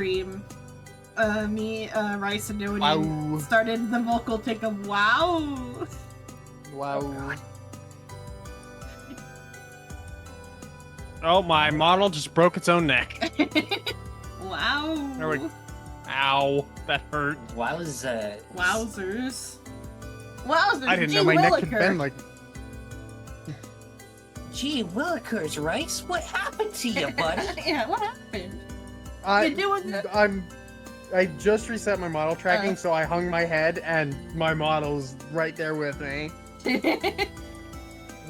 stream, me, Rice, and Noni Wow. started the vocal tick of wow. Wow. Oh, my model just broke its own neck. Wow. There we go. Ow, that hurt. Wowzers. Wowzers. I didn't Gee know my neck could Williker. bend like. Gee Willikers, Rice, what happened to you, buddy? Yeah, what happened? I just reset my model tracking, so I hung my head, and my model's right there with me.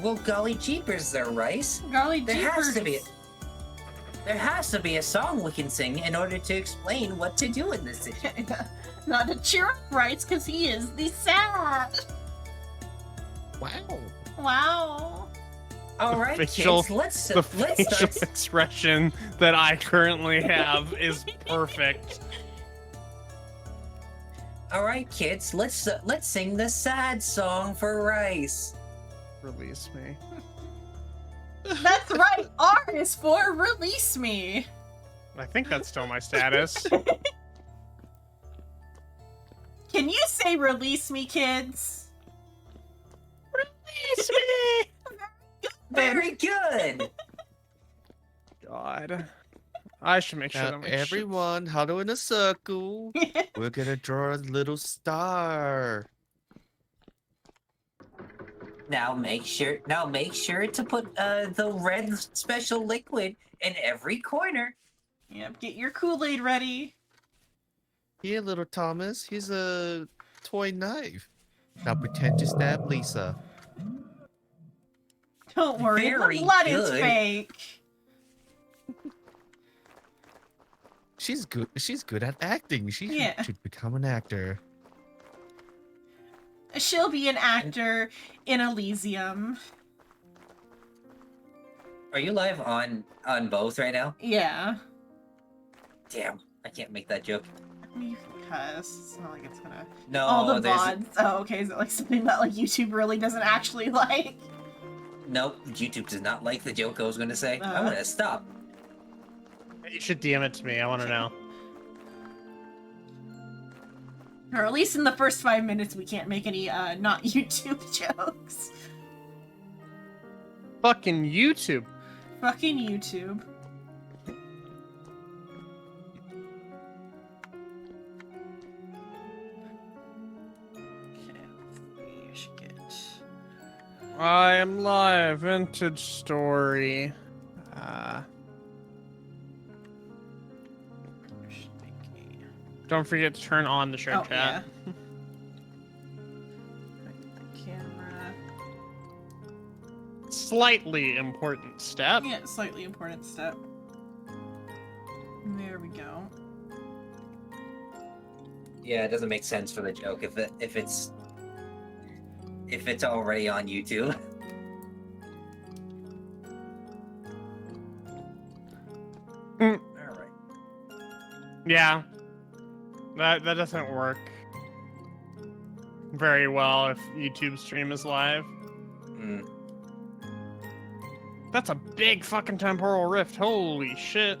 Well, golly jeepers there, Rice. Golly There jeepers. has to be a song we can sing in order to explain what to do in this situation. Not to cheer up Rice, because he is the sad. Wow. Wow. All right, Facial- kids, let's The start. facial expression that I currently have is perfect. All right, kids, let's sing the sad song for Rice. Release me. That's right. R is for release me. I think that's still my status. Can you say release me, kids? Release me! Very good. God. I should make sure Now, that my everyone, huddle in a circle. We're gonna draw a little star. Now make sure to put the red special liquid in every corner. Yep, get your Kool-Aid ready. Here, little Thomas. Here's a toy knife. Now pretend to stab Lisa. Don't worry, Very the blood is good. fake. She's good. She's good at acting. She Yeah. should become an actor. She'll be an actor in Elysium. Are you live on both right now? Yeah. Damn, I can't make that joke. I mean, you can cuss. It's not like it's gonna... No, All the there's VODs. Oh, okay. Is it like something that like YouTube really doesn't actually like? nope. YouTube does not like the joke I was gonna say. I'm gonna stop. You should DM it to me. I want to know. Or at least in the first 5 minutes, we can't make any not YouTube jokes. Fucking YouTube. Fucking YouTube. Okay, we should get... I am live. Vintage story. Don't forget to turn on the show chat. Yeah. The camera. Slightly important step. Yeah, slightly important step. There we go. Yeah, it doesn't make sense for the joke if it's already on YouTube. Mm. All right. Yeah. That doesn't work very well if YouTube stream is live. Mm. That's a big fucking temporal rift. Holy shit.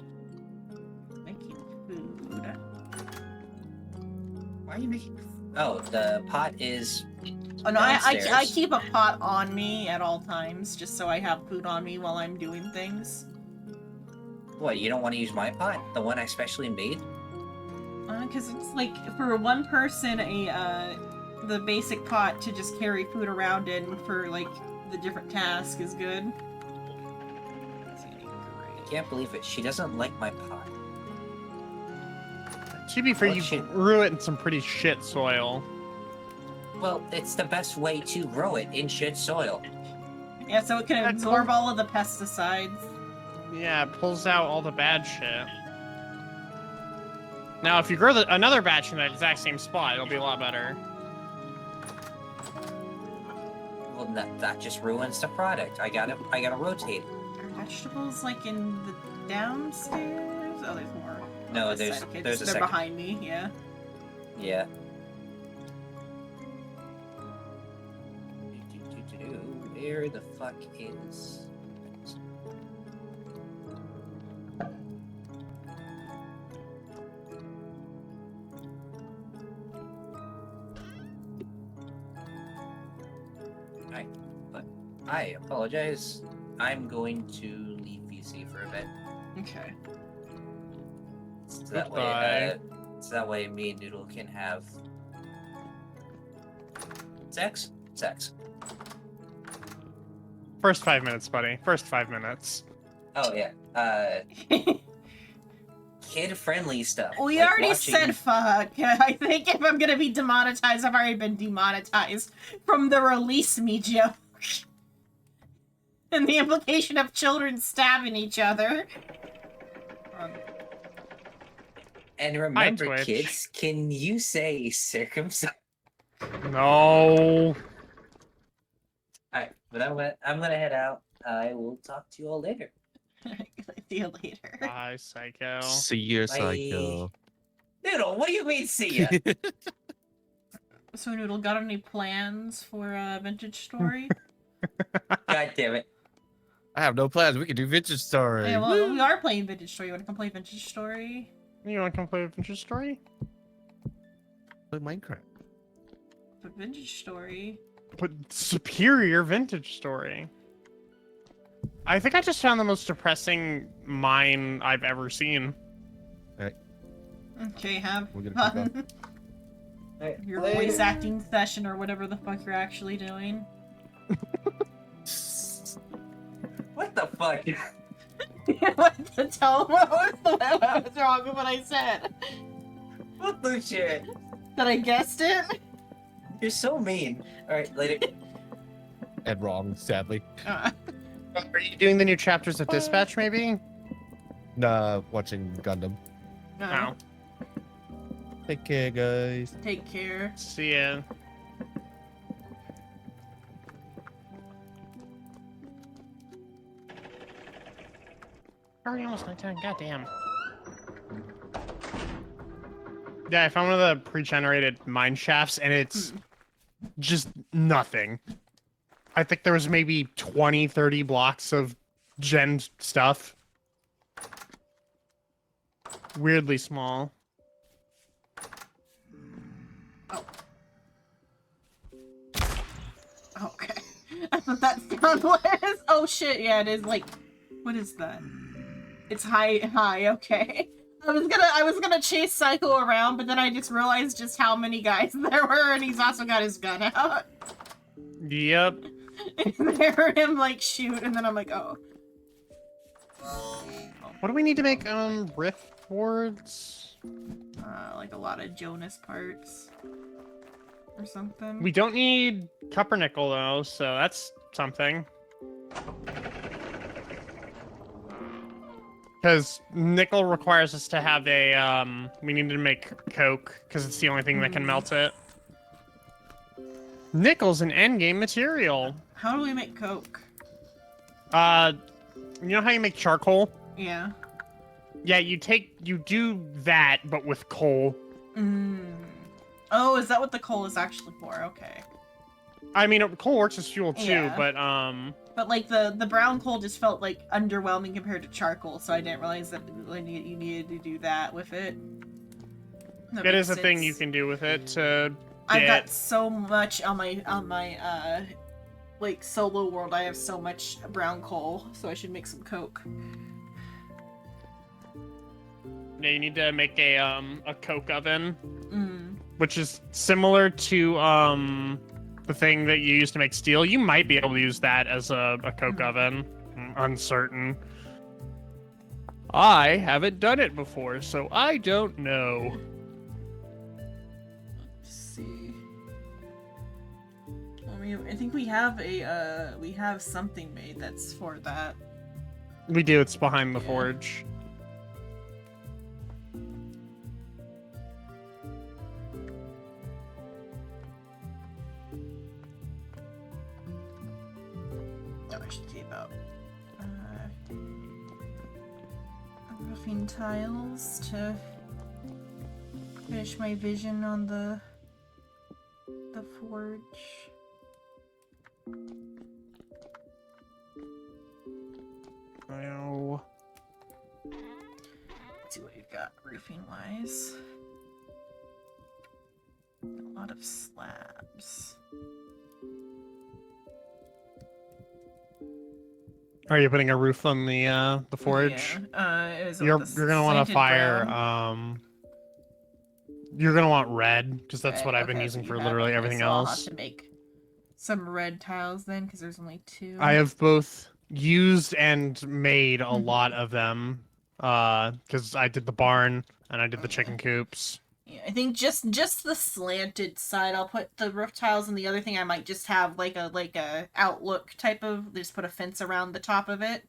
Making food. Why are you making? Oh, the pot is. Oh no, I downstairs. keep a pot on me at all times, just so I have food on me while I'm doing things. What? You don't want to use my pot? The one I specially made? Because it's like, for one person, the basic pot to just carry food around in for, like, the different tasks is good. I can't believe it. She doesn't like my pot. To be fair, Oh, you shit. grew it in some pretty shit soil. Well, it's the best way to grow it in shit soil. Yeah, so it can That's absorb all of the pesticides. Yeah, it pulls out all the bad shit. Now, if you grow another batch in that exact same spot, it'll be a lot better. Well, that just ruins the product. I gotta rotate it. Are vegetables, like, in the downstairs? Oh, there's more. No, on this there's- side. Okay, there's a they're second. behind me, yeah. Yeah. Where the fuck is? I apologize. I'm going to leave VC for a bit. Okay. So Goodbye. that way me and Noodle can have sex? Sex. First 5 minutes, buddy. First 5 minutes. Oh yeah. Kid-friendly stuff. We like already watching... said fuck. I think if I'm gonna be demonetized, I've already been demonetized from the release me joke. And the implication of children stabbing each other. And remember, Twitch. kids, can you say circumcised? No. Alright, but I'm gonna head out. I will talk to you all later. See you later. Bye, psycho. See you, Bye. psycho. Noodle, what do you mean see ya? So Noodle, got any plans for Vintage Story? God damn it. I have no plans. We can do Vintage Story. Yeah, well, we are playing Vintage Story. You want to come play Vintage Story? You want to come play Adventure Story? Play Minecraft. But Vintage Story. But superior Vintage Story. I think I just found the most depressing mine I've ever seen. Okay, have We're gonna keep fun. Alright, Your later. voice acting session or whatever the fuck you're actually doing. What the fuck? What the tell what was wrong with what I said? What the shit? That I guessed it? You're so mean. Alright, later. And wrong, sadly. Are you doing the new chapters of Dispatch, maybe? Nah, watching Gundam. No. Take care, guys. Take care. See ya. Already almost nighttime. Goddamn. Yeah, I found one of the pre-generated mine shafts, and it's just nothing. I think there was maybe 20, 30 blocks of gen stuff. Weirdly small. Okay. I thought that sound was. Oh shit, yeah, it is like. What is that? It's high, okay. I was gonna chase Psycho around, but then I just realized just how many guys there were, and he's also got his gun out. Yep. And I heard him like shoot, and then I'm like, oh. What do we need to make rift boards? Like a lot of Jonas parts. Or something. We don't need copper nickel though, so that's something. Because nickel requires us to have a we need to make coke because it's the only thing that can melt it. Nickel's an endgame material. How do we make coke? You know how you make charcoal? Yeah. Yeah, you do that, but with coal. Oh, is that what the coal is actually for? Okay. I mean, coal works as fuel too, Yeah. but like the brown coal just felt like underwhelming compared to charcoal, so I didn't realize that you needed to do that with it. That it makes is a thing sense. you can do with it to I've got get... so much on my like solo world. I have so much brown coal, so I should make some coke. Yeah, you need to make a coke oven, which is similar to the thing that you use to make steel. You might be able to use that as a coke oven. I'm uncertain. I haven't done it before, so I don't know. Let's see. I think we have something made that's for that. We do. It's behind the Yeah. forge. Oh, I should see about roofing tiles to finish my vision on the forge. Well, Let's see what you've got roofing wise. A lot of slabs. Are you putting a roof on the forge? Yeah. It was You're with the gonna want to slanted fire brown. you're gonna want red because that's Red. what I've Okay, been that's using what you for have. literally Okay, everything so I'll have else. to make some red tiles then, because there's only 2. I have both used and made a Mhm. lot of them because I did the barn and I did the chicken coops. Yeah, I think just the slanted side. I'll put the roof tiles, and the other thing I might just have like a outlook type of. Just put a fence around the top of it.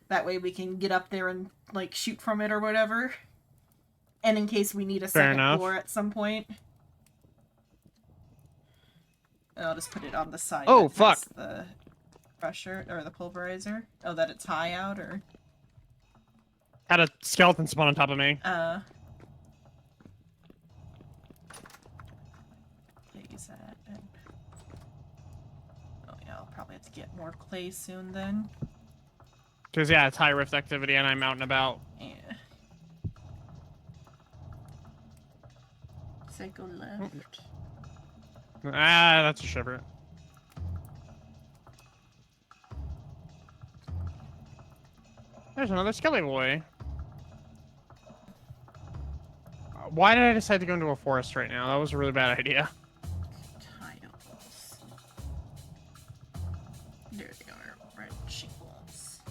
That way we can get up there and like shoot from it or whatever. And in case we need a Fair second enough. floor at some point. And I'll just put it on the side. Oh, that has fuck. the crusher or the pulverizer. Oh, that it's high out or. Had a skeleton spawn on top of me. Use that. Oh yeah, I'll probably have to get more clay soon then. Because yeah, it's high rift activity and I'm out and about. Yeah. Cycle left. Ah, that's a shiver. There's another skelly boy. Why did I decide to go into a forest right now? That was a really bad idea. Tiles. There they are. Red shingles.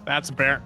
That's a bear.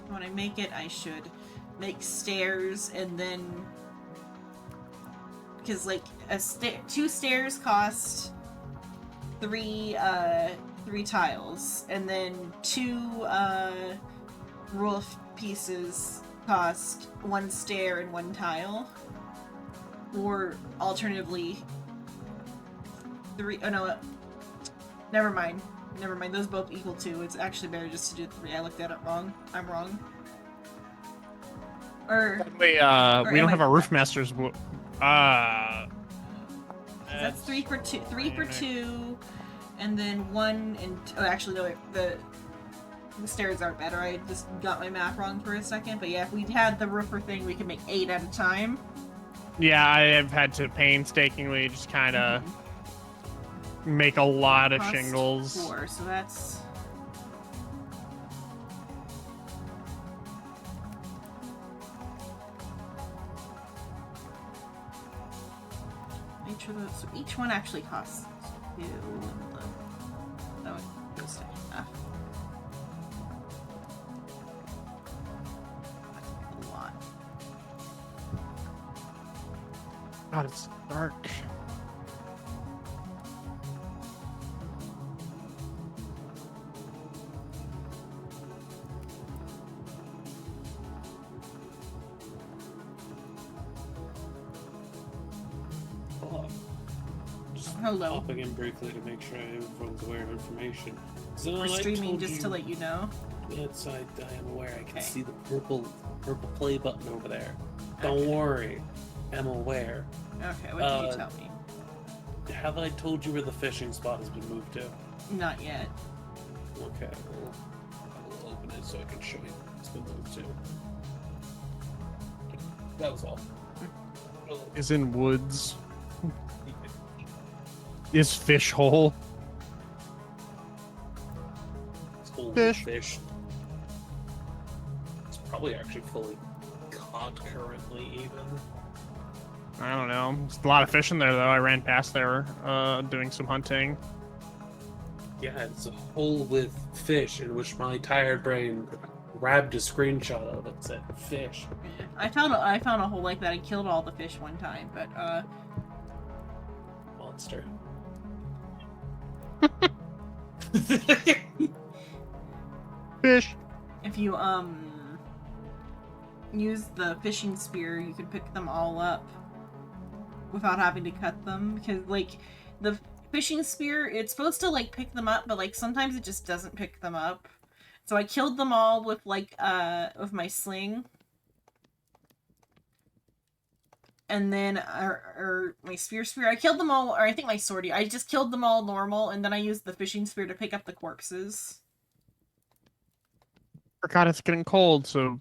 When I make it, I should make stairs and then, because like two stairs cost three tiles, and then 2 roof pieces cost 1 stair and 1 tile, or alternatively 3. Oh no, never mind. Never mind, those both equal 2. It's actually better just to do 3. I looked at it wrong. I'm wrong. Or We or don't am have I- our roof masters. that's 3 for 2. 3 for 2, and then 1 and oh, actually no, the stairs aren't better. I just got my math wrong for a second. But yeah, if we had the roofer thing, we could make 8 at a time. Yeah, I have had to painstakingly just kind of make a lot of Cost shingles. 4, so that's. Each of those, so each one actually costs 2. And oh, it goes to half. That's a lot. God, it's dark. Hello. Popping in briefly to make sure everyone's aware of information. Xenon, We're I streaming told just you, to let you know. Yes, I am aware. I can Okay. see the purple play button over there. Okay. Don't worry, I'm aware. Okay, what did you tell me? Have I told you where the fishing spot has been moved to? Not yet. Okay, I will open it so I can show you. It's been moved to. That was all. Is in woods. Is fish hole. It's full of Fish. fish. It's probably actually fully caught currently, even. I don't know. There's a lot of fish in there, though. I ran past there doing some hunting. Yeah, it's a hole with fish in which my tired brain grabbed a screenshot of it and said fish. Yeah. I found a hole like that. I killed all the fish one time, but Monster. Fish. if you use the fishing spear, you can pick them all up without having to cut them, because like the fishing spear, it's supposed to like pick them up, but like sometimes it just doesn't pick them up. So I killed them all with like with my sling. And then or my spear, I killed them all, or I think my swordie. I just killed them all normal, and then I used the fishing spear to pick up the corpses. Forgot it's getting cold, so.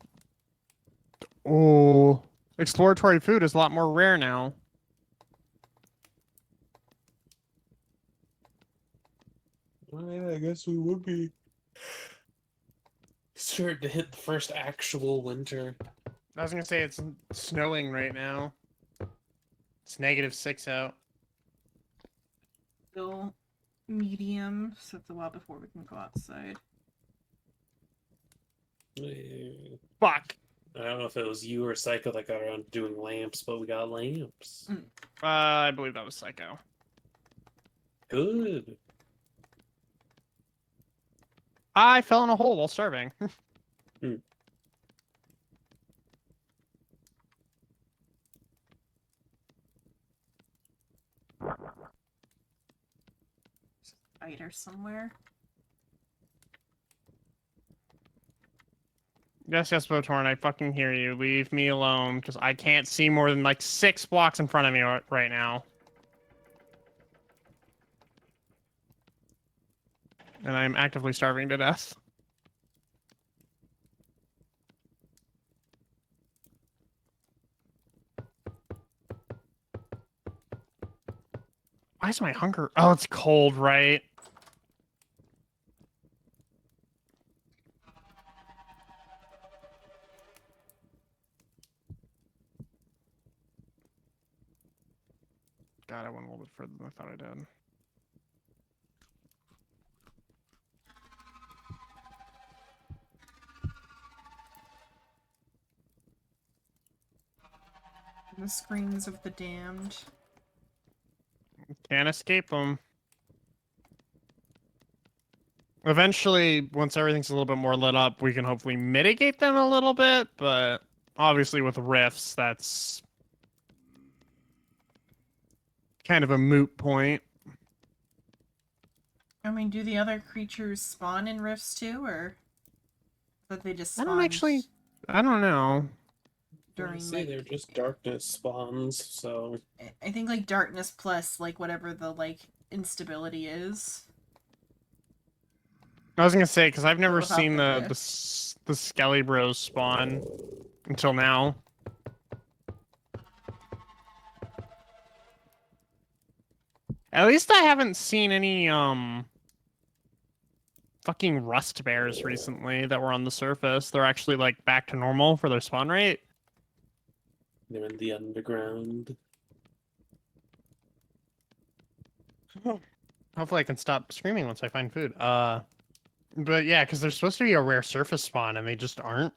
Oh, exploratory food is a lot more rare now. Well, yeah, I guess we would be starting to hit the first actual winter. I was gonna say it's snowing right now. It's -6 out. Still medium, so it's a while before we can go outside. Fuck. I don't know if it was you or Psycho that got around to doing lamps, but we got lamps. I believe that was Psycho. Good. I fell in a hole while starving. Spider somewhere. Yes, Botorn, I fucking hear you. Leave me alone, because I can't see more than like 6 blocks in front of me right now. And I'm actively starving to death. Why is my hunger? Oh, it's cold, right? God, I went a little bit further than I thought I did. The screams of the damned. Can't escape them. Eventually, once everything's a little bit more lit up, we can hopefully mitigate them a little bit, but obviously with rifts, that's kind of a moot point. I mean, do the other creatures spawn in rifts too, or that they just I spawn? I don't know. During Say like, they're just darkness spawns, so I think like darkness plus like whatever the like instability is. I was gonna say, because I've never without seen the the Skelly Bros spawn until now. At least I haven't seen any fucking rust bears recently that were on the surface. They're actually like back to normal for their spawn rate. they're in the underground. Hopefully I can stop screaming once I find food. But yeah, because they're supposed to be a rare surface spawn and they just aren't.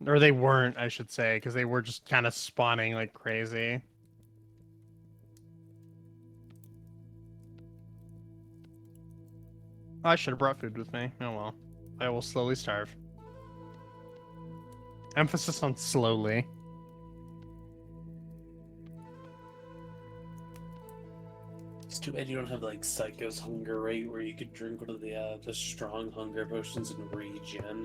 Or they weren't, I should say, because they were just kind of spawning like crazy. I should have brought food with me. Oh well. I will slowly starve. Emphasis on slowly. It's too bad you don't have like Psycho's hunger rate where you could drink one of the strong hunger potions and regen.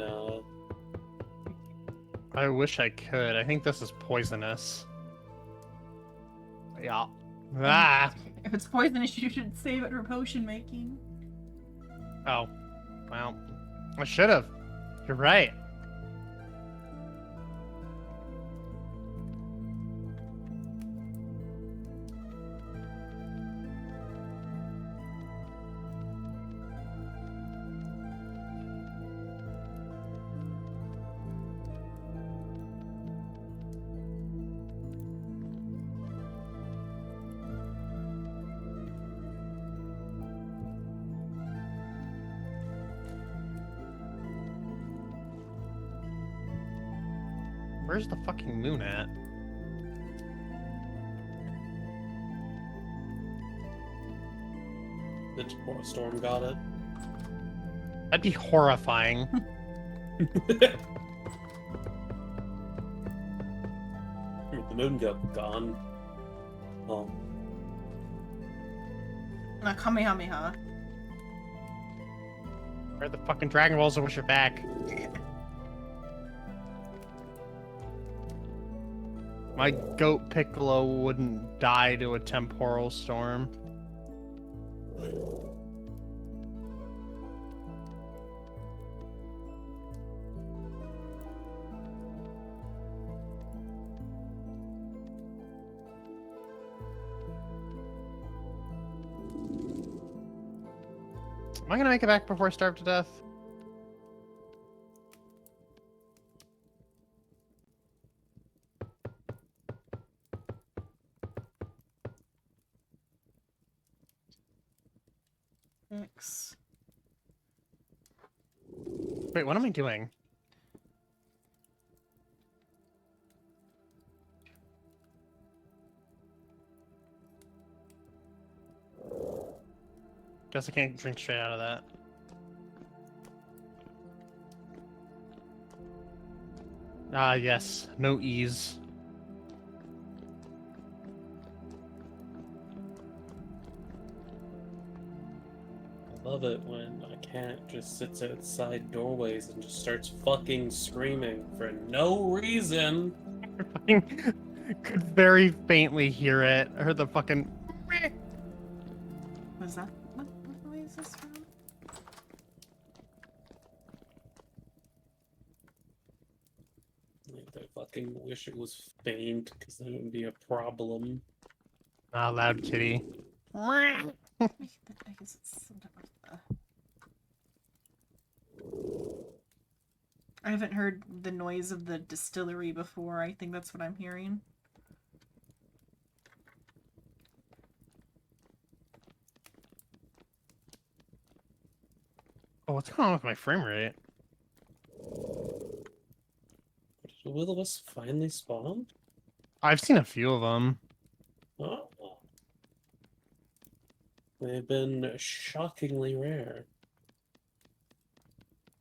I wish I could. I think this is poisonous. Yeah. Ah! If it's poisonous, you should save it for potion making. Oh. Well. I should have. You're right. Where's the fucking moon at? The storm got it. That'd be horrifying. The moon got gone. Oh. Kamehameha. Where are the fucking Dragon Balls? I wish you're back. My goat Piccolo wouldn't die to a temporal storm. Am I gonna make it back before I starve to death? X. Wait, what am I doing? Guess I can't drink straight out of that. Ah, yes. No ease. I love it when a cat just sits outside doorways and just starts fucking screaming for no reason. I could very faintly hear it. I heard the fucking... Was that? What noise is this from? Like, I fucking wish it was faint, because then it would be a problem. Ah, loud kitty. I guess it's something like that. I haven't heard the noise of the distillery before. I think that's what I'm hearing. Oh, what's going on with my frame rate? Did Will of Us finally spawn? I've seen a few of them. Oh. They've been shockingly rare.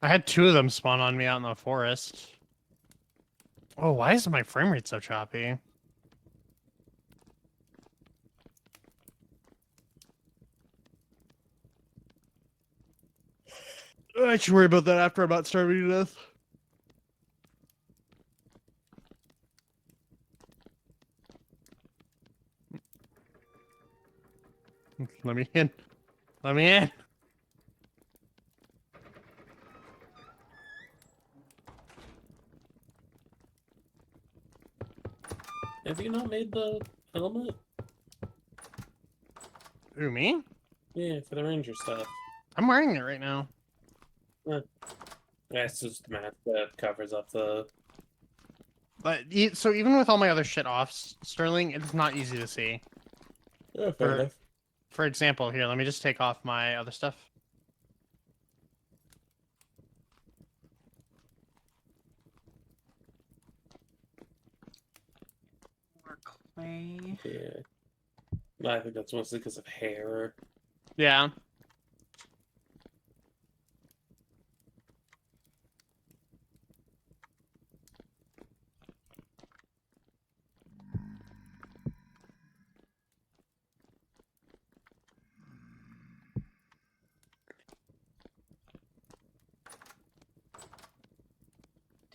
I had 2 of them spawn on me out in the forest. Oh, why is my frame rate so choppy? I should worry about that after I'm not starving to death. Let me in. Let me in. Have you not made the helmet? Who, me? Yeah, for the ranger stuff. I'm wearing it right now. That's just the map that covers up the... But so even with all my other shit off, Sterling, it's not easy to see. Yeah, fair enough. For example, here, let me just take off my other stuff. More clay. Yeah. I think that's mostly because of hair. Yeah.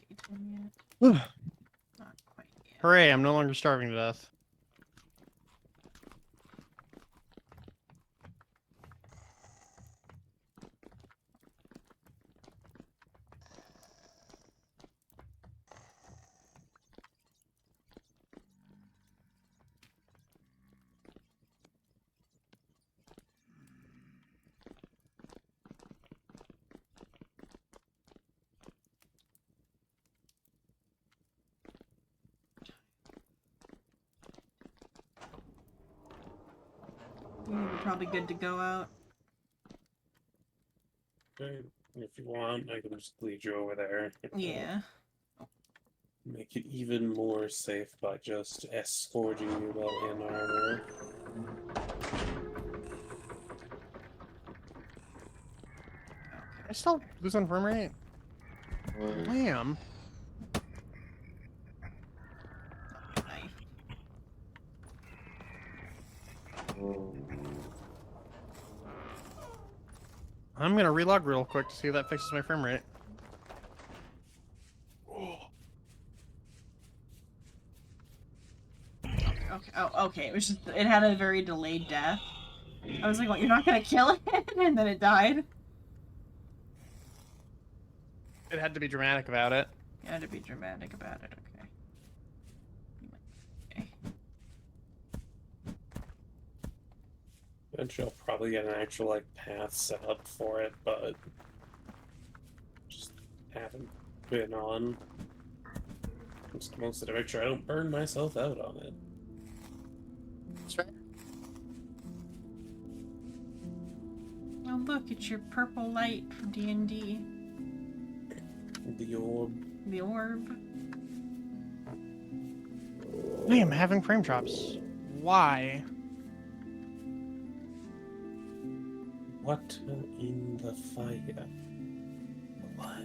Daytime Whew. yet? Not quite yet. Hooray, I'm no longer starving to death. We're probably good to go out. Okay. If you want, I can just lead you over there. Yeah. Make it even more safe by just escorting you while in armor. I still losing frame rate. Lamb. Knife. I'm gonna relog real quick to see if that fixes my frame rate. Okay. Oh, okay. It was just it had a very delayed death. I was like, "What? You're not gonna kill it?" And then it died. It had to be dramatic about it. You had to be dramatic about it. Okay. Eventually, I'll probably get an actual like path set up for it, but just haven't been on. Just most of to make sure I don't burn myself out on it. That's right. Oh look, it's your purple light from D&D. The orb. The orb. I am having frame drops. Why? What in the fire? Why?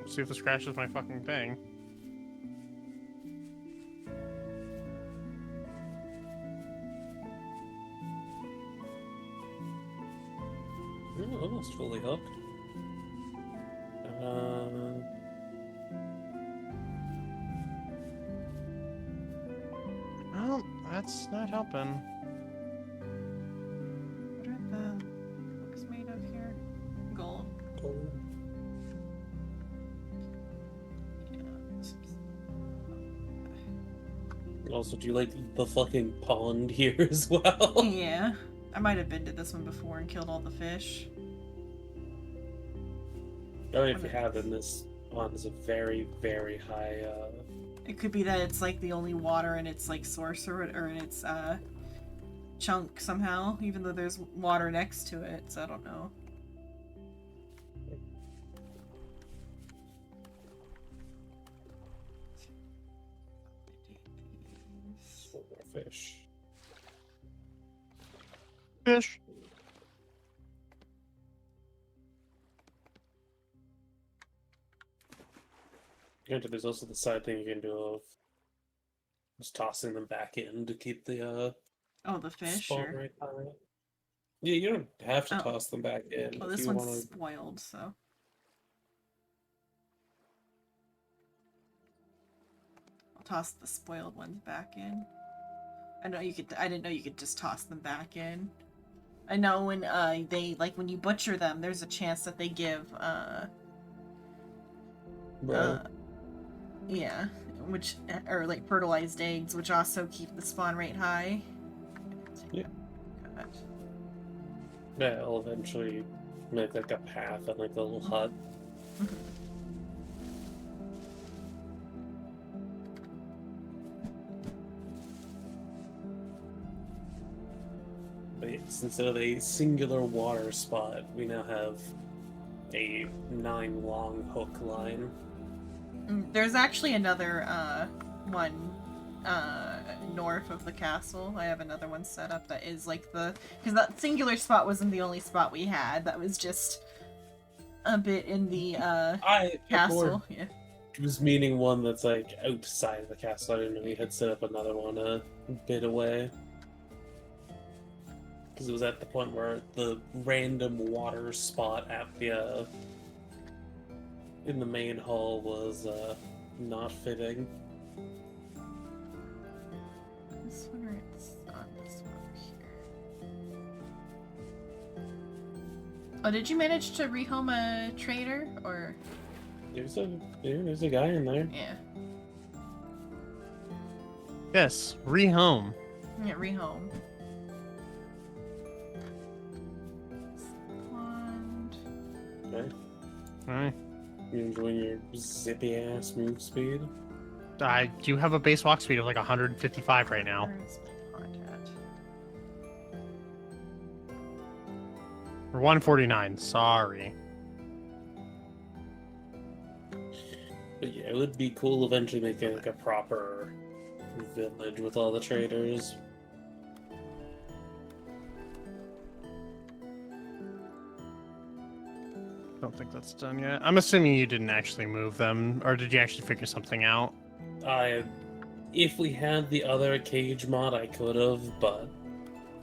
Let's see if this crashes my fucking thing. Oh, almost fully hooked. Well, that's not helping. What are the hooks made of here? Gold. Gold. Also, do you like the fucking pond here as well? Yeah. I might have been to this one before and killed all the fish. I mean, if you have, then this pond is a very, very high, It could be that it's like the only water in its like source or in its chunk somehow, even though there's water next to it, so I don't know. fish. Fish. Granted, there's also the side thing you can do of just tossing them back in to keep the Oh, the fish? spawn Or... rate high. Yeah, you don't have to Oh. toss them back in. Well, if this you one's wanna... spoiled, so... I'll toss the spoiled ones back in. I didn't know you could just toss them back in. I know when, when you butcher them, there's a chance that they give, Bro. yeah, or like fertilized eggs, which also keep the spawn rate high. Yeah. God. Yeah, I'll eventually make like a path and like a little hut. But yes, instead of a singular water spot, we now have a 9 long hook line. There's actually another one north of the castle. I have another one set up that is like because that singular spot wasn't the only spot we had. That was just a bit in the castle. Yeah. It was meaning one that's like outside of the castle. I didn't know we had set up another one a bit away. Because it was at the point where the random water spot at the in the main hall was not fitting. This one or it's on this one over here. Oh, did you manage to rehome a trader or? There's a guy in there. Yeah. Yes, rehome. Yeah, rehome. Pond. Okay. Alright. You enjoying your zippy ass move speed? I do have a base walk speed of like 155 right now. Where's my contact? Or 149, sorry. But yeah, it would be cool eventually making like a proper village with all the traders. Don't think that's done yet. I'm assuming you didn't actually move them, or did you actually figure something out? If we had the other cage mod, I could have, but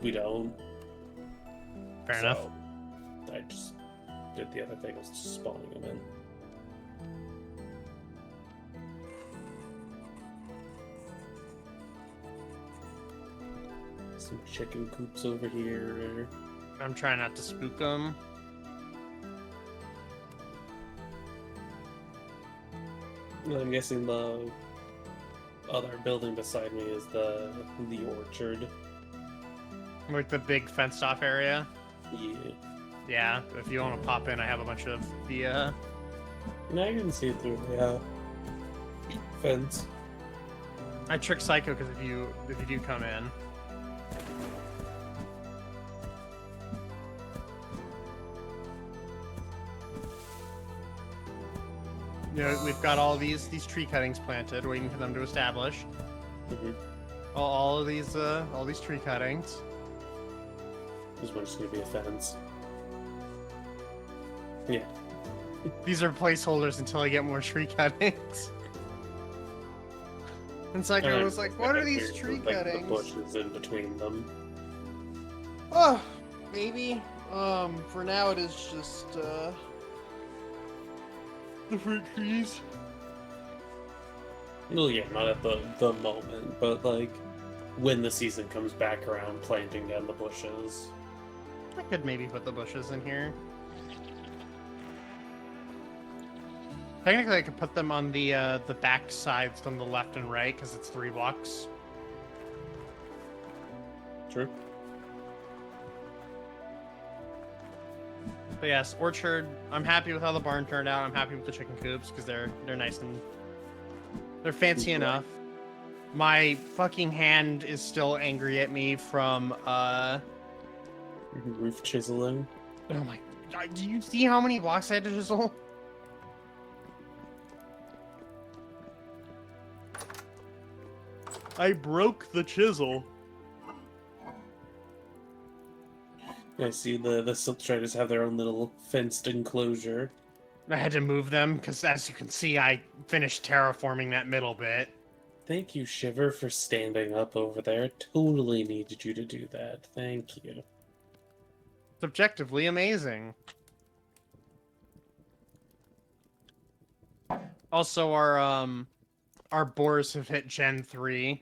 we don't. Fair enough. I just did the other thing, was spawning them in. Some chicken coops over here. I'm trying not to spook them. I'm guessing the other building beside me is the orchard. Like the big fenced off area. Yeah. Yeah, if you want to pop in, I have a bunch of the, Now I can see it through the fence. I trick Psycho because if you do come in. You know, we've got all these tree cuttings planted, waiting for them to establish. Mm-hmm. All these tree cuttings. This one's just gonna be a fence. Yeah. These are placeholders until I get more tree cuttings. And Psycho was like, "What are these tree cuttings?" The bushes in between them. Oh, maybe. For now it is just the fruit trees. Well, yeah, not at the moment, but like when the season comes back around, planting down the bushes. I could maybe put the bushes in here. Technically, I could put them on the back sides on the left and right because it's 3 blocks. True. But yes, orchard. I'm happy with how the barn turned out. I'm happy with the chicken coops because they're nice and they're fancy enough. My fucking hand is still angry at me from Roof chiseling. Oh my! Do you see how many blocks I had to chisel? I broke the chisel. I see the silk traders have their own little fenced enclosure. I had to move them because, as you can see, I finished terraforming that middle bit. Thank you, Shiver, for standing up over there. Totally needed you to do that. Thank you. It's objectively amazing. Also, our boars have hit Gen 3.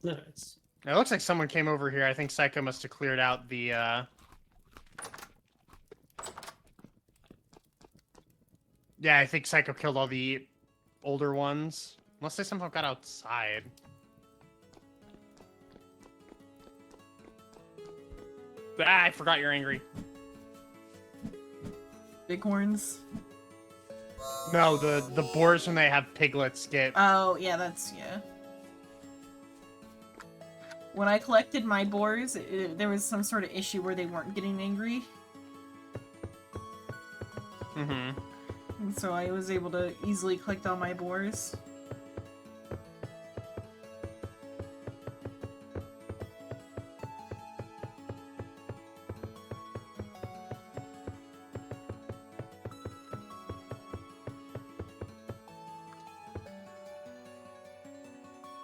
Nice. It looks like someone came over here. I think Psycho must have cleared out the, Yeah, I think Psycho killed all the older ones. Unless they somehow got outside. Ah, I forgot you're angry. Bighorns. No, the boars when they have piglets get... Oh, yeah, yeah. When I collected my boars, there was some sort of issue where they weren't getting angry. Mm-hmm. And so I was able to easily collect all my boars.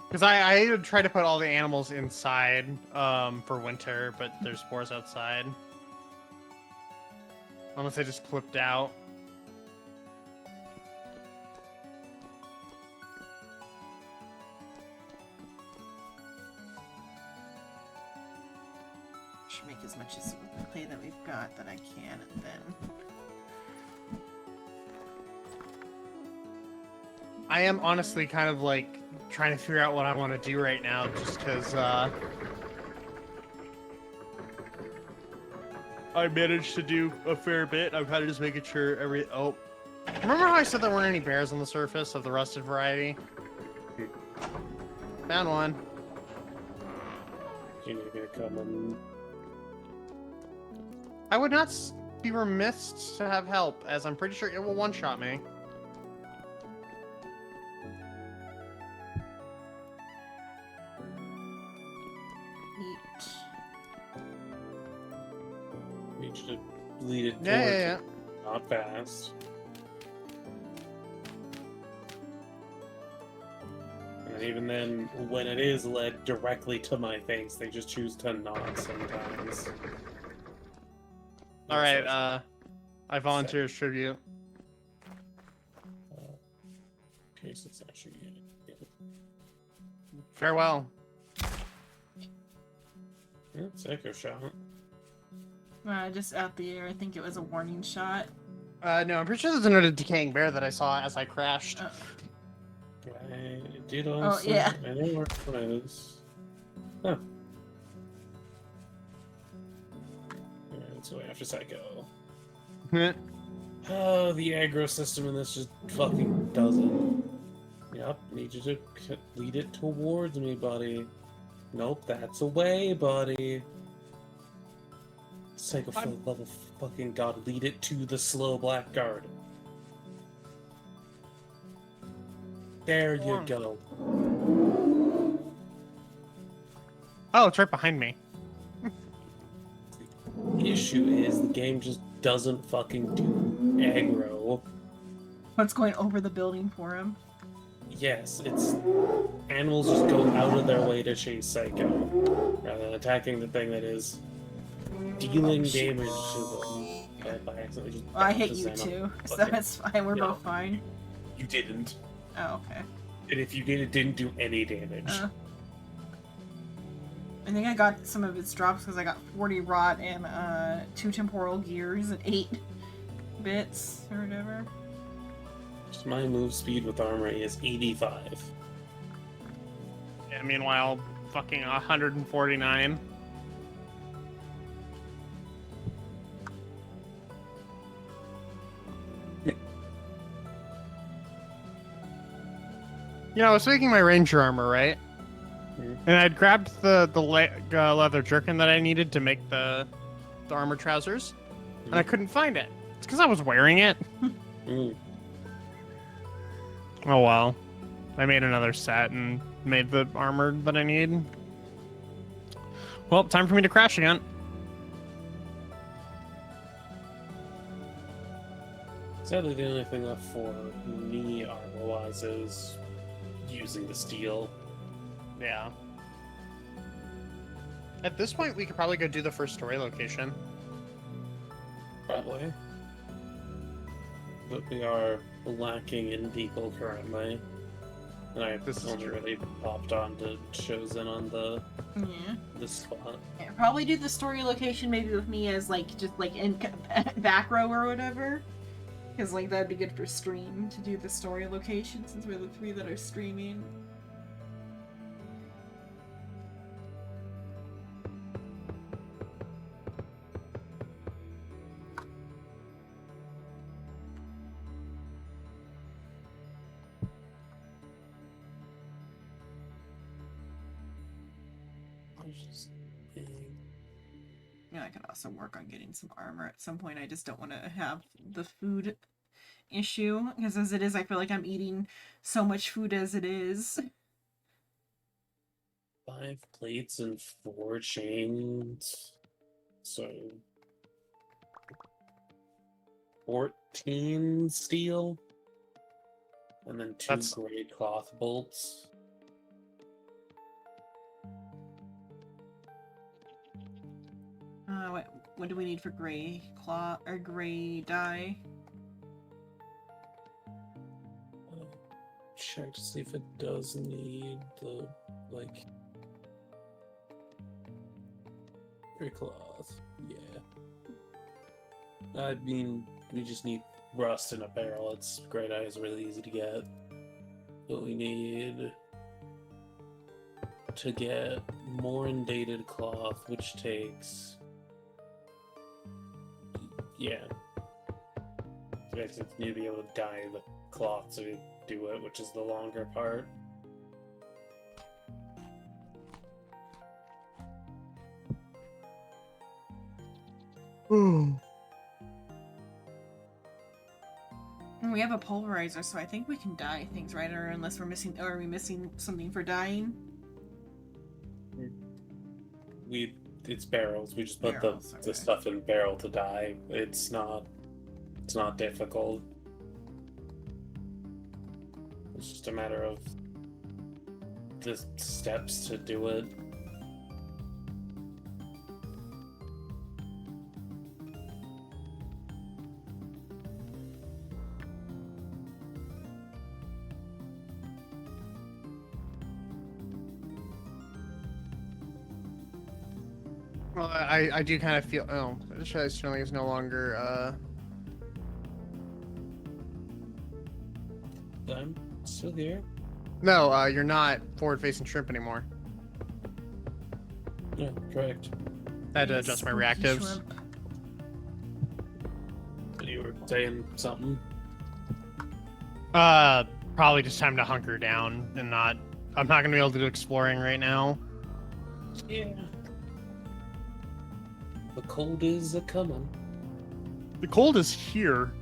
Because I tried to put all the animals inside for winter, but there's spores outside. Unless they just clipped out. Should make as much as the clay that we've got that I can, and then... I am honestly kind of like trying to figure out what I want to do right now, just because I managed to do a fair bit. I'm kind of just making sure Remember how I said there weren't any bears on the surface of the rusted variety? Found one. You need me to come and... I would not be remiss to have help, as I'm pretty sure it will one-shot me. Neat. Need you to lead it towards Yeah. it, not fast. And even then, when it is led directly to my face, they just choose to not sometimes. All right, I volunteer as tribute. Okay, so it's actually... Farewell. Psycho shot. Just out the air. I think it was a warning shot. No, I'm pretty sure there's another decaying bear that I saw as I crashed. I did also... yeah. I know where it is. Huh. Alright, so after Psycho. Oh, the aggro system in this just fucking doesn't. Yep, need you to lead it towards me, buddy. Nope, that's away, buddy. Psycho, for the love of fucking god, lead it to the slow black guard. There you go. Oh, it's right behind me. The issue is the game just doesn't fucking do aggro. What's going over the building for him? Yes, it's animals just go out of their way to chase Psycho, rather than attacking the thing that is dealing damage to them. By accidentally just Well, I hit bounces you in too, so Okay. that's fine. We're Yeah. both fine. You didn't, Oh, okay. and if you did, it didn't do any damage. I think I got some of its drops because I got 40 rot and 2 temporal gears and 8 bits or whatever. Just my move speed with armor is 85. Yeah, meanwhile, fucking 149. You know, I was making my ranger armor, right? Mhm. And I'd grabbed the leather jerkin that I needed to make the armor trousers, and I couldn't find it. It's because I was wearing it. Mm. Oh well. I made another set and made the armor that I need. Well, time for me to crash again. Sadly, the only thing left for me armor-wise is using the steel. Yeah. At this point, we could probably go do the first story location. Probably. But we are lacking in people currently. And I This is only true. really popped on to Chosen on Yeah. the spot. Yeah, probably do the story location maybe with me as like just like in back row or whatever. Because like that'd be good for stream to do the story location since we're the 3 that are streaming. Yeah, I could also work on getting some armor at some point. I just don't want to have the food issue because as it is, I feel like I'm eating so much food as it is. 5 plates and 4 chains. So 14 steel. And then 2 That's- gray cloth bolts. What do we need for gray cloth or gray dye? Check to see if it does need the, like, gray cloth. Yeah. I mean, we just need rust in a barrel. It's gray dye is really easy to get. But we need to get more undated cloth, which takes... Yeah. expected you to be able to dye the cloth to do it, which is the longer part. And we have a pulverizer, so I think we can dye things, right? Or unless we're missing, or are we missing something for dyeing? It's barrels. We just put Barrels, the okay. stuff in barrel to dye. It's not difficult. It's just a matter of the steps to do it. Well, I do kind of feel. Oh, this feeling is no longer. I'm still here. No, you're not forward-facing shrimp anymore. Yeah, correct. I had to adjust my Spooky reactives. shrimp. You were saying something. Probably just time to hunker down and not. I'm not gonna be able to do exploring right now. Yeah. The cold is a coming. The cold is here.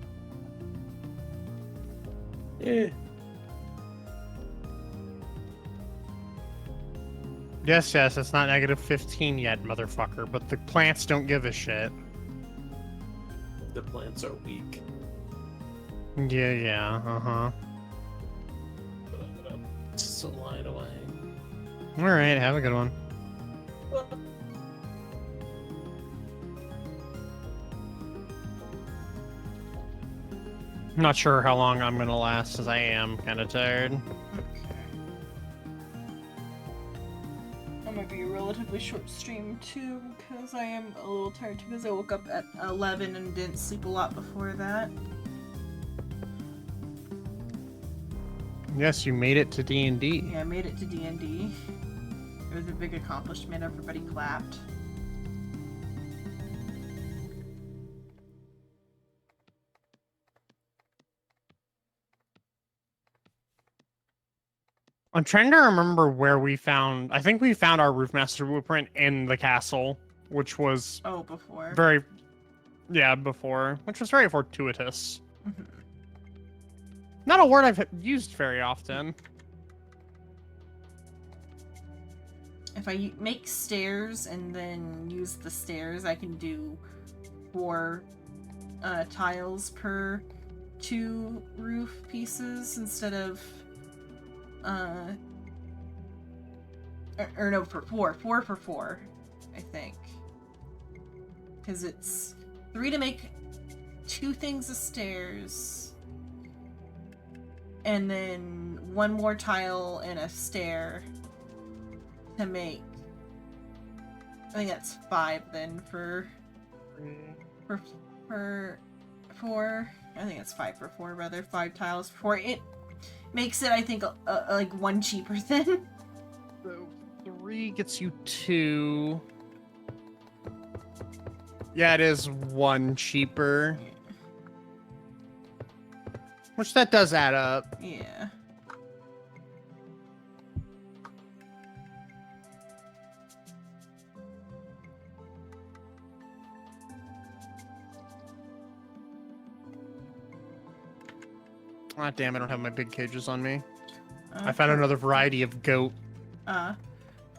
Yeah. Yes, it's not -15 yet, motherfucker. But the plants don't give a shit. The plants are weak. Yeah, uh-huh. Just a line away. All right, have a good one. I'm not sure how long I'm gonna last, as I am kind of tired. Okay. I'm gonna be a relatively short stream too, because I am a little tired too, because I woke up at 11 and didn't sleep a lot before that. Yes, you made it to D&D. Yeah, I made it to D&D. It was a big accomplishment. Everybody clapped. I'm trying to remember where we found. I think we found our Roofmaster blueprint in the castle, which was Oh, before. very, before, which was very fortuitous. Mhm. Not a word I've used very often. If I make stairs and then use the stairs, I can do 4 tiles per 2 roof pieces instead of or no, for 4 for 4, I think, because it's 3 to make 2 things of stairs, and then 1 more tile and a stair to make. I think that's 5 then for 4. I think it's 5 for 4 rather. 5 tiles for 4. It makes it, I think, like 1 cheaper than. So 3 gets you 2. Yeah, it is 1 cheaper. Which that does add up. Yeah. Ah, damn, I don't have my big cages on me. Uh, I found for- another variety of goat.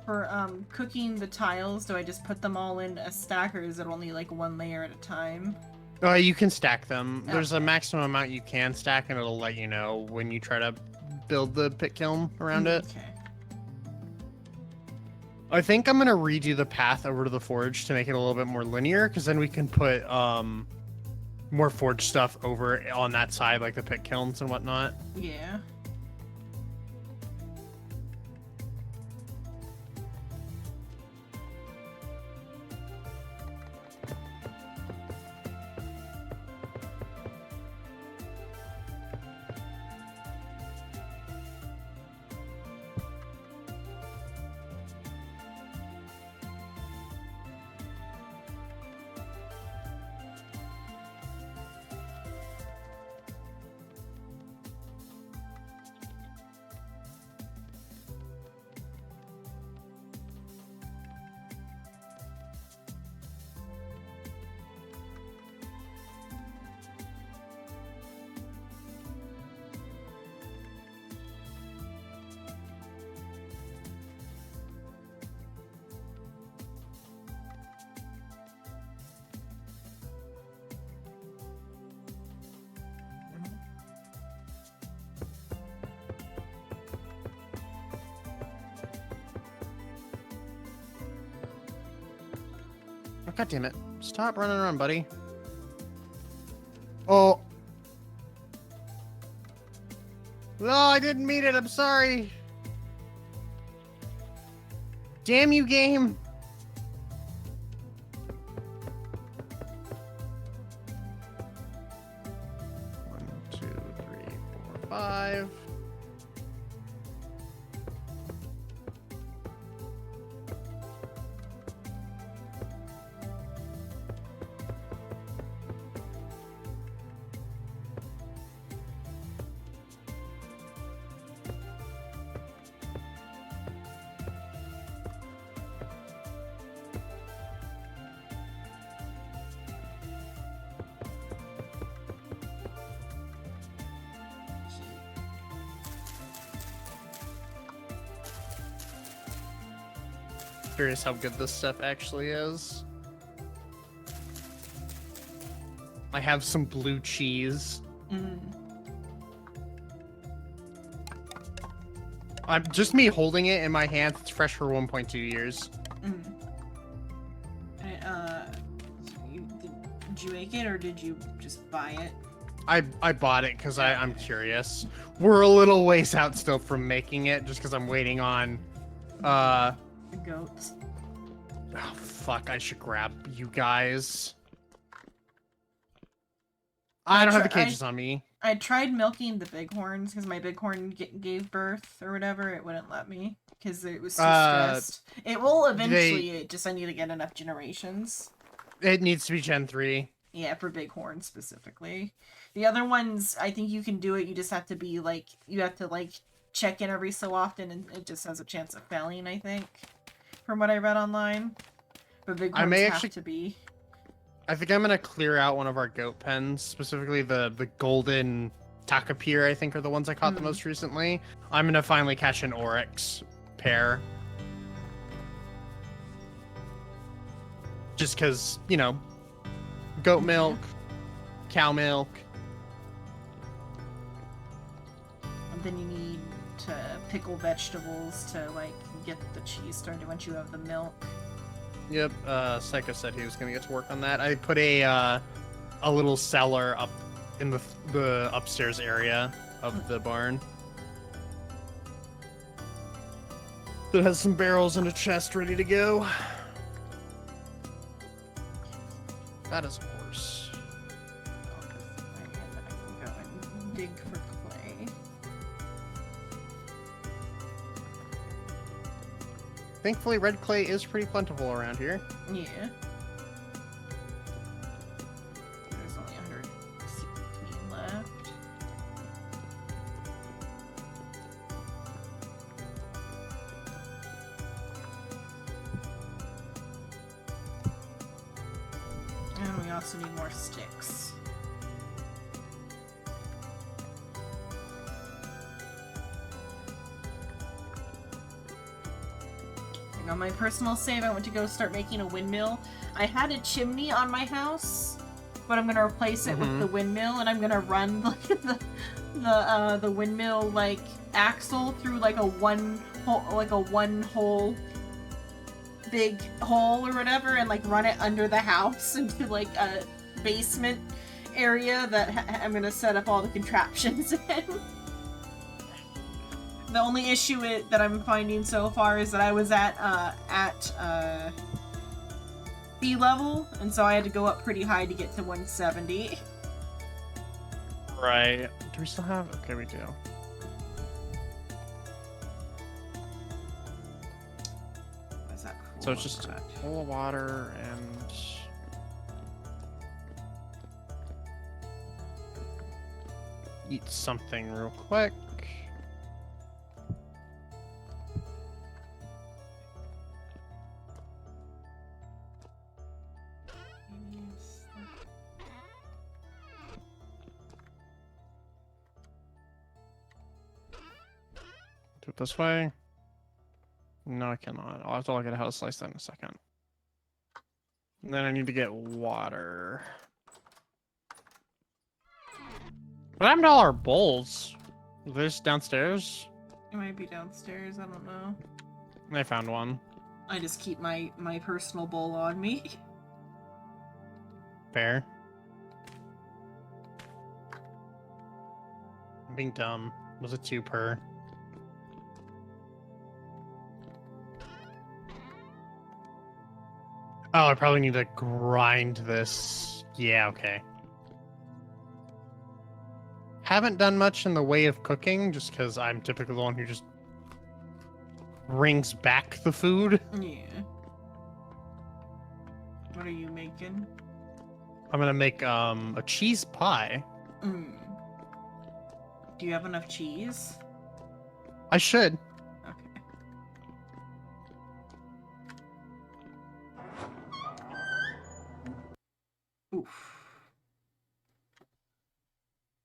For cooking the tiles, do I just put them all in a stack, or is it only like 1 layer at a time? Oh, you can stack them. There's a Okay. maximum amount you can stack, and it'll let you know when you try to build the pit kiln around it. Okay. I think I'm gonna redo the path over to the forge to make it a little bit more linear, because then we can put more forge stuff over on that side, like the pit kilns and whatnot. Yeah. God damn it. Stop running around, buddy. Oh. No, I didn't mean it. I'm sorry. Damn you, game. One, two, three, four, five. Curious how good this stuff actually is. I have some blue cheese. I'm just me holding it in my hands. It's fresh for 1.2 years. Did you make it or did you just buy it? I bought it because I'm curious. We're a little ways out still from making it, just because I'm waiting on. The goats. Oh fuck! I should grab you guys. I don't have the cages on me. I tried milking the bighorns because my bighorn gave birth or whatever. It wouldn't let me because it was too stressed. It will eventually. It just I need to get enough generations. It needs to be Gen 3. Yeah, for bighorn specifically. The other ones, I think you can do it. You just have to be like check in every so often, and it just has a chance of failing. I think, from what I read online. But bighorns have to be. I think I'm gonna clear out one of our goat pens, specifically the golden takapir, I think are the ones I caught the most recently. I'm gonna finally catch an oryx pair. Just cause, you know, goat milk, cow milk. And then you need to pickle vegetables to get the cheese started once you have the milk. Yep, Psycho said he was gonna get to work on that. I put a little cellar up in the upstairs area of the barn. That has some barrels and a chest ready to go. That is a horse. I can go and dig for clay. Thankfully, red clay is pretty plentiful around here. Yeah. There's only 116 left. And we also need more sticks. On my personal save, I went to go start making a windmill. I had a chimney on my house, but I'm gonna replace it with the windmill, and I'm gonna run the windmill axle through a one hole big hole or whatever, and run it under the house into a basement area that I'm gonna set up all the contraptions in. The only issue that I'm finding so far is that I was at sea level, and so I had to go up pretty high to get to 170. Right. Do we still have? Okay, we do. What is that? So it's just full of water and. Eat something real quick. Do it this way. No, I cannot. I'll have to look at how to slice that in a second. And then I need to get water. What happened to all our bowls? Are they just downstairs? It might be downstairs, I don't know. I found one. I just keep my personal bowl on me. Fair. I'm being dumb. Was it 2 per? Oh, I probably need to grind this. Yeah, okay. Haven't done much in the way of cooking, just because I'm typically the one who just brings back the food. Yeah. What are you making? I'm gonna make a cheese pie. Mm. Do you have enough cheese? I should. Okay. Oof.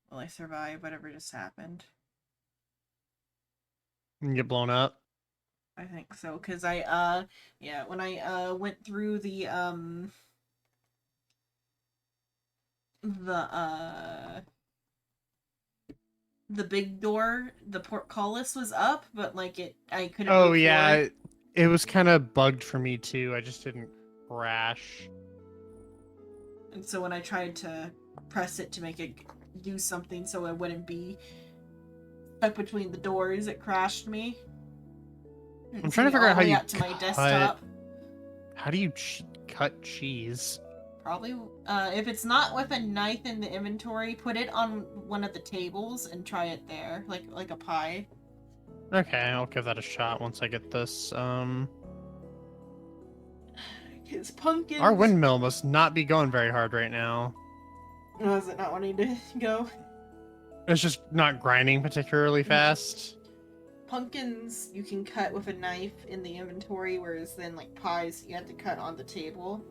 Will I survive whatever just happened? And get blown up. I think so, because yeah, when I went through the big door, the portcullis was up, but like I couldn't Oh move yeah, forward. it was kind of bugged for me too. I just didn't crash. And so when I tried to press it to make it do something so it wouldn't be stuck between the doors, it crashed me. I'm trying to figure out how you to my desktop. How do you cut cheese? Probably, if it's not with a knife in the inventory, put it on one of the tables and try it there, like a pie. Okay, I'll give that a shot once I get this. His pumpkins. Our windmill must not be going very hard right now. Was it not wanting to go? It's just not grinding particularly fast. Pumpkins you can cut with a knife in the inventory, whereas then like pies you have to cut on the table.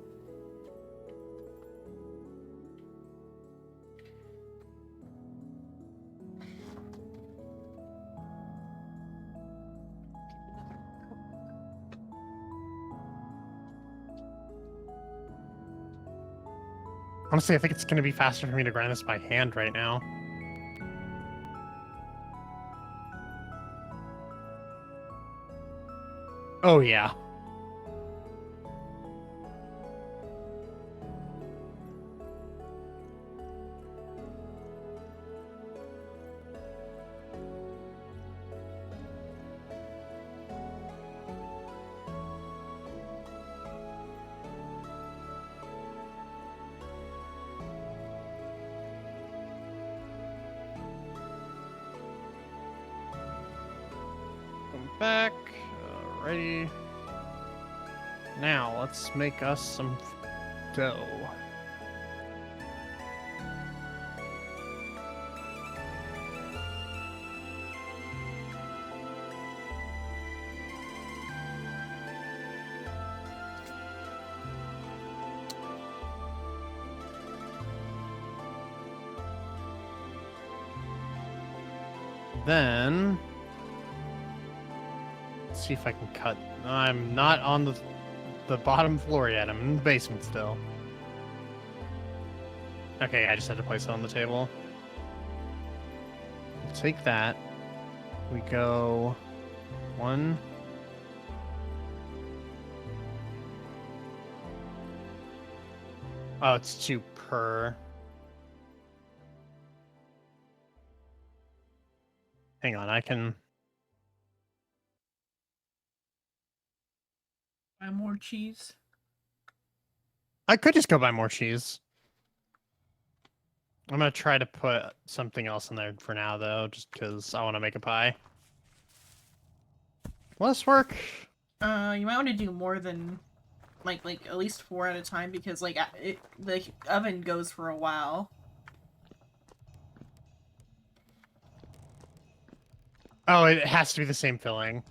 Honestly, I think it's going to be faster for me to grind this by hand right now. Oh, yeah. Come back. Alrighty. Now, let's make us some dough. Then, let's see if I can cut. I'm not on the bottom floor yet. I'm in the basement still. Okay, I just had to place it on the table. We'll take that. We go 1. Oh, it's 2 per. Hang on, I can. Buy more cheese. I could just go buy more cheese. I'm gonna try to put something else in there for now, though, just because I want to make a pie. Will this work? You might want to do more than like at least 4 at a time, because like the oven goes for a while. Oh, it has to be the same filling.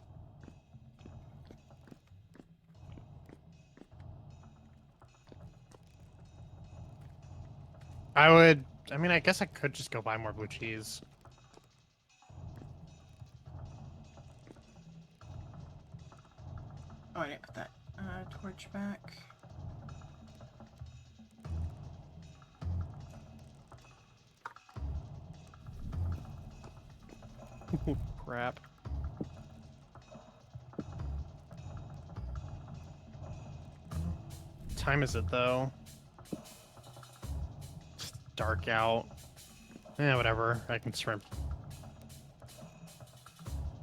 I mean, I guess I could just go buy more blue cheese. Oh, I didn't put that torch back. Crap. What time is it, though? dark out. Yeah, whatever. I can shrimp.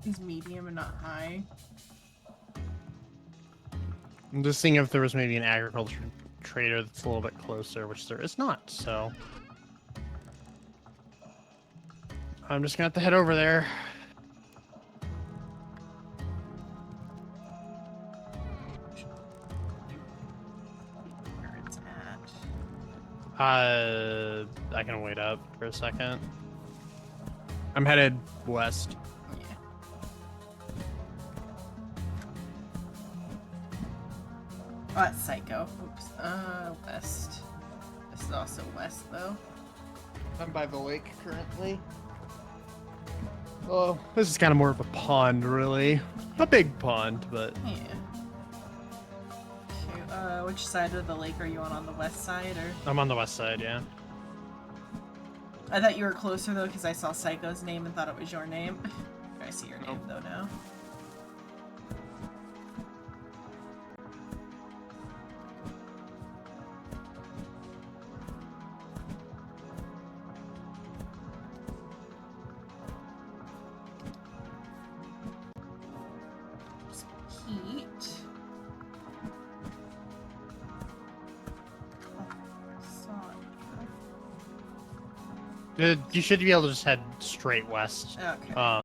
Is medium and not high. I'm just seeing if there was maybe an agriculture trader that's a little bit closer, which there is not, so... I'm just gonna have to head over there. Where it's at. I can wait up for a second. I'm headed west. Yeah. Oh, that's Psycho. Oops. West. This is also west, though. I'm by the lake currently. Oh, this is kind of more of a pond, really. A big pond, but... Yeah. Okay, which side of the lake are you on the west side, or? I'm on the west side, yeah. I thought you were closer, though, because I saw Psycho's name and thought it was your name. I see your name, though, now. Heat. Oh, I saw it. You should be able to just head straight west. Okay.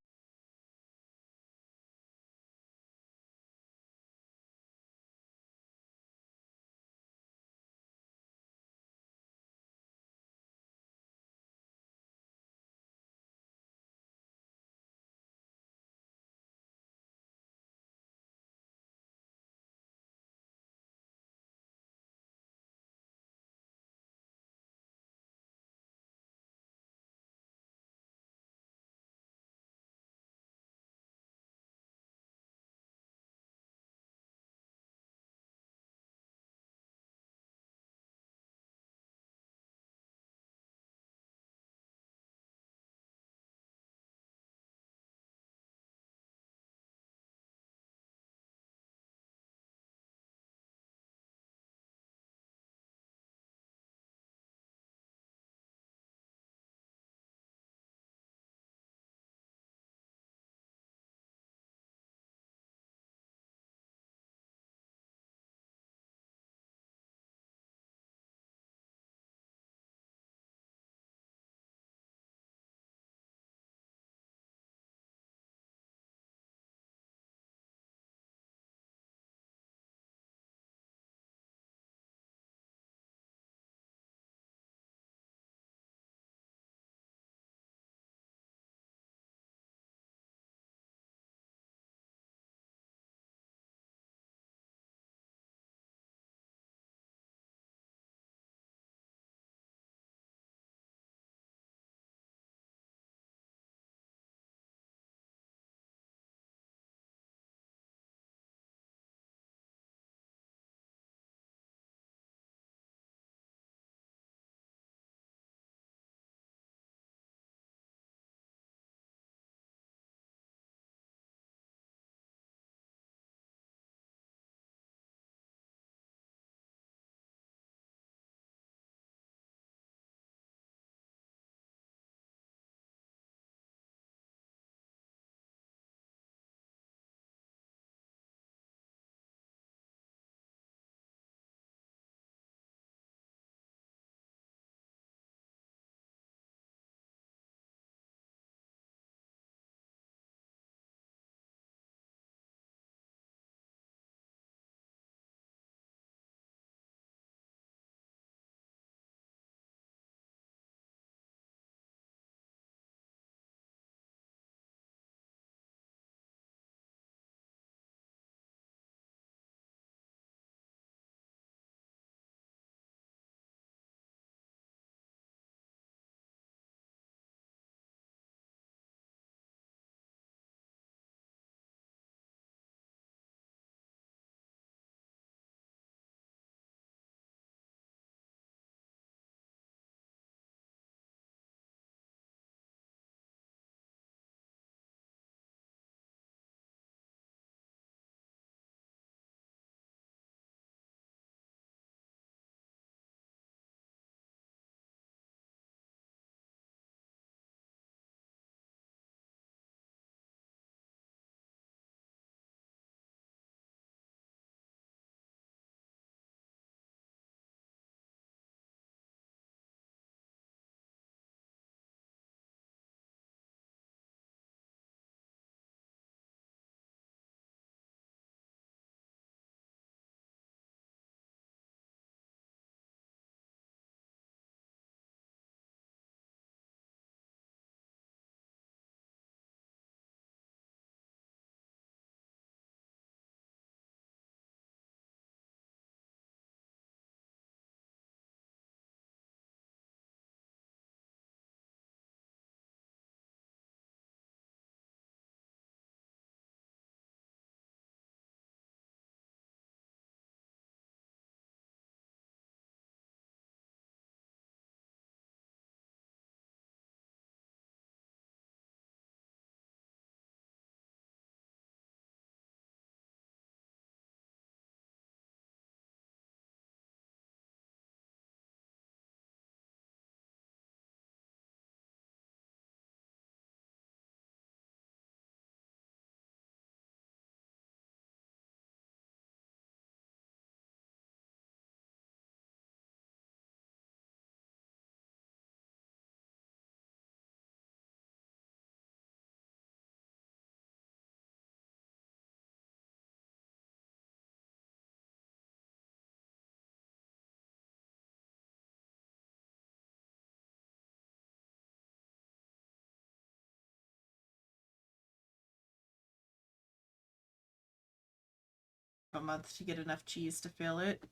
a month to get enough cheese to fill it.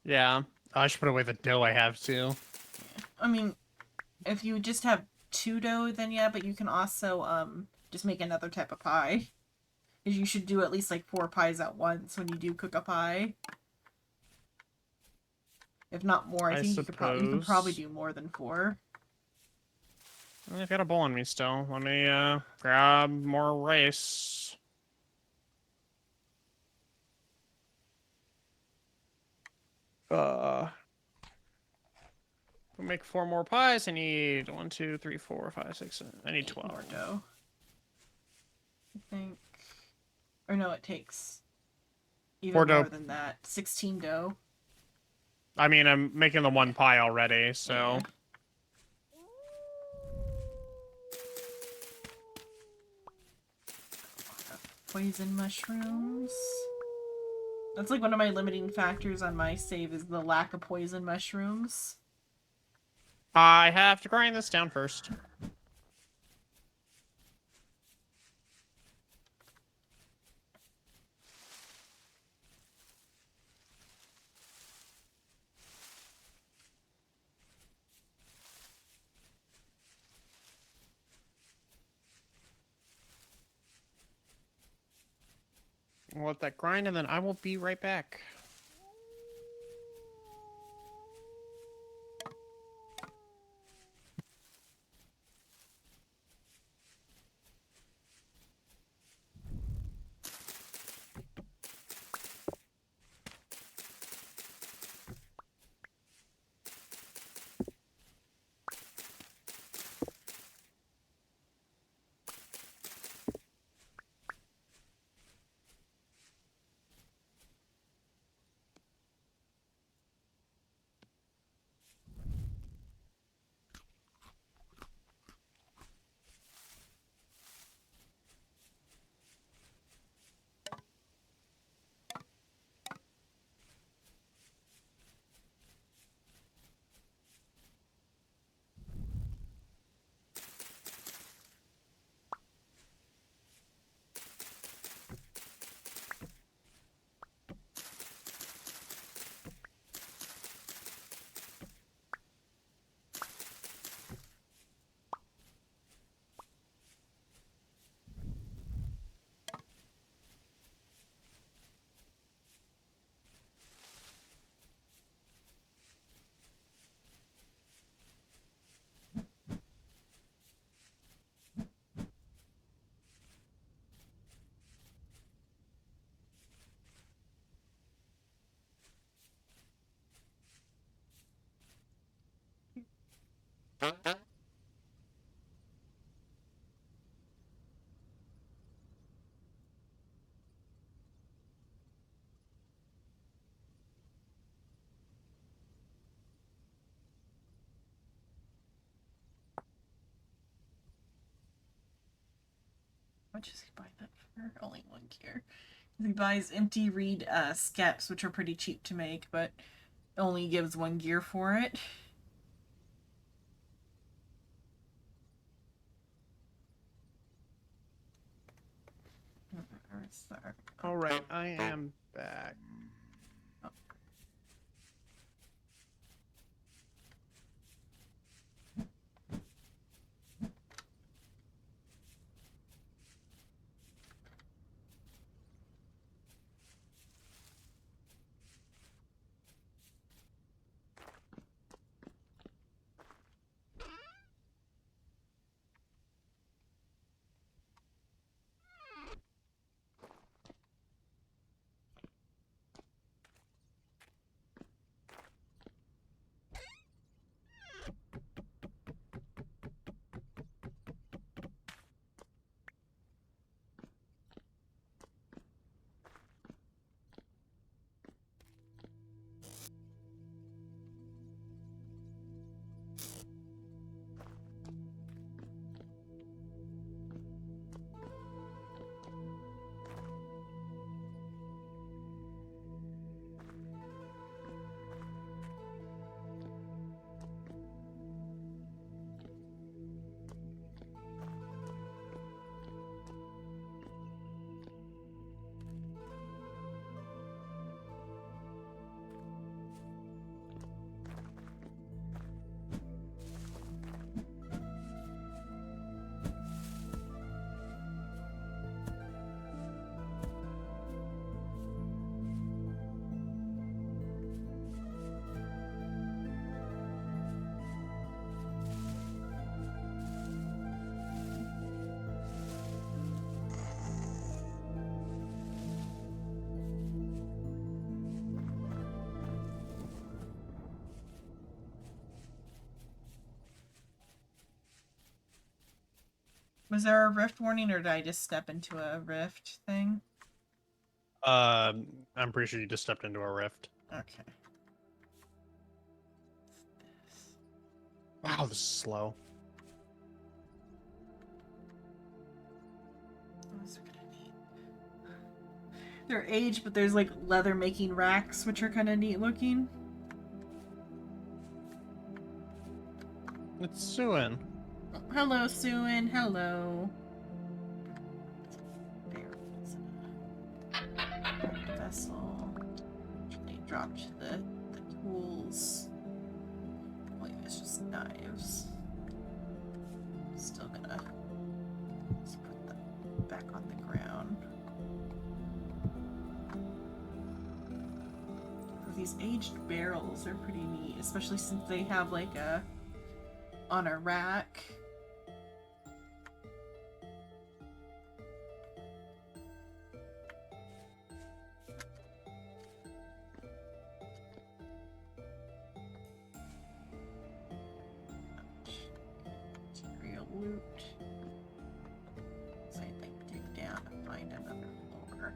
Yeah. I should put away the dough I have too. I mean, if you just have 2 dough, then yeah, but you can also just make another type of pie. Because you should do at least like 4 pies at once when you do cook a pie. If not more, I I think you could probably suppose. do more than 4. I've got a bowl on me still. Let me grab more rice. We'll make 4 more pies. I need 1, 2, 3, 4, 5, 6, 7. I need 12 more dough. I think. Or no, it takes even 4 more dough. than that. 16 dough. I mean, I'm making the 1 pie already, so. Yeah. Poison mushrooms. That's like one of my limiting factors on my save is the lack of poison mushrooms. I have to grind this down first. I'll let that grind, and then I will be right back. How much does he buy that for? Only 1 gear. He buys empty reed skeps, which are pretty cheap to make, but only gives 1 gear for it. All right, I am back. Was there a rift warning, or did I just step into a rift thing? I'm pretty sure you just stepped into a rift. Okay. Wow, this is slow. What else are gonna need? They're aged, but there's like leather making racks, which are kind of neat looking. It's Suin. Hello, Suin. Hello. Barrels. Vessel. Actually dropped the tools. Wait, it's just knives. Still gonna just put them back on the ground. These aged barrels are pretty neat, especially since they have like a on a rack. Material loot. So I'd like dig down and find another floor.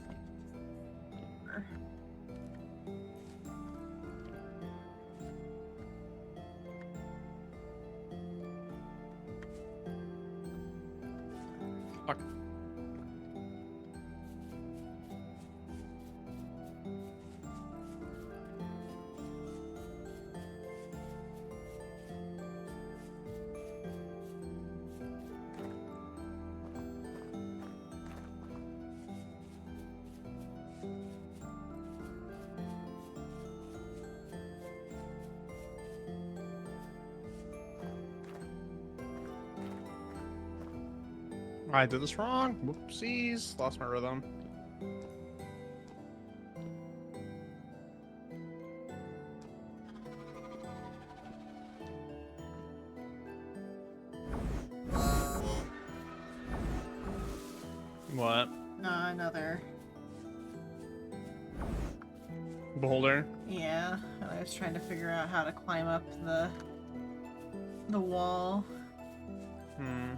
I think floor. Fuck. I did this wrong. Whoopsies. Lost my rhythm. What? Another. Boulder? Yeah, and I was trying to figure out how to climb up the wall. Hmm.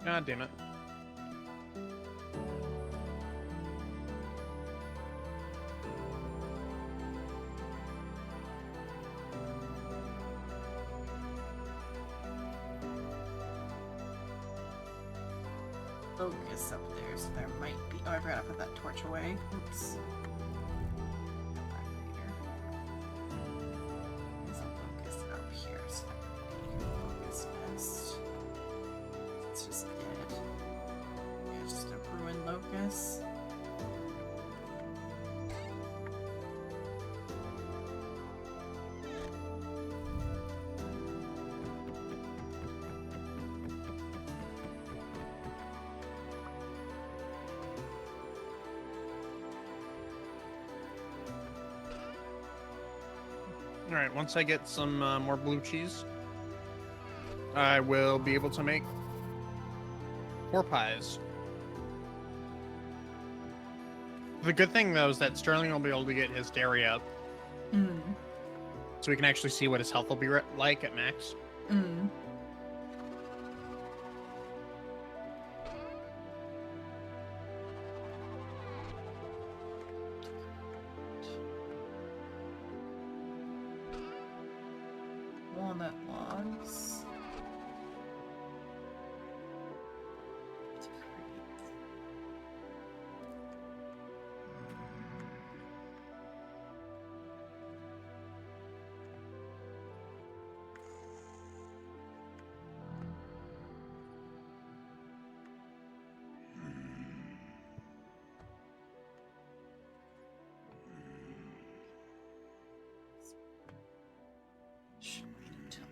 God damn it. Focus up there, so there might be. Oh, I forgot to put that torch away. Oops. There's a locust up here, so that could be a locust nest. It's just dead. Yeah, just a ruined locust. Alright, once I get some more blue cheese, I will be able to make pork pies. The good thing, though, is that Sterling will be able to get his dairy up, Mm. so we can actually see what his health will be like at max. Mm. Walnut logs. Should wait until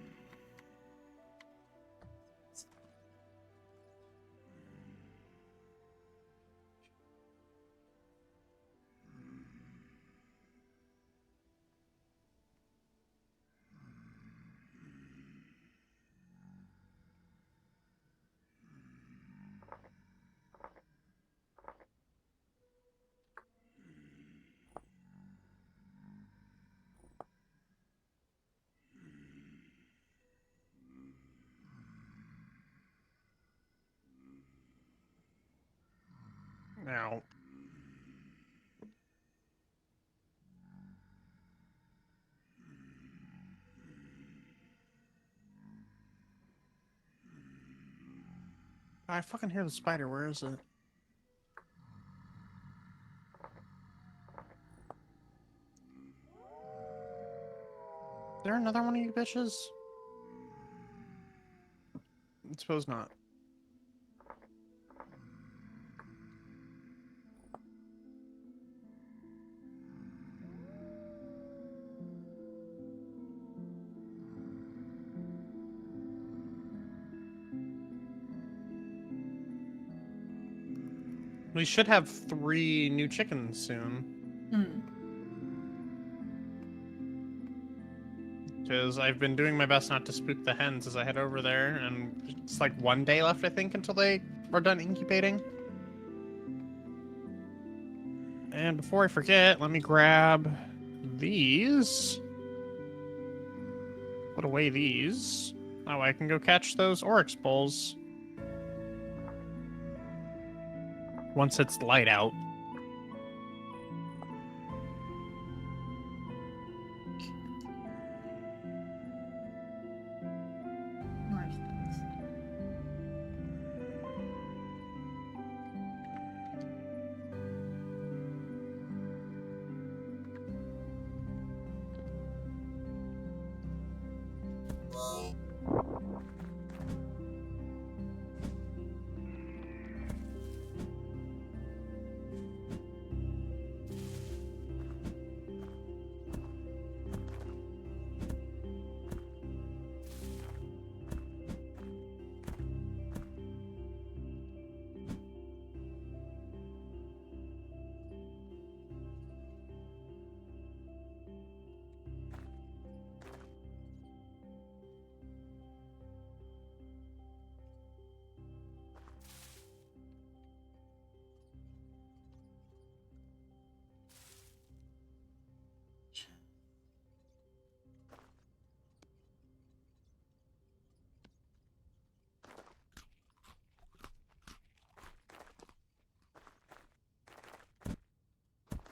Now. I fucking hear the spider. Where is it? Is there another one of you bitches? I suppose not. We should have 3 new chickens soon. Hmm. Because I've been doing my best not to spook the hens as I head over there, and it's like 1 day left, I think, until they are done incubating. And before I forget, let me grab these. Put away these. That way I can go catch those oryx bulls. Once it's light out. Where's this?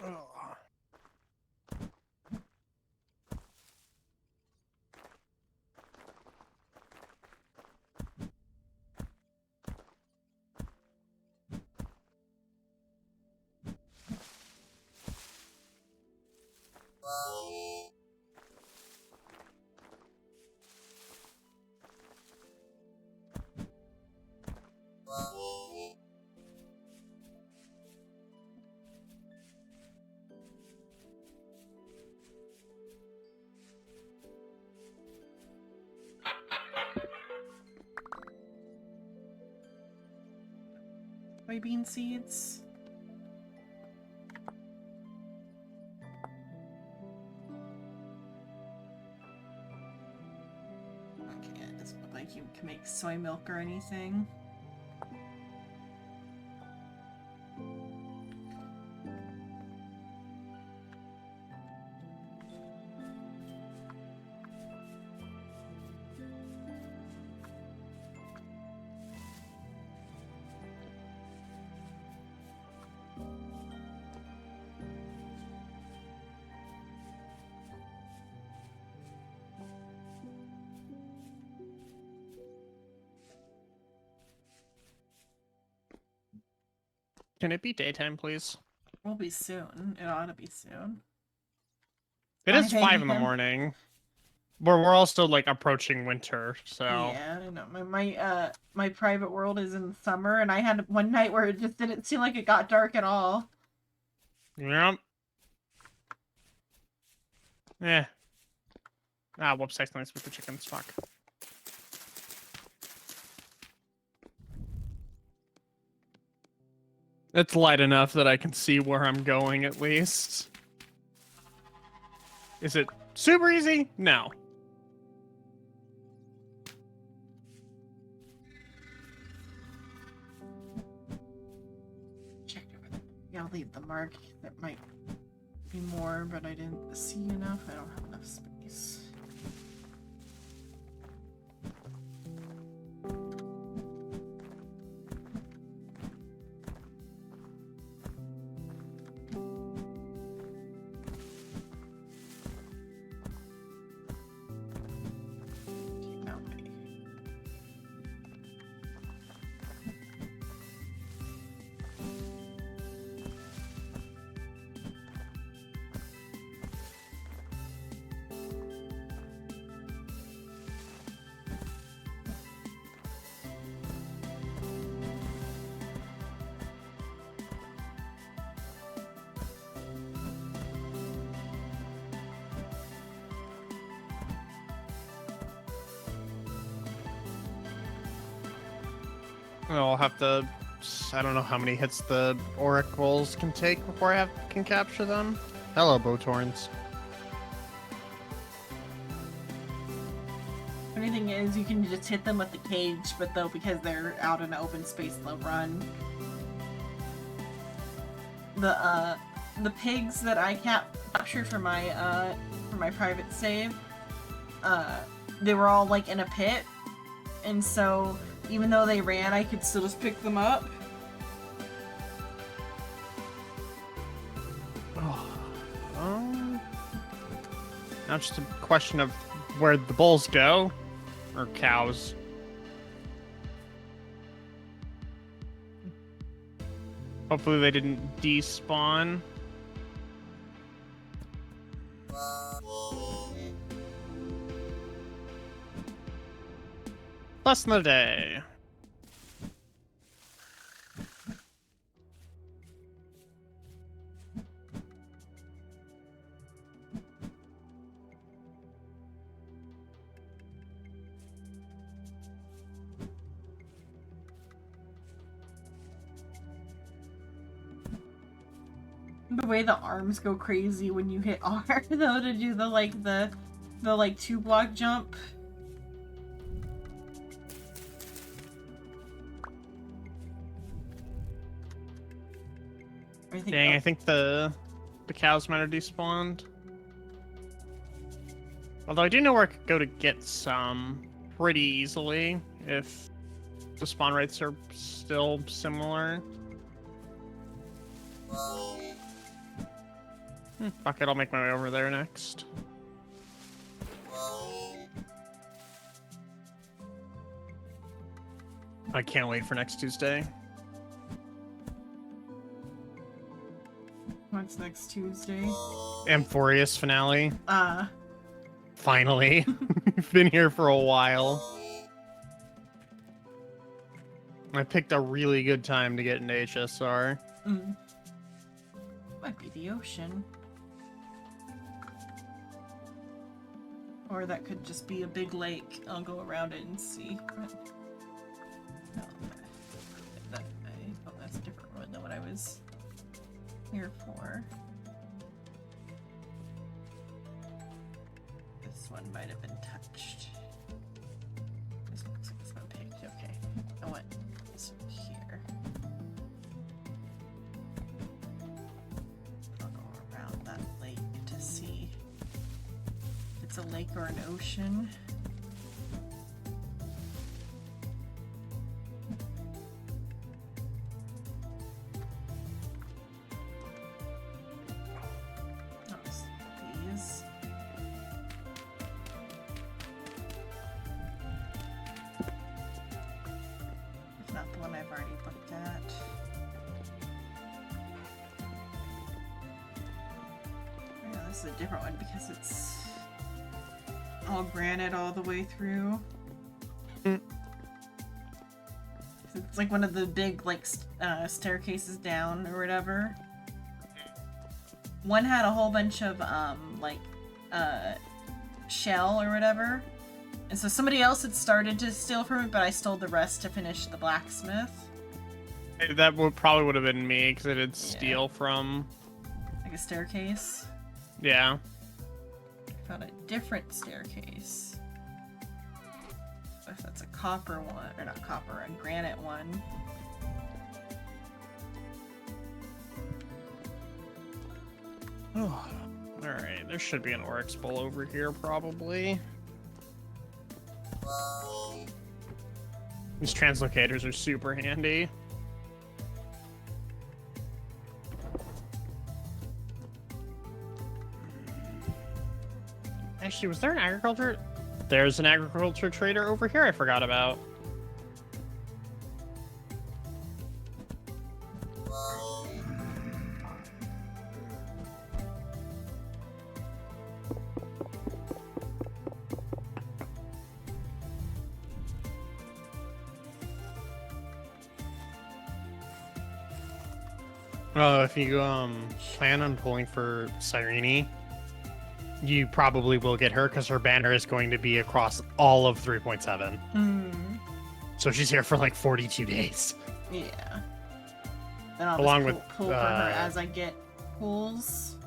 Ugh. Soybean seeds. Okay, it doesn't look like you can make soy milk or anything. Can it be daytime, please? Will be soon. It ought to be soon. It is 5 5 in the a.m.. morning. We're also like approaching winter, so Yeah, I know. My private world is in summer, and I had one night where it just didn't seem like it got dark at all. yep. Yeah. Ah, whoops! I accidentally spooked the chickens. Fuck. It's light enough that I can see where I'm going at least. Is it super easy? No. Checked over there. Yeah, I'll leave the mark. That might be more, but I didn't see enough. I don't have enough space. I'll have to. I don't know how many hits the oracles can take before can capture them. Hello, Botorns. Funny thing is, you can just hit them with the cage, but though because they're out in an open space, they'll run. The pigs that I captured for my private save, they were all like in a pit, and so even though they ran, I could still just pick them up. Now just a question of where the bulls go, or cows. Hopefully they didn't despawn. Lesson of the day. The way the arms go crazy when you hit R, though, to do the 2-block jump. Dang, I think the cows might have despawned. Although I do know where I could go to get some pretty easily if the spawn rates are still similar. Fuck it, I'll make my way over there next. I can't wait for next Tuesday. What's next Tuesday? Amphorius finale. Uh, Finally. We've been here for a while. I picked a really good time to get into HSR. Might be the ocean. Or that could just be a big lake. I'll go around it and see. No, oh, that's a different one than what I was here for. This one might have been touched. This looks like it's been picked. Okay. I want this one here. I'll go around that lake to see if it's a lake or an ocean. These. If not the one I've already looked at. Yeah, this is a different one because it's all granite all the way through. It's like one of the big like staircases down or whatever. One had a whole bunch of shell or whatever, and so somebody else had started to steal from it, but I stole the rest to finish the blacksmith. That probably would have been me because I did steal from Like a staircase. Yeah. Found a different staircase. If that's a copper one, or not copper, a granite one. Oh, alright, there should be an Oryx Bull over here, probably. These translocators are super handy. Actually, was there an agriculture? There's an agriculture trader over here I forgot about. If you plan on pulling for Cyrene, you probably will get her because her banner is going to be across all of 3.7. So she's here for like 42 days. Yeah. Then I'll Along just with, pull for her as I get pulls.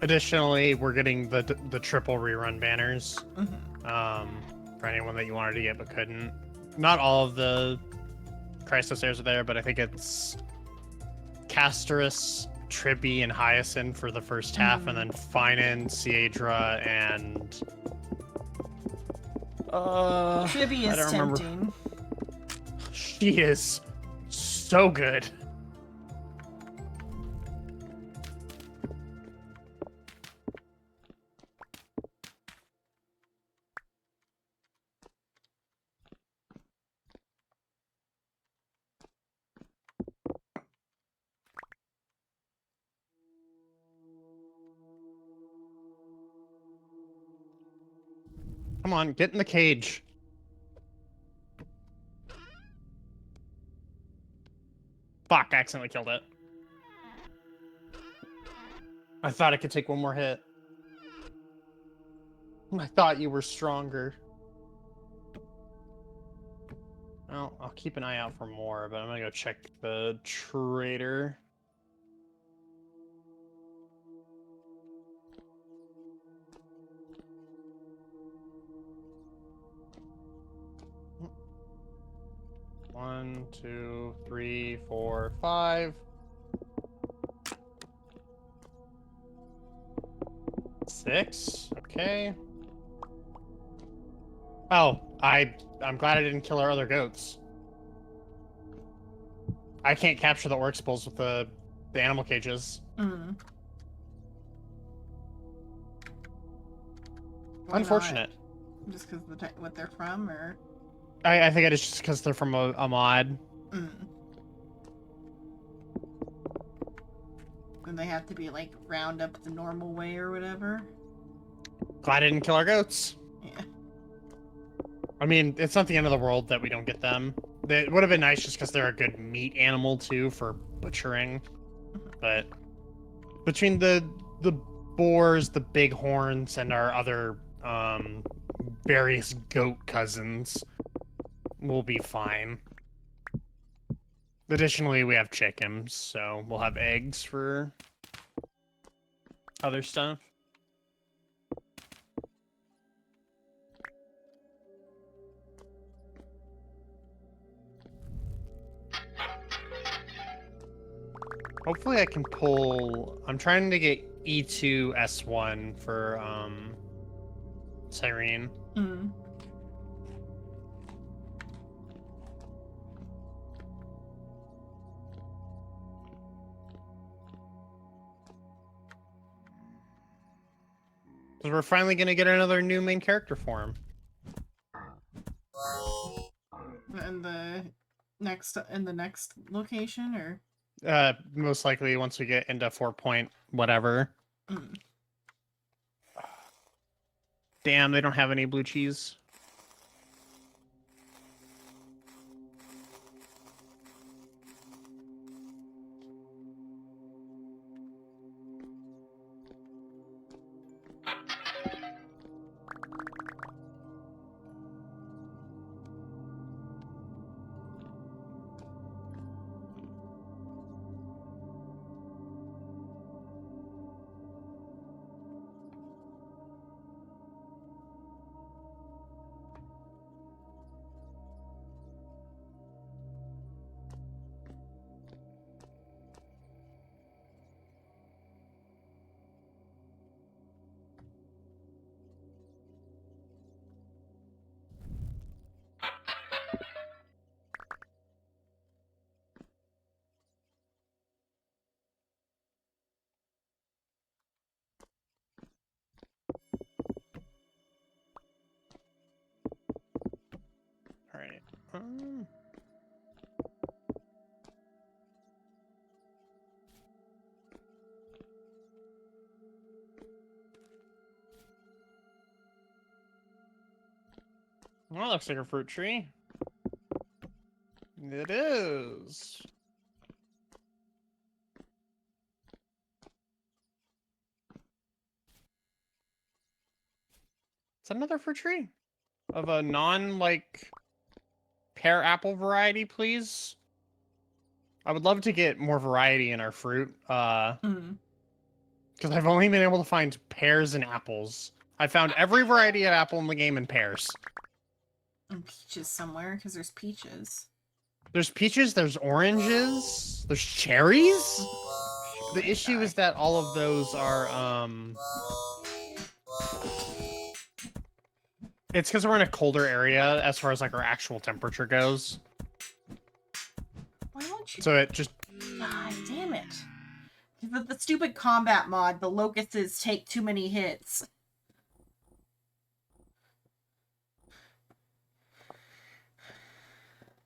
Additionally, we're getting the triple rerun banners. Mm-hmm. For anyone that you wanted to get but couldn't. Not all of the Crisis airs are there, but I think it's Castorus, Tribby, and Hyacinth for the first half, and then Finan, Ciedra, and Tribby I is don't remember. tempting. She is so good. Come on, get in the cage. Fuck, I accidentally killed it. I thought I could take one more hit. I thought you were stronger. Well, I'll keep an eye out for more, but I'm gonna go check the trader. One, two, three, four, five. 6. Okay. Oh, I'm glad I didn't kill our other goats. I can't capture the orc spools with the animal cages. Mm. Why Unfortunate. not? Just because of what they're from, or? I think it is just because they're from a mod. Mm. And they have to be like round up the normal way or whatever. Glad I didn't kill our goats. Yeah. I mean, it's not the end of the world that we don't get them. It would have been nice just because they're a good meat animal too for butchering. But between the boars, the bighorns, and our other various goat cousins, we'll be fine. Additionally, we have chickens, so we'll have eggs for other stuff. Hopefully I can pull... I'm trying to get E2 S1 for Cyrene. Mm. Because we're finally going to get another new main character form. And in the next location, or? Most likely once we get into 4 point whatever. Mm. Damn, they don't have any blue cheese. All right. Well, that looks like a fruit tree. It is. It's another fruit tree of a non, like, pear apple variety, please? I would love to get more variety in our fruit. Mm. Because I've only been able to find pears and apples. I found every variety of apple in the game in pears. And peaches somewhere, because there's peaches. There's peaches, there's oranges, there's cherries. The issue is that all of those are, it's because we're in a colder area as far as, like, our actual temperature goes. Why won't you? So it just... God damn it. The stupid combat mod, the locusts take too many hits.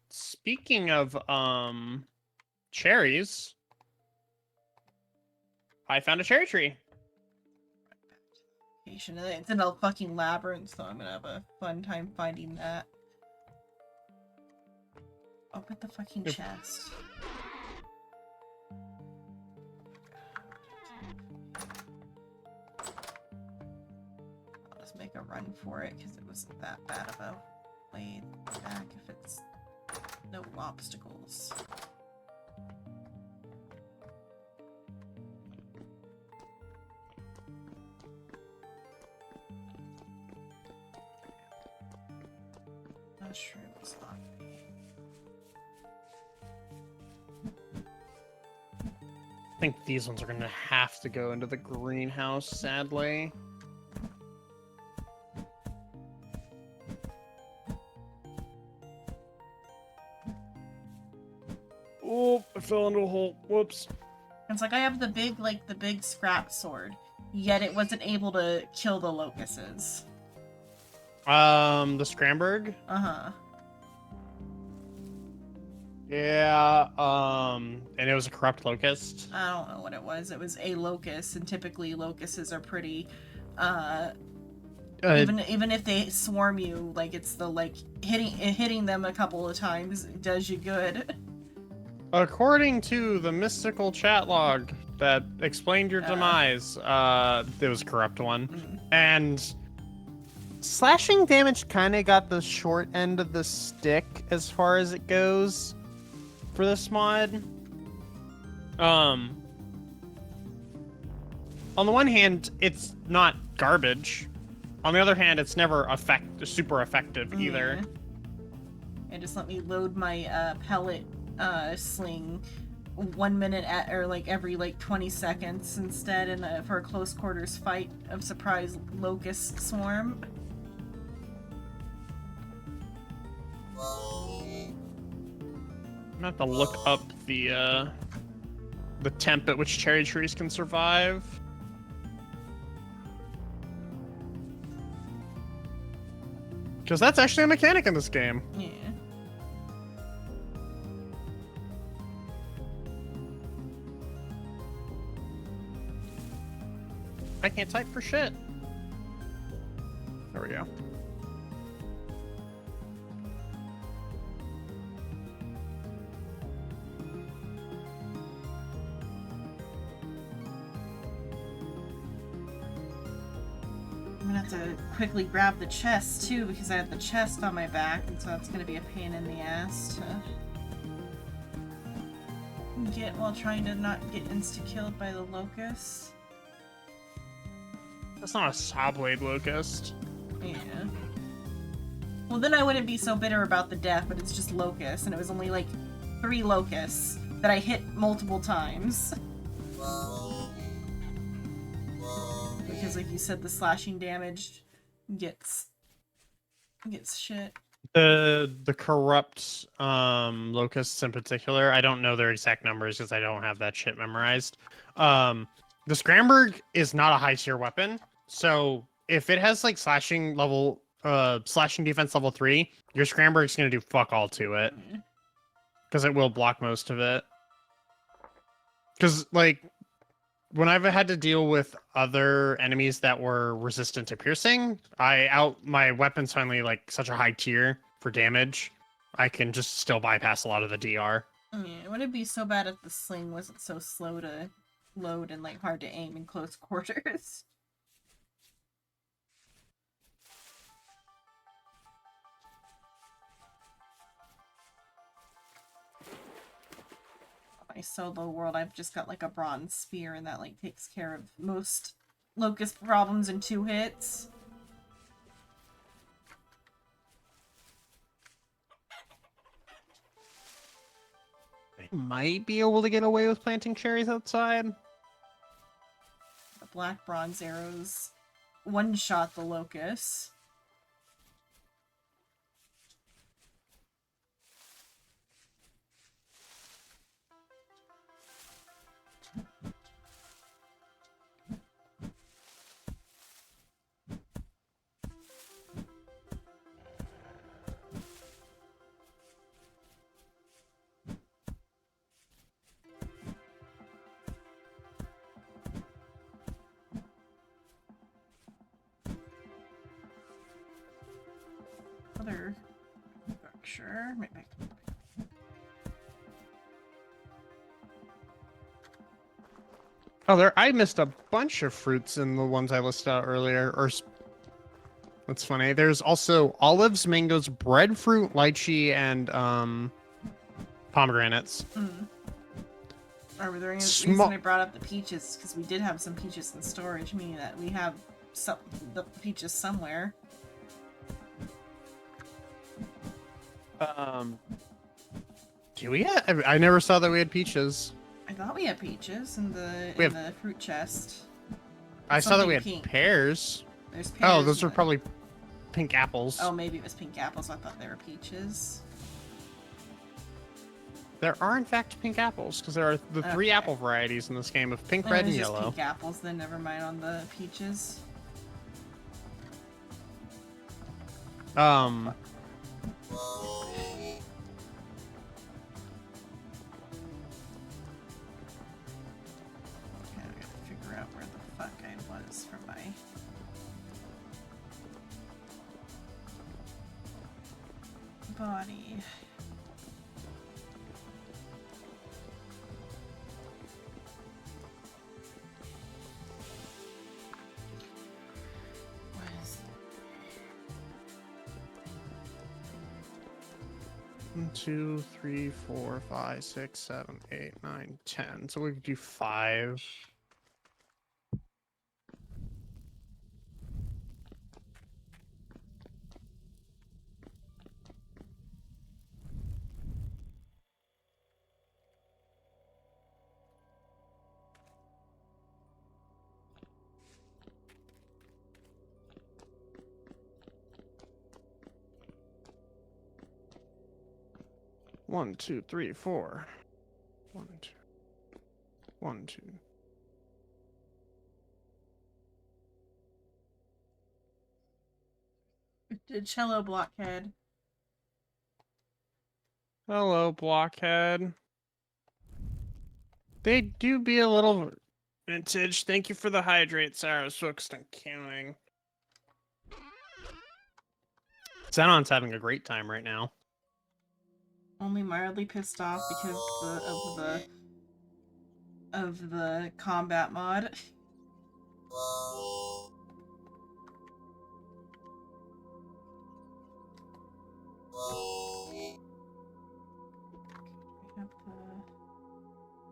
Speaking of, cherries, I found a cherry tree. It's in a fucking labyrinth, so I'm gonna have a fun time finding that. Open the fucking chest. I'll just make a run for it, because it wasn't that bad of a way back if it's no obstacles. Mushrooms on me. I think these ones are gonna have to go into the greenhouse, sadly. Oh, I fell into a hole. Whoops. It's like I have the big scrap sword, yet it wasn't able to kill the locusts. The Scramberg? Uh-huh. Yeah, and it was a corrupt locust. I don't know what it was. It was a locust, and typically locusts are pretty, even if they swarm you, like it's the hitting them a couple of times does you good. According to the mystical chat log that explained your demise, it was a corrupt one. Mm. And slashing damage kind of got the short end of the stick as far as it goes for this mod. On the one hand, it's not garbage. On the other hand, it's never super effective either. And just let me load my pellet sling 1 minute or every 20 seconds instead, and for a close quarters fight of surprise locust swarm. I'm gonna have to look up the temp at which cherry trees can survive. Because that's actually a mechanic in this game. Yeah. I can't type for shit. There we go. I'm gonna have to quickly grab the chest too, because I have the chest on my back, and so that's gonna be a pain in the ass to get while trying to not get insta-killed by the locusts. That's not a saw blade locust. Yeah. Well, then I wouldn't be so bitter about the death, but it's just locusts, and it was only 3 locusts that I hit multiple times. Because like you said, the slashing damage gets shit. The corrupt locusts in particular, I don't know their exact numbers because I don't have that shit memorized. The Scramberg is not a high tier weapon, so if it has slashing defense level 3, your Scramberg's gonna do fuck all to it. Because it will block most of it. Because when I've had to deal with other enemies that were resistant to piercing, my weapon's finally such a high tier for damage, I can just still bypass a lot of the DR. Yeah, would it be so bad if the sling wasn't so slow to load and hard to aim in close quarters? my solo world, I've just got like a bronze spear, and that like takes care of most locust problems in 2 hits. Might be able to get away with planting cherries outside. The black bronze arrows one-shot the locusts. Other structure. Maybe. Oh, I missed a bunch of fruits in the ones I listed out earlier. That's funny. There's also olives, mangoes, breadfruit, lychee, and pomegranates. Or the reason I brought up the peaches, because we did have some peaches in storage, meaning that we have the peaches somewhere. Do we? I never saw that we had peaches. I thought we had peaches in the the fruit chest. I saw that we had pink. pears. There's pears. Oh, those are probably pink apples. Oh, maybe it was pink apples. I thought they were peaches. There are in fact pink apples because there are the 3 Okay. apple varieties in this game of pink, Then red, it and was just yellow. pink apples. Then never mind on the peaches. Okay, I gotta figure out where the fuck I was for my. Body. What is 1, 2, 3, 4, 5, 6, 7, 8, 9, 10. So we could do 5. One, two, three, 4. 1, 2. 1, 2. the cello blockhead? Hello, blockhead. They do be a little vintage. Thank you for the hydrate, Sarah. I was focused on counting. Xenon's having a great time right now. Only mildly pissed off because of the combat mod. I have the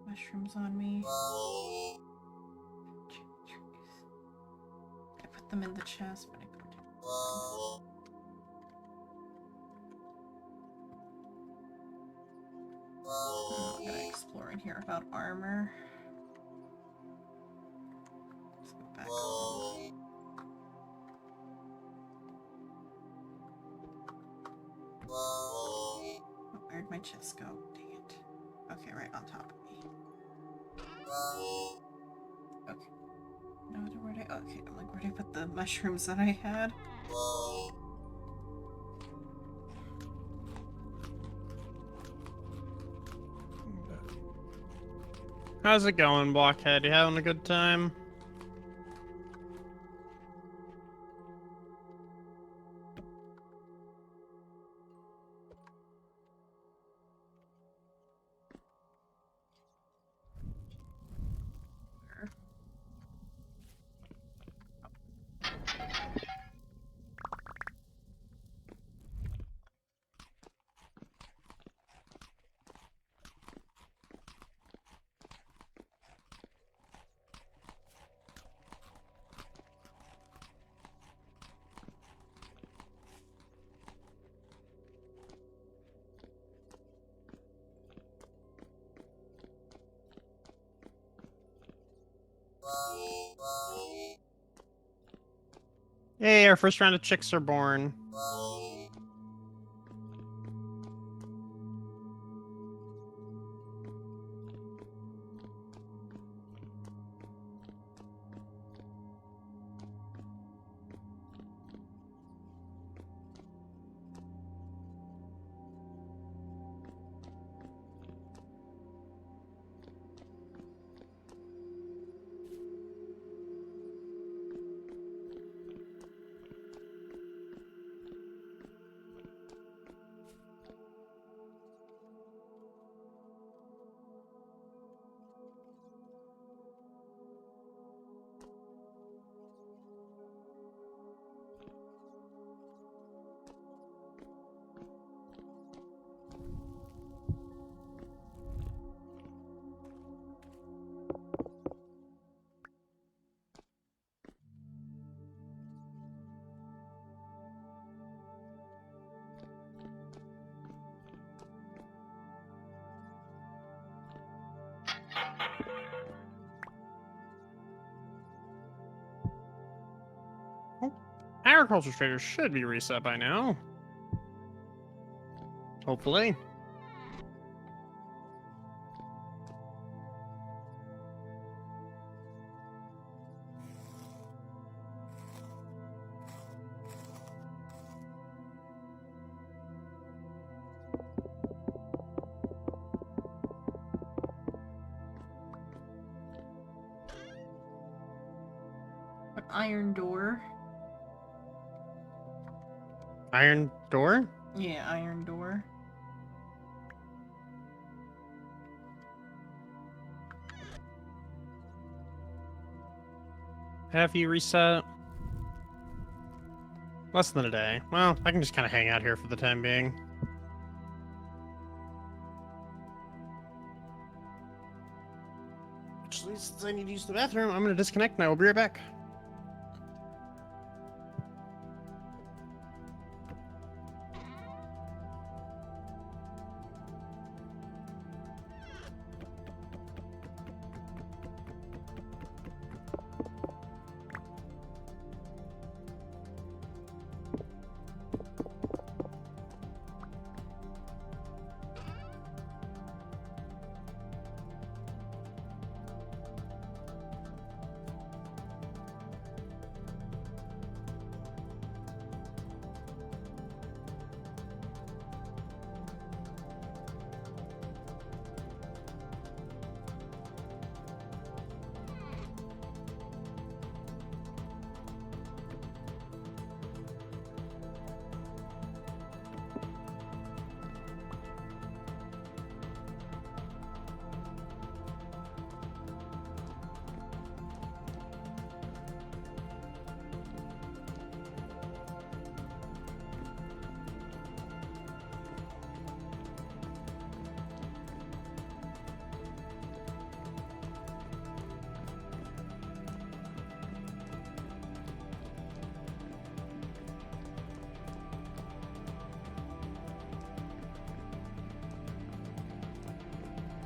mushrooms on me. I put them in the chest, but I put it. I'm gonna explore in here about armor. Let's go back. Oh, where'd my chest go? Dang it. Okay, right on top of me. Okay. No, where'd I? Okay, I'm like, where'd I put the mushrooms that I had? How's it going, blockhead? You having a good time? Hey, our first round of chicks are born. Agriculture traders should be reset by now. Hopefully. An iron door. Iron door? Yeah, iron door. Have you reset? Less than a day. Well, I can just kind of hang out here for the time being. Actually, since I need to use the bathroom, I'm going to disconnect and I will be right back.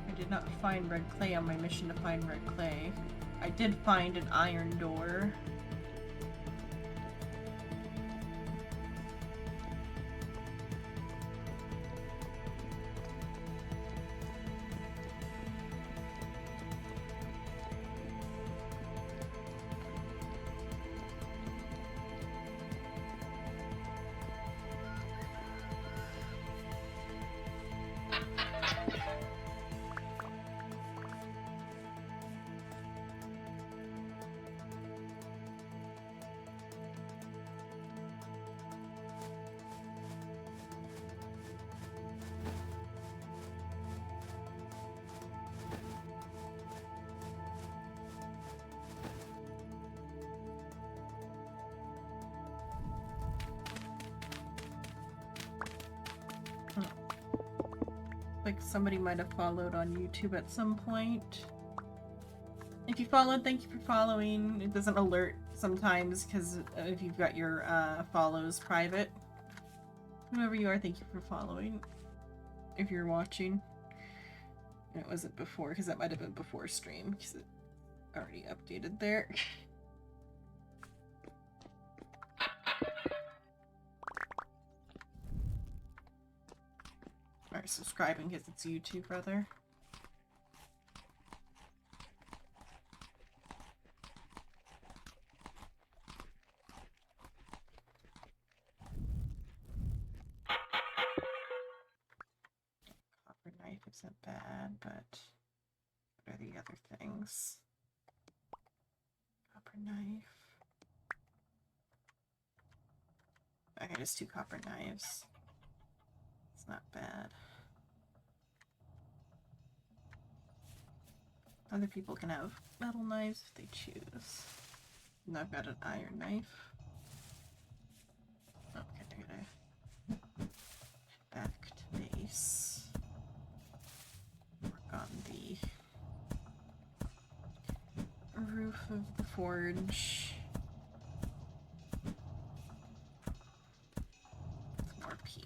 I did not find red clay on my mission to find red clay. I did find an iron door. Like somebody might have followed on YouTube at some point. If you followed, thank you for following. It doesn't alert sometimes because if you've got your follows private. Whoever you are, thank you for following. If you're watching. And it wasn't before because that might have been before stream because it already updated there. subscribing because it's YouTube, brother. Copper knife isn't bad, but what are the other things? Copper knife. Okay, just 2 copper knives. It's not bad. Other people can have metal knives if they choose. And I've got an iron knife. Okay, I gotta back to base. Work on the roof of the forge. With more peat.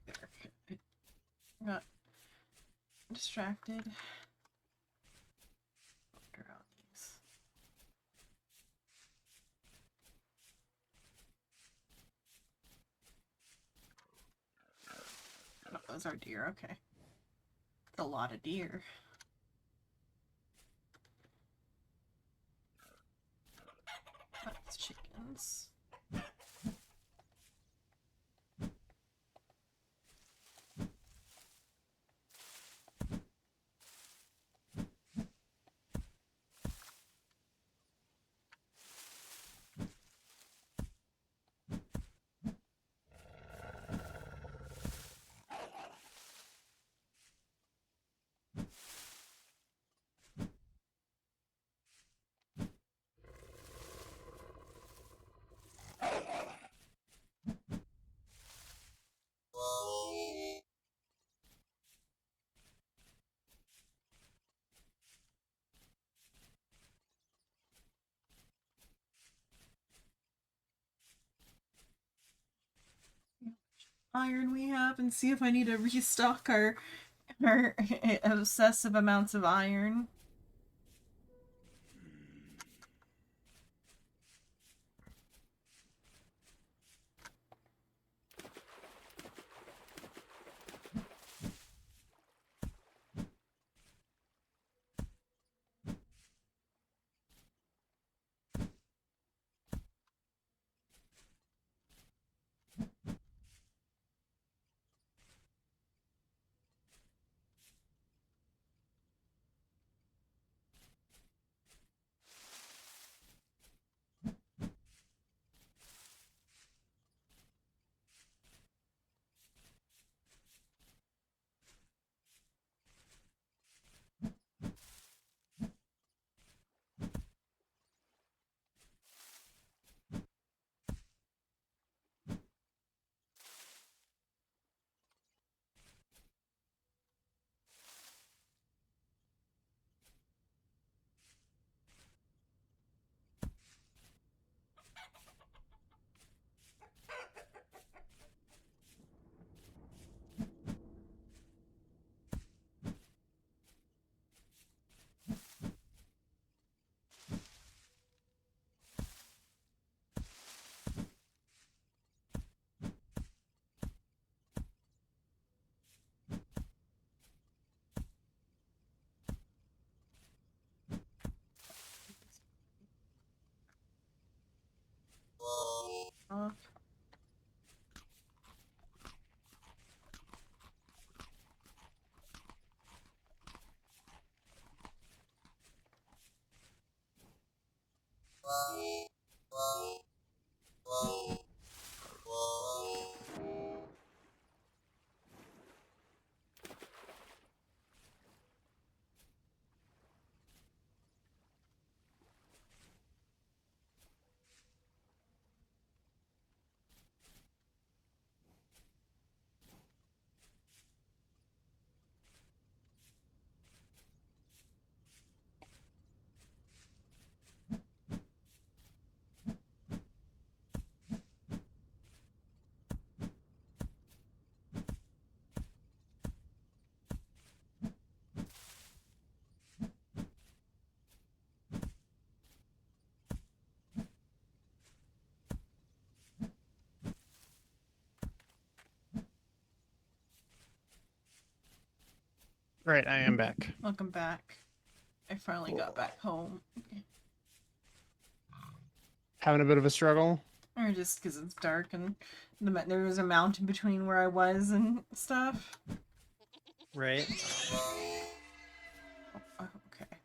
There. I got distracted. Order on these. Oh, those are deer, okay. It's a lot of deer. That's chickens. Iron we have and see if I need to restock our obsessive amounts of iron. Right, I am back. Welcome back. I finally got back home. Having a bit of a struggle. Or just because it's dark and there was a mountain between where I was and stuff. Right. Oh, okay.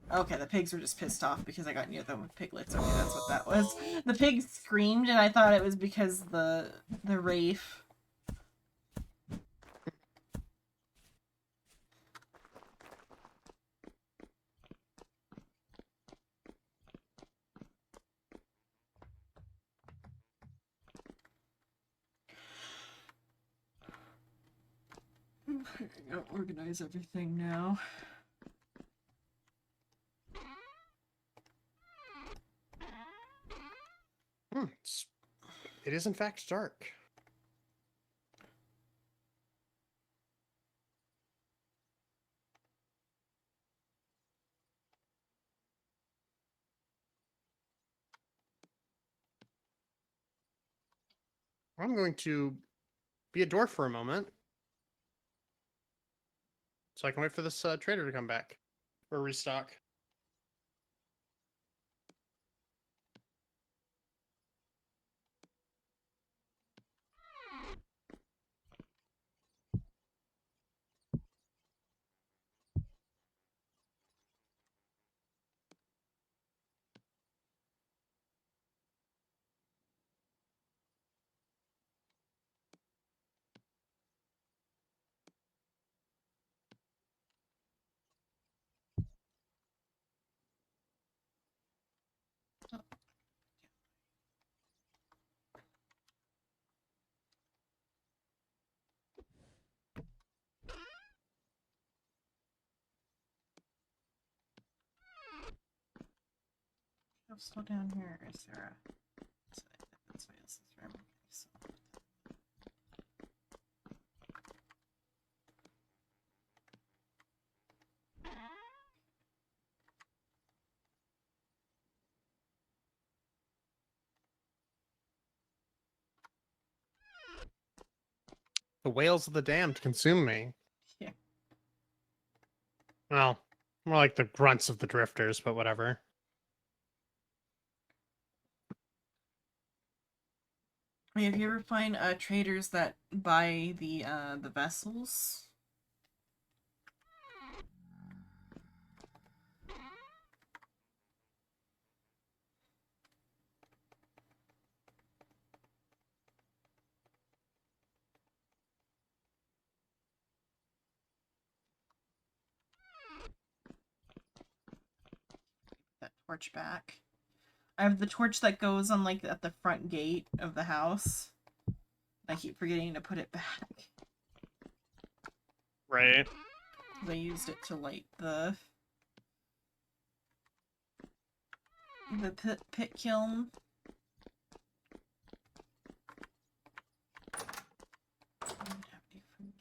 Okay, the pigs were just pissed off because I got near them with piglets. Okay, that's what that was. The pigs screamed and I thought it was because the Wraith. Okay, I gotta organize everything now. It is in fact dark. I'm going to be a dwarf for a moment, so I can wait for this trader to come back or restock. I'm still down here. Is there a... That's my else's room. Okay, so... The whales of the damned consume me. Yeah. Well, more like the grunts of the drifters, but whatever. Have you ever find traders that buy the vessels? That torch back. I have the torch that goes on like at the front gate of the house. I keep forgetting to put it back. Right. I used it to light the pit kiln. I don't have any food.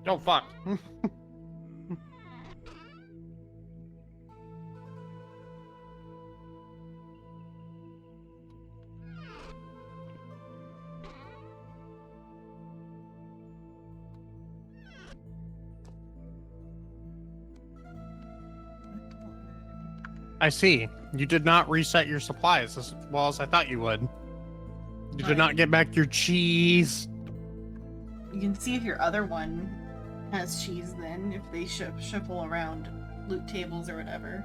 Oh fuck. I see. You did not reset your supplies as well as I thought you would. You did not get back your cheese. You can see if your other one has cheese then, if they shuffle around loot tables or whatever.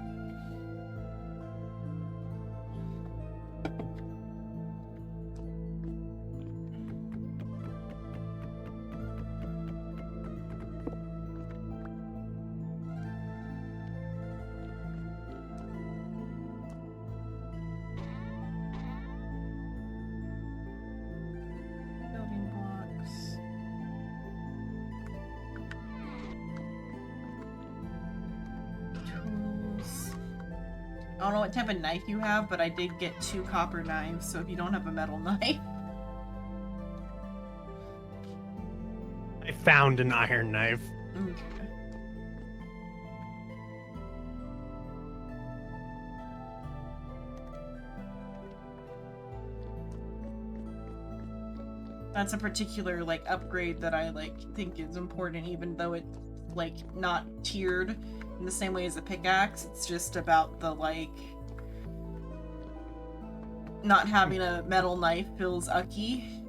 Building blocks. Tools. I don't know what type of knife you have, but I did get 2 copper knives, so if you don't have a metal knife. I found an iron knife. Okay. That's a particular like upgrade that I like think is important, even though it's like not tiered in the same way as a pickaxe. It's just about the like not having a metal knife feels ucky.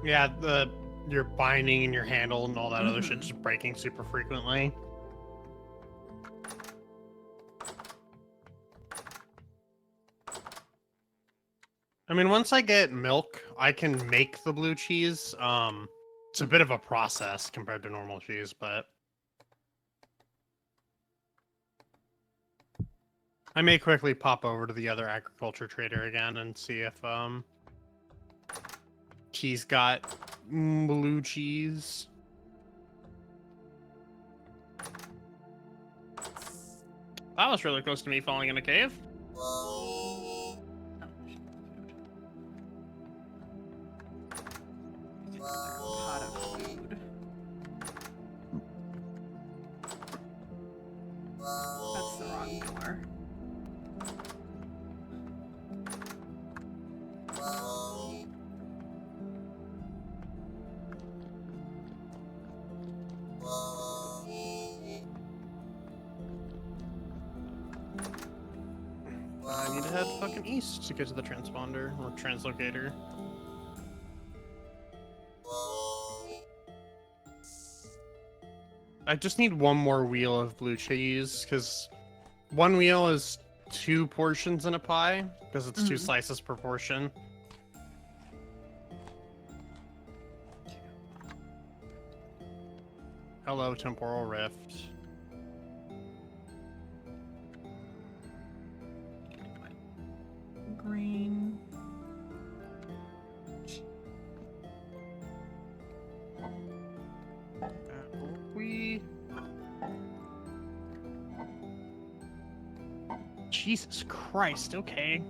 Yeah, your binding and your handle and all that other shit just breaking super frequently. I mean, once I get milk, I can make the blue cheese. It's a bit of a process compared to normal cheese, but I may quickly pop over to the other agriculture trader again and see if she's got blue cheese. That was really close to me falling in a cave. Pot of food. That's the wrong door. I need to head fucking east to get to the transponder or translocator. I just need one more wheel of blue cheese, because one wheel is 2 portions in a pie, because it's 2 slices per portion. Hello, temporal rift. Green. Jesus Christ, okay.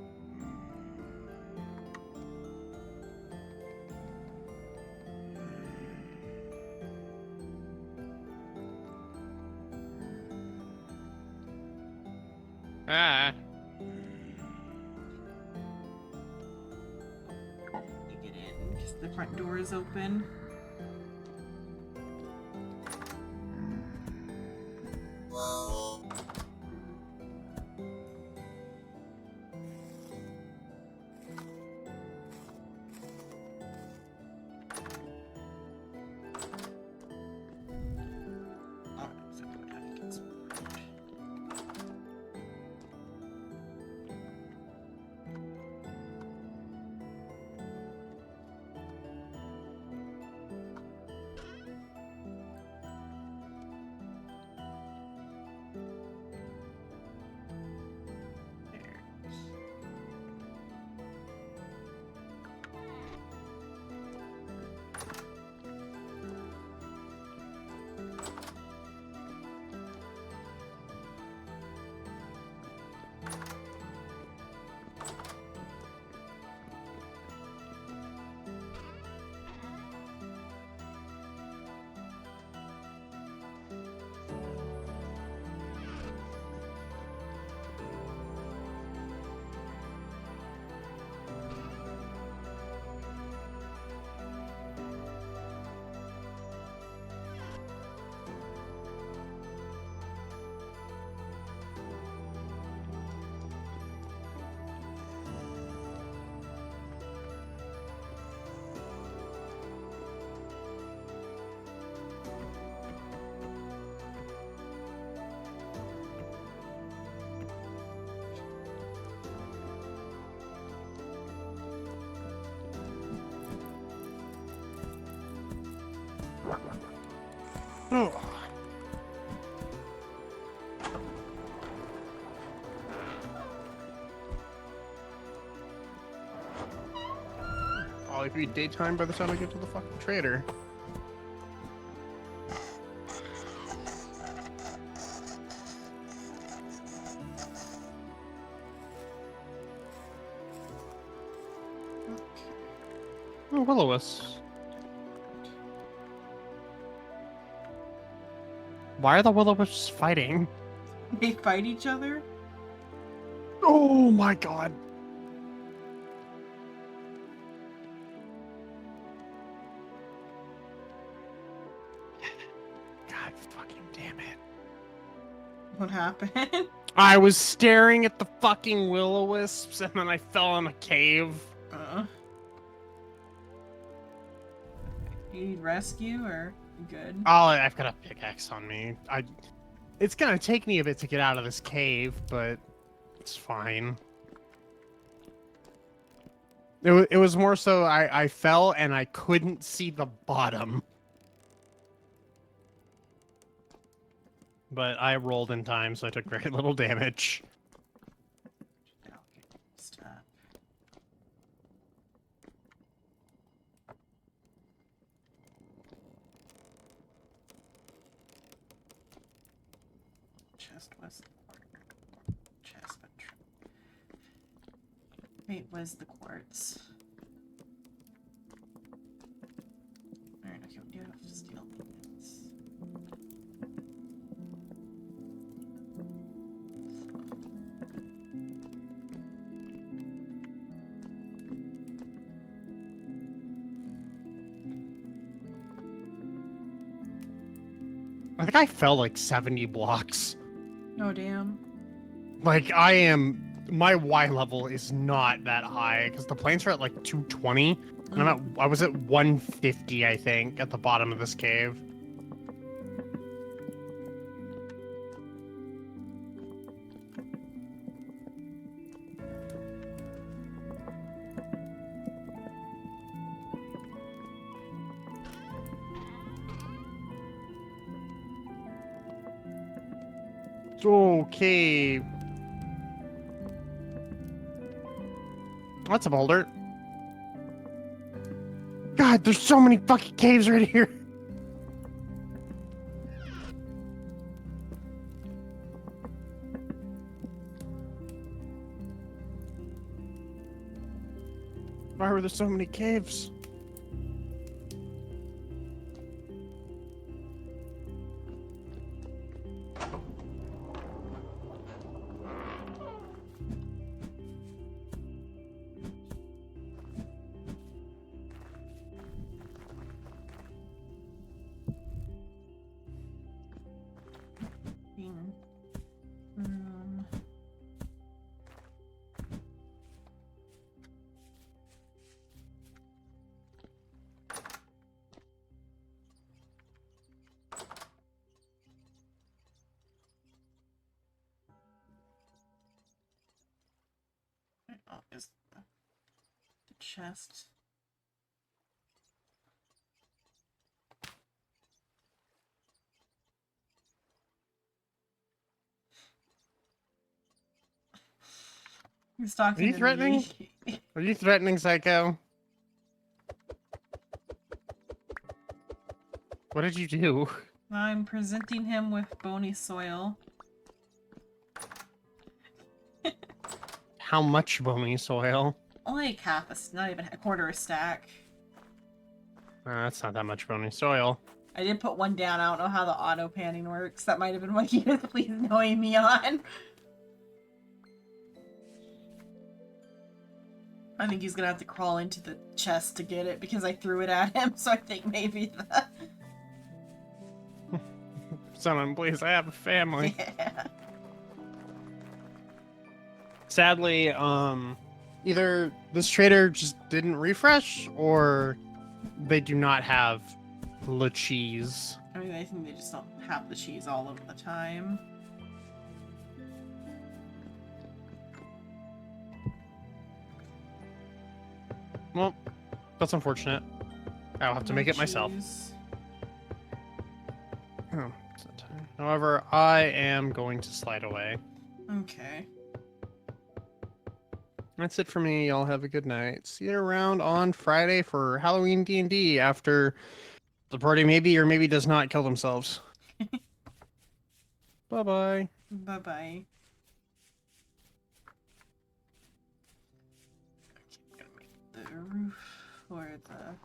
Ah. You get in. Just the front door is open. Oh. Probably be daytime by the time I get to the fucking trader. Oh, Will-O-Wisps. Why are the Will-O-Wisps fighting? They fight each other? Oh my god. God fucking damn it. What happened? I was staring at the fucking Will-O-Wisps and then I fell in a cave. You need rescue or you good? Oh, I've got a pickaxe on me. It's gonna take me a bit to get out of this cave, but it's fine. It was more so I fell and I couldn't see the bottom. But I rolled in time, so I took very little damage. Stop. Chest was chest, but wait, was the quartz? Alright, okay, we do have steel plates. I think I fell like 70 blocks. Oh damn. Like my Y level is not that high because the planes are at like 220 and I was at 150 I think at the bottom of this cave. Okay. That's a boulder. God, there's so many fucking caves right here. Why were there so many caves? Oh, is the chest. He's talking Are you to threatening? me. Are you threatening, Psycho? What did you do? I'm presenting him with bony soil. How much bony soil? Only like half not even a quarter a stack. That's not that much bony soil. I did put one down. I don't know how the auto panning works. That might have been what he was please knowing me on. I think he's gonna have to crawl into the chest to get it because I threw it at him, so I think maybe the... Someone, please, I have a family. Yeah. Sadly, either this trader just didn't refresh, or they do not have the cheese. I mean, I think they just don't have the cheese all of the time. Well, that's unfortunate. I'll have to make it myself. Cheese. However, I am going to slide away. Okay. That's it for me. Y'all have a good night. See you around on Friday for Halloween D&D after the party maybe or maybe does not kill themselves. Bye-bye. Bye-bye. Okay, I'm gonna make the roof for the...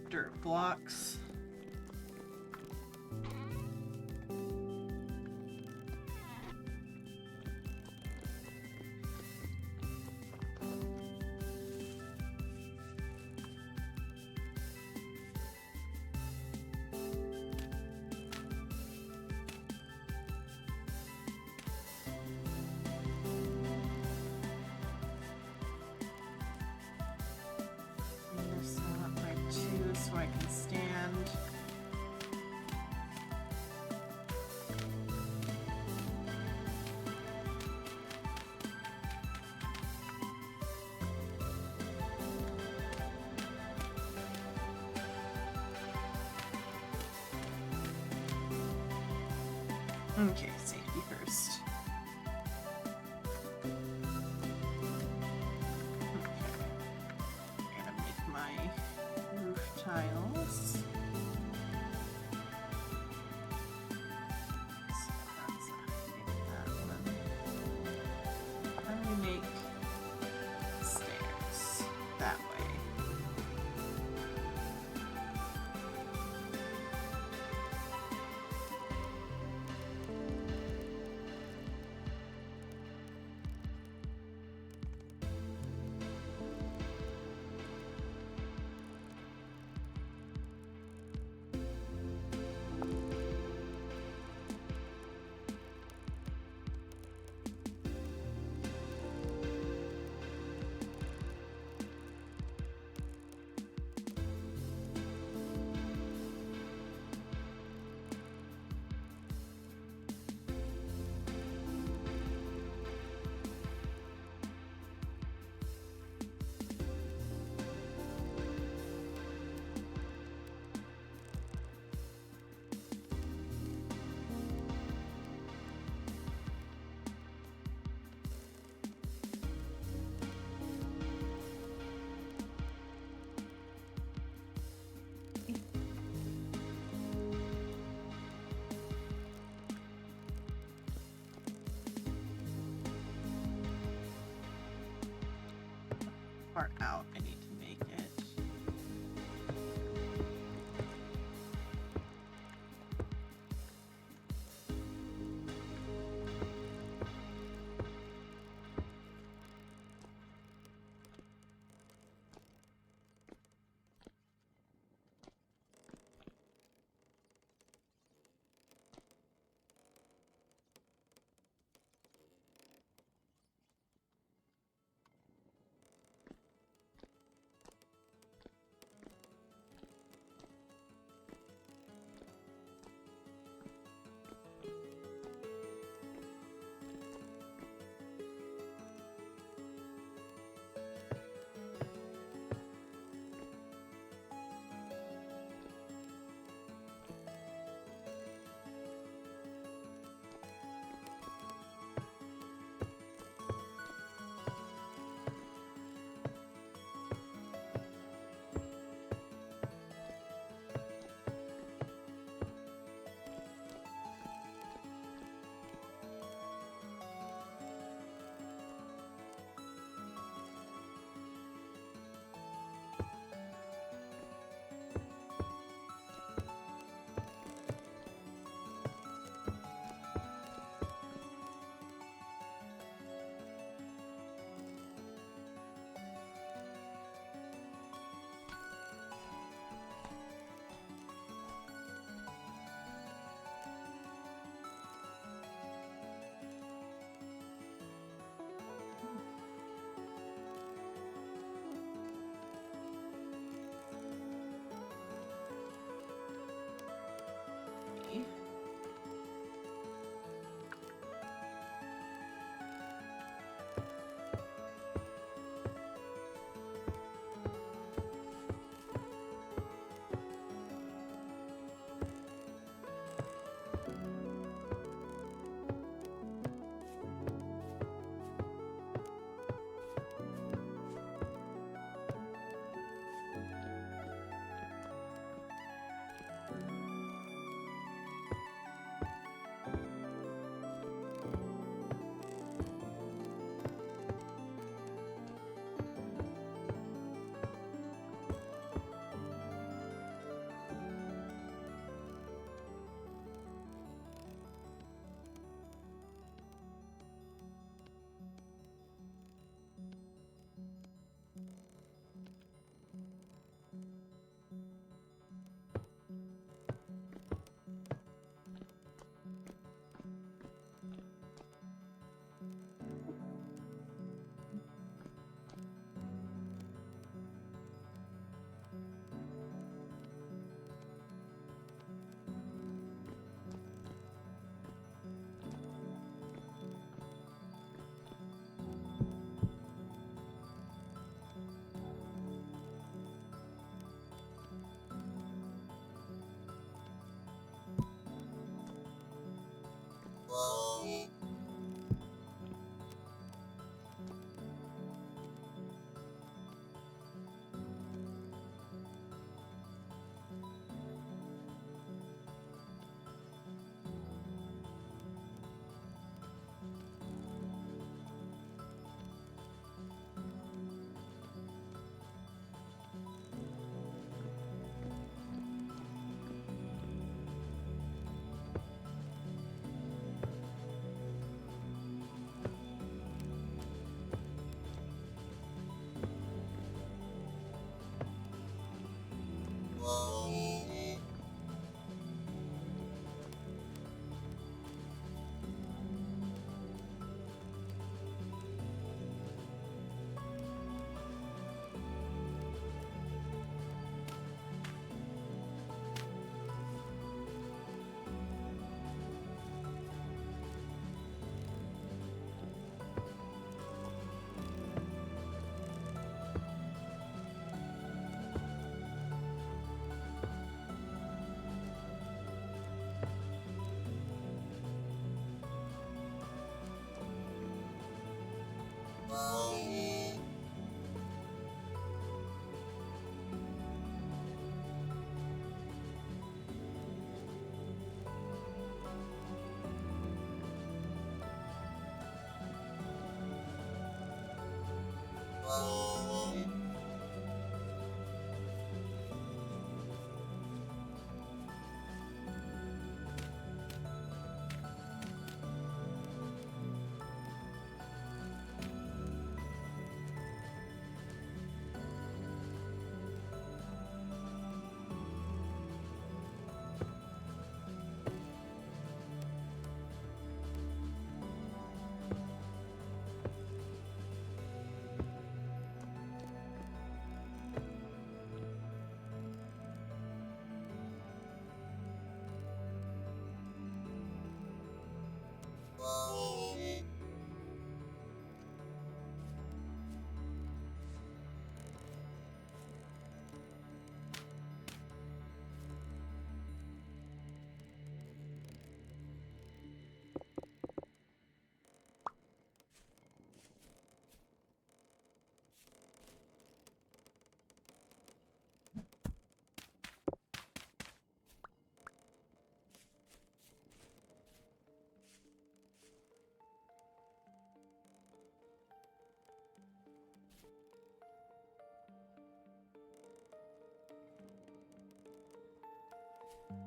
dirt blocks. Move this up by 2 so I can stand. Okay, safety first. Okay. Gonna make my roof tiles. So that's that one. How do we make stairs? That way.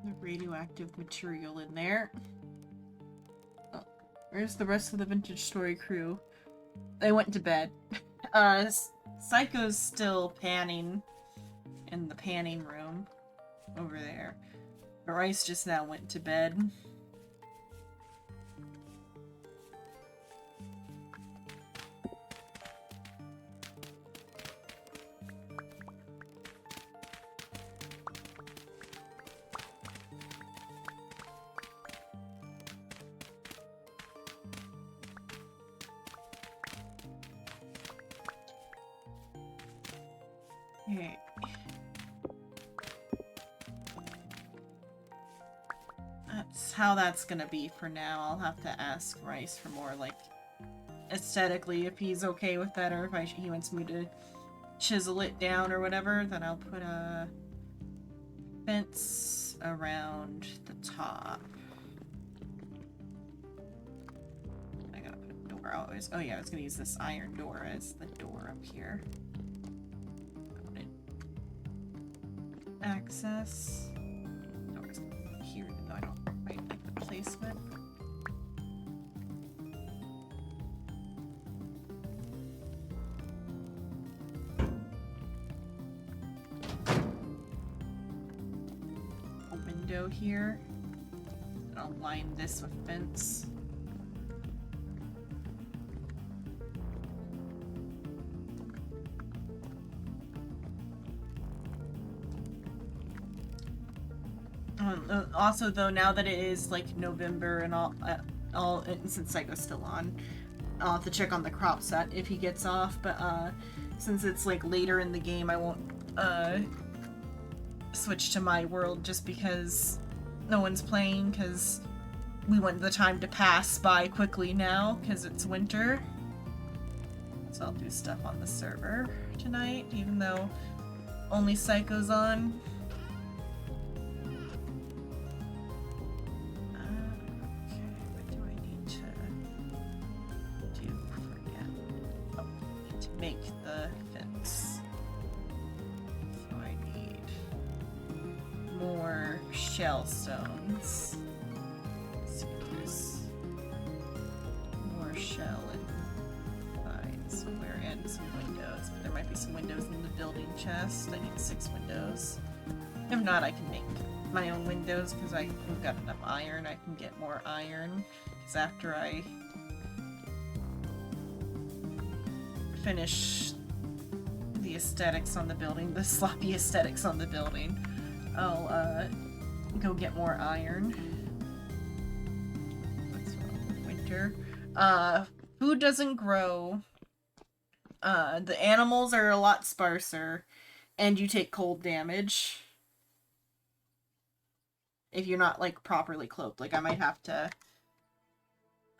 the radioactive material in there. Oh, where's the rest of the Vintage Story crew? They went to bed. Psycho's still panning in the panning room over there. But Rice just now went to bed. Okay. That's how that's gonna be for now. I'll have to ask Rice for more, like, aesthetically, if he's okay with that, or if he wants me to chisel it down or whatever, then I'll put a fence around the top. I gotta put a door always. Oh yeah, I was gonna use this iron door as the door up here. Access. Doors here, even though I don't quite like the placement. A window here. And I'll line this with fence. Also, though, now that it is like November and all, and since Psycho's still on, I'll have to check on the crop set if he gets off. But since it's like later in the game, I won't switch to my world just because no one's playing. Because we want the time to pass by quickly now because it's winter. So I'll do stuff on the server tonight, even though only Psycho's on. Make the fence. So I need more shell stones. Let's see if there's more shell and somewhere and some windows. But there might be some windows in the building chest. I need 6 windows. If not, I can make my own windows because we've got enough iron. I can get more iron because after I finish the aesthetics on the building, the sloppy aesthetics on the building, I'll go get more iron. What's wrong with winter? Food doesn't grow. The animals are a lot sparser, and you take cold damage if you're not like properly cloaked. Like I might have to.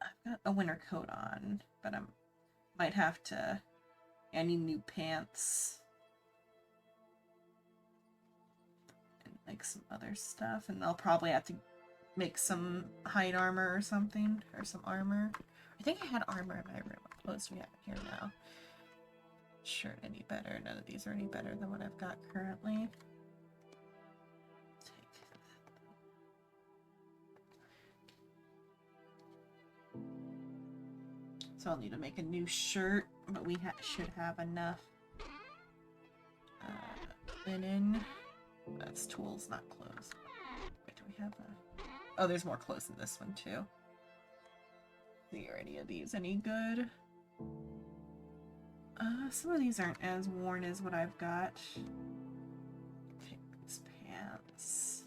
I've got a winter coat on, but might have to. I need new pants. And like some other stuff. And I'll probably have to make some hide armor or something. Or some armor. I think I had armor in my room. What clothes do we have here now? Shirt any better? None of these are any better than what I've got currently. So I'll need to make a new shirt, but we should have enough linen. That's tools, not clothes. Wait, do we have a... Oh, there's more clothes in this one, too. Are any of these any good? Some of these aren't as worn as what I've got. Take these pants.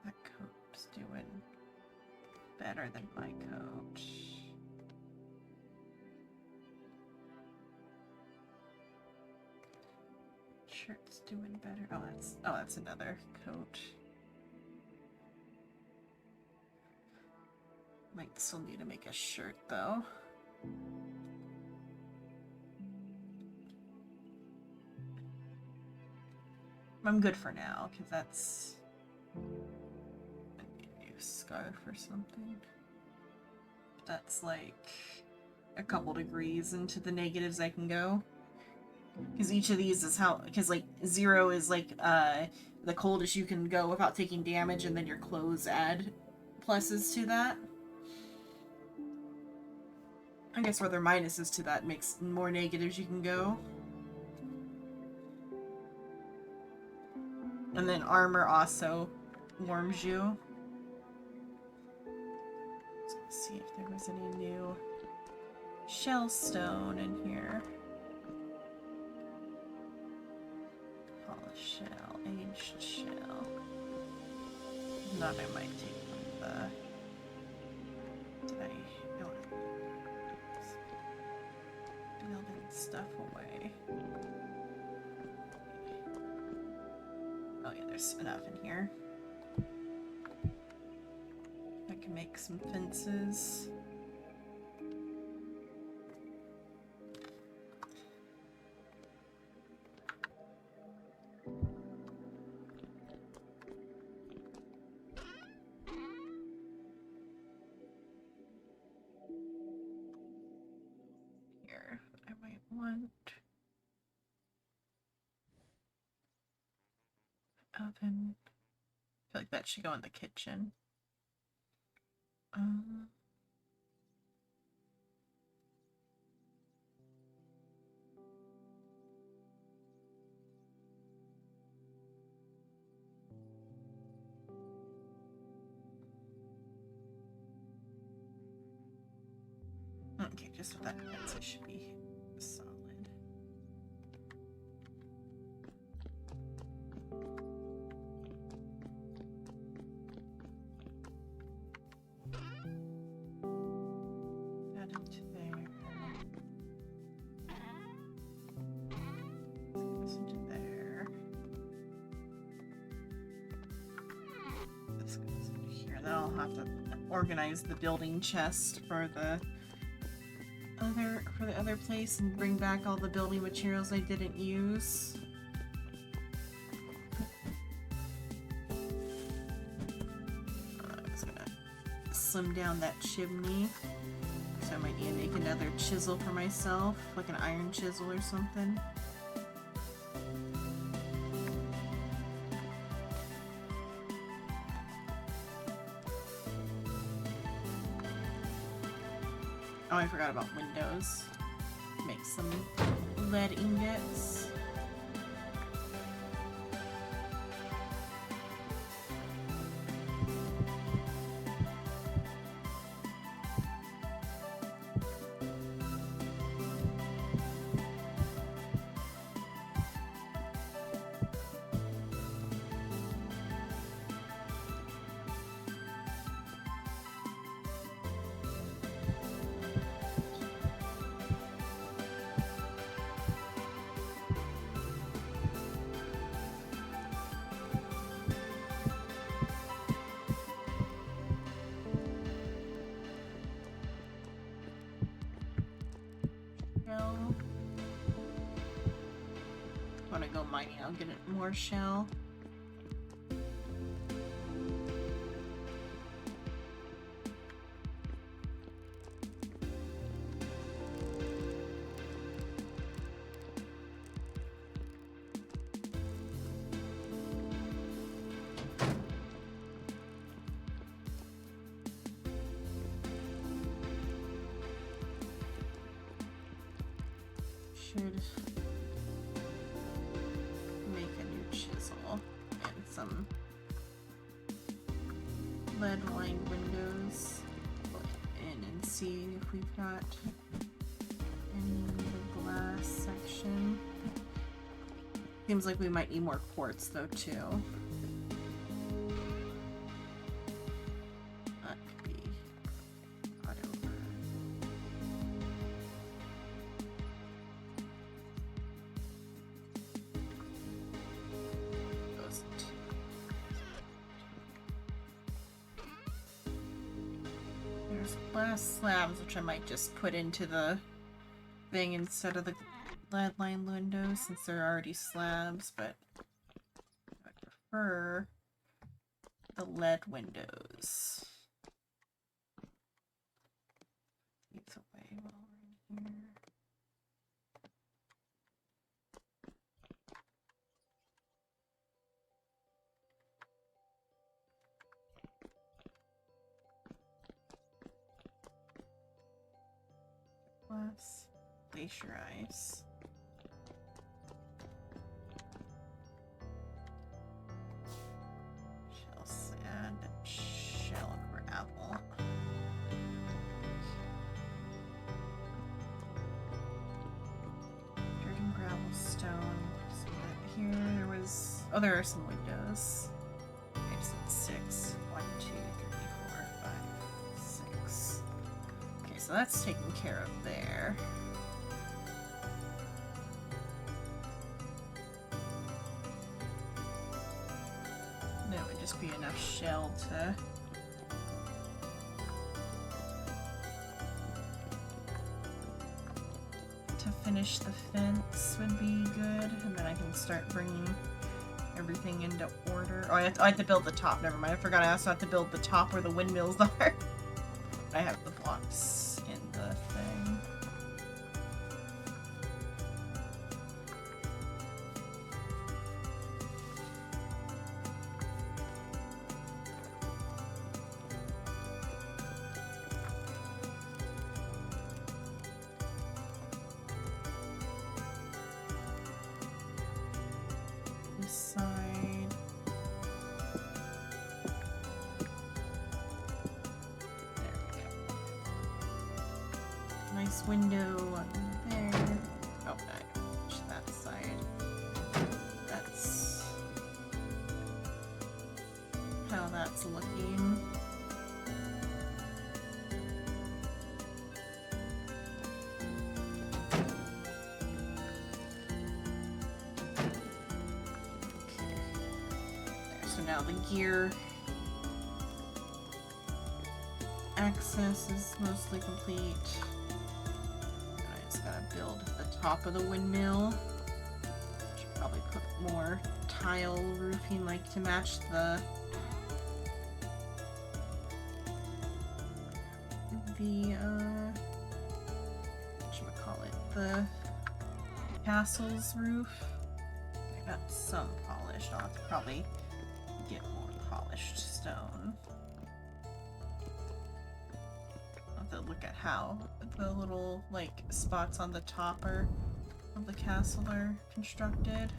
That coat's doing better than my coat. Shirt's doing better. Oh, that's another coat. Might still need to make a shirt though. I'm good for now, because that's a new scarf or something. That's like a couple degrees into the negatives I can go. Because each of these is how, because like 0 is like the coldest you can go without taking damage, and then your clothes add pluses to that. I guess where their minuses to that makes more negatives you can go. And then armor also warms you. Let's see if there was any new shell stone in here. Polished shell, aged shell. Not I might take from the... Did I... No, building stuff away. Oh yeah, there's enough in here. I can make some fences. Here, I might want oven. I feel like that should go in the kitchen. Okay, just with that fence, it should be solid. That into there. Let's get this into there. This goes into here. Then I'll have to organize the building chest for the other place and bring back all the building materials I didn't use. I was gonna slim down that chimney, so I might need to make another chisel for myself, like an iron chisel or something. Oh, I forgot about windows. Make some lead ingots. When I go mining, I'll get more shell. Should make a new chisel and some lead-lined windows. Look in and see if we've got any in the glass section. Seems like we might need more quartz though too. That could be brought over. There's glass slabs, which I might just put into the thing instead of the lead lined windows, since they're already slabs, but I prefer the lead windows. These away while we're in here. plus glacier ice. Shell sand and shell gravel. Dirt and gravel stone. So that here there was. Oh, there are some windows. Okay, so it's 6. 1, 2, 3, 4, 5, 6. Okay, so that's taken care of there. That would just be enough shell to finish the fence would be good, and then I can start bringing everything into order. Oh, I have to build the top. Never mind. I forgot. I also have to build the top where the windmills are. I have the blocks in the thing. This side. There we go. Nice window on there. Oh, I pushed that side. That's how that's looking. So now the gear access is mostly complete. And I just gotta build the top of the windmill. Should probably put more tile roofing like to match the whatchamacallit, the castle's roof. I got some polished. I'll have to probably get more polished stone. I'll have to look at how the little, like, spots on the top of the castle are constructed.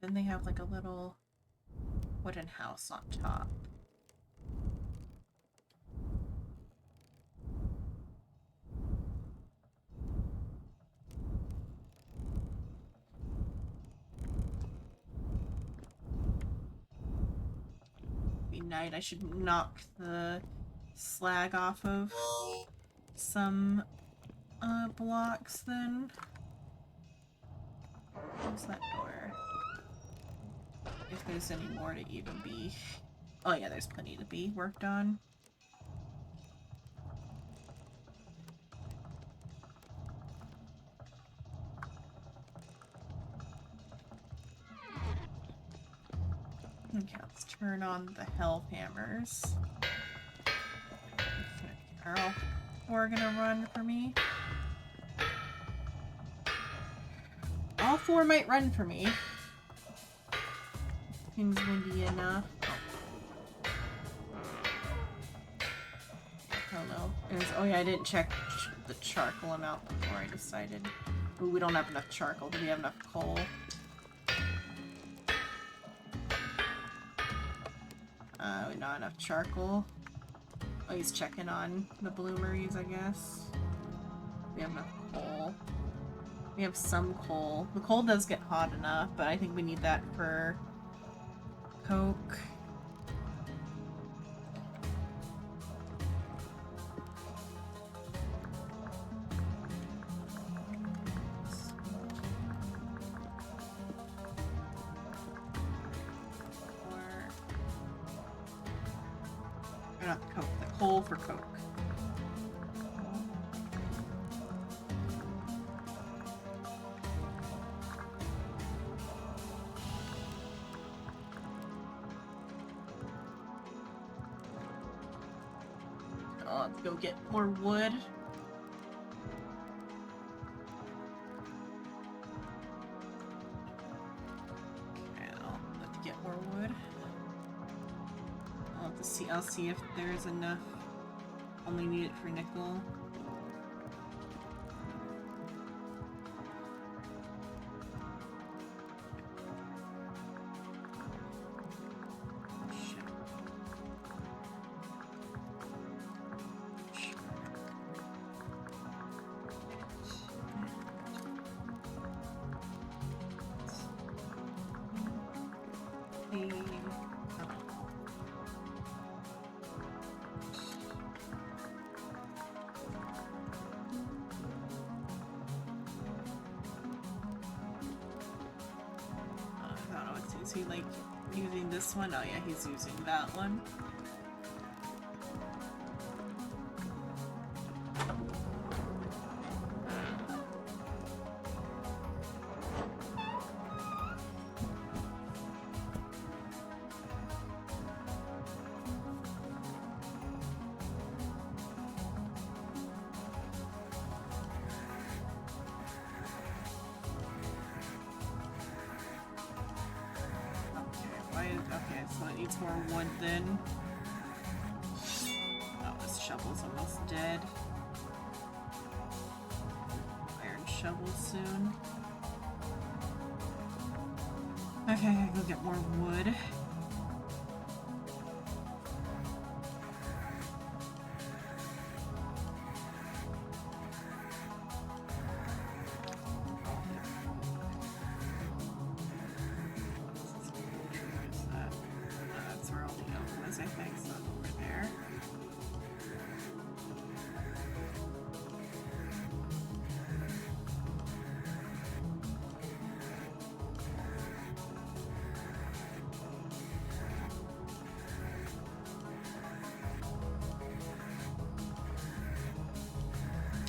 Then they have like a little wooden house on top. Be night. I should knock the slag off of some blocks then. Close that door. If there's any more to even be... Oh yeah, there's plenty to be worked on. Okay, let's turn on the hell hammers. Are all 4 gonna run for me? All 4 might run for me. Seems windy enough. I don't know. Oh yeah, I didn't check the charcoal amount before I decided. Ooh, we don't have enough charcoal. Do we have enough coal? Not enough charcoal. Oh, he's checking on the bloomeries, I guess. We have enough coal. We have some coal. The coal does get hot enough, but I think we need that for coke. Or not the coke, the coal for coke. I'll have to go get more wood. Okay, I'll have to get more wood. I'll have to see. I'll see if there's enough. Only need it for nickel. Is he like using this one? Oh yeah, he's using that one. Okay, so it needs more wood then. Oh, this shovel's almost dead. Iron shovel soon. Okay, I gotta go get more wood.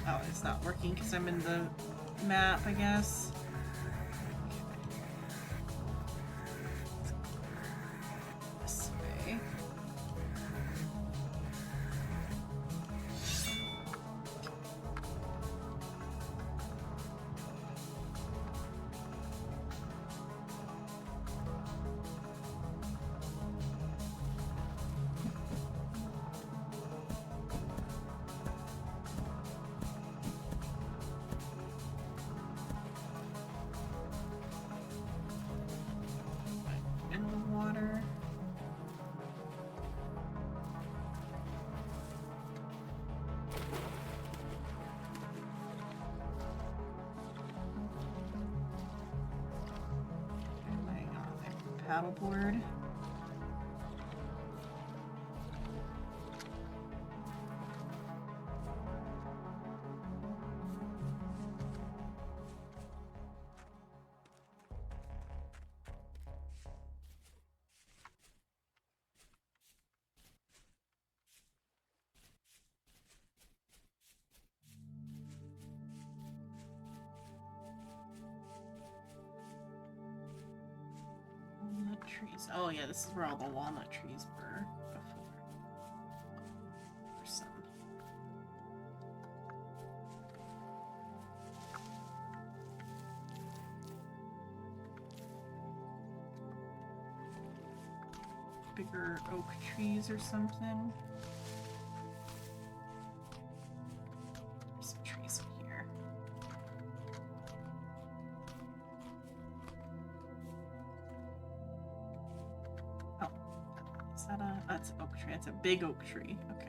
Oh, it's not working because I'm in the map, I guess. This way. In the water. Hang on, paddleboard. Walnut trees. Oh yeah, this is where all the walnut trees were before. Or some. Bigger oak trees or something. There's some trees in here. Oh, is that a? That's an oak tree. That's a big oak tree. Okay.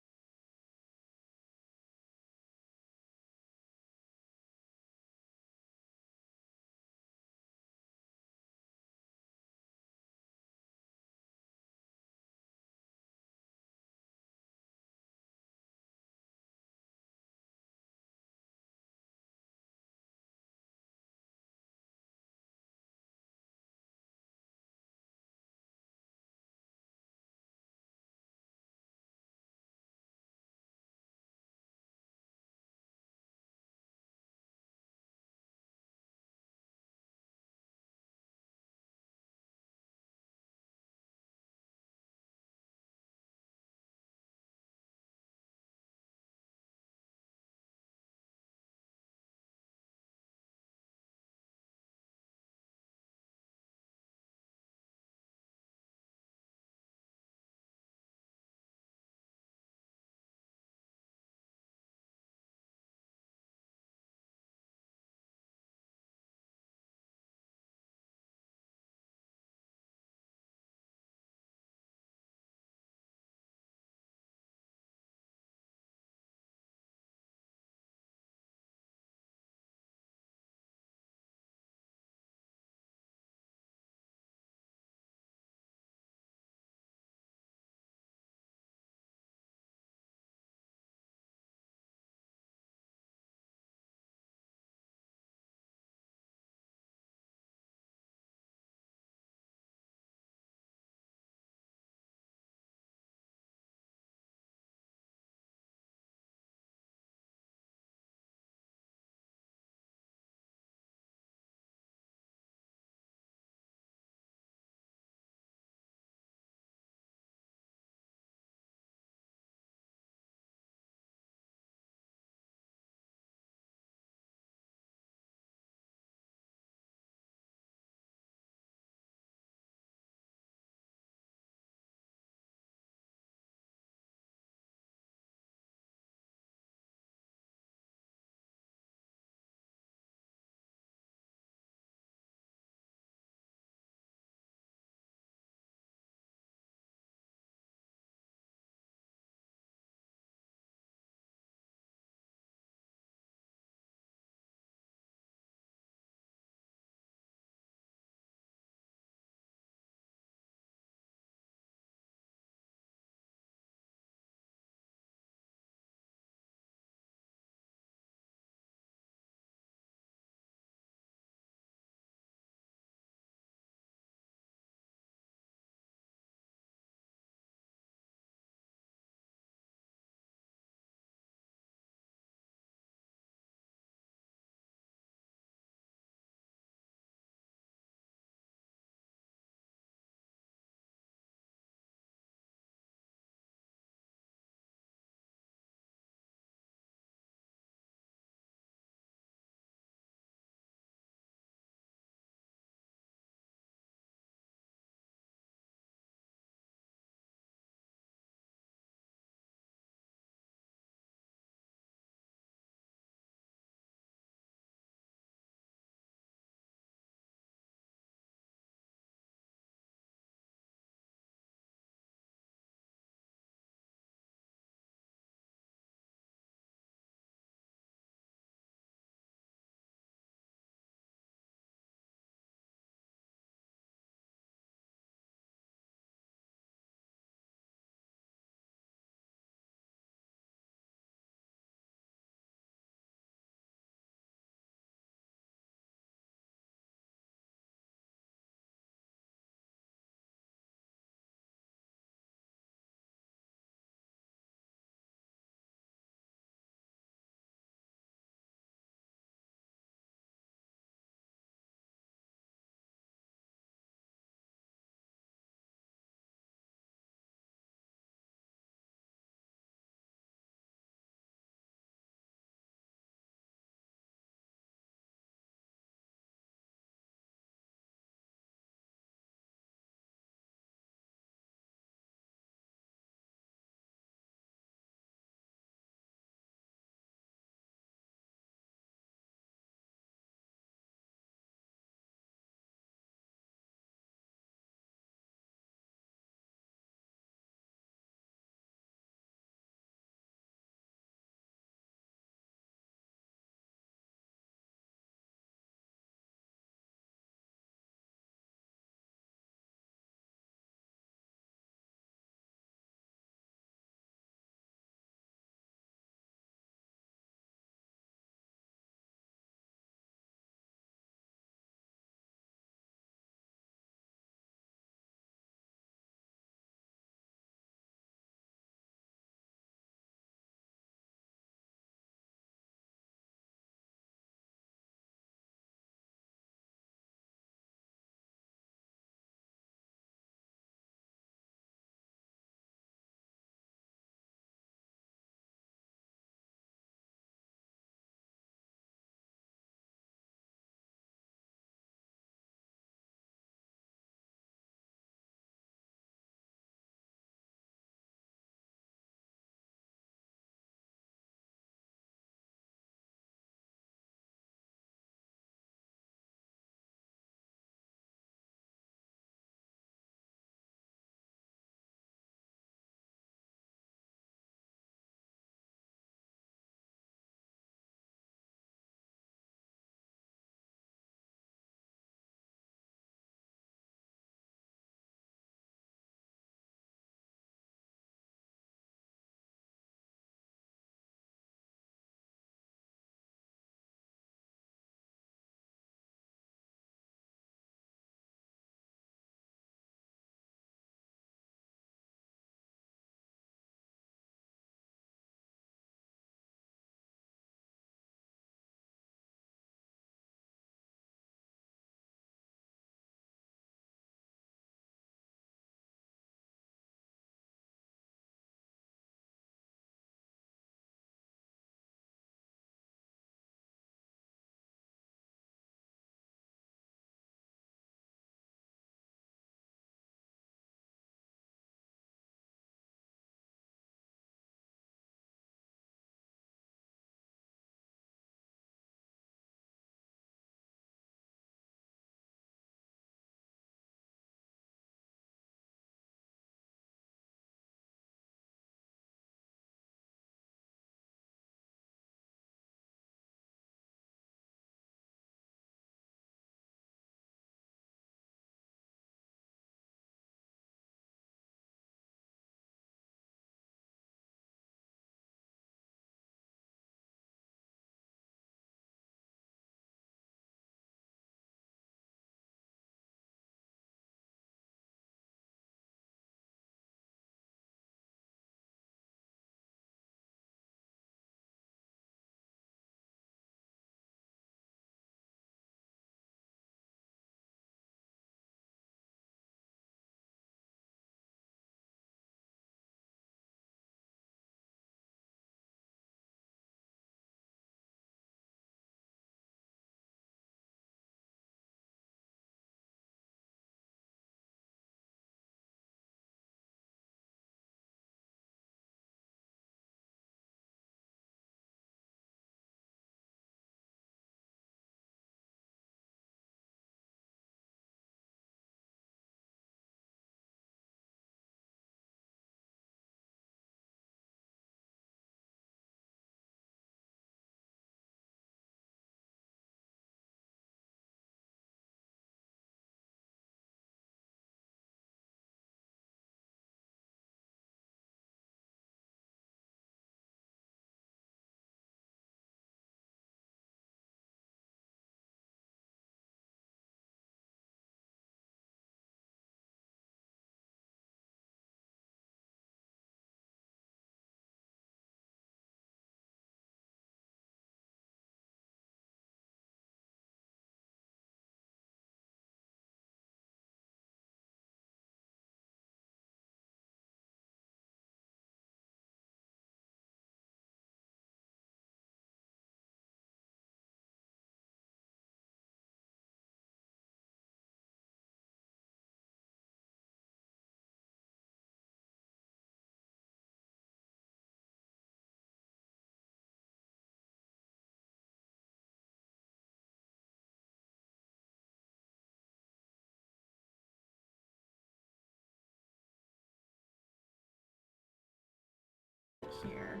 here.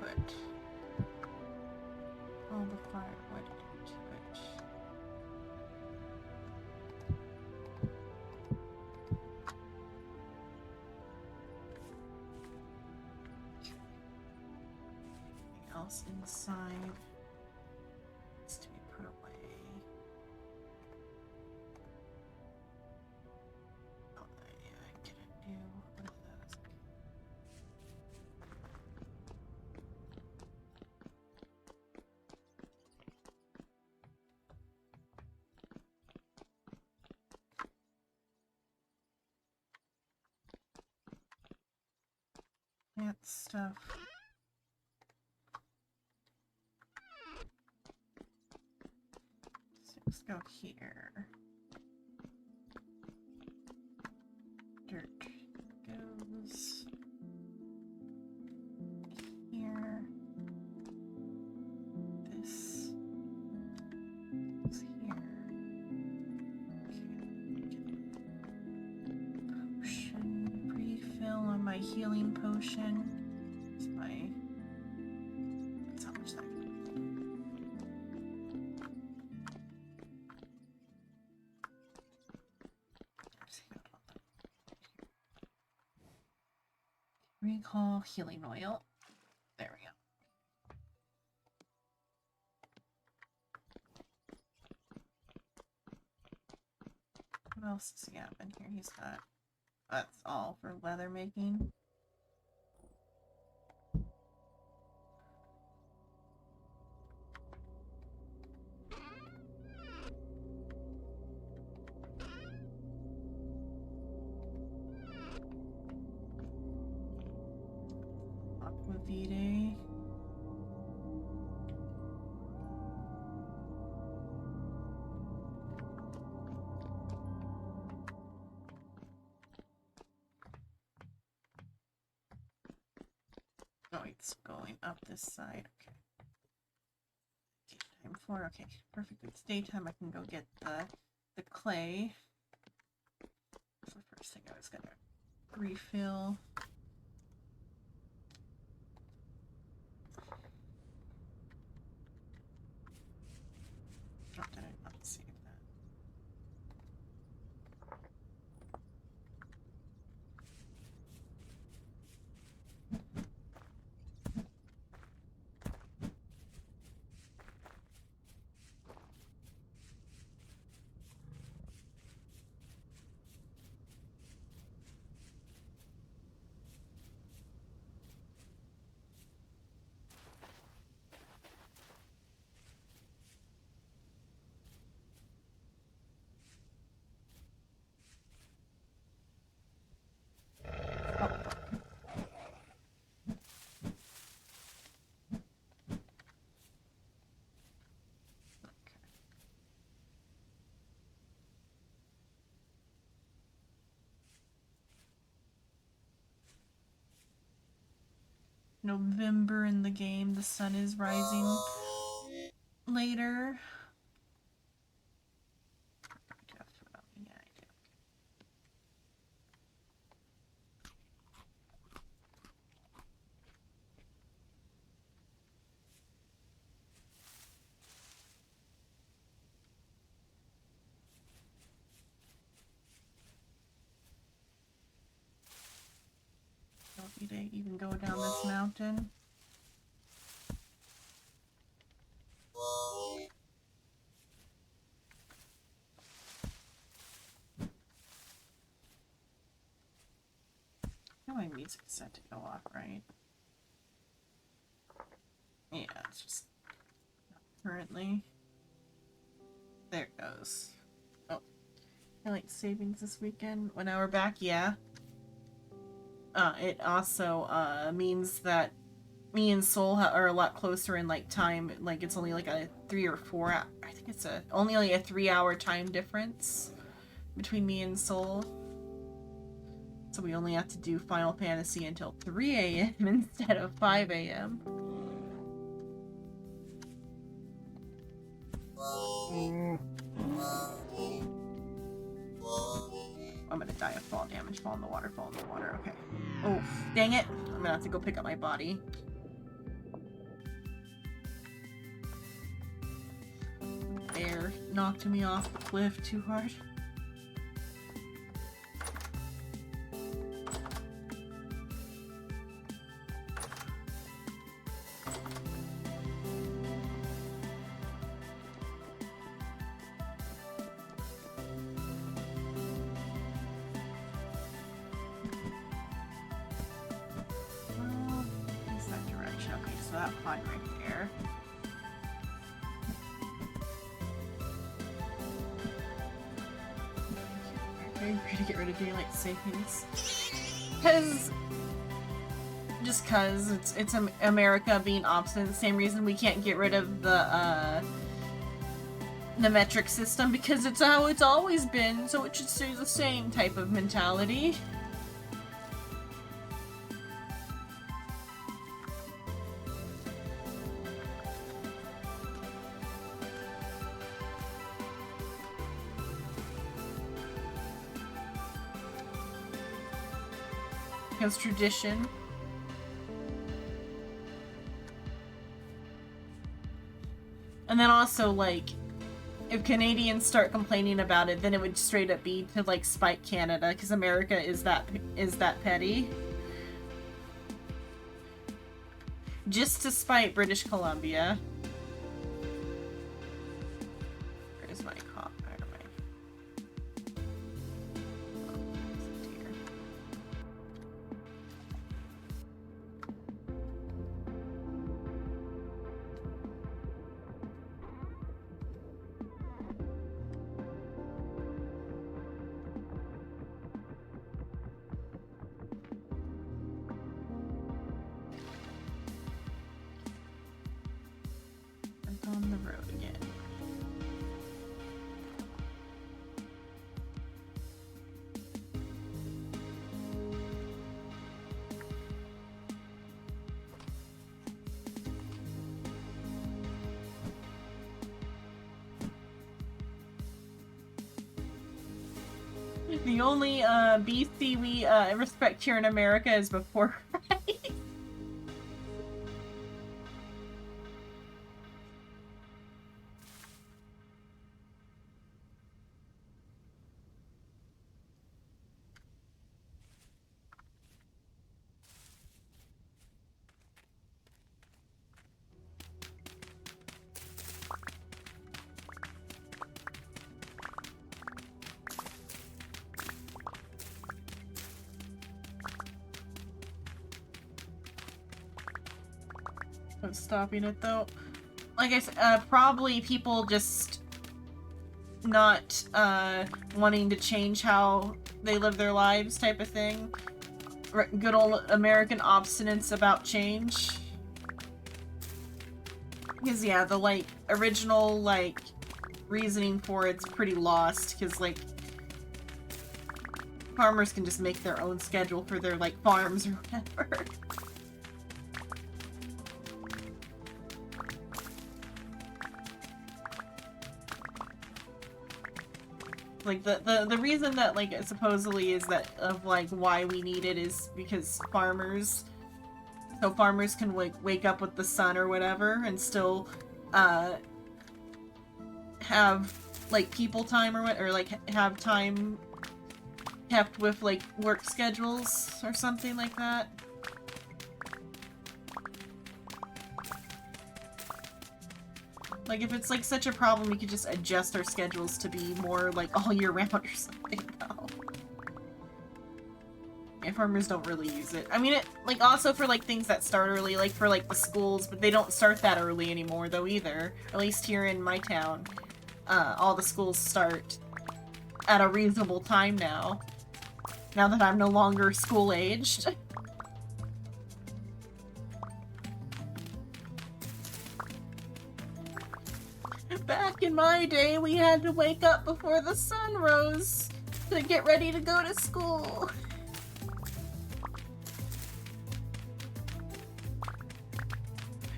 Put all the firewood into it. Anything else inside needs to be put away. Oh, yeah, I get a new. What are those? Plant stuff. Six go here. Dirt goes here. This goes here. Okay. Potion refill on my healing potion. It's my. That's how much that. Recall healing oil. There we go. What else does he have in here? He's got. That's all for leather making. Aquavitae. Oh, it's going up this side. Okay. Daytime floor. Okay, perfect. It's daytime. I can go get the clay. That's the first thing I was gonna refill. Oh, did I not save that? November in the game, the sun is rising later. Yeah, I do. Don't need to even go down this mountain. My music's set to go off, right? Yeah, it's just not currently. There it goes. Oh, daylight savings this weekend. 1 hour back, yeah. It also means that me and Soul are a lot closer in like time. Like it's only like a 3 or 4. I think it's only like a 3-hour time difference between me and Soul. So we only have to do Final Fantasy until 3 a.m. instead of 5 a.m. I'm gonna die of fall damage. Fall in the water, fall in the water. Okay. Oh, dang it. I'm gonna have to go pick up my body. Bear knocked me off the cliff too hard. That pond right there. Very ready to get rid of daylight savings. Cause it's America being obstinate. Same reason we can't get rid of the metric system, because it's how it's always been, so it should stay the same type of mentality. Because tradition. And then also, like, if Canadians start complaining about it, then it would straight up be to, like, spite Canada, because America is that petty. Just to spite British Columbia. Where's my cop? Where am I? Oh, it's here. On the road again. The only BC we respect here in America is before Christ. What's stopping it though? Like I said, probably people just not wanting to change how they live their lives type of thing. Good old American obstinance about change. Because yeah, the like original like reasoning for it's pretty lost, because like farmers can just make their own schedule for their like farms or whatever. Like the reason that like it supposedly is that of like why we need it is because farmers can wake up with the sun or whatever and still have like people time or like have time kept with like work schedules or something like that. Like, if it's, like, such a problem, we could just adjust our schedules to be more, like, all year round or something, though. Yeah, farmers don't really use it. I mean, it, like, also for, like, things that start early, like, for, like, the schools, but they don't start that early anymore, though, either. At least here in my town, all the schools start at a reasonable time now. Now that I'm no longer school-aged. Back in my day, we had to wake up before the sun rose to get ready to go to school.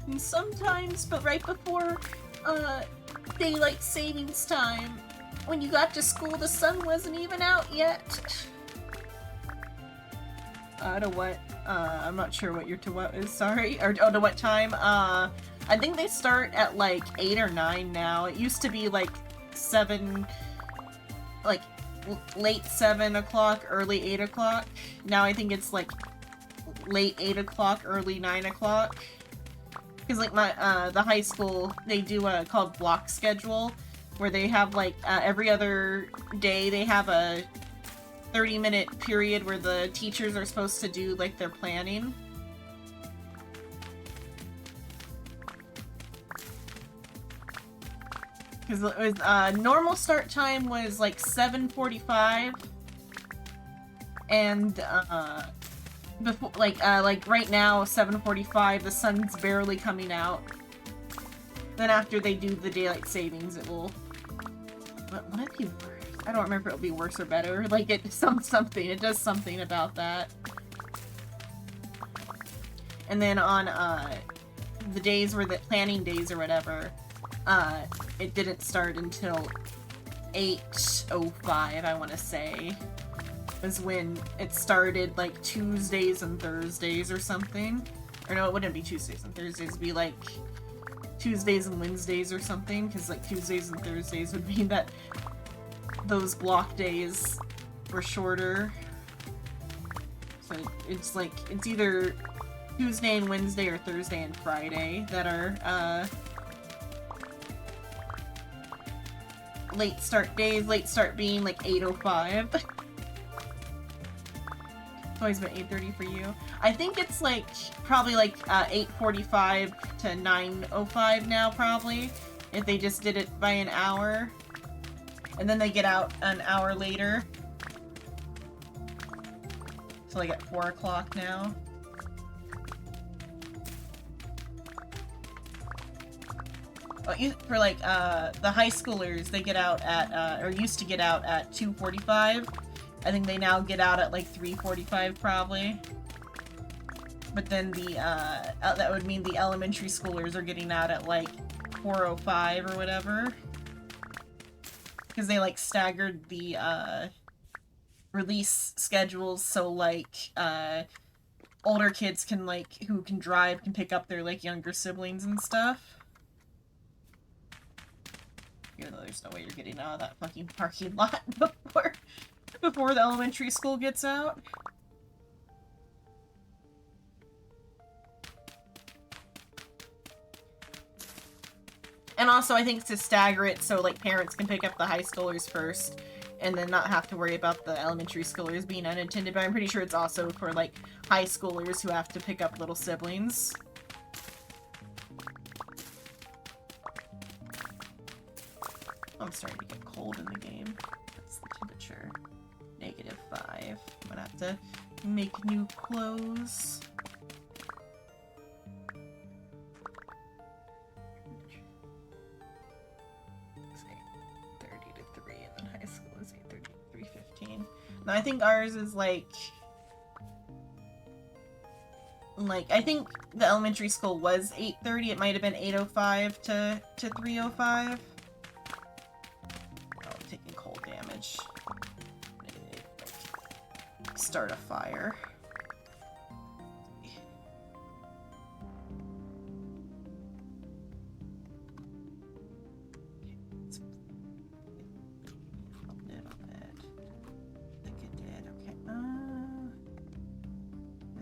And sometimes, but right before daylight savings time, When you got to school, the sun wasn't even out yet. To what? I'm not sure what your to what is, sorry. Or, oh, to what time? I think they start at, like, 8 or 9 now. It used to be, like, 7... Like, late 7 o'clock, early 8 o'clock. Now I think it's, like, late 8 o'clock, early 9 o'clock. Because, like, the high school, they do a called block schedule, where they have, like, every other day they have a 30-minute period where the teachers are supposed to do, like, their planning. Because it was, normal start time was, like, 7:45. And, before, like right now, 7:45, the sun's barely coming out. Then after they do the daylight savings, it will... But would it be worse? I don't remember if it'll be worse or better. Like, it something. It does something about that. And then on, the days where the planning days or whatever, it didn't start until 8:05, I want to say. Was when it started, like, Tuesdays and Thursdays or something. Or no, it wouldn't be Tuesdays and Thursdays. It'd be, like, Tuesdays and Wednesdays or something. Because, like, Tuesdays and Thursdays would mean that those block days were shorter. So it's, like, it's either Tuesday and Wednesday or Thursday and Friday that are, late start days. Late start being, like, 8:05. It's always been 8:30 for you. I think it's like probably like 8:45 to 9:05 now, probably, if they just did it by an hour, and then they get out an hour later. So like at 4 o'clock now. For like the high schoolers, they get out at or used to get out at 2:45. I think they now get out at like 3:45 probably. But then the that would mean the elementary schoolers are getting out at like 4:05 or whatever. Because they like staggered the release schedules, so like older kids can like who can drive can pick up their like younger siblings and stuff. Even though there's no way you're getting out of that fucking parking lot before the elementary school gets out. And also, I think to stagger it so, like, parents can pick up the high schoolers first, and then not have to worry about the elementary schoolers being unattended, but I'm pretty sure it's also for, like, high schoolers who have to pick up little siblings. I'm starting to get cold in the game. That's the temperature. -5. I'm gonna have to make new clothes. It's 8:30 to 3, and then high school is 8:30 to 3:15. Now I think ours is like, I think the elementary school was 8:30. It might have been 8:05 to 3:05. Oh, I'm taking cold damage. Start a fire.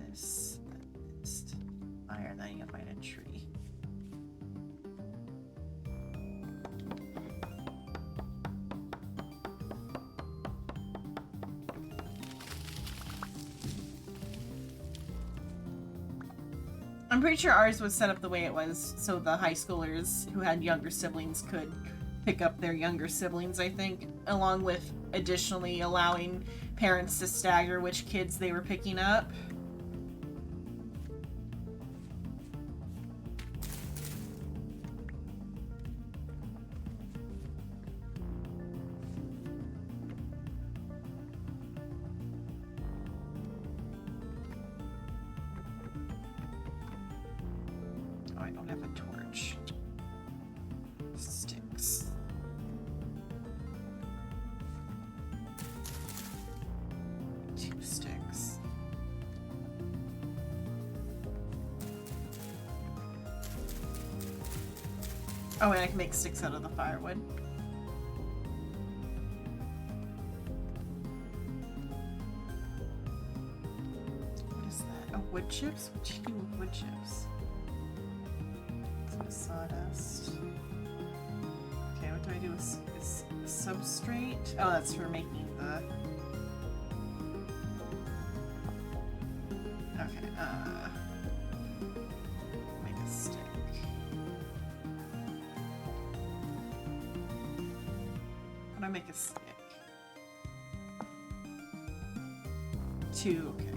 This fire, and then you gotta find a tree. I'm pretty sure ours was set up the way it was so the high schoolers who had younger siblings could pick up their younger siblings, I think, along with additionally allowing parents to stagger which kids they were picking up. Oh, I don't have a torch. Sticks. Oh, and I can make sticks out of the firewood. What is that? Oh, wood chips? What do you do with wood chips? Some sawdust. Okay, what do I do with substrate? Oh, that's for making the... Okay, make a stick. How do I make a stick? 2, okay.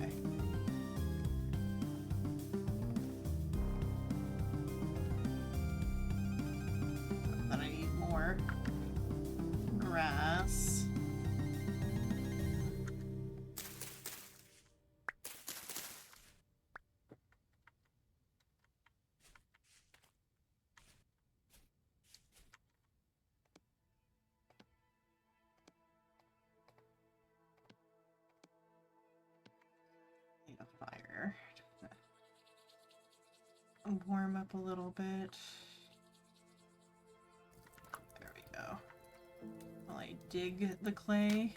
Then I need more grass. Need a fire. Warm up a little bit. There we go. While I dig the clay.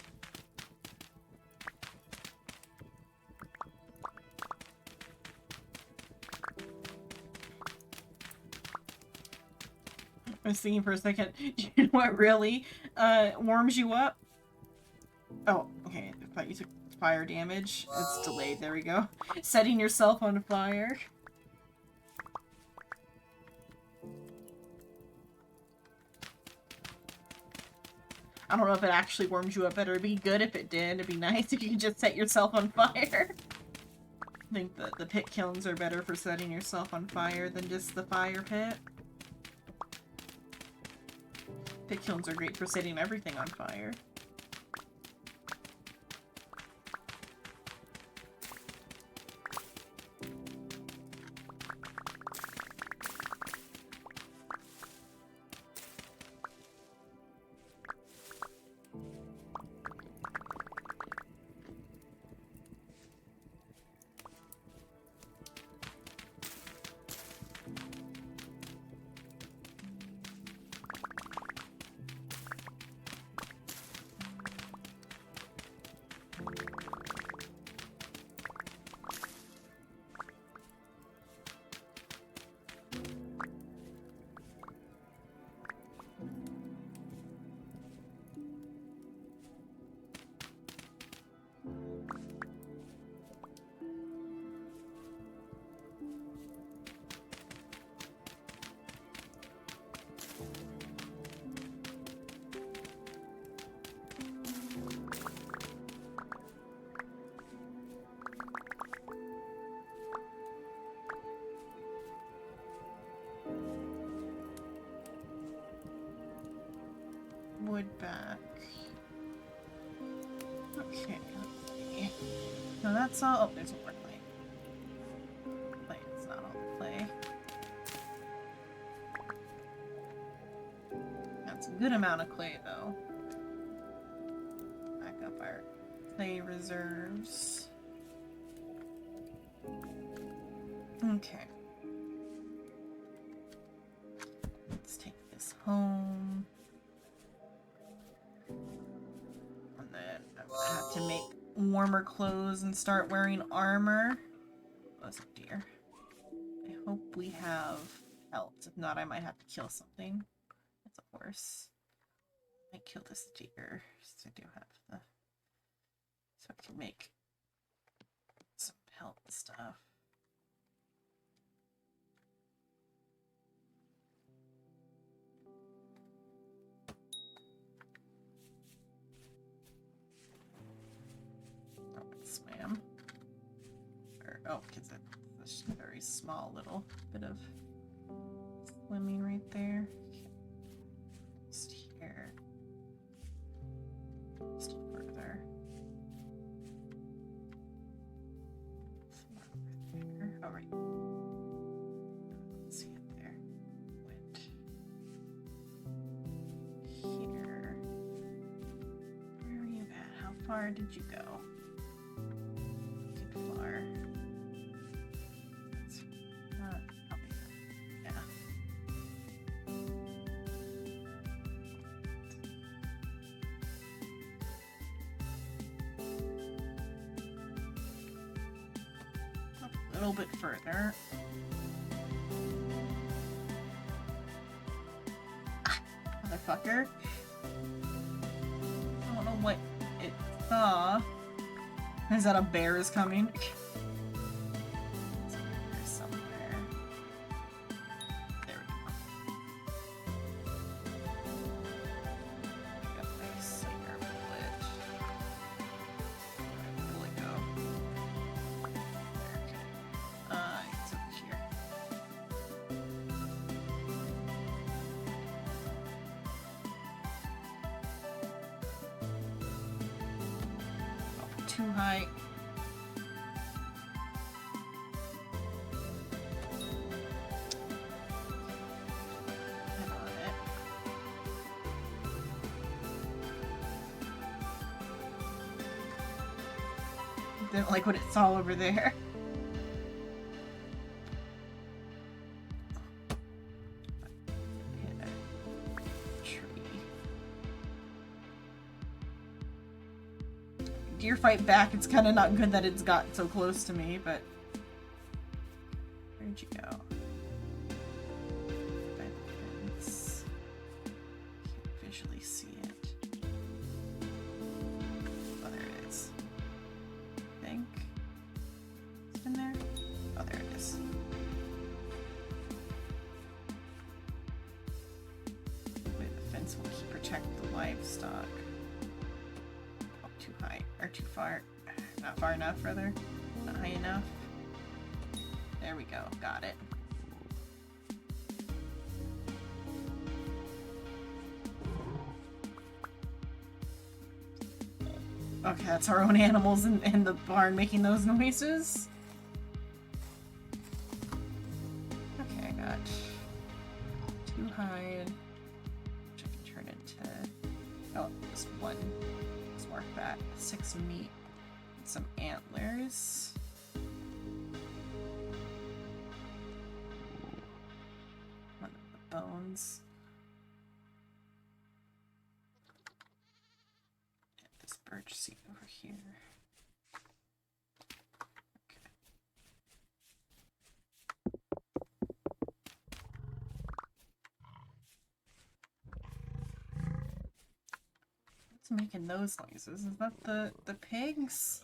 I was thinking for a second, do you know what really warms you up? Oh, okay. I thought you took fire damage. It's delayed. There we go. Setting yourself on fire. I don't know if it actually warms you up better. It'd be good if it did. It'd be nice if you could just set yourself on fire. I think the pit kilns are better for setting yourself on fire than just the fire pit. Pit kilns are great for setting everything on fire. Wood back. Okay, let's see. No, that's all. Oh, there's more clay. Clay, it's not all the clay. That's a good amount of clay, though. Back up our clay reserves. Okay. Let's take this home. And then I'm gonna have to make warmer clothes and start wearing armor. Oh, that's a deer. I hope we have pelts. If not, I might have to kill something. It's a horse. I might kill this deer. So I do have the... So I can make some pelt stuff. Oh, it swam. Or, oh, because it's just a very small little bit of swimming right there. Just here. Just further. Somewhere over there. Oh, right. Let's see up there. Went here. Where are you at? How far did you go? Good far. That's not probably, yeah. little bit further. Ah, motherfucker. I don't know what it saw. Is that a bear is coming? There's somewhere. There we go. Got my singer bullet. Where'd the bullet go? There, okay. It's over here. Oh, too high. Hit on it. Didn't like what it saw over there. Hit a tree. Deer fight back. It's kind of not good that it's got so close to me, but where'd you go? By the fence. Can't visually see it. Oh, there it is. I think. Is it in there? Oh, there it is. Wait, the fence will protect the livestock. Oh, too high. Or too far. Not far enough, rather. Not high enough. There we go. Got it. Okay, that's our own animals in the barn making those noises. Okay, I got 2 hide, which I can turn into, oh, just 1. Let's mark that. 6 meat, and some antlers. One of the bones. This birch seed over here. Okay. What's making those noises? Is that the pigs?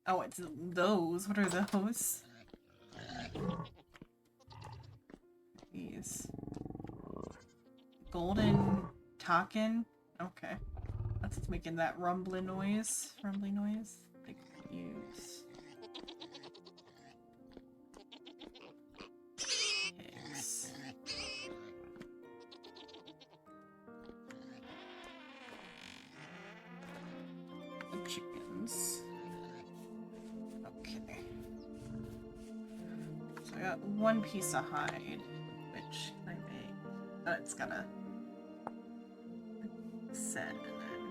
Oh, it's those. What are those? These. Golden Takin? Okay. That's what's making that rumbling noise. Rumbling noise. Big use. Pigs. And chickens. Okay. So I got 1 piece of hide, which I make. Oh, it's gonna set and then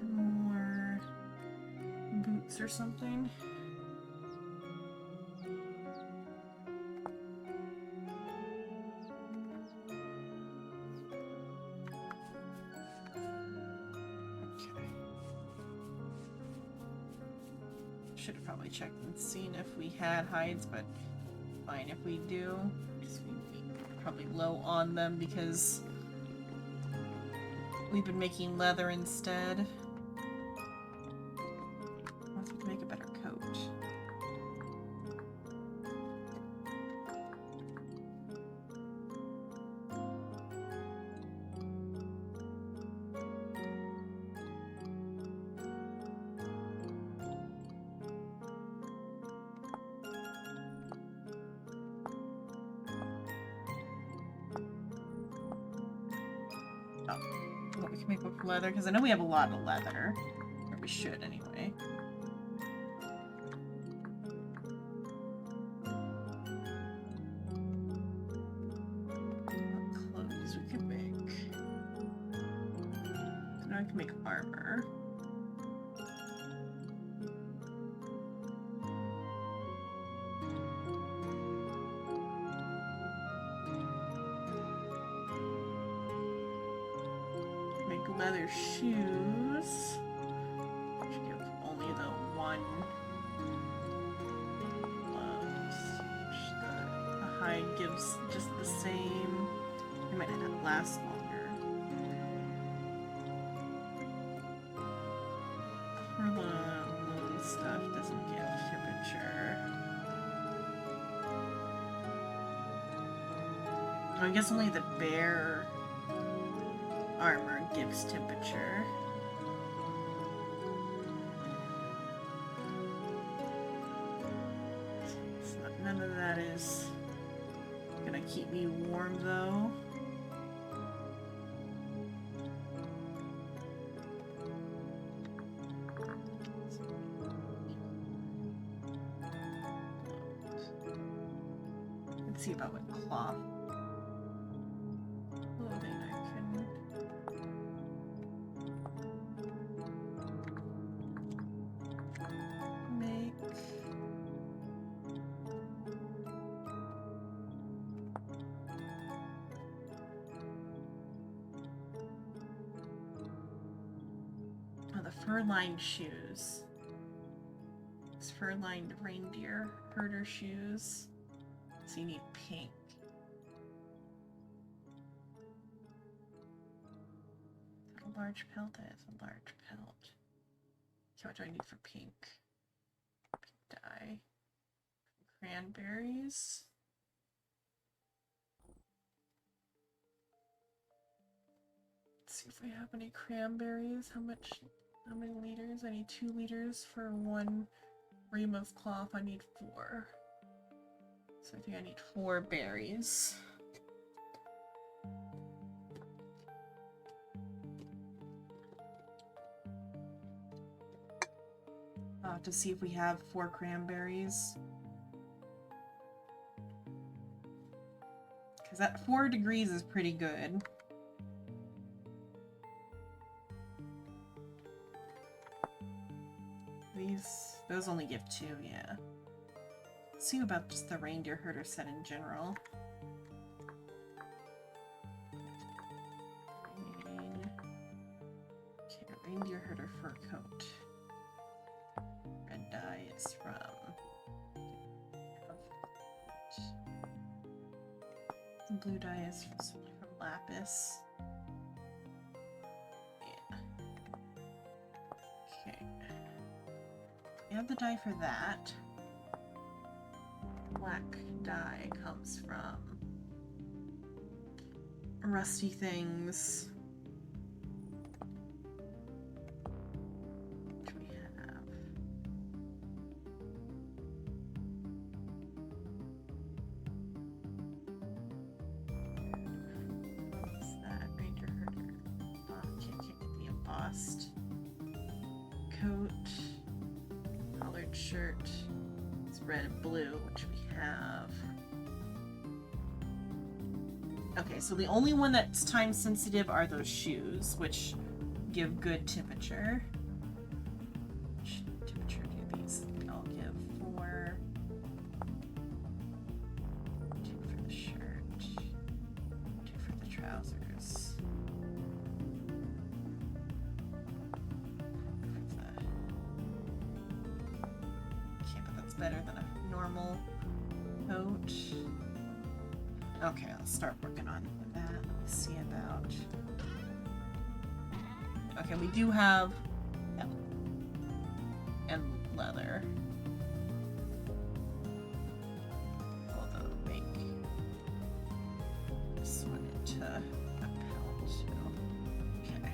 make more boots or something. Okay. Should have probably checked and seen if we had hides, but fine if we do. Just we're probably low on them because we've been making leather instead. Let's have to make a better coat. What we can make with leather, because I know we have a lot of leather. Or we should, anyway. What clothes we could make. So now I can make armor. leather shoes. Should give only the one. Gloves. The hide gives just the same. It might not last longer. For the moon stuff doesn't give temperature. I guess only the bear armor gives temperature. None of that is gonna keep me warm though. Let's see about what cloth clothing I can make. Oh, the fur-lined shoes. It's fur-lined reindeer herder shoes. So you need pink. Is that a large pelt? That is a large pelt. So what do I need for pink? Pink dye. Cranberries. Let's see if we have any cranberries. How many liters? I need 2 liters for 1 ream of cloth. I need 4. So I think I need 4 berries. To see if we have 4 cranberries. Because that 4 degrees is pretty good. Those only give 2, yeah. Let's see about just the reindeer herder set in general. Okay, reindeer herder fur coat. Red dye is from. Blue dye is from lapis. Yeah. Okay. We have the dye for that. Black dye comes from rusty things. Which we have. What's that? Ranger herder. Can't get the embossed coat. Collared shirt. It's red and blue, which we have. Okay, so the only one that's time sensitive are those shoes, which give good temperature. Which temperature do these all give? 4. 2 for the shirt. 2 for the trousers. Okay, but that's better than a normal coat. Okay, I'll start working on that. Let me see about. Okay, we do have and leather. Although make this one into a pelt too. Okay.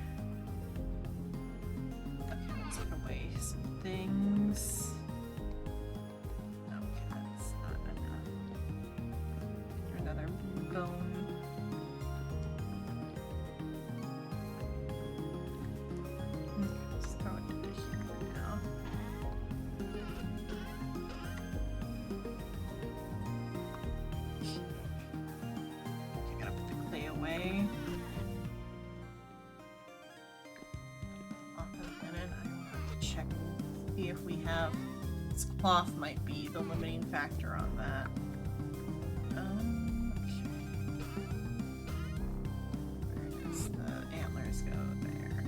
Okay, let's put away some things. Okay, that's not enough. Another bone. Just throw it into here for now. Okay, gotta put the clay away. Off in a minute, I will have to check and see if we have. This cloth might be the limiting factor on that. Okay. Where does the antlers go there?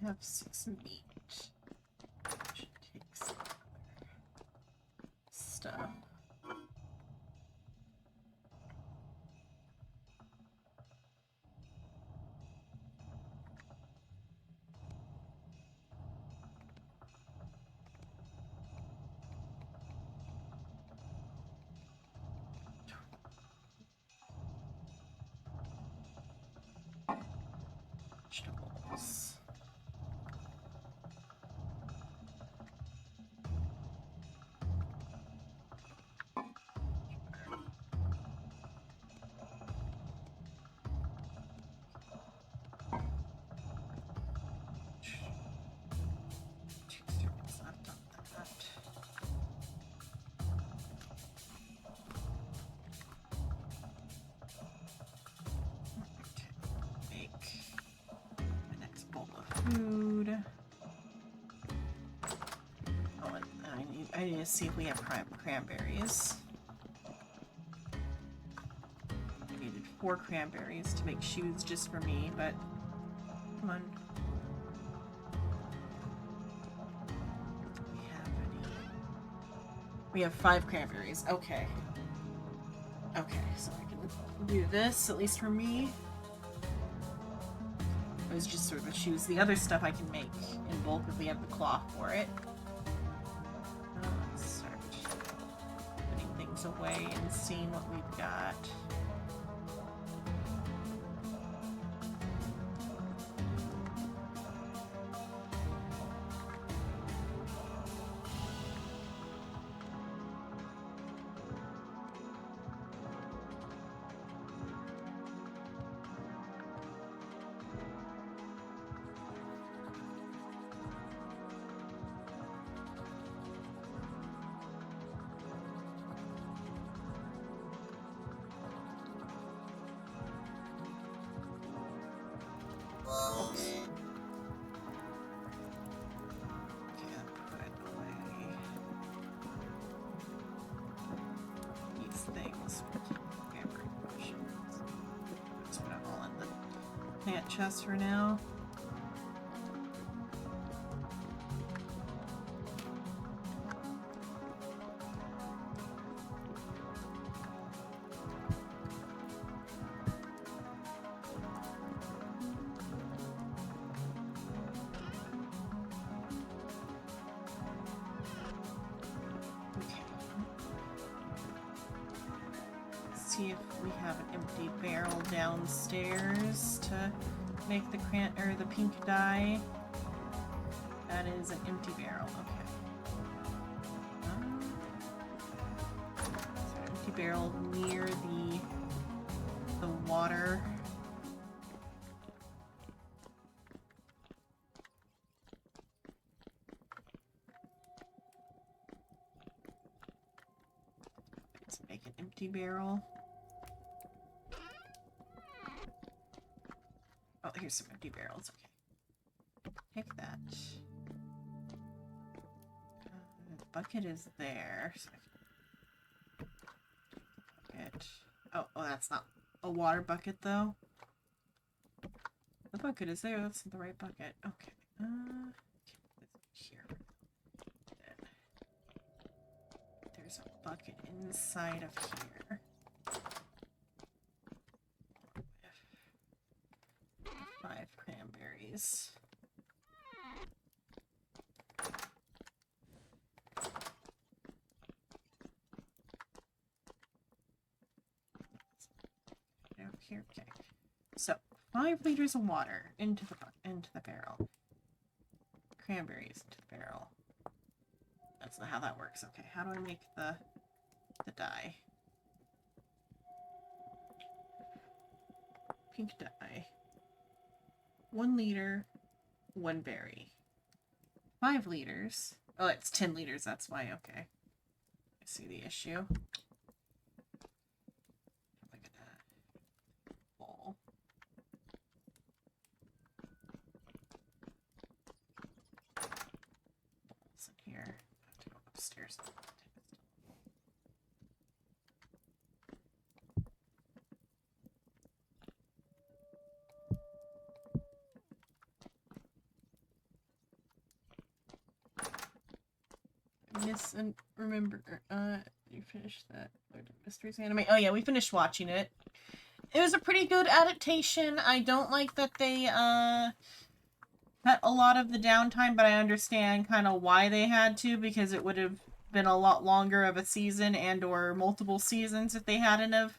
have 6 meat. Should take some other stuff. Vegetables. Two servings left on that. Okay, make my next bowl of food. Oh, and I need to see if we have cranberries. I needed 4 cranberries to make shoes just for me, but come on. Do we have any? We have 5 cranberries. Okay. Okay, so I can do this, at least for me. It was just sort of shoes. The other stuff I can make in bulk if we have the cloth for it. Let's start putting things away and seeing what we've got. Can't put away these things. Cranberry potions. Just put it all in the plant chest for now. See if we have an empty barrel downstairs to make the the pink dye. That is an empty barrel. Okay. So an empty barrel near the water. Let's make an empty barrel. Oh, here's some empty barrels. Okay. Take that. The bucket is there. So bucket. Oh, that's not a water bucket, though. The bucket is there. That's the right bucket. Okay. Here. There's a bucket inside of here. 5 cranberries. Here, okay. So 5 liters of water into the barrel. Cranberries into the barrel. That's not how that works. Okay, how do I make the dye? Pink dye. 1 liter, 1 berry. 5 liters. Oh, it's 10 liters, that's why, okay. I see the issue. Look at that. Bowl. Bowls in here. I have to go upstairs. Yes, and remember, you finished that Lord of Mysteries anime? Oh yeah, we finished watching it. It was a pretty good adaptation. I don't like that they, cut a lot of the downtime, but I understand kind of why they had to, because it would have been a lot longer of a season and or multiple seasons if they hadn't have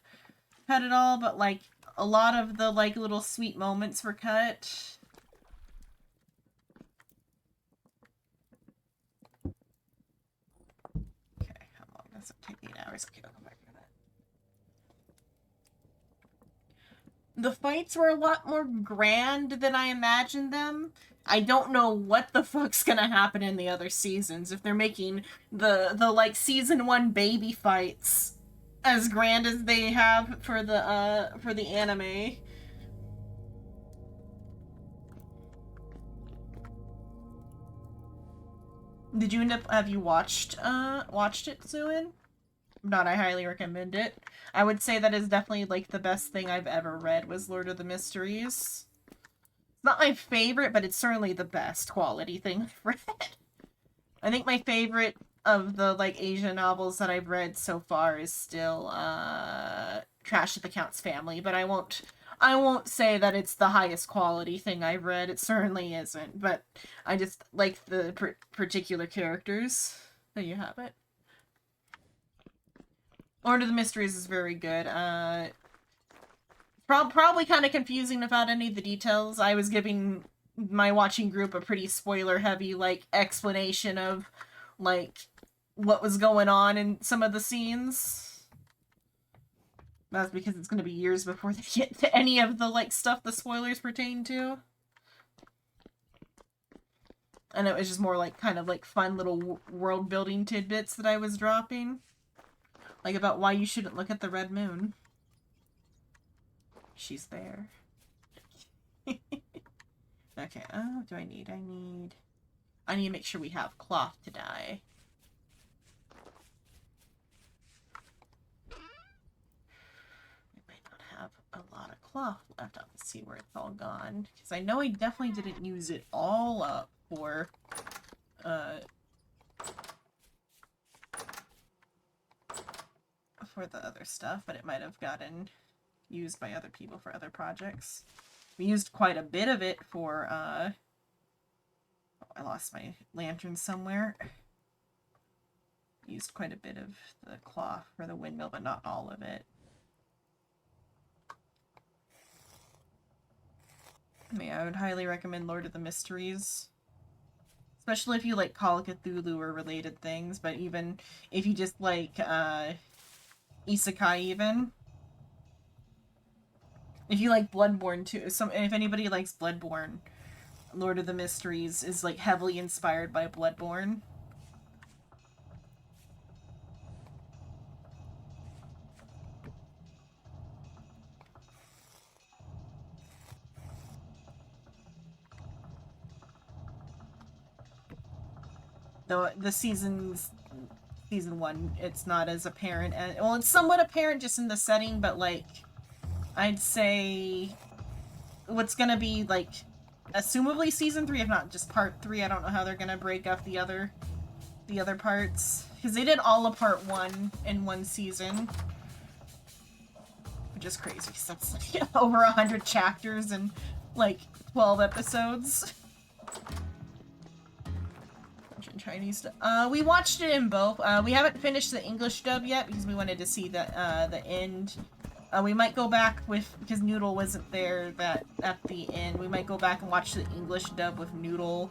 cut it all, but like a lot of the like little sweet moments were cut. Okay, how long does it take? 8 hours. Okay, I'll come back to that. The fights were a lot more grand than I imagined them. I don't know what the fuck's gonna happen in the other seasons if they're making the like season 1 baby fights as grand as they have for the anime. Did you end up have you watched it, Suin? If not, I highly recommend it. I would say that is definitely like the best thing I've ever read was Lord of the Mysteries. It's not my favorite, but it's certainly the best quality thing I've read. I think my favorite of the like Asian novels that I've read so far is still Trash at the Count's Family, but I won't say that it's the highest quality thing I've read. It certainly isn't, but I just like the particular characters. There you have it. Lord of the Mysteries is very good. Probably kind of confusing about any of the details. I was giving my watching group a pretty spoiler-heavy, like, explanation of, like, what was going on in some of the scenes. That's because it's going to be years before they get to any of the, like, stuff the spoilers pertain to. And it was just more, like, kind of, like, fun little world-building tidbits that I was dropping. Like, about why you shouldn't look at the red moon. She's there. Okay, oh, what do I need? I need to make sure we have cloth to dye. I might not have a lot of cloth left. I'll see where it's all gone. Because I know I definitely didn't use it all up for, the other stuff, but it might have gotten used by other people for other projects. We used quite a bit of it for, oh, I lost my lantern somewhere. Used quite a bit of the cloth for the windmill, but not all of it. I mean, I would highly recommend Lord of the Mysteries. Especially if you like Call of Cthulhu or related things, but even if you just like, Isekai even. If you like Bloodborne too, if anybody likes Bloodborne, Lord of the Mysteries is like heavily inspired by Bloodborne. Though the season 1, it's not as apparent, and well, it's somewhat apparent just in the setting, but like, I'd say what's gonna be like, assumably season 3, if not just part 3. I don't know how they're gonna break up the other parts, because they did all of part 1 in one season, which is crazy, because that's like over 100 chapters and like 12 episodes. Chinese stuff. We watched it in both. We haven't finished the English dub yet because we wanted to see the end. We might go back because Noodle wasn't there at the end. We might go back and watch the English dub with Noodle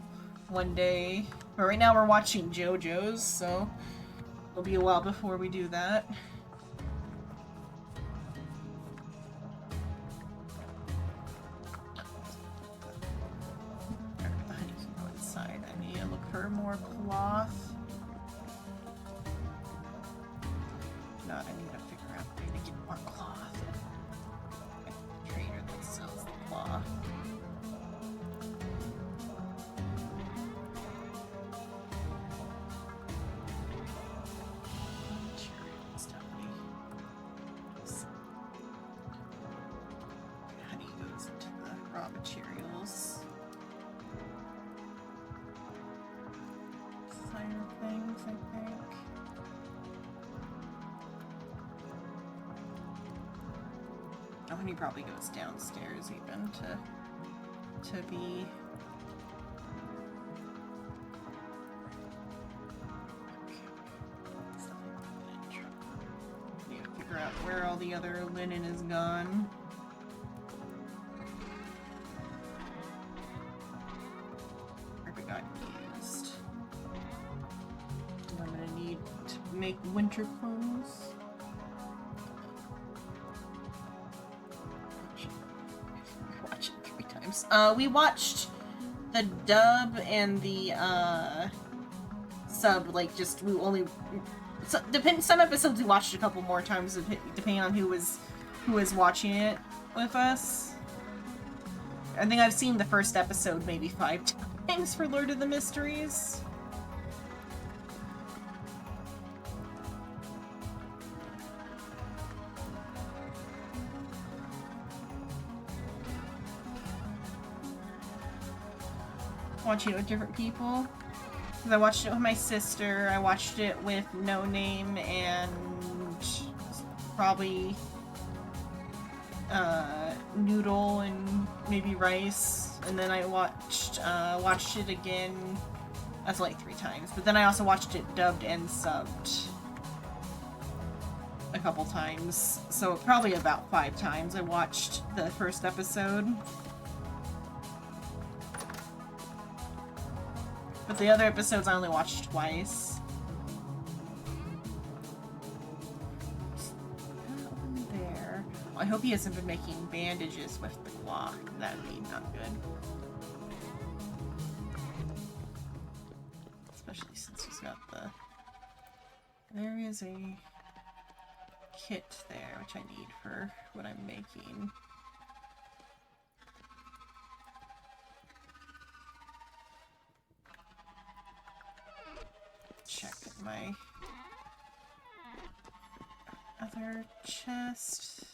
one day. But right now we're watching JoJo's, so it'll be a while before we do that. For more cloth. No, I need to figure out a way to get more cloth. The trader that sells the cloth. Materials, definitely. Honey goes into the raw materials. Fire things, I think. Oh, and he probably goes downstairs even to be. Need to figure out where all the other linen is gone. Where it got used. I'm gonna need to make winter clothes. Watch it 3 times. We watched the dub and the sub, like, just we only some episodes we watched a couple more times depending on who was watching it with us. I think I've seen the first episode maybe 5 times for Lord of the Mysteries. Watching it with different people. Because I watched it with my sister, I watched it with No Name and probably Noodle and maybe Rice, and then I watched it again. That's like 3 times. But then I also watched it dubbed and subbed a couple times. So probably about 5 times I watched the first episode. But the other episodes I only watched twice. There. Well, I hope he hasn't been making bandages with the claw. That'd be not good. Especially since he's got the... There is a kit there, which I need for what I'm making. Check my other chest.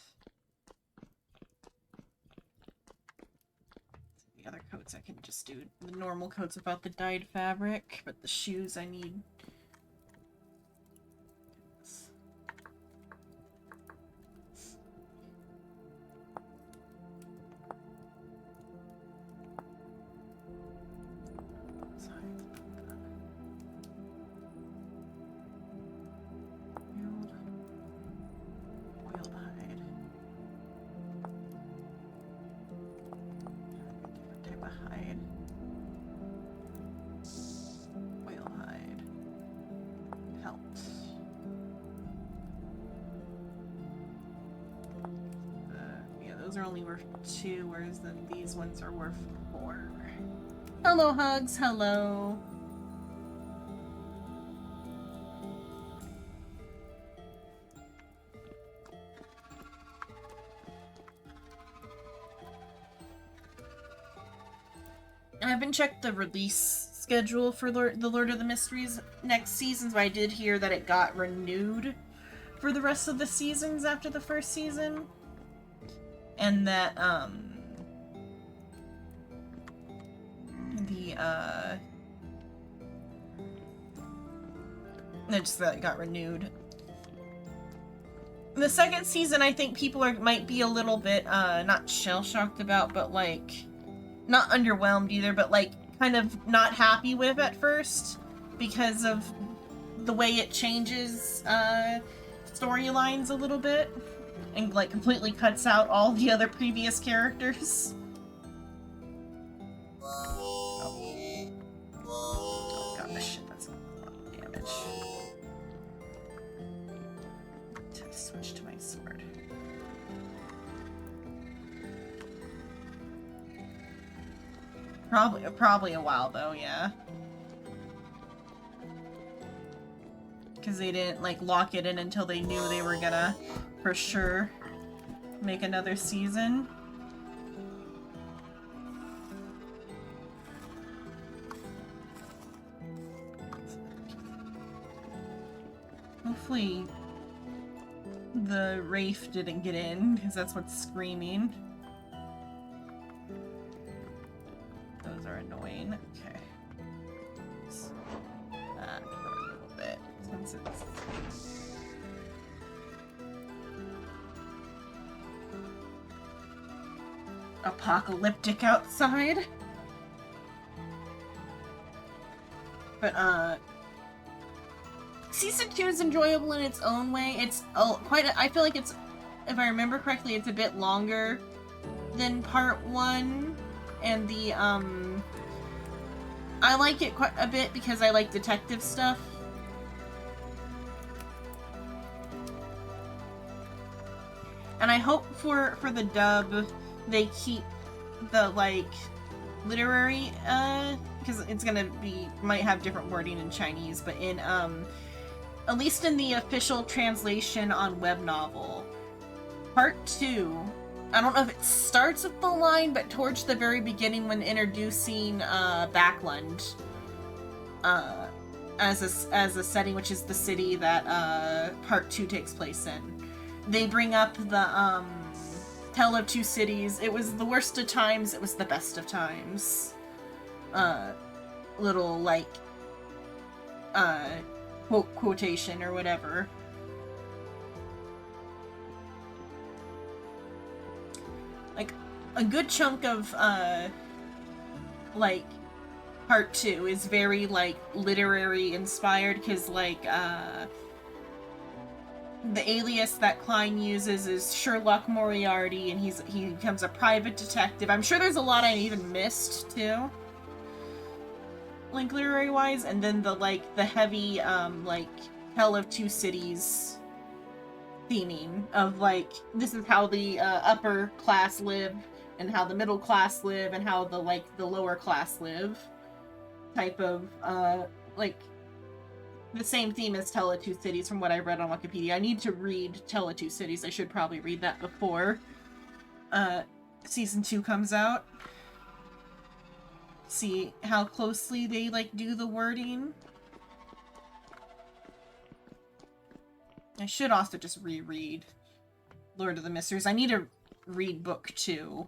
The other coats I can just do the normal coats without the dyed fabric, but the shoes I need. Are only worth 2, whereas then these ones are worth 4. Hello, Hugs. Hello. I haven't checked the release schedule for the Lord of the Mysteries next season, but I did hear that it got renewed for the rest of the seasons after the first season. And that, that got renewed. The second season, I think people might be a little bit, not shell-shocked about, but, like, not underwhelmed either, but, like, kind of not happy with at first, because of the way it changes, storylines a little bit. And, like, completely cuts out all the other previous characters. Oh. Gosh, that's a lot of damage. To switch to my sword. Probably a while, though, yeah. Because they didn't, like, lock it in until they knew they were gonna... for sure make another season. Hopefully the Wraith didn't get in, because that's what's screaming. Those are annoying. Okay. That first. since it's apocalyptic outside. But Season 2 is enjoyable in its own way. It's I feel like it's, if I remember correctly, it's a bit longer than Part 1. And the, I like it quite a bit because I like detective stuff. And I hope for the dub, they keep the, like, literary, because it's gonna be, might have different wording in Chinese, but in, at least in the official translation on Web Novel, Part 2, I don't know if it starts with the line, but towards the very beginning when introducing, Backland, as a setting, which is the city that, Part 2 takes place in, they bring up the, Tale of Two Cities. It was the worst of times, it was the best of times. Little, like, quotation or whatever. Like, a good chunk of, like, Part 2 is very, like, literary inspired, because, like, the alias that Klein uses is Sherlock Moriarty, and he becomes a private detective. I'm sure there's a lot I even missed, too. Like, literary-wise, and then the, like, the heavy, like, Tale of Two Cities theming of, like, this is how the, upper class live, and how the middle class live, and how the, like, the lower class live. Type of, like, the same theme as Tale of Two Cities from what I read on Wikipedia. I need to read Tale of Two Cities. I should probably read that before, Season 2 comes out. See how closely they, like, do the wording. I should also just reread Lord of the Mysteries. I need to read Book 2.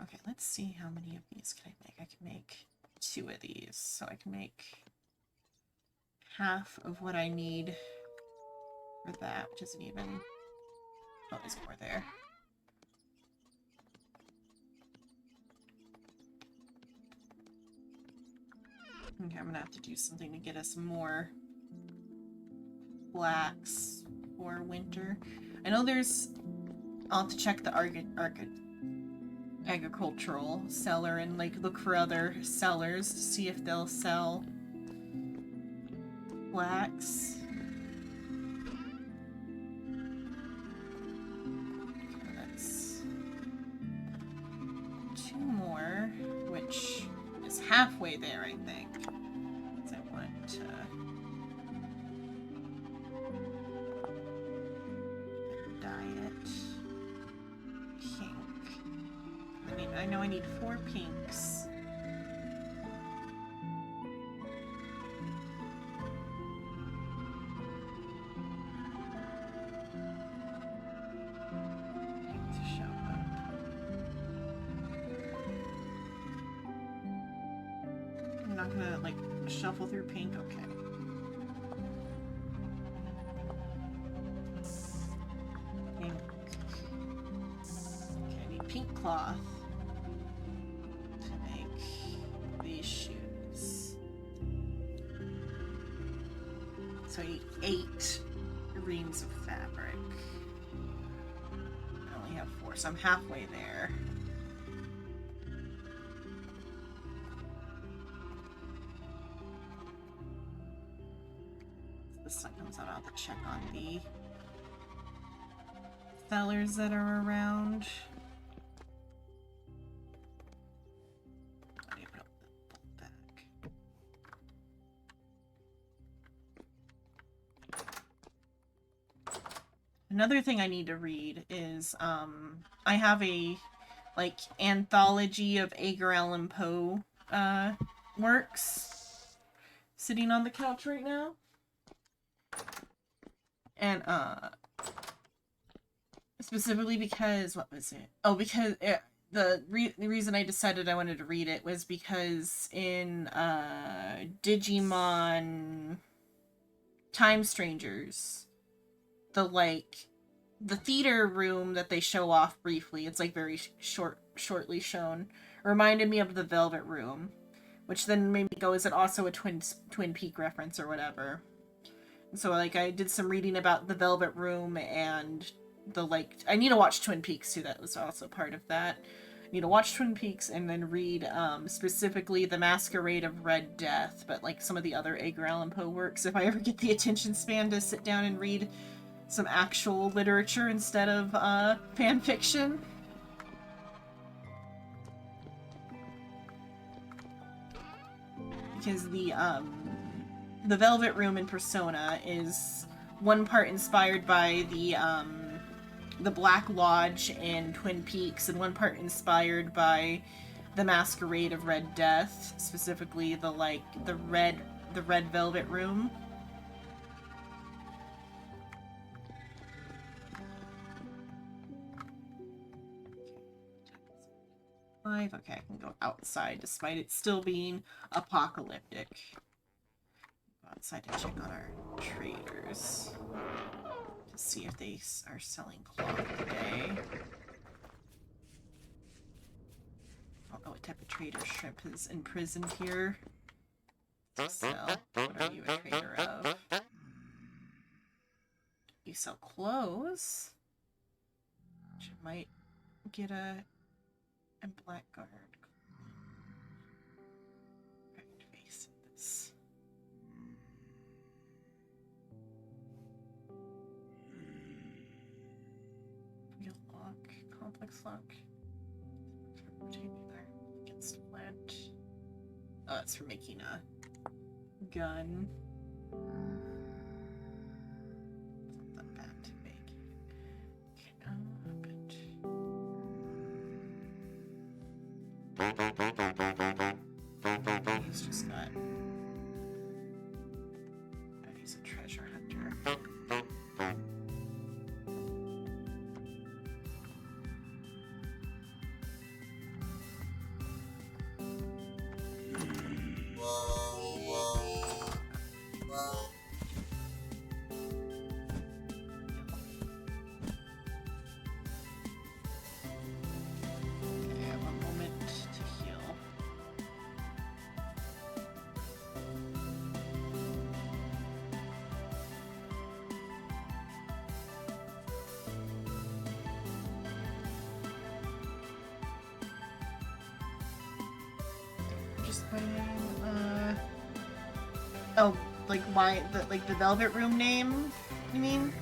Okay, let's see how many of these can I make. I can make 2 of these, so I can make half of what I need for that, which isn't even... Oh, there's more there. Okay, I'm gonna have to do something to get us more flax for winter. I know there's... I'll have to check the agricultural seller and, like, look for other sellers to see if they'll sell flax. Okay, that's 2 more, which is halfway there, I think. So I want to dye it pink. I know I need 4 pinks. To show up. I'm not gonna, like, shuffle through pink? Okay. Pink. Okay, I need pink cloth to make these shoes. So I need 8 reams of fabric. I only have 4, so I'm halfway there. The sun comes out, I'll have to check on the sellers that are around. I need to put the back. Another thing I need to read is, I have a, like, anthology of Edgar Allan Poe, works sitting on the couch right now. And, specifically because, what was it? Oh, because the reason I decided I wanted to read it was because in Digimon Time Strangers, the theater room that they show off briefly, it's like very shortly shown, reminded me of the Velvet Room, which then made me go, is it also a Twin Peak reference or whatever? And so like I did some reading about the Velvet Room and I need to watch Twin Peaks too. That was also part of that. I need to watch Twin Peaks and then read specifically The Masquerade of Red Death, but like some of the other Edgar Allan Poe works if I ever get the attention span to sit down and read some actual literature instead of fan fiction. Because the Velvet Room in Persona is one part inspired by the Black Lodge in Twin Peaks, and one part inspired by the Masquerade of Red Death, specifically the red velvet room. Okay, I can go outside despite it still being apocalyptic. Go outside to check on our traders to see if they are selling cloth today. I don't know what type of trader shrimp is imprisoned here to sell. What are you a trader of? You sell clothes, which might get a blackguard. Face this. Wheel lock, complex lock. Against flint. Oh, it's for making a gun. Not that bad to make. He's just got. Oh, he's a treasure hunter. Oh, like why the Velvet Room name? You mean?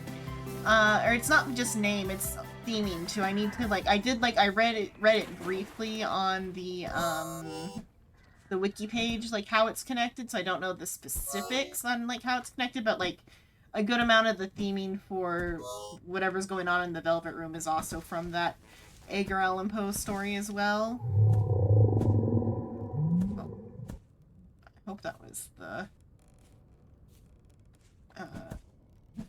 Or it's not just name; it's theming too. I need to I read it briefly on the wiki page, like how it's connected. So I don't know the specifics on like how it's connected, but like a good amount of the theming for whatever's going on in the Velvet Room is also from that Edgar Allan Poe story as well. Oh. I hope that was the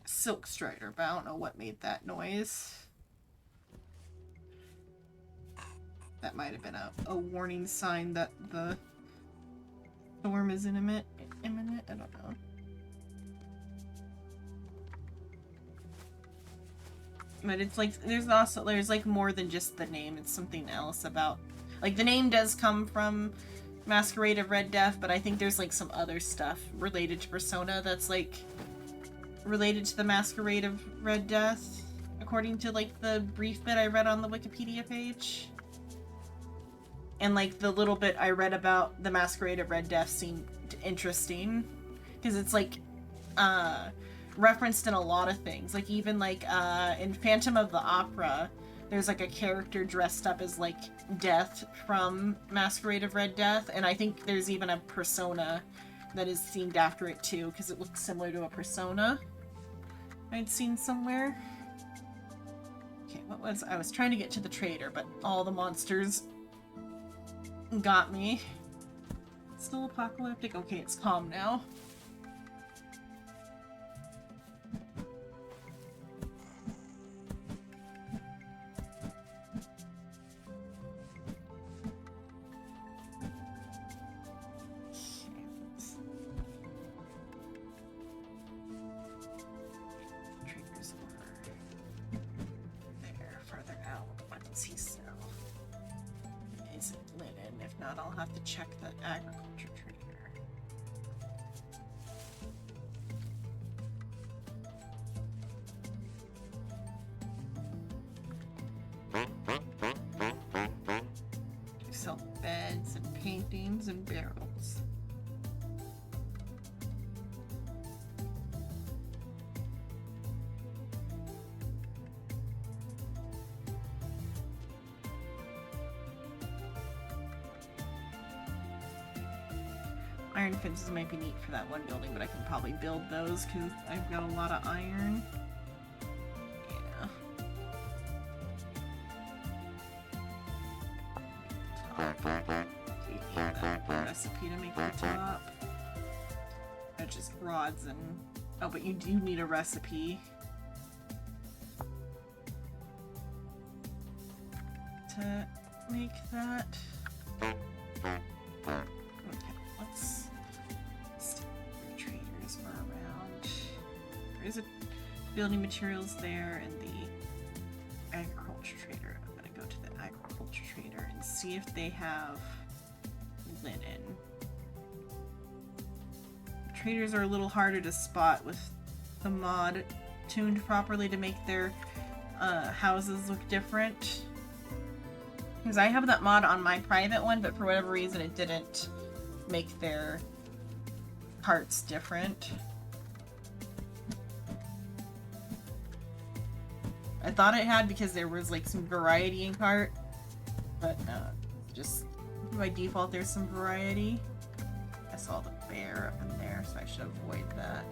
Silk Strider, but I don't know what made that noise. That might have been a warning sign that the storm is imminent. I don't know. But it's like there's like more than just the name. It's something else about like the name does come from Masquerade of Red Death, but I think there's like some other stuff related to Persona that's like related to the Masquerade of Red Death, according to like the brief bit I read on the Wikipedia page. And like the little bit I read about the Masquerade of Red Death seemed interesting because it's like referenced in a lot of things. Like even like in Phantom of the Opera, there's like a character dressed up as like Death from Masquerade of Red Death, and I think there's even a persona that is themed after it too, because it looks similar to a persona I'd seen somewhere. Okay, I was trying to get to the trader, but all the monsters got me. Still apocalyptic? Okay, it's calm now. that, I'll have to check the agriculture trader. You sell beds and paintings and barrels. Iron fences might be neat for that one building, but I can probably build those because I've got a lot of iron. Yeah. Top. Do you need that recipe to make the top? Or just rods and... Oh, but you do need a recipe. To make that. Okay, let's see where traders are around. There's a building materials there and the agriculture trader. I'm gonna go to the agriculture trader and see if they have linen. Traders are a little harder to spot with the mod tuned properly to make their houses look different. Because I have that mod on my private one, but for whatever reason it didn't make their parts different. I thought it had because there was like some variety in cart, but just by default there's some variety. I saw the bear up in there, so I should avoid that.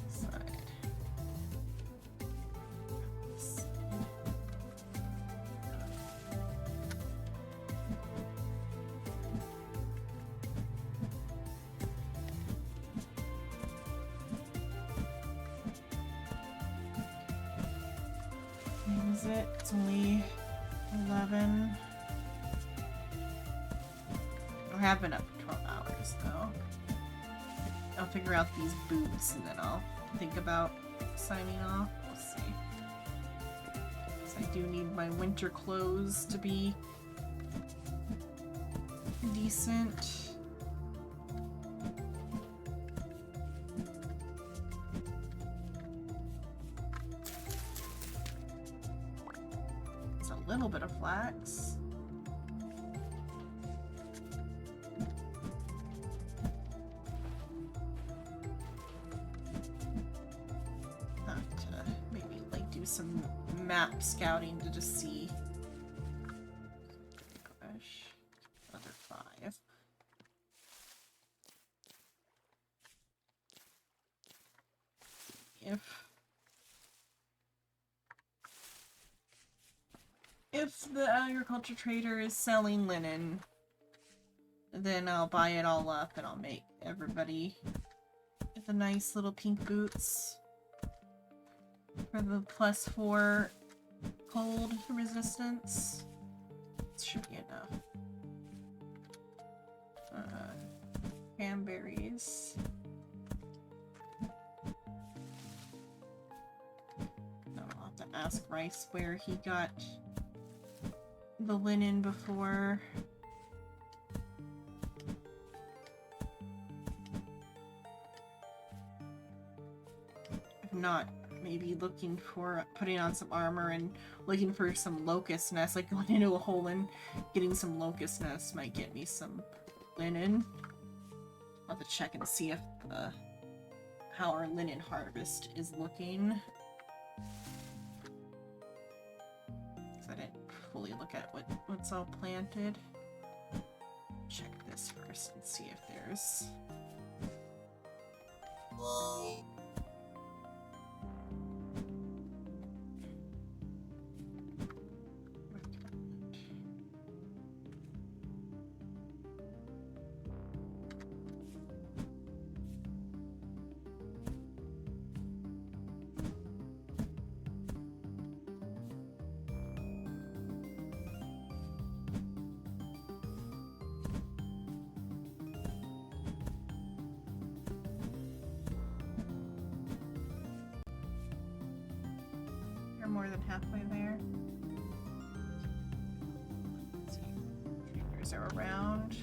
Side. What is it? It's only 11. I have been up for 12 hours though. I'll figure out these boots and then I'll think about signing off. We'll see. 'Cause I do need my winter clothes to be decent. It's a little bit of flax. Maybe like do some map scouting to just see. Gosh, another 5. If the agriculture trader is selling linen, then I'll buy it all up and I'll make everybody get the nice little pink boots for the +4 cold resistance. This should be enough. Cranberries. Now I'll have to ask Rice where he got the linen before. If not, maybe looking for putting on some armor and looking for some locust nests, like going into a hole and getting some locust nests might get me some linen. I'll have to check and see if how our linen harvest is looking. Because I didn't fully look at what's all planted. Check this first and see if there's... You're more than halfway there. Let's see. Traitors are around.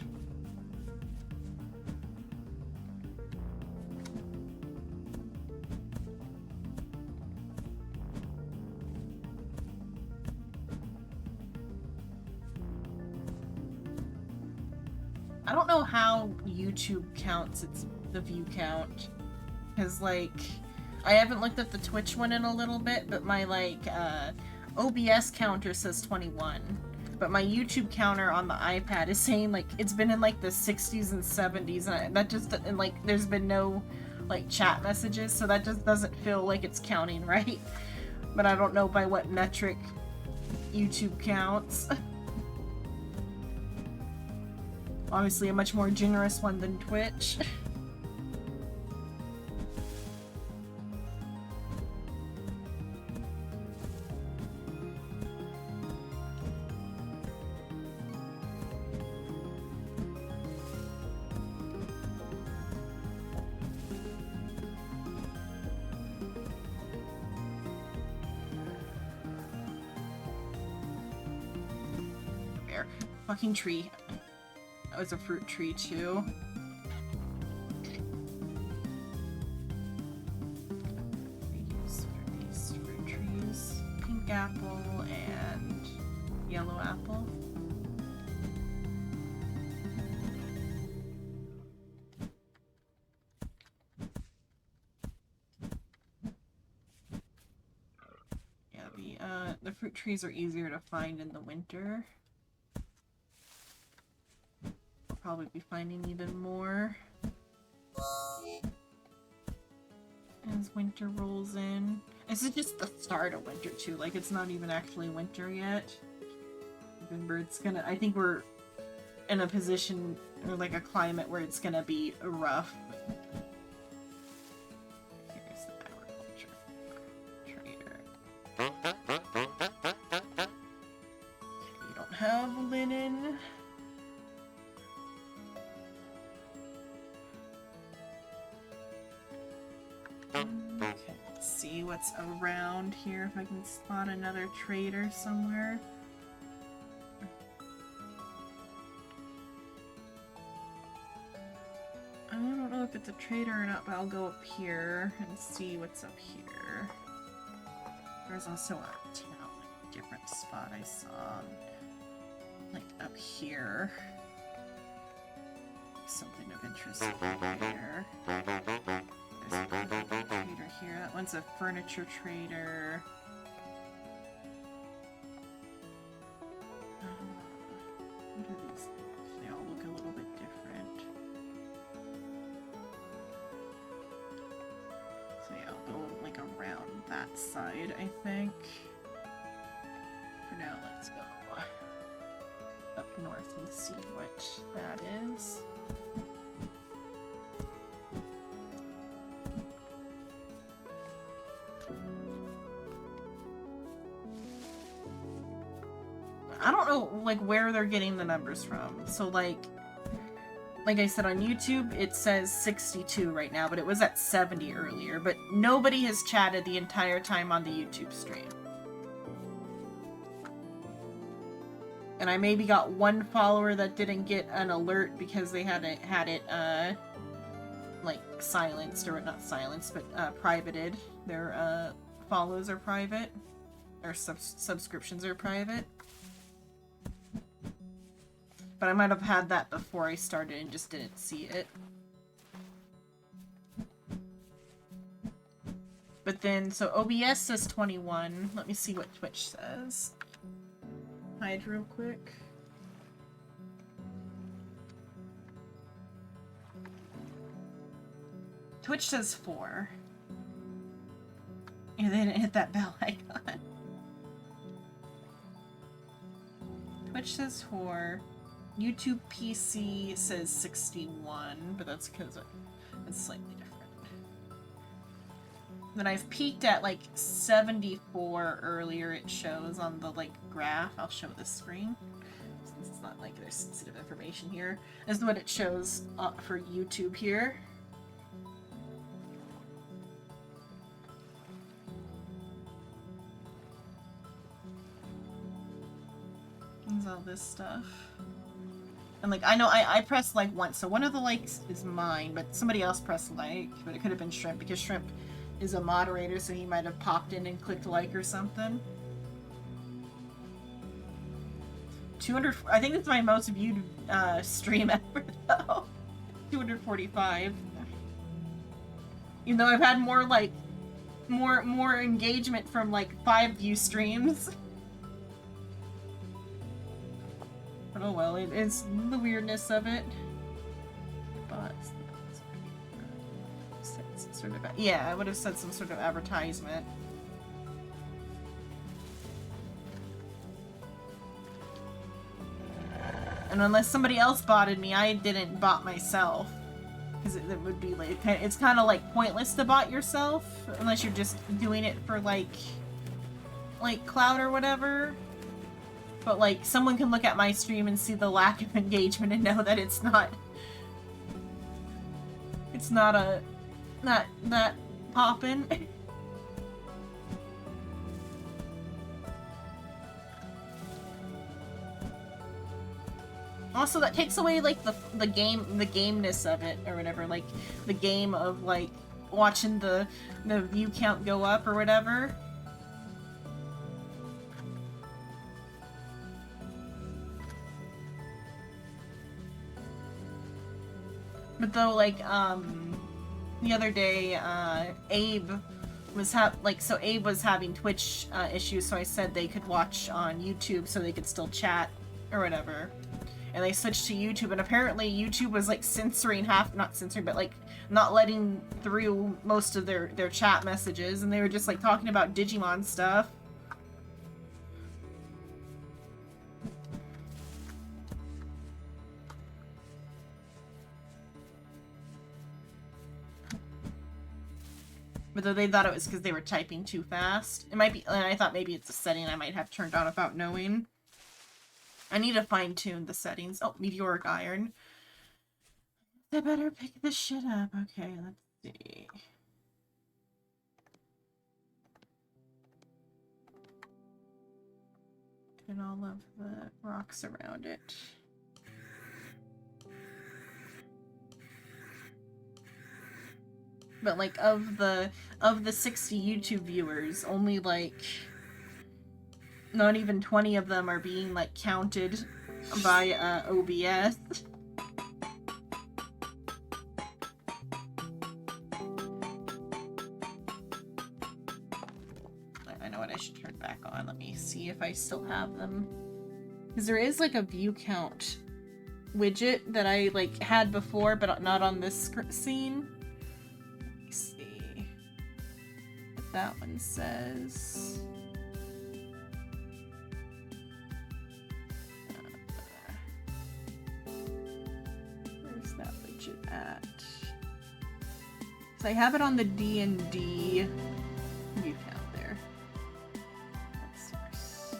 I don't know how YouTube counts the view count. Because, like, I haven't looked at the Twitch one in a little bit, but my, like, OBS counter says 21. But my YouTube counter on the iPad is saying, like, it's been in, like, the 60s and 70s, and that just, and, like, there's been no, like, chat messages, so that just doesn't feel like it's counting right. But I don't know by what metric YouTube counts. Obviously a much more generous one than Twitch. Bear. Fucking tree. That was a fruit tree too. These fruit trees. Pink apple and yellow apple. Yeah, the fruit trees are easier to find in the winter. Probably be finding even more as winter rolls in. This is just the start of winter too, like it's not even actually winter yet. I think we're in a position or like a climate where it's gonna be rough. Here's the agriculture trader. You don't have linen. Okay, let's see what's around here, if I can spot another trader somewhere. I don't know if it's a trader or not, but I'll go up here and see what's up here. There's also a town, like a different spot I saw, like up here. Something of interest here. There's another trader here. That one's a furniture trader. What are these? They all look a little bit different. So yeah, I'll go like around that side, I think. For now, let's go up north and see what that is. I don't know, like, where they're getting the numbers from. So, like I said, on YouTube, it says 62 right now, but it was at 70 earlier. But nobody has chatted the entire time on the YouTube stream. And I maybe got one follower that didn't get an alert because they had it, like, silenced, or not silenced, but, privated. Their, follows are private. Or subscriptions are private. But I might have had that before I started and just didn't see it. But then, so OBS says 21. Let me see what Twitch says. Hide real quick. Twitch says 4. Yeah, they didn't hit that bell icon. Twitch says 4. YouTube PC says 61, but that's because it's slightly different. Then I've peaked at like 74 earlier, it shows on the like graph. I'll show the screen since it's not like there's sensitive information here. This is what it shows for YouTube here. There's all this stuff. And like, I know I pressed like once, so one of the likes is mine, but somebody else pressed like, but it could have been Shrimp because Shrimp is a moderator, so he might have popped in and clicked like or something. 200, I think it's my most viewed stream ever though. 245. Even though I've had more like, more engagement from like 5 view streams. But oh well, it's the weirdness of it. But sort of, yeah, I would have said some sort of advertisement. And unless somebody else botted me, I didn't bot myself. Because it would be like, it's kind of like pointless to bot yourself, unless you're just doing it for like clout or whatever. But like, someone can look at my stream and see the lack of engagement and know that it's not that poppin'. Also, that takes away like the gameness of it or whatever, like the game of like watching the view count go up or whatever. But though, like, the other day, Abe was Abe was having Twitch issues, so I said they could watch on YouTube so they could still chat or whatever. And they switched to YouTube, and apparently YouTube was like censoring not censoring, but like not letting through most of their chat messages, and they were just like talking about Digimon stuff. But though they thought it was because they were typing too fast. It might be, and I thought maybe it's a setting I might have turned on without knowing. I need to fine-tune the settings. Oh, meteoric iron. I better pick this shit up. Okay, let's see. And all of the rocks around it. But like of the 60 YouTube viewers, only like not even 20 of them are being like counted by OBS. I know what I should turn back on. Let me see if I still have them. Because there is like a view count widget that I like had before, but not on this scene. See what that one says. Where's that widget at? So I have it on the D&D view count there. That's source.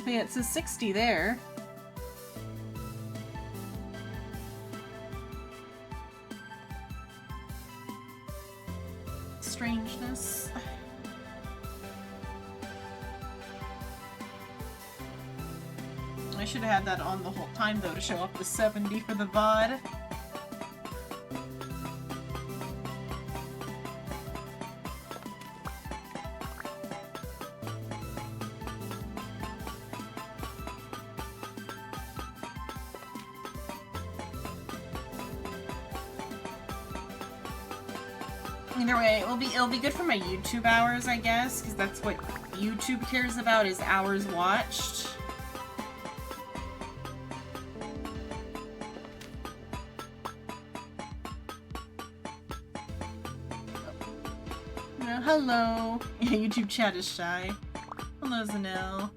So yeah, it says 60 there. Strangeness. I should have had that on the whole time though to show up the 70 for the VOD. Either way, it'll be good for my YouTube hours, I guess, because that's what YouTube cares about, is hours watched. Oh, hello. Yeah, YouTube chat is shy. Hello, Zanelle.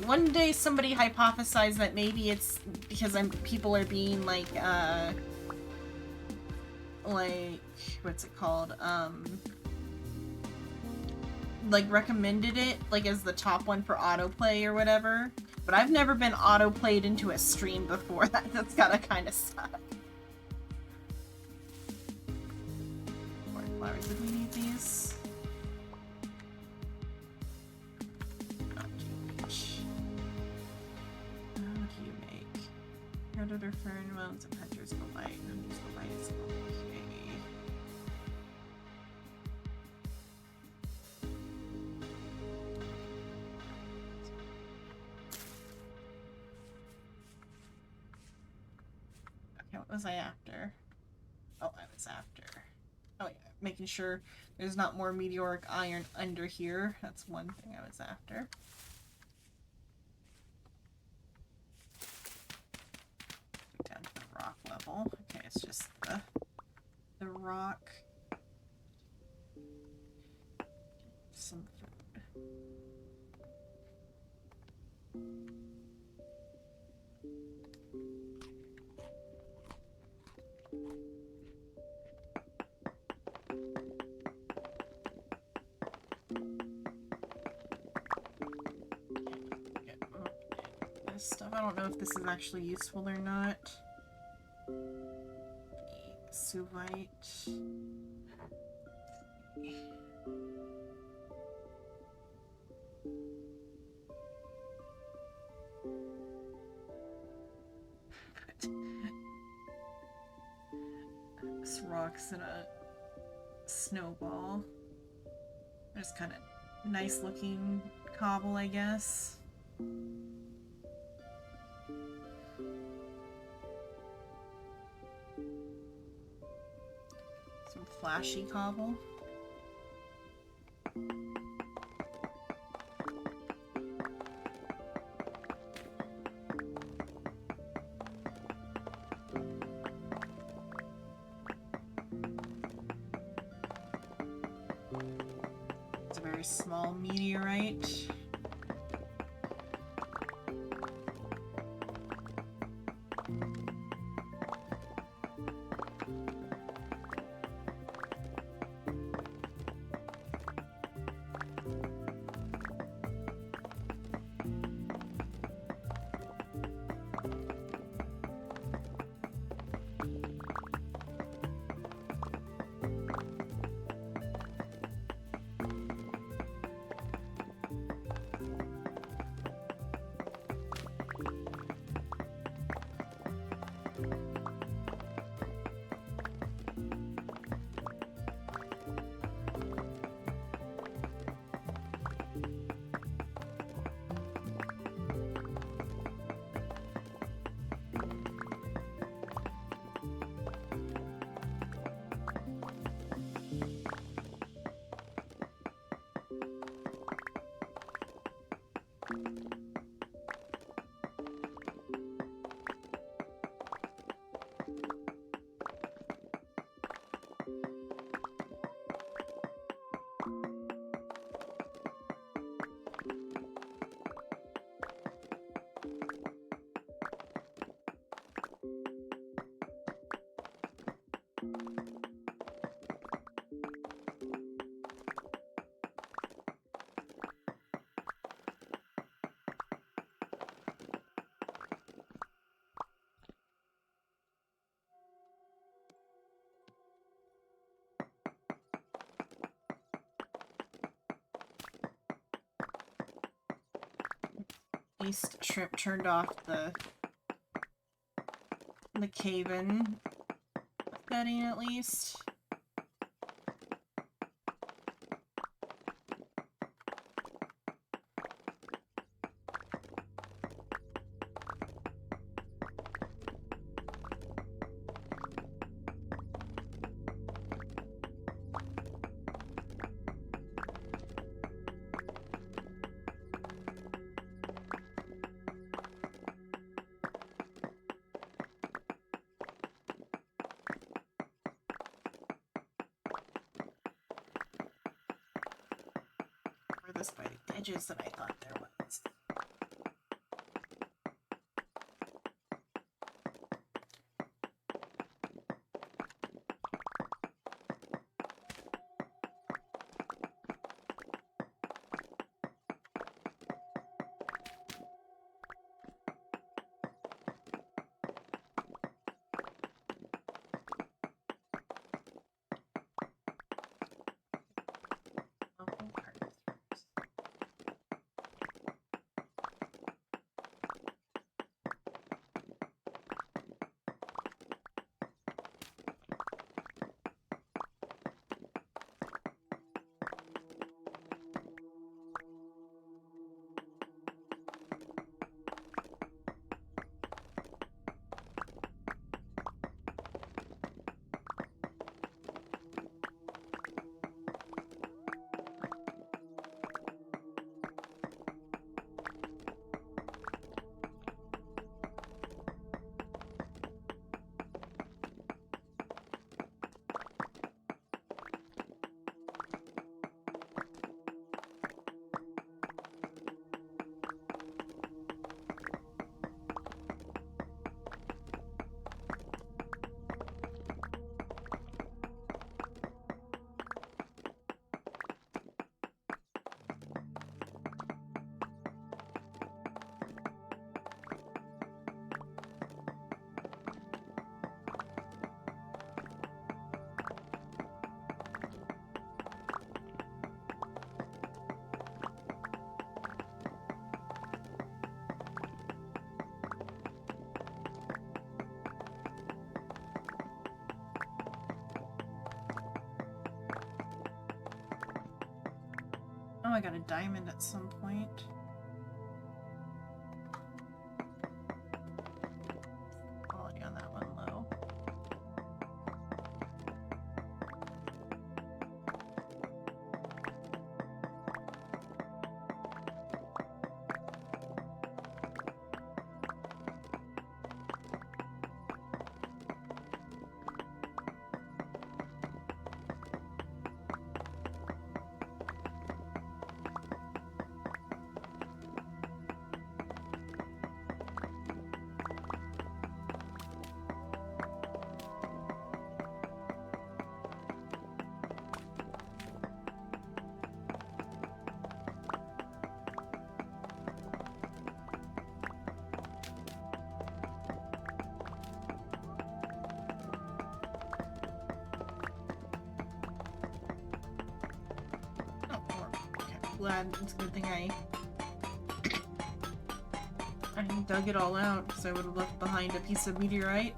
One day somebody hypothesized that maybe it's because people are being like what's it called? Like recommended it like as the top one for autoplay or whatever. But I've never been autoplayed into a stream before. That's gotta kind of suck. More flowers. Did we need these? Not too much. What do you make? Predator pheromones and hunters go light. Hunters go light is okay. Okay, what was I after? Oh, I was after. Oh yeah, making sure there's not more meteoric iron under here. That's one thing I was after. Down to the rock level. Okay, it's just the rock. Some food. This stuff. I don't know if this is actually useful or not. Suvite. This rock's in a snowball. Just kind of nice looking cobble, I guess. Some flashy cobble. It's a very small meteorite. At least Shrimp turned off the cave-in setting at least. This by the edges that I thought there was. Oh, I got a diamond at some point. Quality on that one low. Glad it's a good thing I dug it all out because I would have left behind a piece of meteorite.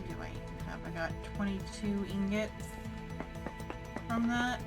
Do I have? I got 22 ingots from that.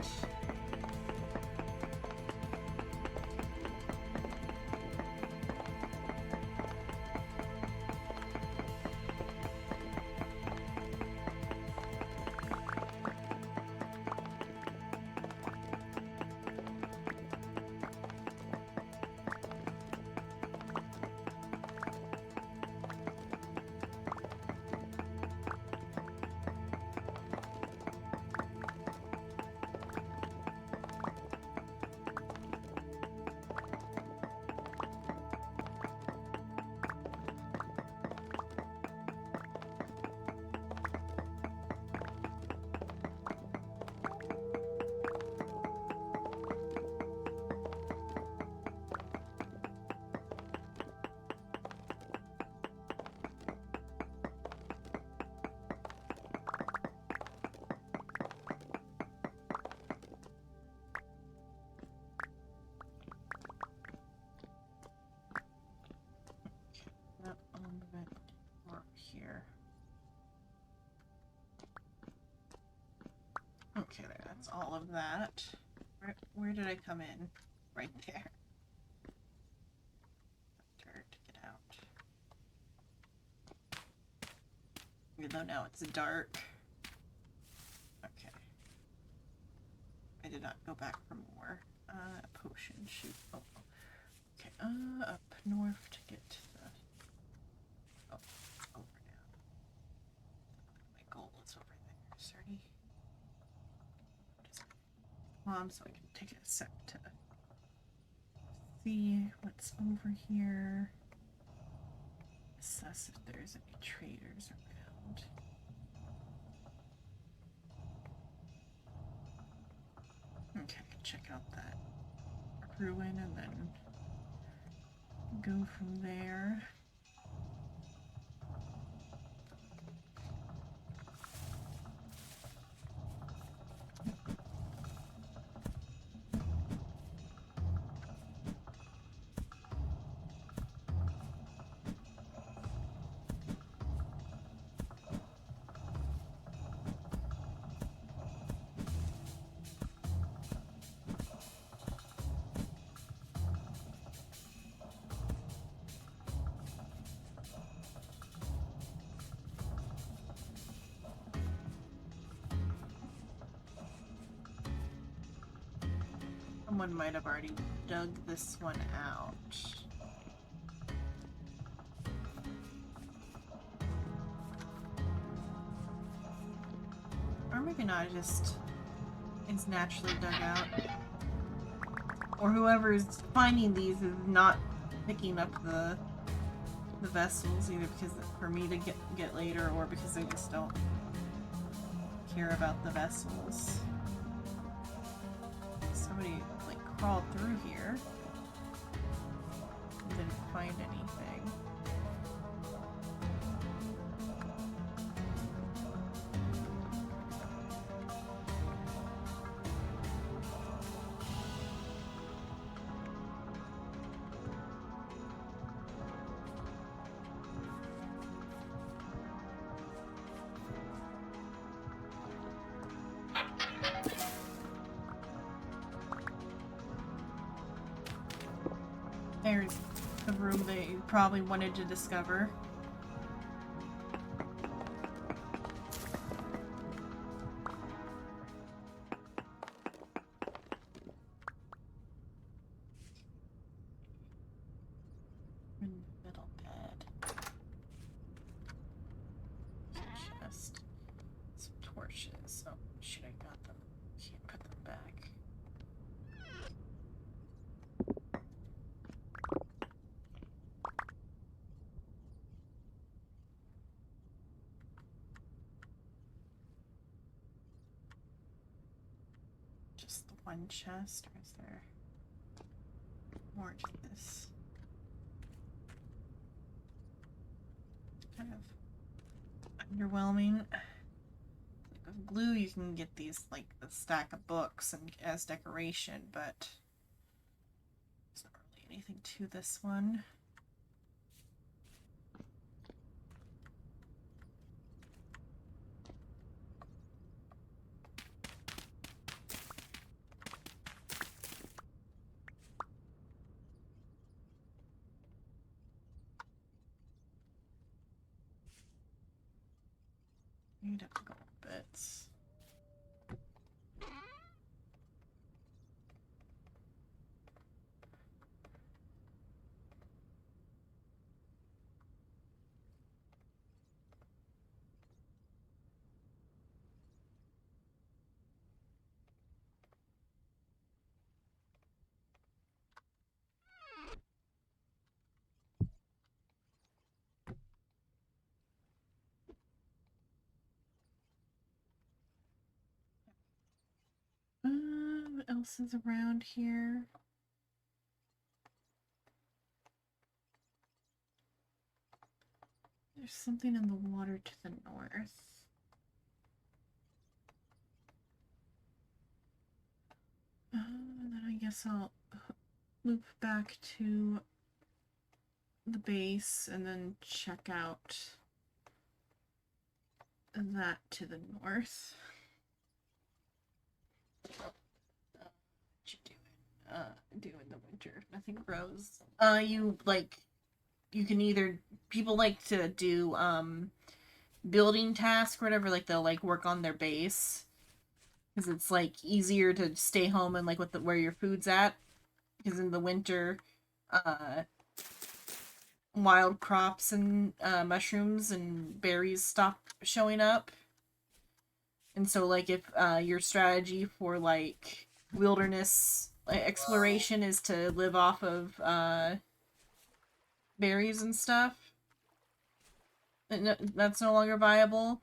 That on the door here. Okay, there, that's all of that. Where did I come in? Right there. Dirt, get out. Even though now it's dark. Okay. I did not go back for more. Potion, shoot. Oh, okay, up north to get to the... Oh, it's over now. My goal is over there. 30. What is it? So I can take a sec to see what's over here. Assess if there's any traders around. Okay, I can check out that ruin and then go from there. Someone might have already dug this one out. Or maybe not, it just is naturally dug out. Or whoever is finding these is not picking up the vessels, either because for me to get later or because they just don't care about the vessels. Somebody like crawled through here and didn't find anything. There's the room that you probably wanted to discover. Middle bed. Chest. Some torches. Oh, shoot, I got them. Can't put them back. Just the one chest, or is there more to this? Kind of underwhelming. Like with glue, you can get these like the stack of books and as decoration, but there's not really anything to this one. Need up gold bits. What else is around here? There's something in the water to the north. And then I guess I'll loop back to the base and then check out that to the north. What you doing in the winter? Nothing grows. You can either, people like to do building tasks or whatever, like they'll like work on their base because it's like easier to stay home and like where your food's at, because in the winter wild crops and mushrooms and berries stop showing up. And so like if your strategy for like wilderness exploration is to live off of berries and stuff, that's no longer viable.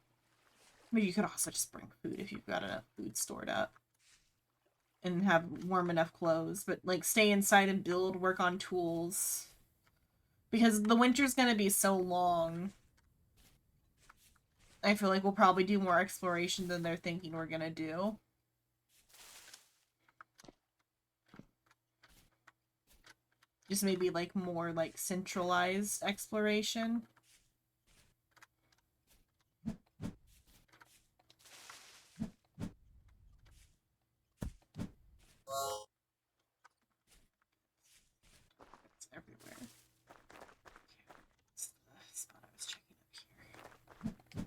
But you could also just bring food if you've got enough food stored up and have warm enough clothes. But like stay inside and build, work on tools, because the winter's gonna be so long. I feel like we'll probably do more exploration than they're thinking we're gonna do. Just maybe like more like centralized exploration. It's everywhere. Okay, it's the spot I was checking up here.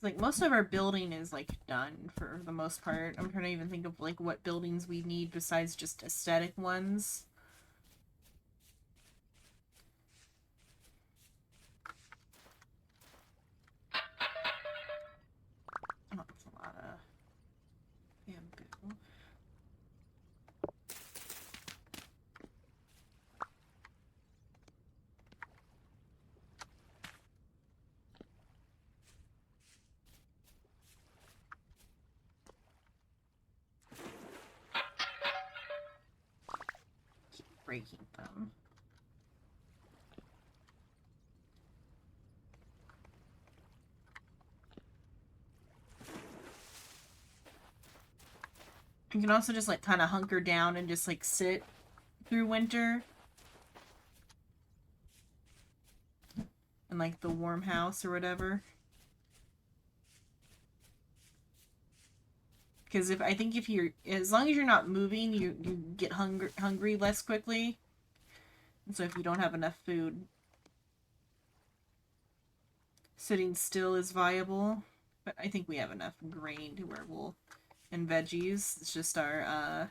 Like, most of our building is, like, done for the most part. I'm trying to even think of, like, what buildings we need besides just aesthetic ones. Oh, that's a lot of bamboo. Keep breaking them. You can also just, like, kind of hunker down and just, like, sit through winter. In, like, the warm house or whatever. Because I think if you're, as long as you're not moving, you get hungry less quickly. And so if you don't have enough food, sitting still is viable. But I think we have enough grain to where we'll, and veggies. It's just our,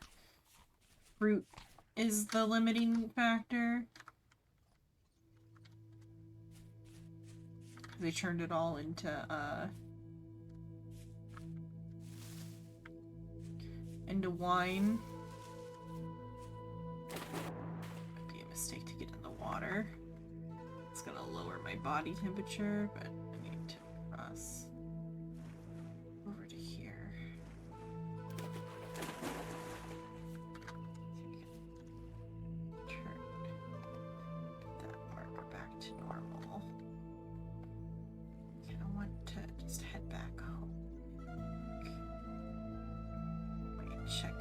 fruit is the limiting factor. They turned it all into wine. Might be a mistake to get in the water. It's gonna lower my body temperature, but I need to cross over to here. Turn that marker back to normal. Okay, I want to just head back home. Check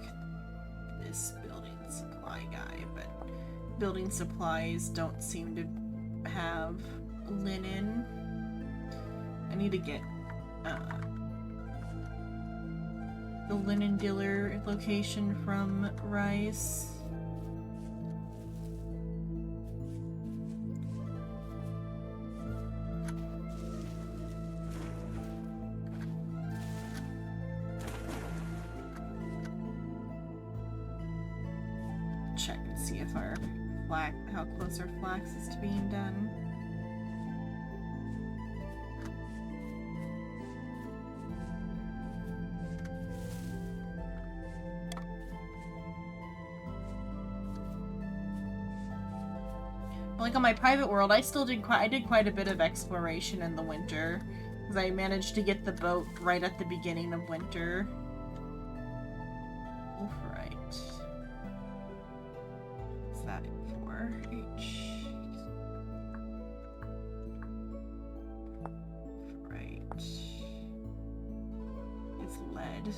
this building supply guy, but building supplies don't seem to have linen. I need to get the linen dealer location from Rice. Check and see if our how close our flax is to being done. Like on my private world, I still did quite a bit of exploration in the winter, because I managed to get the boat right at the beginning of winter. Right. What's that for? H. Right. It's lead.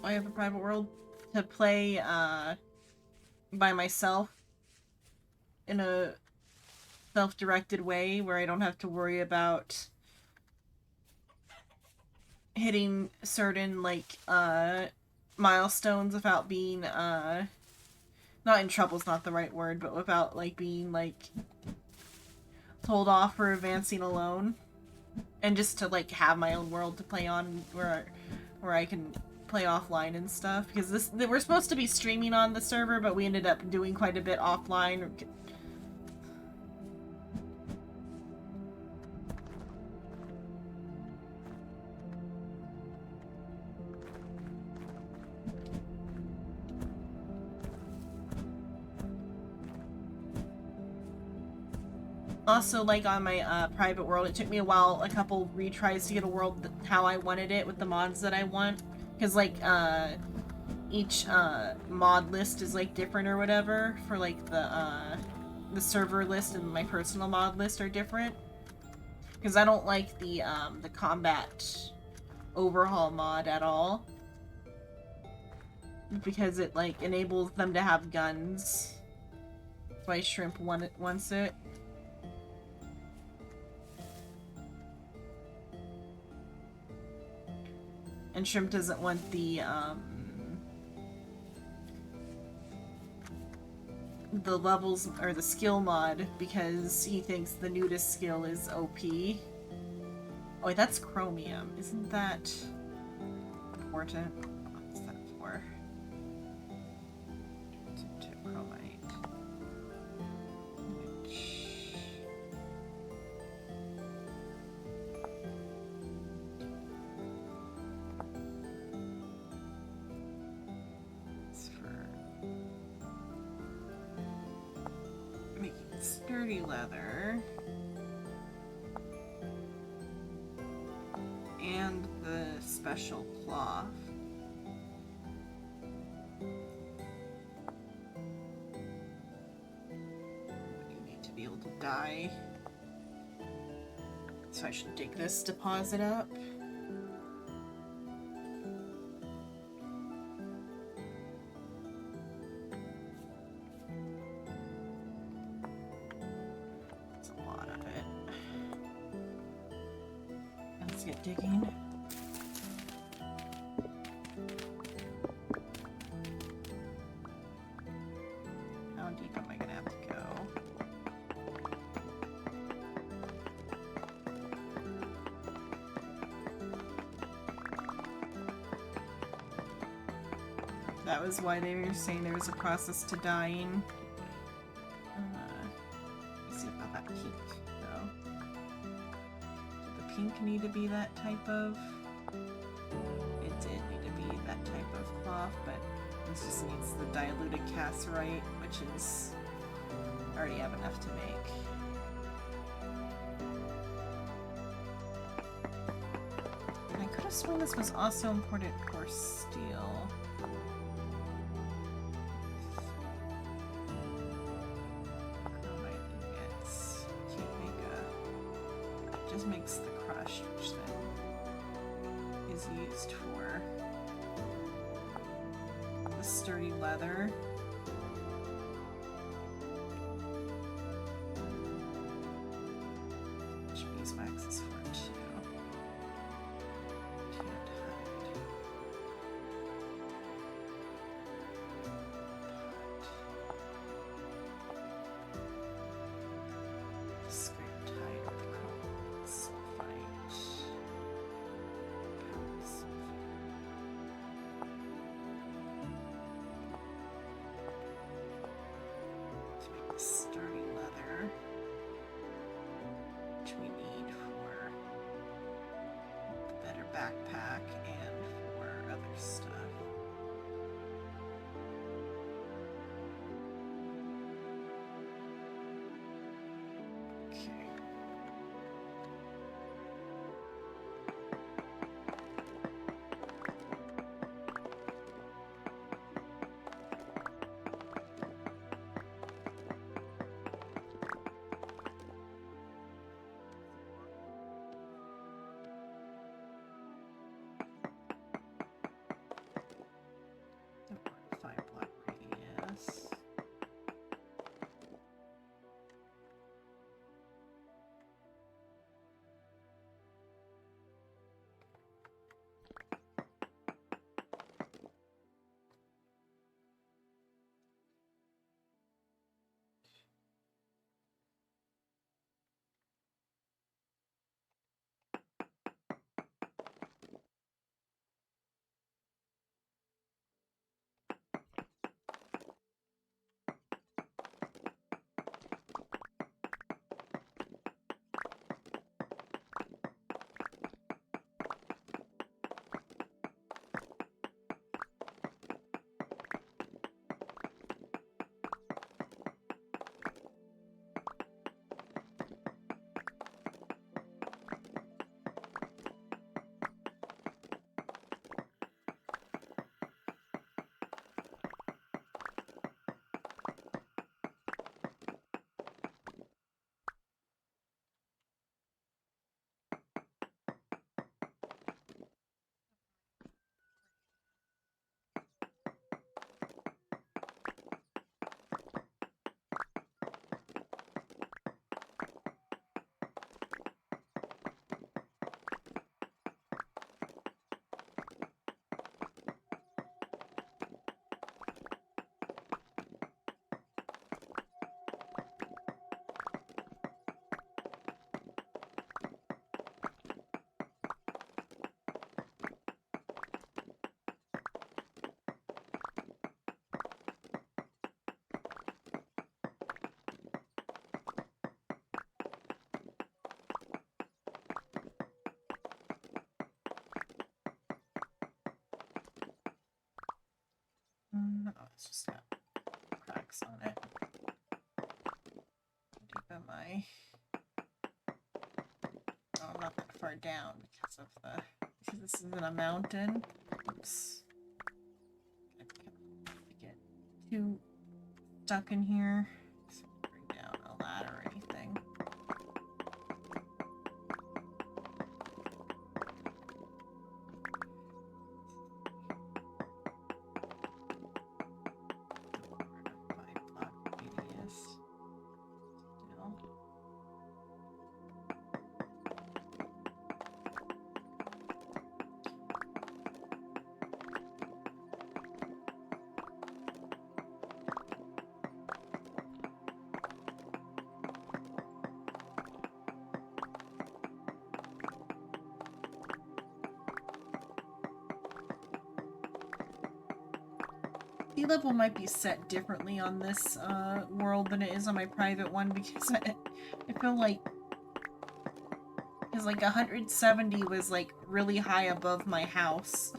I have a private world to play by myself in a self-directed way where I don't have to worry about hitting certain like milestones without being not in trouble's not the right word, but without like being like told off for advancing alone, and just to like have my own world to play on where I can play offline and stuff, because we're supposed to be streaming on the server, but we ended up doing quite a bit offline. Also, like on my private world, it took me a couple retries to get a world how I wanted it with the mods that I want. Because, like, each mod list is, like, different or whatever. For, like, the server list and my personal mod list are different. Because I don't like the combat overhaul mod at all. Because it, like, enables them to have guns. So I shrimp wants it. And Shrimp doesn't want the levels or the skill mod because he thinks the nudist skill is OP. Oh wait, that's chromium. Isn't that important? What's that for? Chromite. It's for making sturdy leather. And the special cloth. You need to be able to dye. So I should dig this deposit up. It's a lot of it. Let's get digging. How deep am I gonna have to go? That was why they were saying there was a process to dyeing. Let me see about that pink, though. Did the pink need to be that type of... It did need to be that type of cloth, but this just needs the diluted cassiterite, which is... I already have enough to make. And I could have sworn this was also imported for steel. Just makes the crush, which then is used for the sturdy leather. Which beeswax is for too. Tanned hide. Scraped hide with chrome sulfite. To make the sturdy leather, which we need for the better backpack and for other stuff. Okay. it's just got cracks on it. How deep am I? Oh, I'm not that far down because this isn't a mountain. Oops. I get too stuck in here. So bring down a ladder or anything. Sea level might be set differently on this world than it is on my private one because I feel like 170 was like really high above my house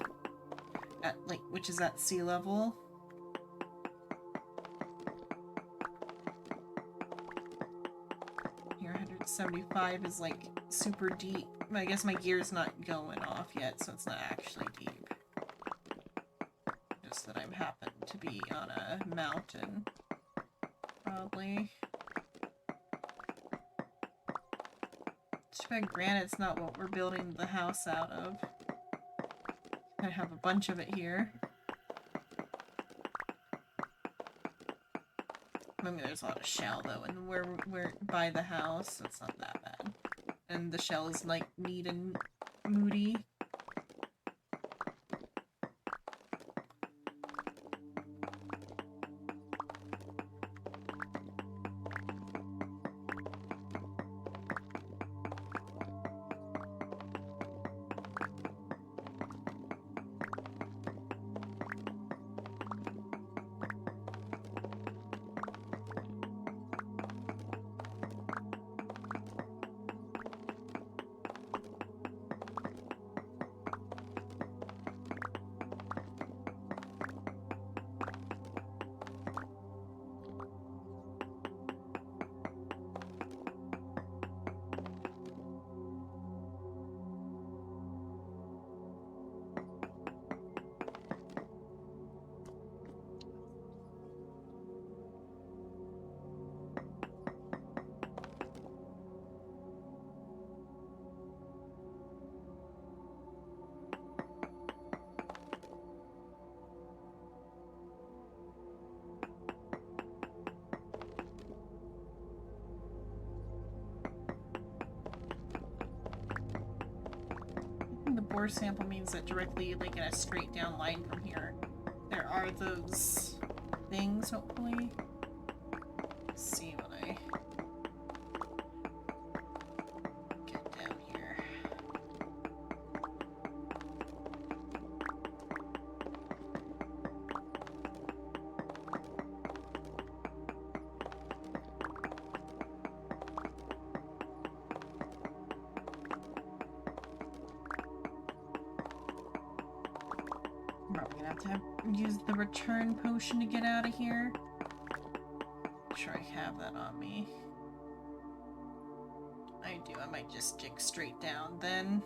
at which is at sea level. Here 175 is like super deep. I guess my gear's not going off yet, so it's not actually deep. That I'm happen to be on a mountain, probably. Too bad granite's not what we're building the house out of. I have a bunch of it here. I mean, there's a lot of shell though, and we're by the house, so it's not that bad. And the shell is like neat and moody. Ore sample means that directly, like in a straight down line from here, there are those things, hopefully. Let's see when I get down here. I'm probably gonna have to use the return potion to get out of here. Make sure I have that on me. I do. I might just dig straight down then.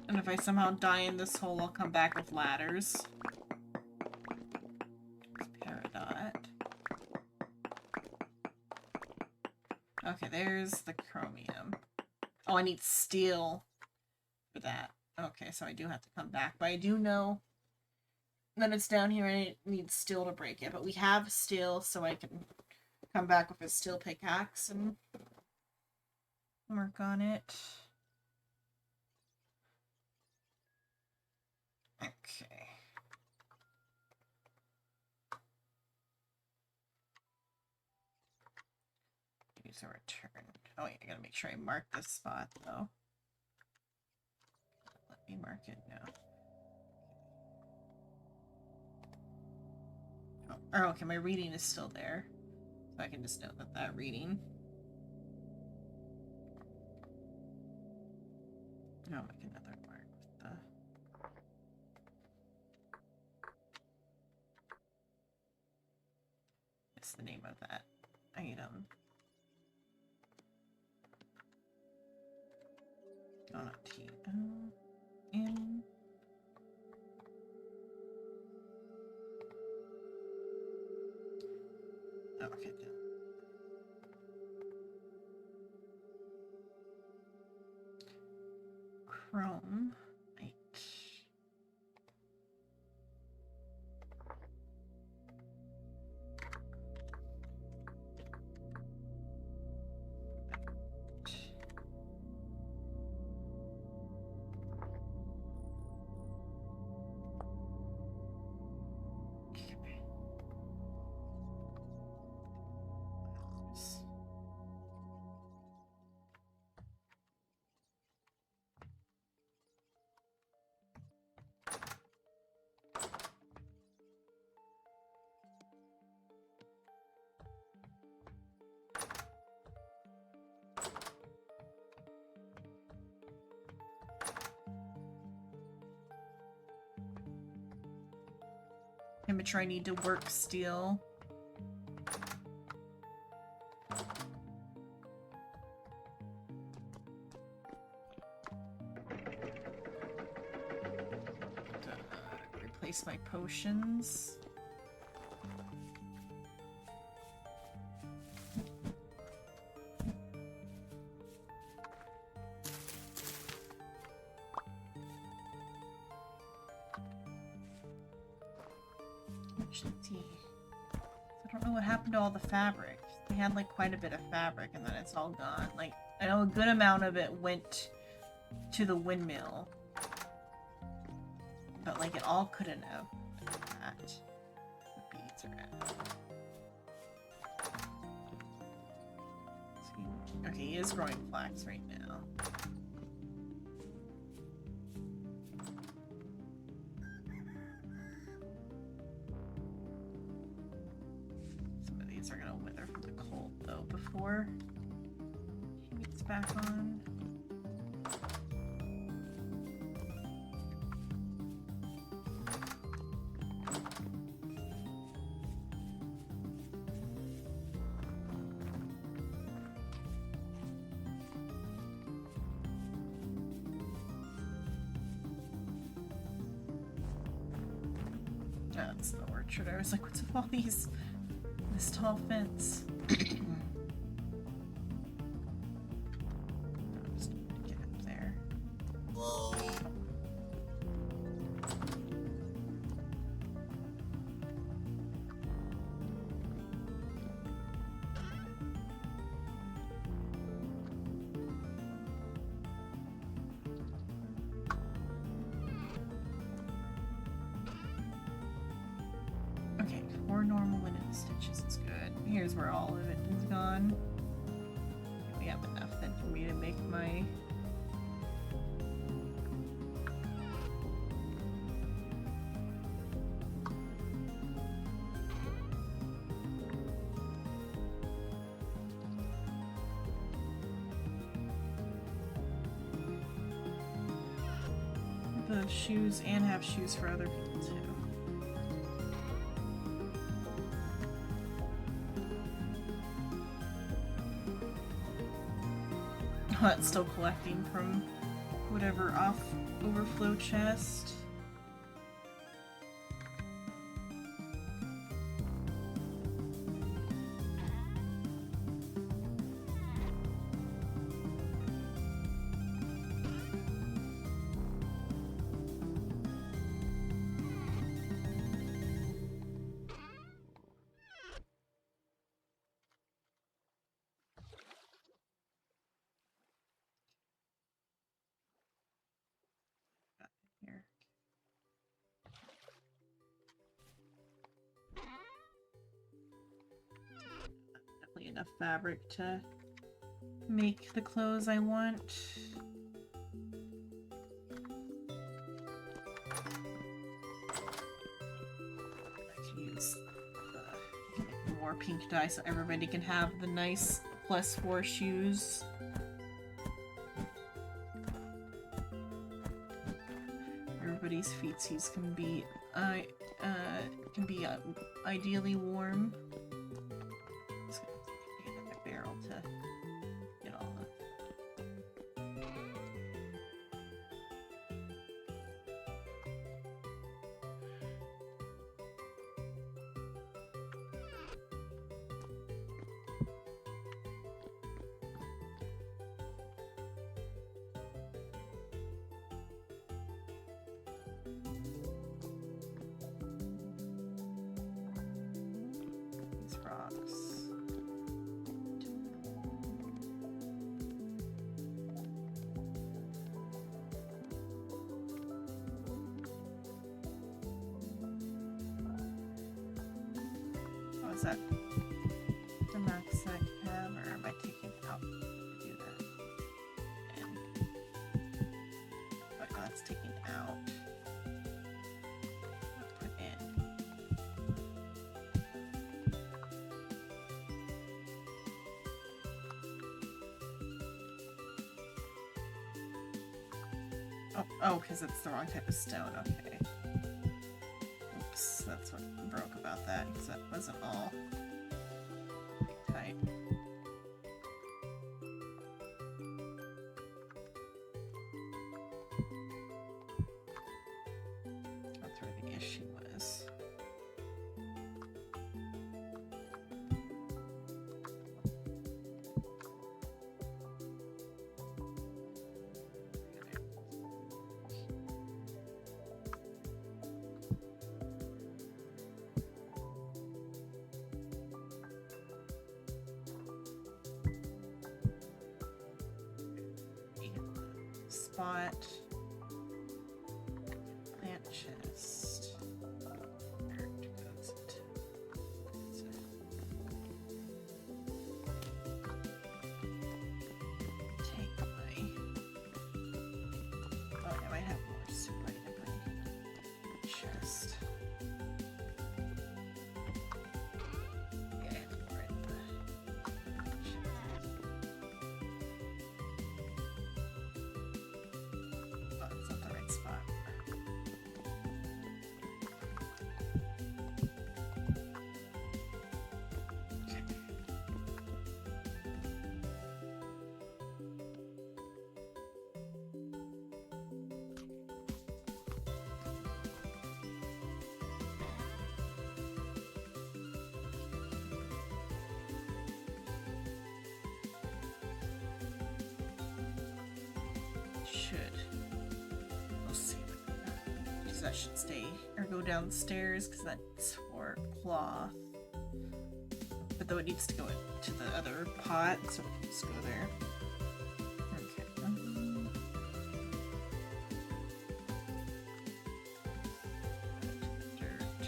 And if I somehow die in this hole, I'll come back with ladders. Peridot. Okay, there's the chromium. Oh, I need steel for that. Okay, so I do have to come back. But I do know that it's down here and it needs steel to break it. But we have steel, so I can come back with a steel pickaxe and work on it. Okay. Use a return. Oh, yeah, I gotta make sure I mark this spot, though. Let me mark it now. Oh, okay, my reading is still there. So I can just note that reading. Oh, make another mark with the... What's the name of that item? Oh, not T. N. Oh, okay. Chrome. Right. Immature, I need to work steel. Replace my potions. I don't know what happened to all the fabric. They had like quite a bit of fabric and then it's all gone. Like, I know a good amount of it went to the windmill. But like, it all couldn't have done that. The beads are at. Okay, he is growing flax right now. Are gonna wither from the cold though before he gets back on. That's the orchard. I was like, what's with all these? This tall fence. I'm just gonna get up there. Okay, 4 normal linen stitches is good. Here's where all of it is gone. We have enough then for me to make my... the shoes and have shoes for other people too. Oh, it's still collecting from whatever overflow chest. Here. Definitely enough fabric to make the clothes I want. I can use more pink dye so everybody can have the nice +4 shoes. Everybody's feetsies can be ideally warm. Just gonna get a barrel to get all of. These rocks. Oh, is that the max I can have, or am I taking out to do that? And, oh, that's taking out. Put in. Oh, because it's the wrong type of stone. Okay. Oops, that's what broke about that, because that wasn't all tight. That's where the issue was. Spot. Plant chest. Where goes it? Take my. Oh, I might have more soup I can put in the chest. Yeah, more in the chest. Oh, it's not the right spot. Okay. Should. We'll see. Because that should stay or go downstairs because that's for cloth. But though it needs to go into the other pot, so it can just go there. Okay. Dirt.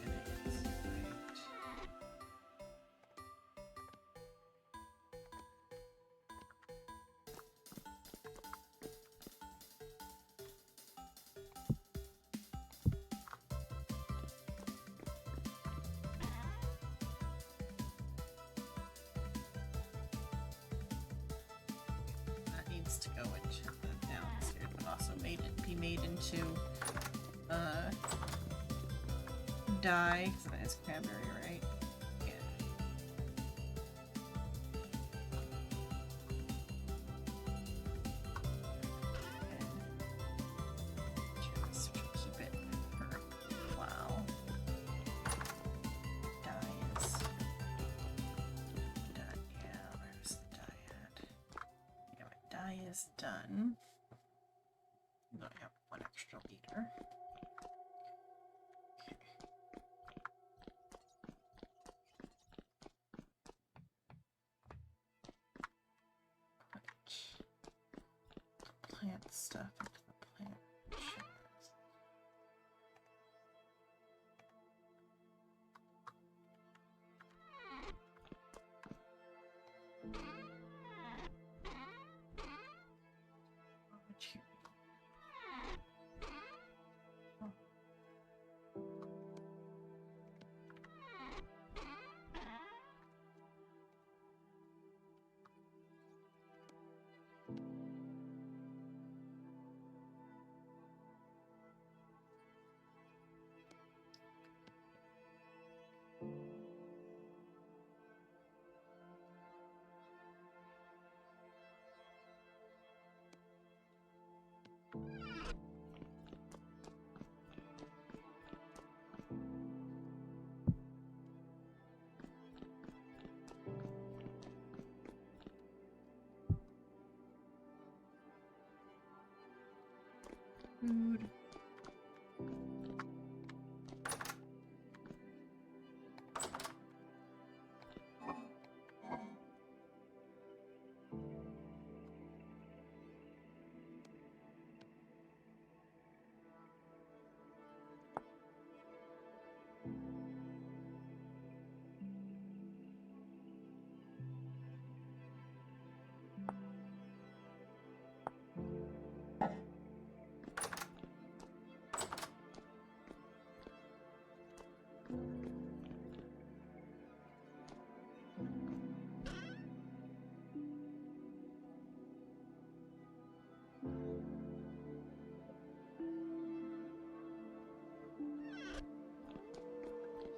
And it's right. That needs to go into the downstairs, but also be made into dye, because that is cranberry, right? Yeah. And just keep it for a while. Dye is done. Yeah, where's the dye at? Yeah, my dye is done. No, I have one extra liter. Okay. Put plant stuff into the plant chest. Food.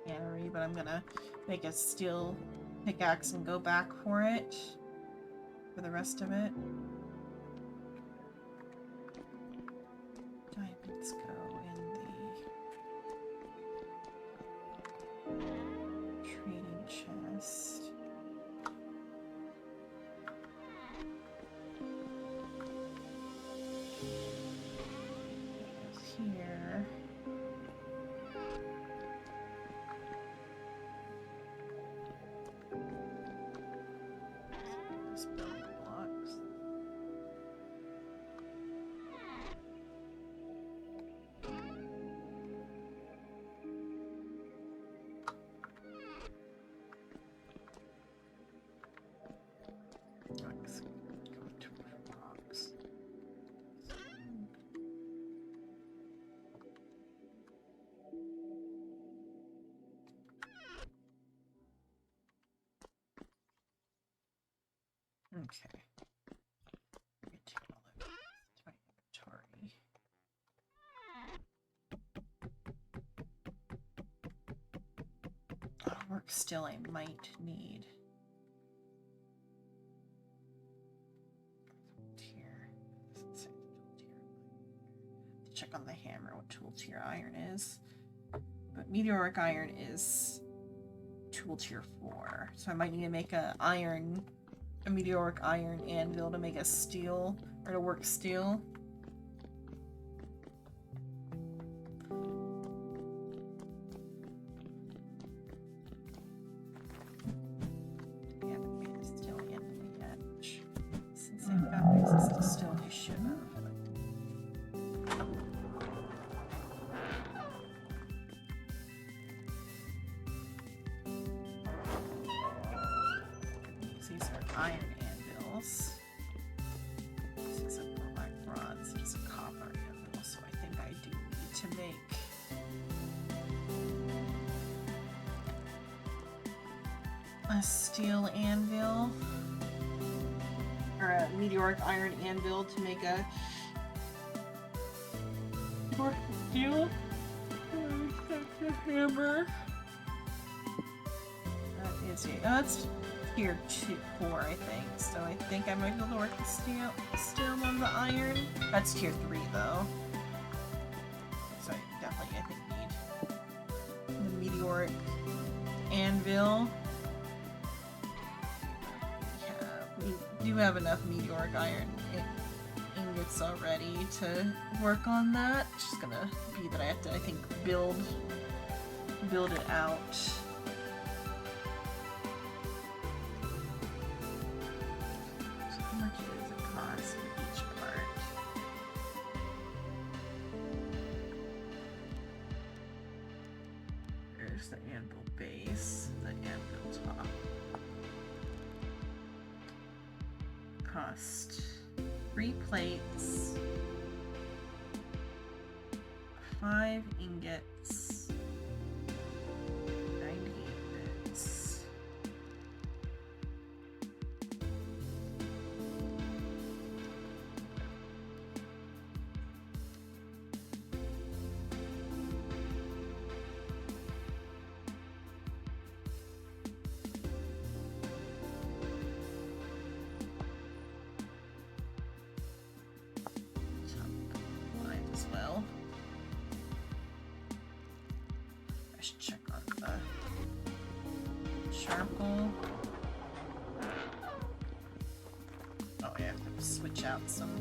Cannery, but I'm gonna make a steel pickaxe and go back for it for the rest of it. Diamonds go in the trading chest. Here. Just building blocks. Let's go to rocks. Okay. Take all of this to my inventory. Work still I might need. Tier. Doesn't say the tool tier. To check on the hammer what tool tier iron is. But meteoric iron is tool tier 4. So I might need to make a meteoric iron anvil to make a steel, or to work steel. I haven't made a steel anvil yet, which, since I've got access to steel, I should have. These are iron anvils. Except for black bronze, it's a copper anvil, so I think I do need to make a steel anvil or a meteoric iron anvil to make a steel hammer. That is it. Oh, it's tier 4, I think. So I think I might be able to work the steel on the iron. That's tier 3 though. So I definitely, I think, need the meteoric anvil. Yeah, we do have enough meteoric iron ingots already to work on that. It's just gonna be that I have to, I think, build it out. The anvil base, the anvil top. Cost 3 plates, 5 ingots, 98 bits. As well. I should check on the charcoal. Oh yeah, I have to switch out some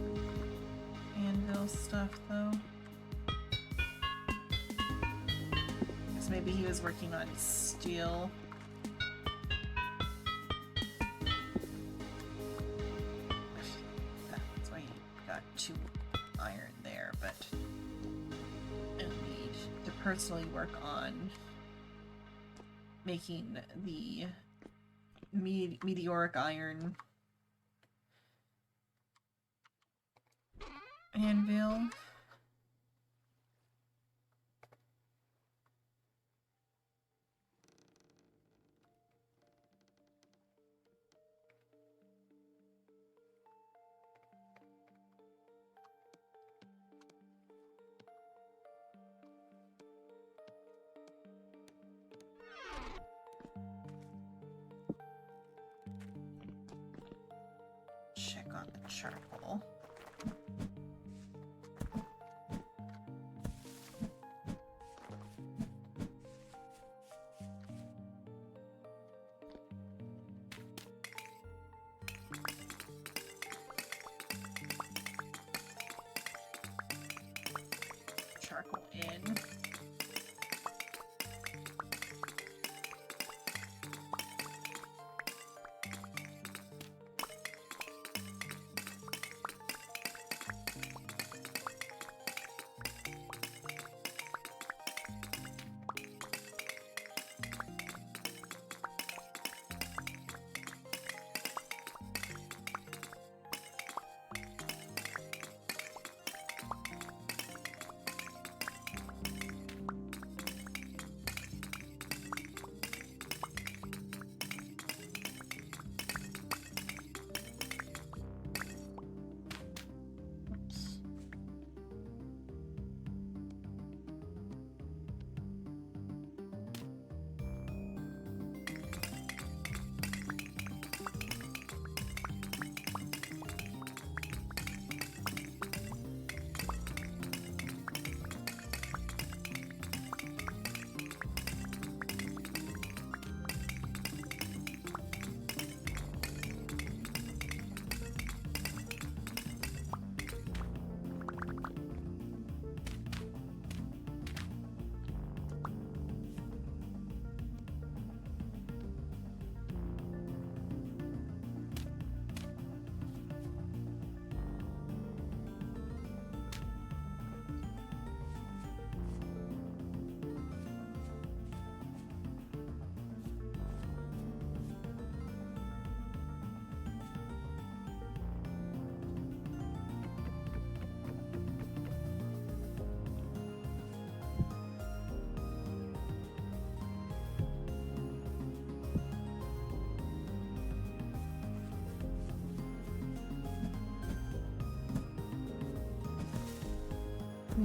anvil stuff though. maybe he was working on steel. That's why he got 2 iron there, but I need to personally work on making the meteoric iron anvil. Check on the charcoal. Charcoal in.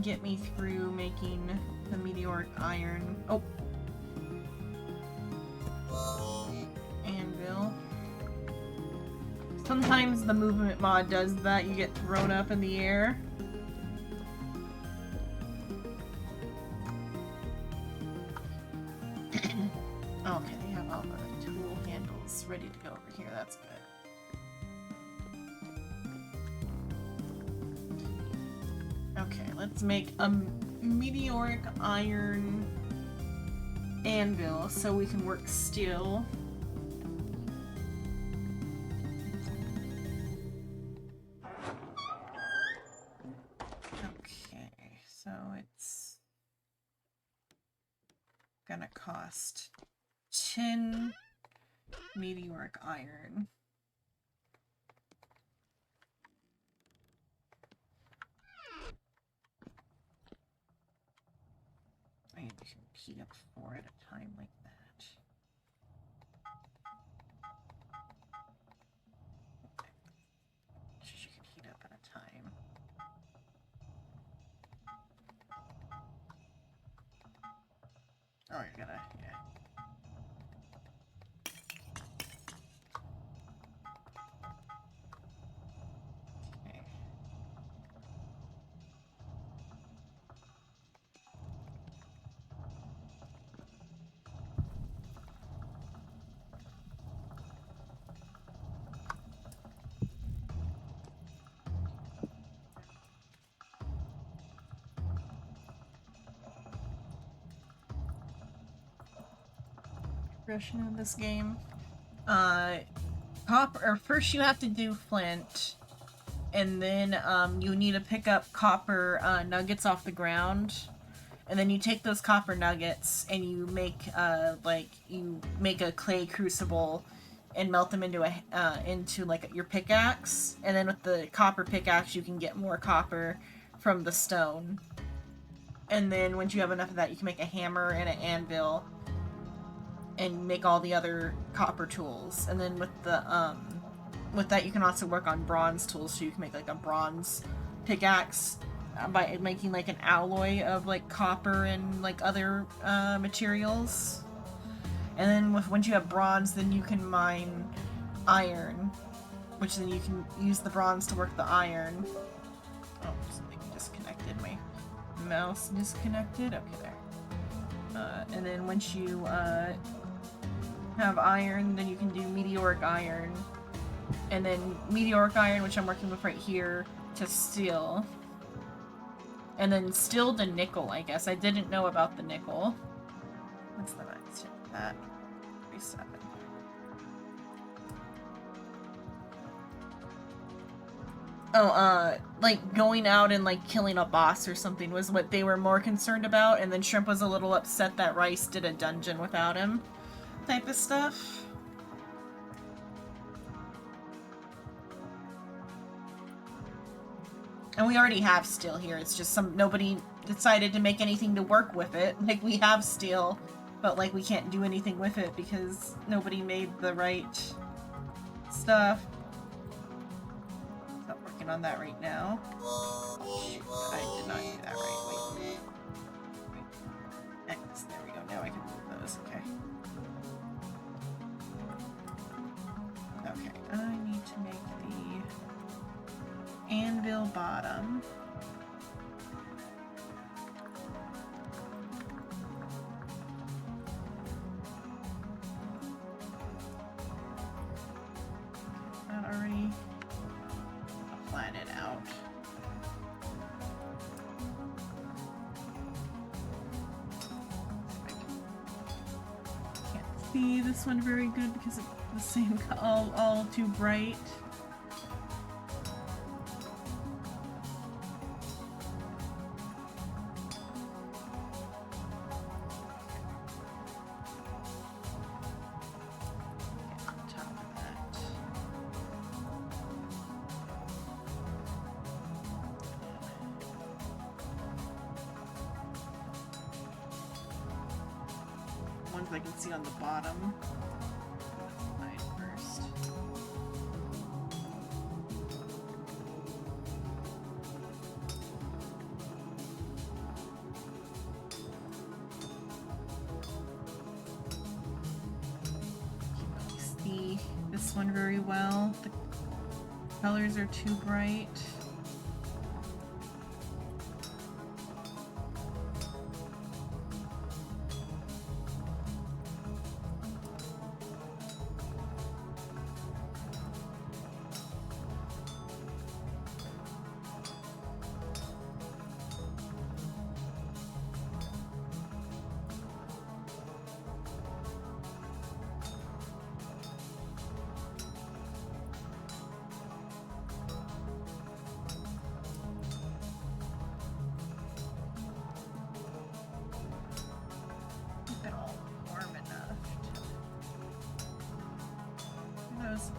Get me through making the meteoric iron. Oh. Anvil. Sometimes the movement mod does that. You get thrown up in the air. Okay, they have all the tool handles ready to go over here. That's good. Okay, let's make a meteoric iron anvil so we can work steel. Okay, so it's gonna cost 10 meteoric iron. I need to heat up 4 at a time like that. You can heat up at a time. Oh, you're gonna, yeah. Okay. progression in this game. First you have to do flint, and then you need to pick up copper nuggets off the ground, and then you take those copper nuggets and you make a clay crucible and melt them into your pickaxe, and then with the copper pickaxe you can get more copper from the stone, and then once you have enough of that you can make a hammer and an anvil and make all the other copper tools, and then with that you can also work on bronze tools, so you can make like a bronze pickaxe by making like an alloy of like copper and like other materials. And then once you have bronze, then you can mine iron, which then you can use the bronze to work the iron. Oh, something disconnected. My mouse disconnected. Okay, there. And then once you have iron, then you can do meteoric iron. And then meteoric iron, which I'm working with right here, to steel. And then steel to nickel, I guess. I didn't know about the nickel. What's the max hit of that? 37. Oh, like going out and like killing a boss or something was what they were more concerned about, and then Shrimp was a little upset that Rice did a dungeon without him, type of stuff. And we already have steel here, it's just nobody decided to make anything to work with it. Like, we have steel, but like we can't do anything with it because nobody made the right stuff. Stop working on that right now. Shoot, I did not do that right. Wait. X, there we go. Now I can move those. Okay. Okay, I need to make the anvil bottom. Not already. I'll flatten it out. Can't see this one very good because it's the same, all too bright. Ones I can see on the bottom. Right first. Can't really see this one very well. The colors are too bright.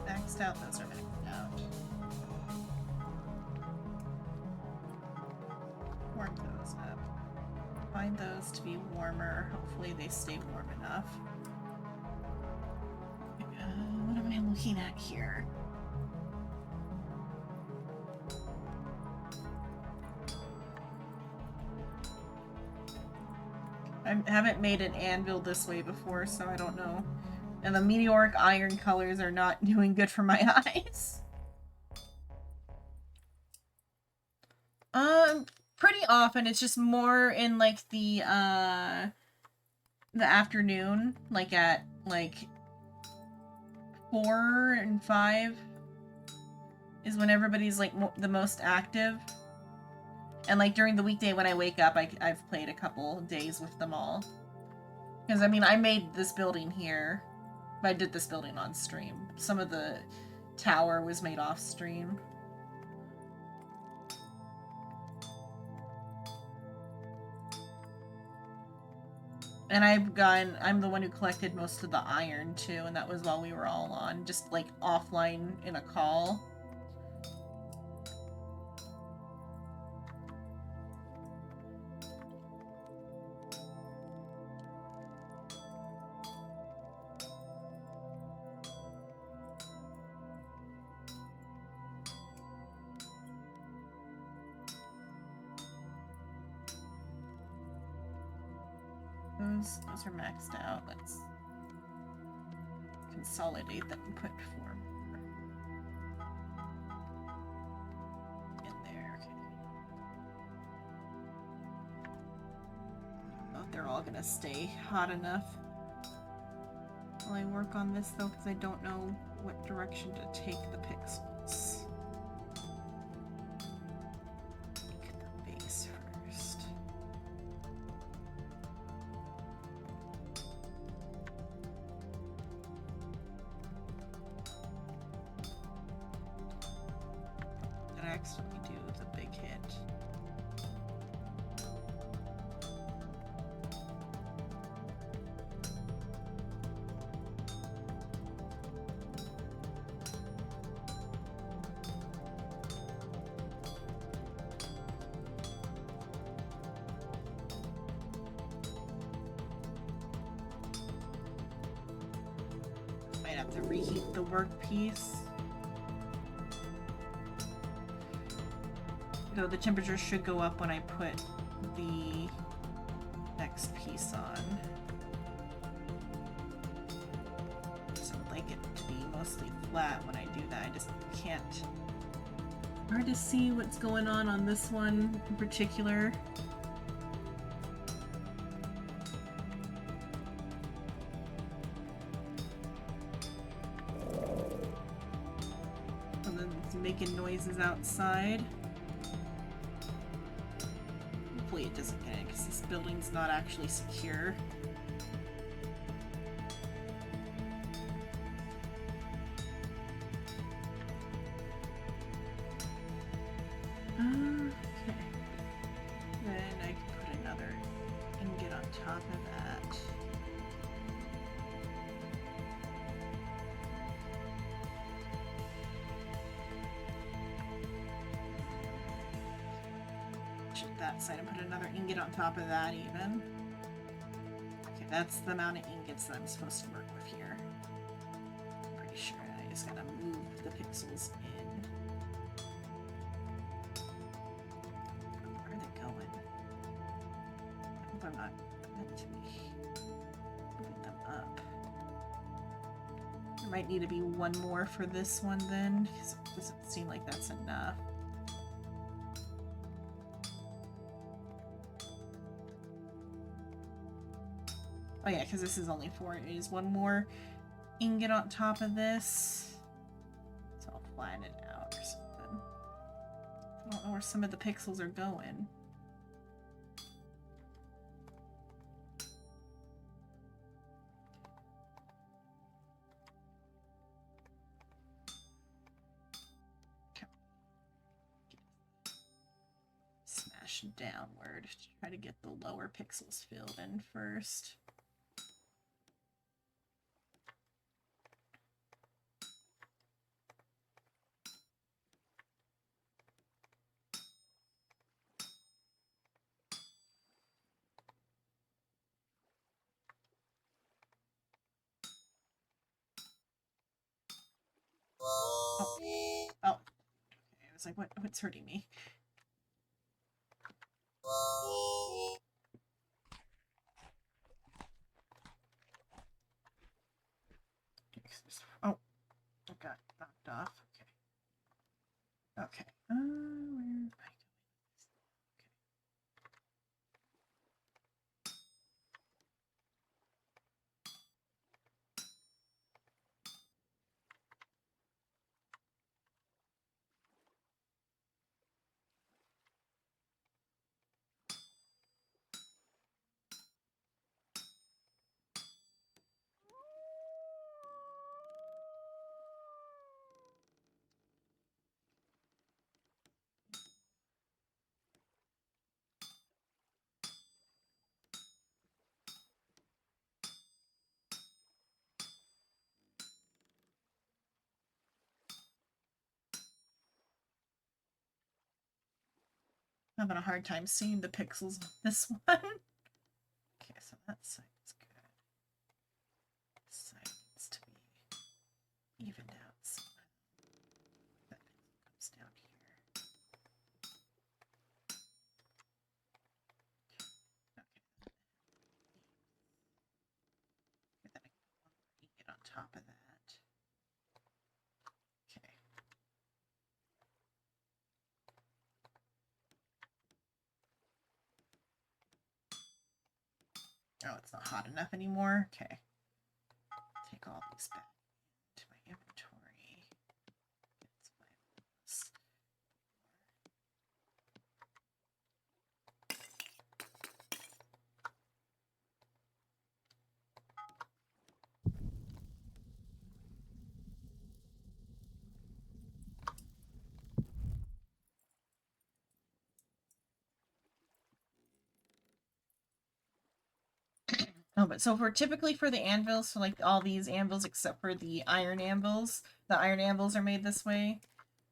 Maxed out, those are maxed out. Warm those up. Find those to be warmer. Hopefully they stay warm enough. What am I looking at here? I haven't made an anvil this way before, so I don't know. And the meteoric iron colors are not doing good for my eyes. Pretty often. It's just more in like the afternoon, like at like 4 and 5 is when everybody's like the most active. And like during the weekday when I wake up, I've played a couple days with them all. Because, I mean, I made this building here. I did this building on stream. Some of the tower was made off stream. And I'm the one who collected most of the iron too, and that was while we were all on, just like offline in a call. Those are maxed out. Let's consolidate them and put 4 more in there. Okay. Oh, they're all gonna stay hot enough. While I work on this though, because I don't know what direction to take the pixels. Make the base first. Did I accidentally do the big hit? Might have to reheat the workpiece. So the temperature should go up when I put the next piece on. So I'd like it to be mostly flat when I do that. I just can't. Hard to see what's going on this one in particular. And then it's making noises outside. Hopefully it doesn't get it because this building's not actually secure. Okay. Then I can put another ingot on top of that. Shift that side and put another ingot on top of that even. Okay, that's the amount of ingots that I'm supposed to work with here. Pretty sure I just gotta move the pixels in. Where are they going? I hope I'm not meant to be moving them up. There might need to be one more for this one then, because it doesn't seem like that's enough. Oh yeah, because this is only 4. It is one more ingot on top of this. So I'll flatten it out or something. I don't know where some of the pixels are going. Okay. Smash downward to try to get the lower pixels filled in first. Oh. Oh. Okay, I was like, what's hurting me? Oh, I got knocked off. Okay. Okay. Where am I going? having a hard time seeing the pixels on this one. Okay, so that side's good. This side needs to be evened out so that pixel comes down here. Okay. And then I can put one more ingot on top of that. Okay. Oh, it's not hot enough anymore. Okay. Take all these back into my inventory. It's my list. Oh, but so for typically for the anvils, so like all these anvils except for the iron anvils are made this way.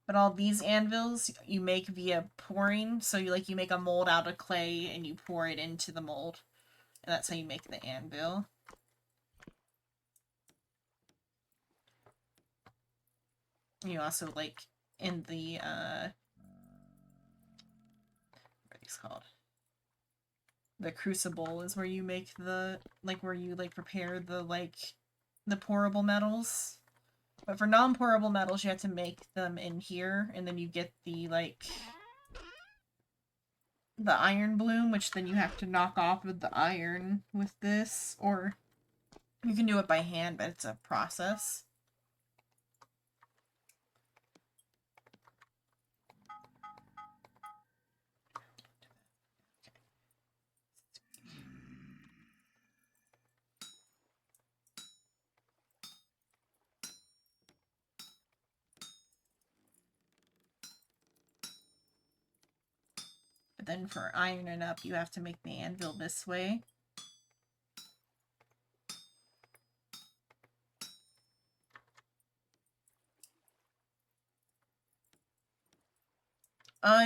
But all these anvils you make via pouring. So you make a mold out of clay and you pour it into the mold. And that's how you make the anvil. You also like in the what are these called? The crucible is where you make the where you prepare the the pourable metals. But for non-pourable metals you have to make them in here, and then you get the the iron bloom, which then you have to knock off with the iron with this, or you can do it by hand, but it's a process. But then for ironing up, you have to make the anvil this way.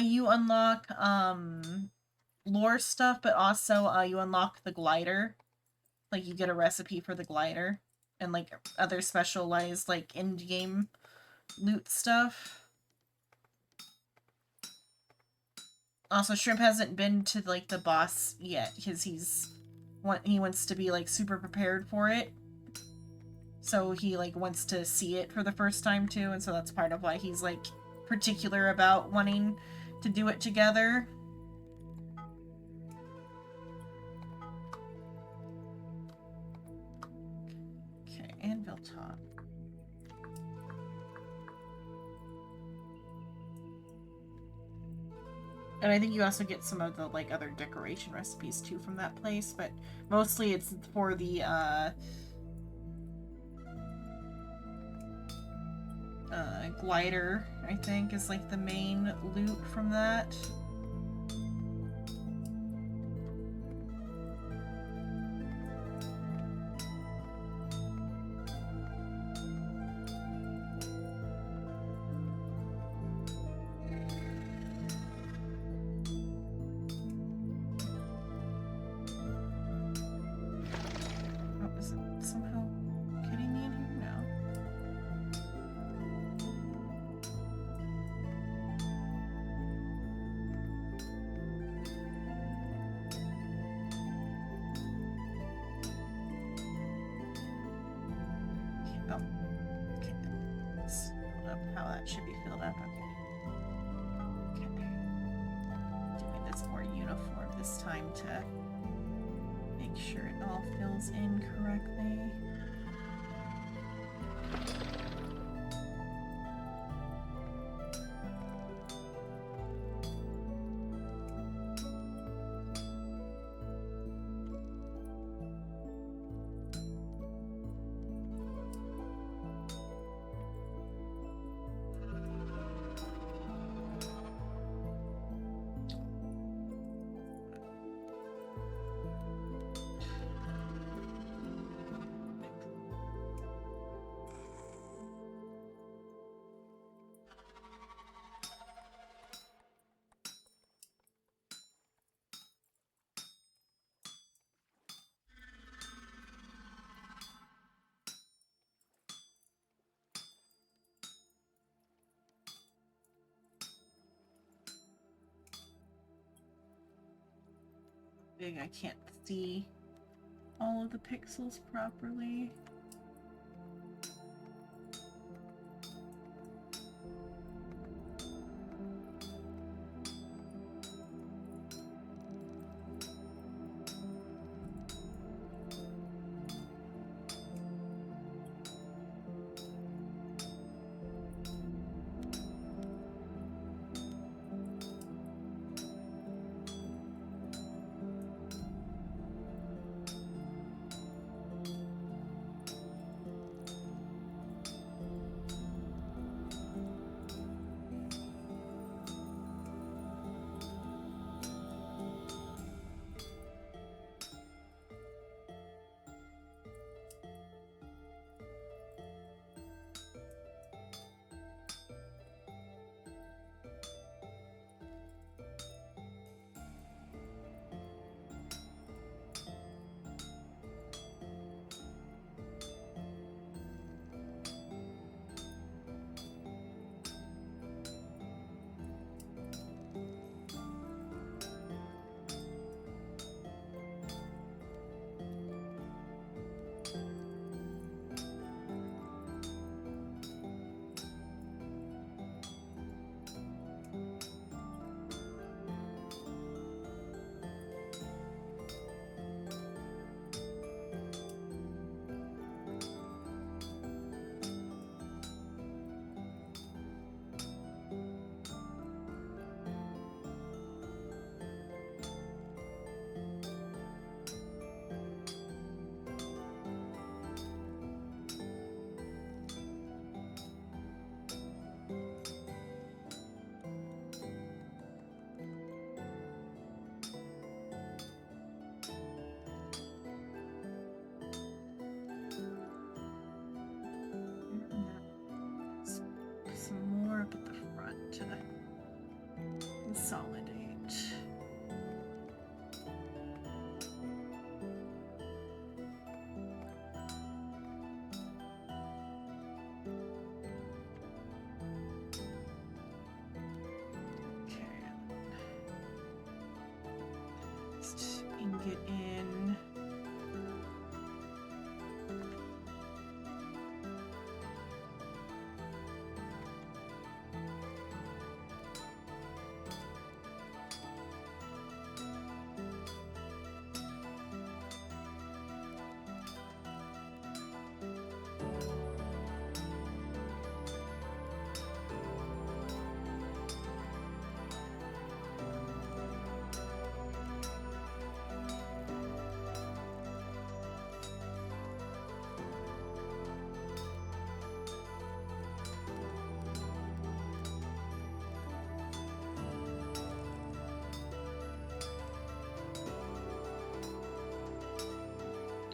You unlock lore stuff, but also you unlock the glider. Like you get a recipe for the glider and other specialized end game loot stuff. Also, Shrimp hasn't been to the boss yet because he wants to be super prepared for it. So he wants to see it for the first time too, and so that's part of why he's particular about wanting to do it together. Okay, anvil top. And I think you also get some of the other decoration recipes too from that place, but mostly it's for the glider, I think, is the main loot from that. Oh, is it somehow getting me in here now? Oh, okay. Let's fill up how that should be filled up. Okay. Okay. Doing this more uniform this time to make sure it all fills in correctly. big I can't see all of the pixels properly. Some more up at the front to consolidate. Okay. Just ingot in.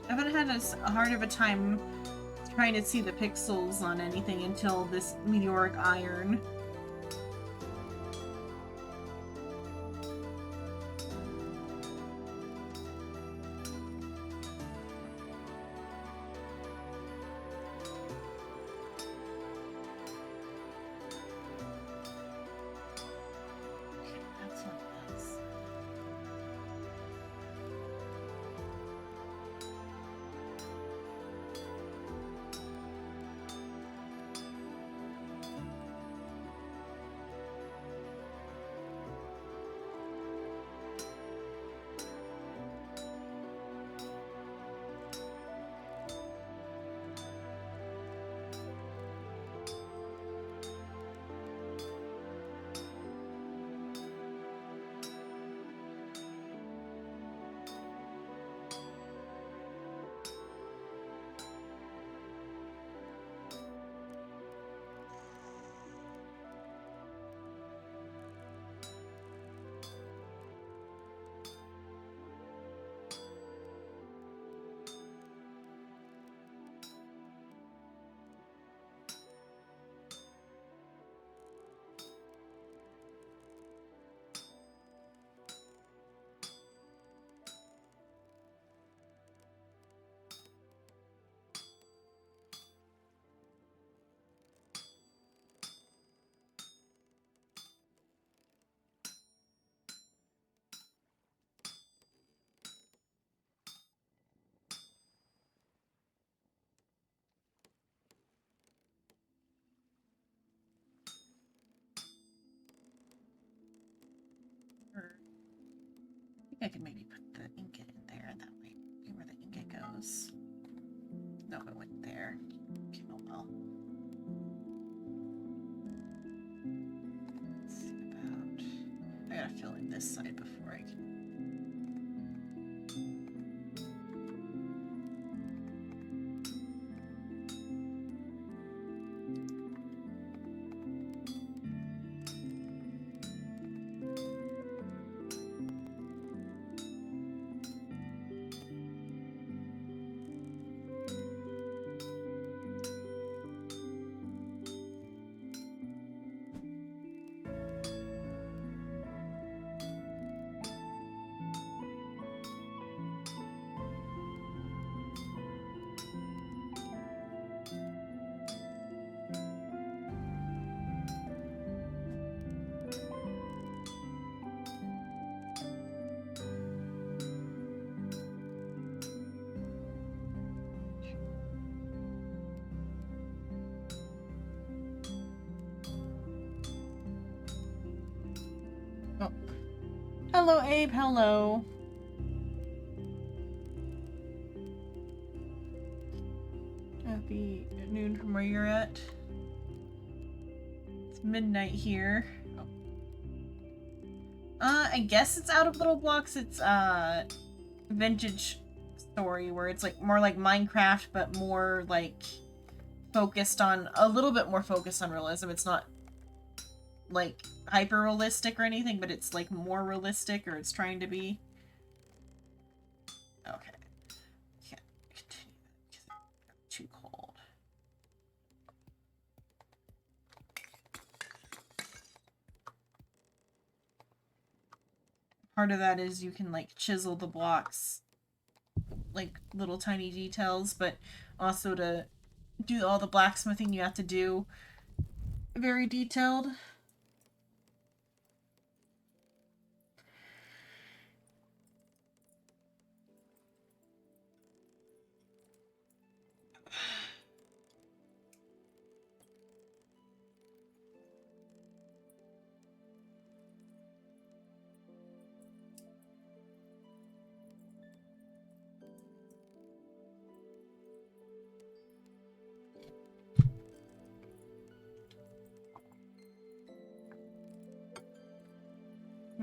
I haven't had a hard of a time trying to see the pixels on anything until this meteoric iron. Okay, that's what it is. I could maybe put the ingot in there. That might be where the ingot goes. No, it went there. Okay, oh well. Let's see about... I gotta fill in this side before I can... Oh. Hello, Abe. Hello. Happy noon from where you're at. It's midnight here. Oh. I guess it's out of little blocks. It's vintage story where it's like more like Minecraft, but more like focused on a little bit more focused on realism. It's not like hyper realistic or anything, but it's like more realistic, or it's trying to be. Okay. Can't continue that because it got too cold. Part of that is you can like chisel the blocks, like little tiny details, but also to do all the blacksmithing you have to do very detailed.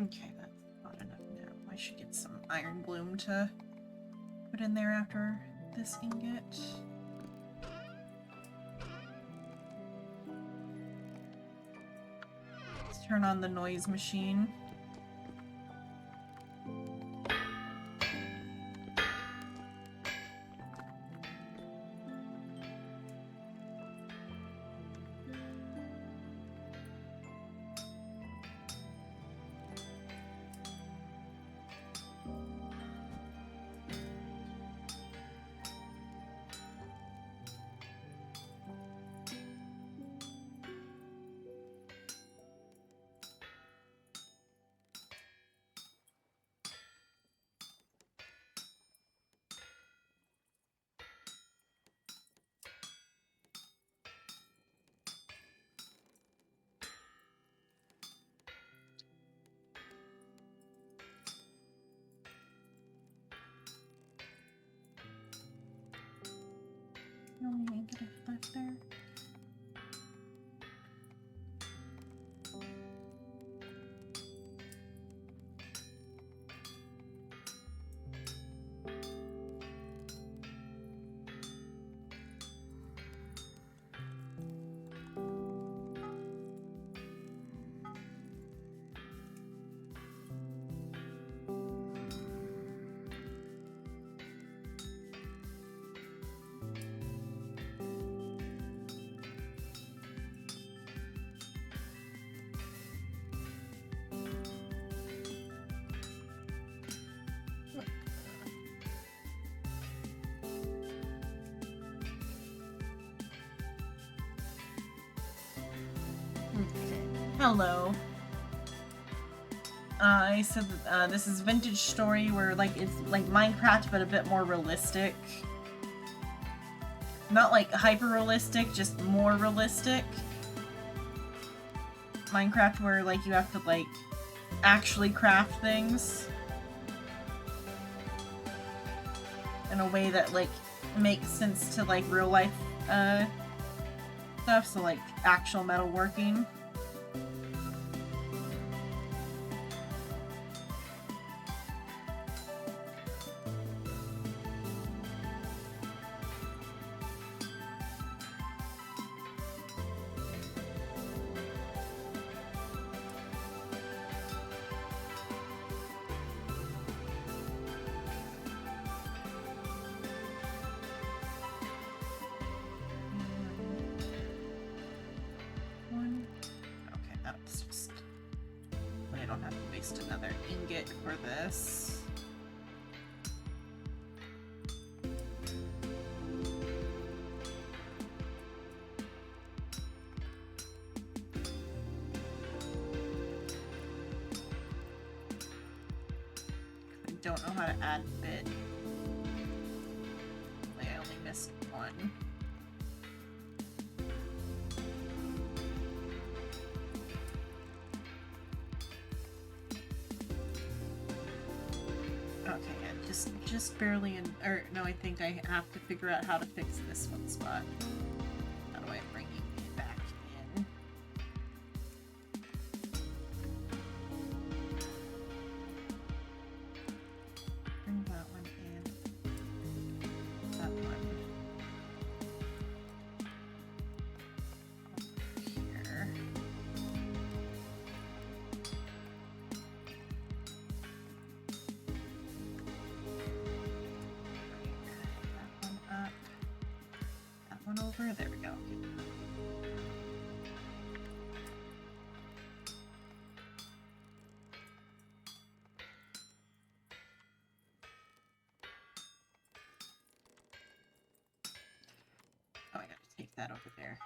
Okay, that's not enough now. I should get some iron bloom to put in there after this ingot. Let's turn on the noise machine. Only ingot left there. Hello. I said that this is vintage story where like it's like Minecraft but a bit more realistic. Not like hyper realistic, just more realistic. Minecraft where like you have to like actually craft things. in a way that like makes sense to like real life stuff, so like actual metalworking. Okay, that's just... But I don't have to waste another ingot for this. I don't know how to add bit. Like, I only missed one. Okay, yeah, just barely in, or no, I think I have to figure out how to fix this one spot. How do I bring you back in? Bring that one in. That one. Over here. That one up. That one over. There we go. Oh, I gotta take that over there.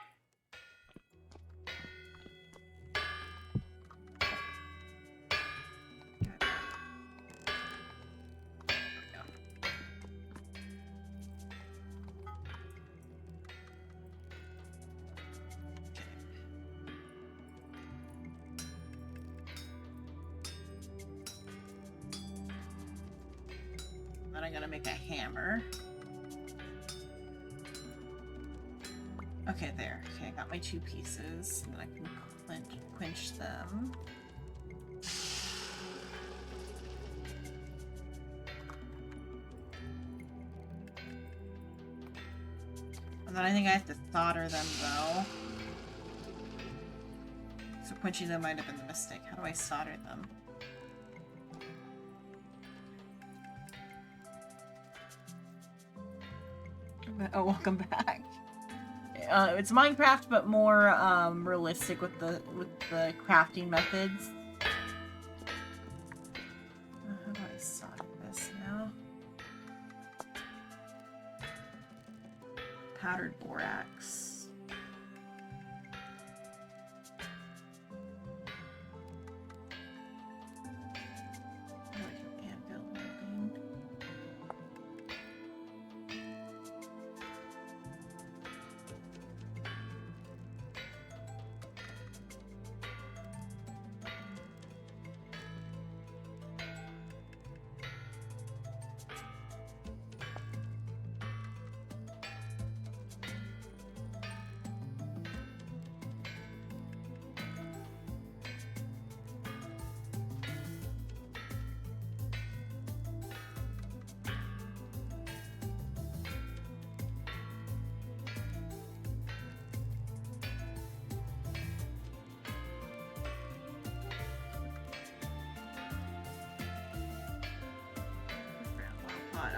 Good. There we go. Then I'm gonna make a hammer. Okay, there. Okay, I got my 2 pieces. And then I can quench them. And then I think I have to solder them, though. So quenching them might have been the mistake. How do I solder them? Oh, welcome back. It's Minecraft, but more realistic with the crafting methods. How do I solder this now? Powdered borax. How do I do anvil welding?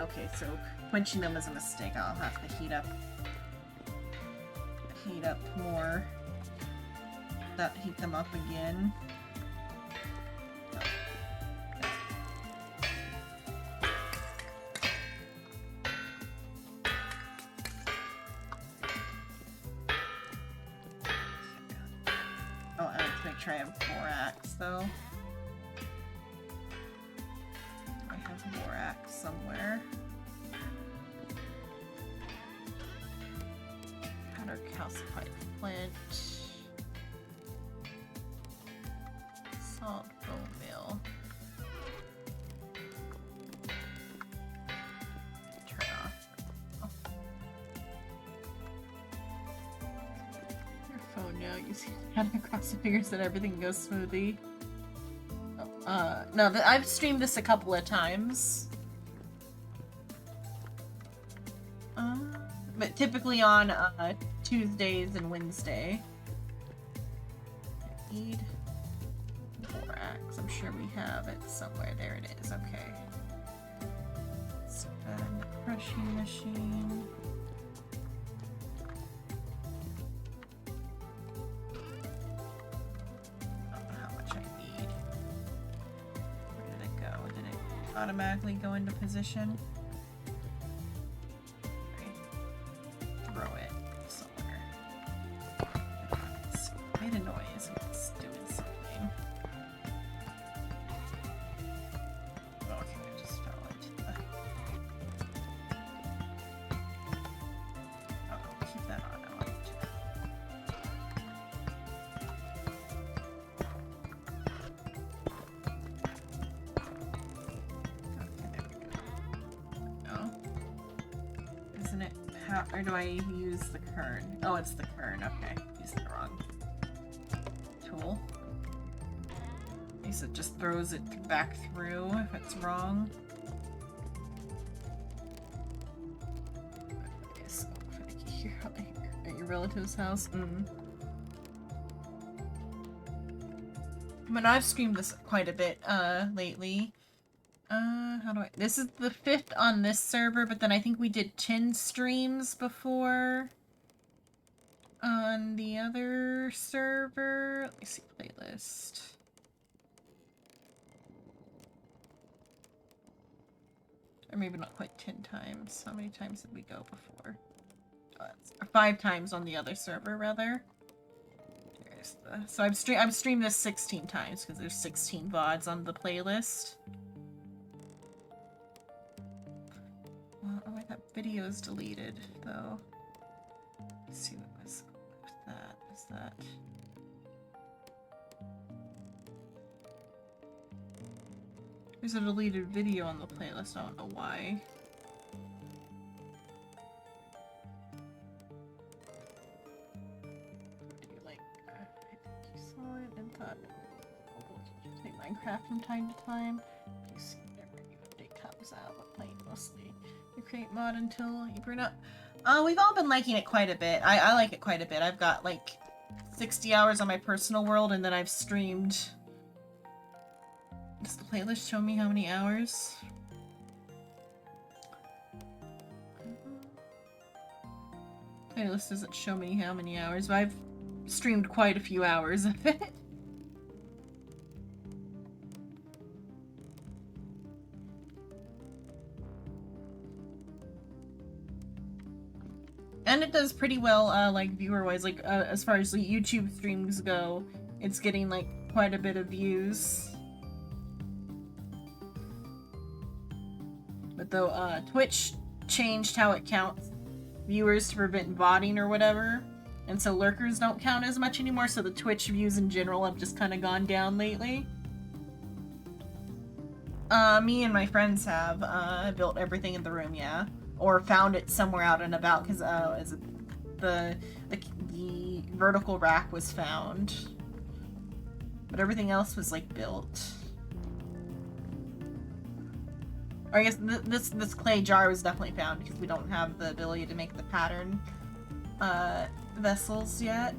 Okay, so quenching them is a mistake. I'll have to heat up more. Heat them up again. Oh, I have to make sure I have borax though. I have borax somewhere. Powder calcified flint. Salt bone meal. Turn off Gotta cross the fingers that everything goes smoothly. No, I've streamed this a couple of times. But typically on Tuesdays and Wednesday. Need borax. I'm sure we have it somewhere. There it is. Okay. Spend crushing machine. I don't know how much I need. Where did it go? Did it automatically go into position? Throw it somewhere. It's made a noise. It's doing something. Okay, I just fell into the... Oh, keep that on. I want it to... Okay, there we go. No. Isn't it... How, or do I use the kern? Oh, it's the kern. Okay, used the wrong tool. At least it just throws it back through if it's wrong. Okay, so finicky here at your relative's house. But I've streamed this quite a bit lately. How do I... This is the 5th on this server, but then I think we did 10 streams before on the other server. Let me see, playlist. Or maybe not quite 10 times. How many times did we go before? Oh, that's, or 5 times on the other server, rather. There's the... So I've streamed this 16 times, because there's 16 VODs on the playlist. Oh wait, that video is deleted, though. Let's see what was with that. Is that... There's a deleted video on the playlist, I don't know why. Do you like... I think you saw it and thought... Oh, did you play Minecraft from time to time? You see whenever a new update comes out, but playing mostly. You create mod until you burn up. We've all been liking it quite a bit. I like it quite a bit. I've got like 60 hours on my personal world, and then I've streamed... Does the playlist show me how many hours? Playlist doesn't show me how many hours, but I've streamed quite a few hours of it. And it does pretty well, like, viewer-wise, like, as far as the YouTube streams go, it's getting, like, quite a bit of views. But though, Twitch changed how it counts viewers to prevent botting or whatever, and so lurkers don't count as much anymore, so the Twitch views in general have just kind of gone down lately. Me and my friends have, built everything in the room, yeah. Or found it somewhere out and about, because the vertical rack was found. But everything else was, like, built. Or I guess this clay jar was definitely found, because we don't have the ability to make the pattern vessels yet.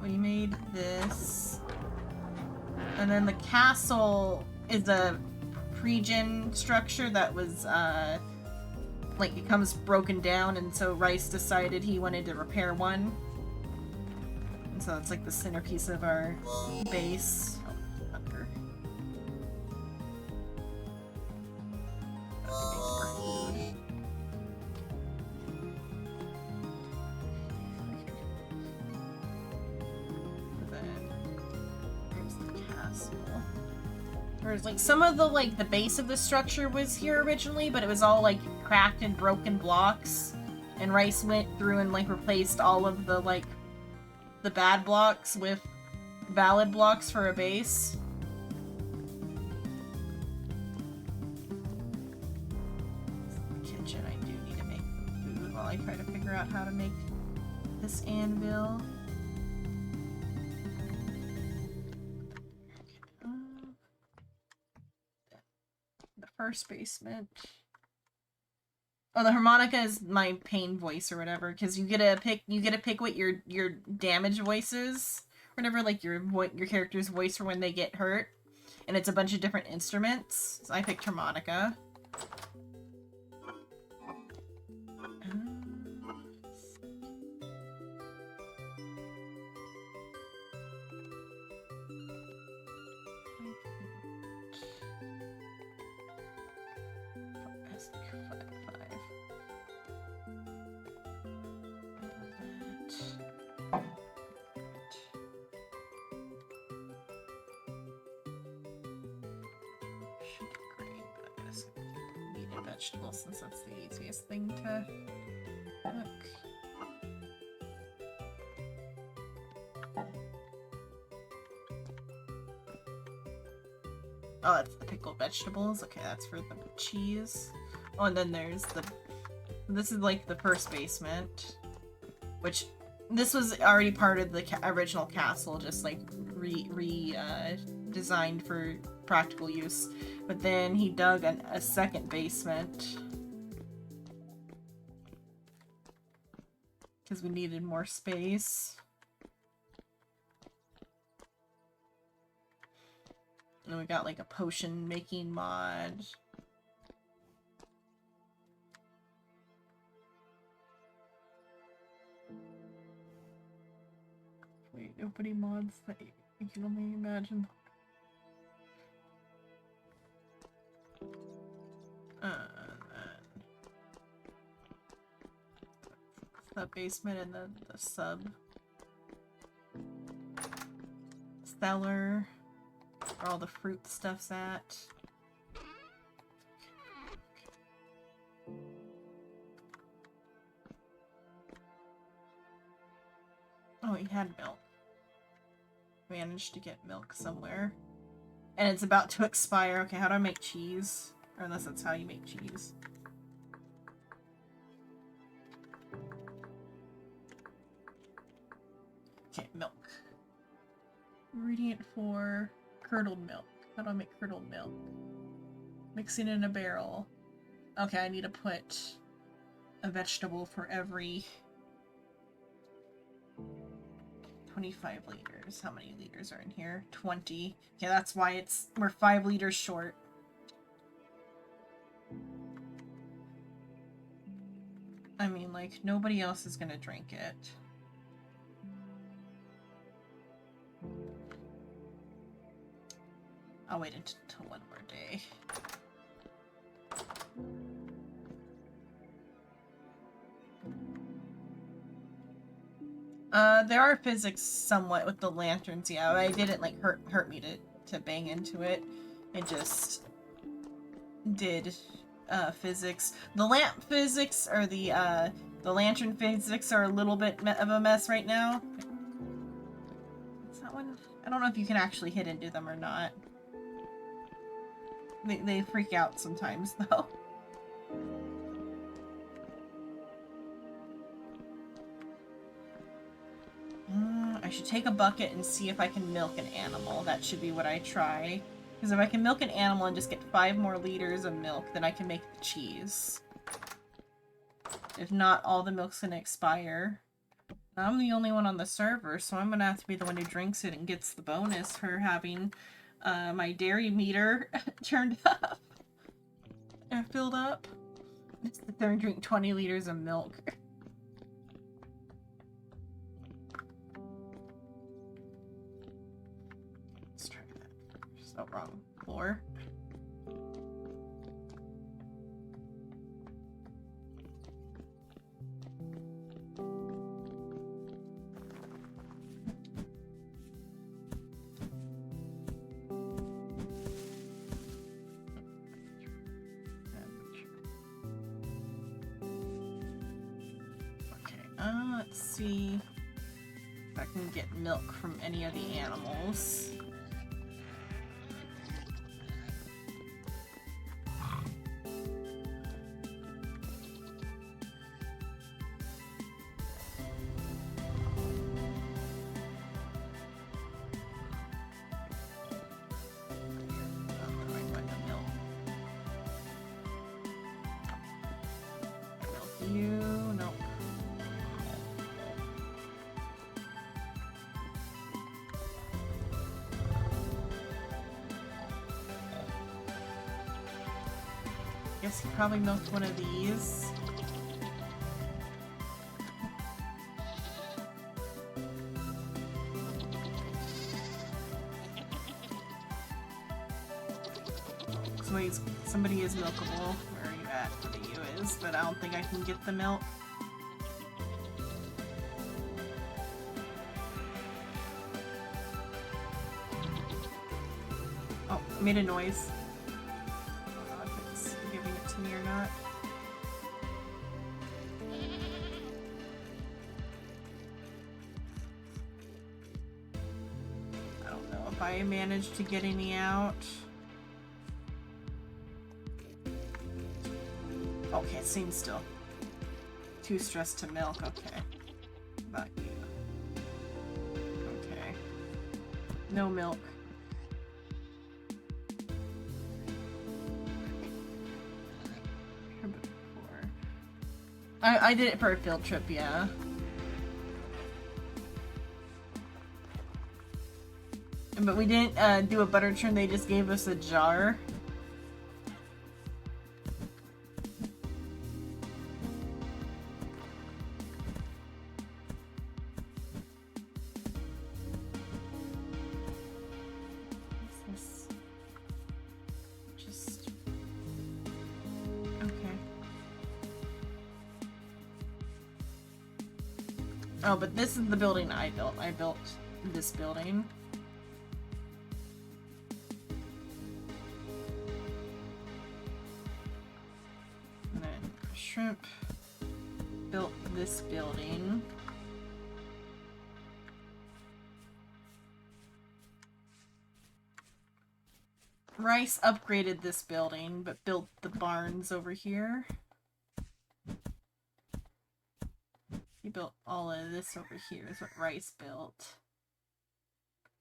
We made this. And then the castle is a pre-gen structure that was, like, it comes broken down, and so Rice decided he wanted to repair one. And so it's like the centerpiece of our base. Oh, hunger. More food. Whereas, like, some of the, like, the base of the structure was here originally, but it was all, like, cracked and broken blocks. And Rice went through and, like, replaced all of the, like, the bad blocks with valid blocks for a base. Kitchen, I do figure out how to make this anvil. The first basement. Oh, the harmonica is my pain voice or whatever, because you get to pick what your damage voice is, whatever, like your character's voice for when they get hurt, and it's a bunch of different instruments. So I picked harmonica. Vegetables, since that's the easiest thing to cook. Oh, that's the pickled vegetables. Okay, that's for the cheese. Oh, and then there's the... This is like the first basement, which this was already part of the original castle, just like designed for practical use. But then he dug a second basement because we needed more space. And we got like a potion making mod. Wait, nobody mods that you can only imagine. The basement and the sub cellar where all the fruit stuff's at. Oh, he had milk. Managed to get milk somewhere. And it's about to expire. Okay, how do I make cheese? Or unless that's how you make cheese. Okay, milk. Ingredient for curdled milk. How do I make curdled milk? Mixing in a barrel. Okay, I need to put a vegetable for every 25 liters. How many liters are in here? 20. Okay, that's why we're 5 liters short. I mean, like, nobody else is gonna drink it. I'll wait until one more day. There are physics somewhat with the lanterns, yeah. I didn't like hurt me to bang into it. It just did physics. The lamp physics or the lantern physics are a little bit of a mess right now. Is that one? I don't know if you can actually hit into them or not. They freak out sometimes though. I should take a bucket and see if I can milk an animal. That should be what I try. Because if I can milk an animal and just get 5 more liters of milk, then I can make the cheese. If not, all the milk's gonna expire. I'm the only one on the server, so I'm gonna have to be the one who drinks it and gets the bonus for having my dairy meter turned up and filled up. Let's sit there and drink 20 liters of milk. Let's try that first. Oh, wrong floor. Let's see if I can get milk from any of the animals. guess he probably milked one of these. So wait, somebody is milkable. Where are you at? Where you is, but I don't think I can get the milk. Oh, I made a noise. I don't know if it's giving it to me or not. I don't know if I managed to get any out. Okay, same still. Too stressed to milk, okay. About you. Okay. No milk. I did it for a field trip, yeah. But we didn't do a butter churn, they just gave us a jar. Oh, but this is the building I built. I built this building. And then Shrimp built this building. Rice upgraded this building, but built the barns over here. He built all of this over here is what Rice built.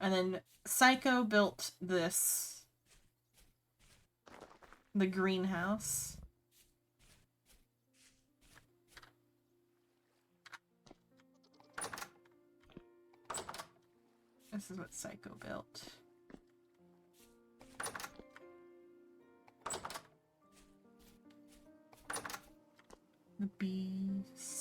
And then Psycho built this. The greenhouse. This is what Psycho built. The bees.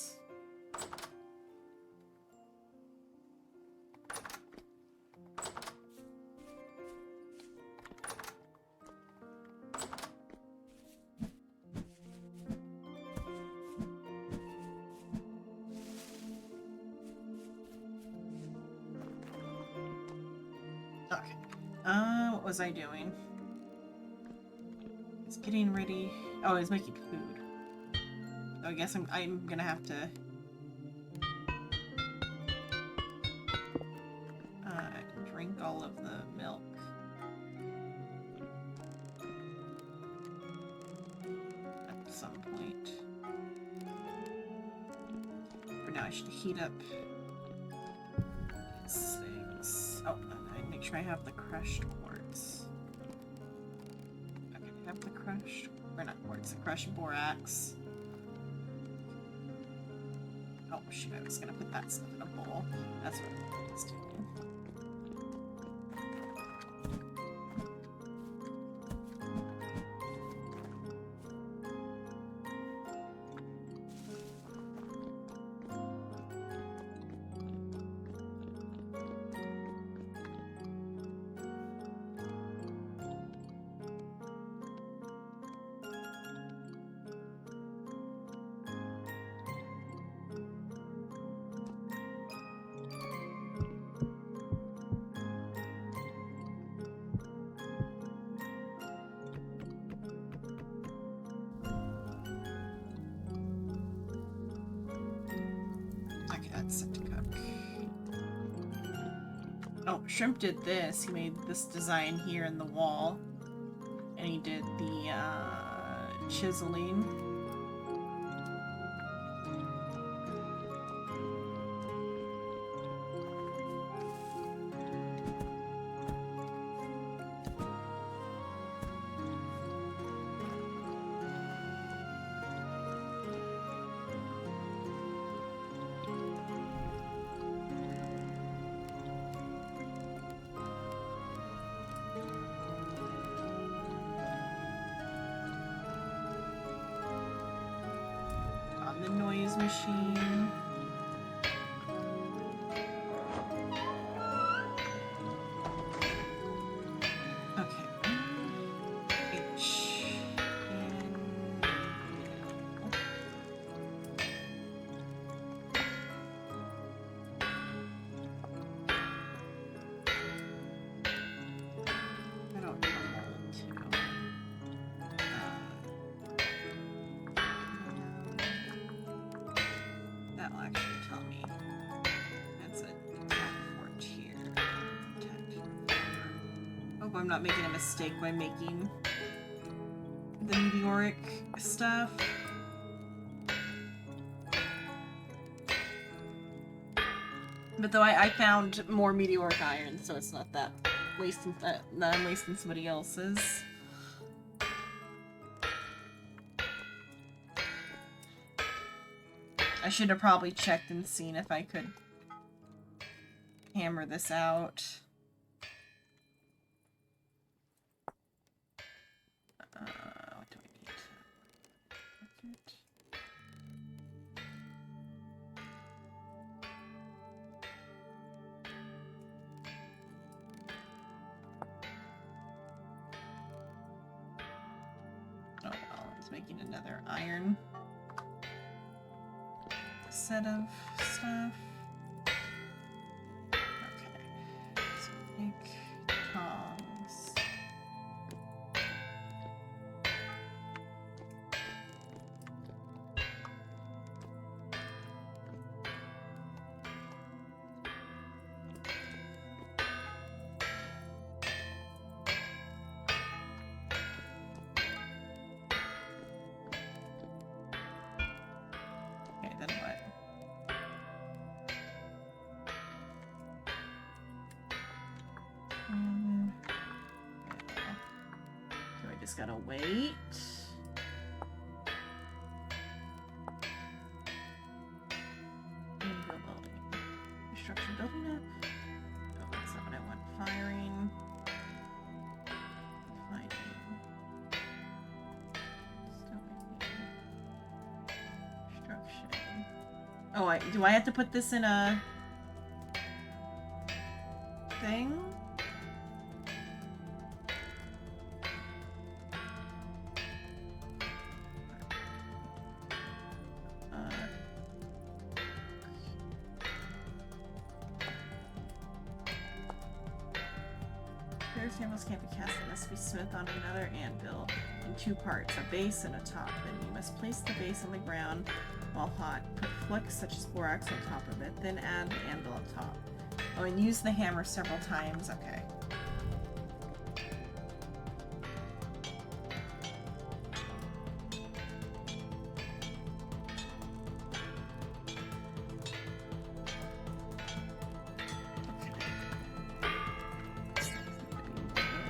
Okay. What was I doing? It's getting ready. Oh, I was making food. So I guess I'm gonna have to drink all of the milk. At some point. For now I should heat up these things. Oh, and I make sure I have the crushed quartz. Okay, I have the crushed, or not quartz, the crushed borax. Oh shoot, I was gonna put that stuff in a bowl. That's what I was doing. Set to cook. Oh, Shrimp did this. He made this design here in the wall. And he did the chiseling. machine. Okay. H. I don't know to. That'll actually tell me. That's a attack 4 tier. Attack 4. Hope I'm not making a mistake by making the meteoric stuff. But though I found more meteoric iron, so it's not that wasting that I'm wasting somebody else's. I should have probably checked and seen if I could hammer this out. What do I need to... Oh well, I was making another iron set of stuff. Okay, so make tongs. Okay, then what? So I just gotta wait. Infill building. Construction building up. Oh, that's not what I want. Firing. Fighting. Still waiting. Construction. Oh, do I have to put this in a thing? Various handles can't be cast. It must be smith on another anvil in 2 parts, a base and a top. Then you must place the base on the ground while hot. Put flux such as borax on top of it, then add the anvil on top. Oh, and use the hammer several times. Okay.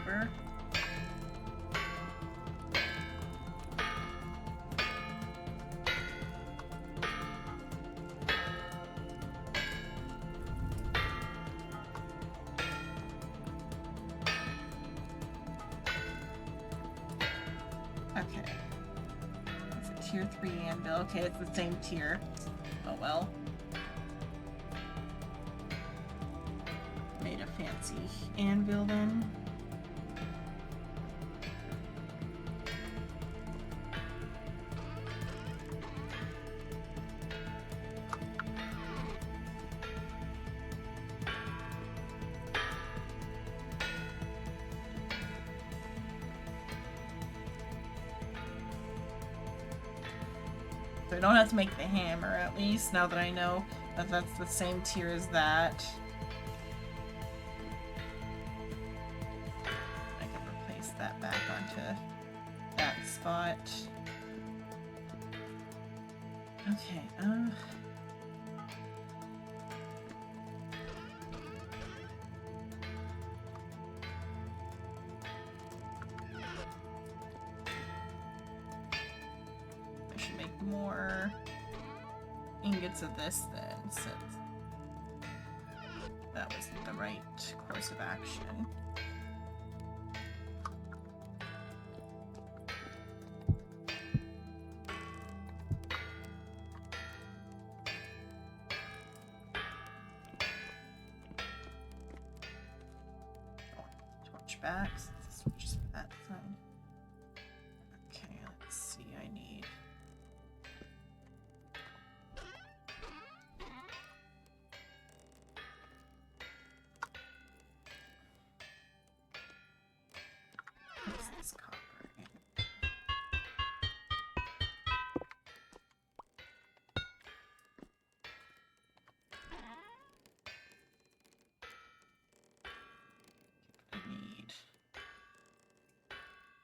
Over. Okay. It's a tier 3 anvil. Okay, it's the same tier. Oh well. Made a fancy anvil then. So I don't have to make the hammer, at least, now that I know that that's the same tier as that. I can replace that back onto that spot. Okay, I should make more ingots of this then, since that was the right course of action. switch back. Switch that side. Okay, let's see. I need. What's this copper?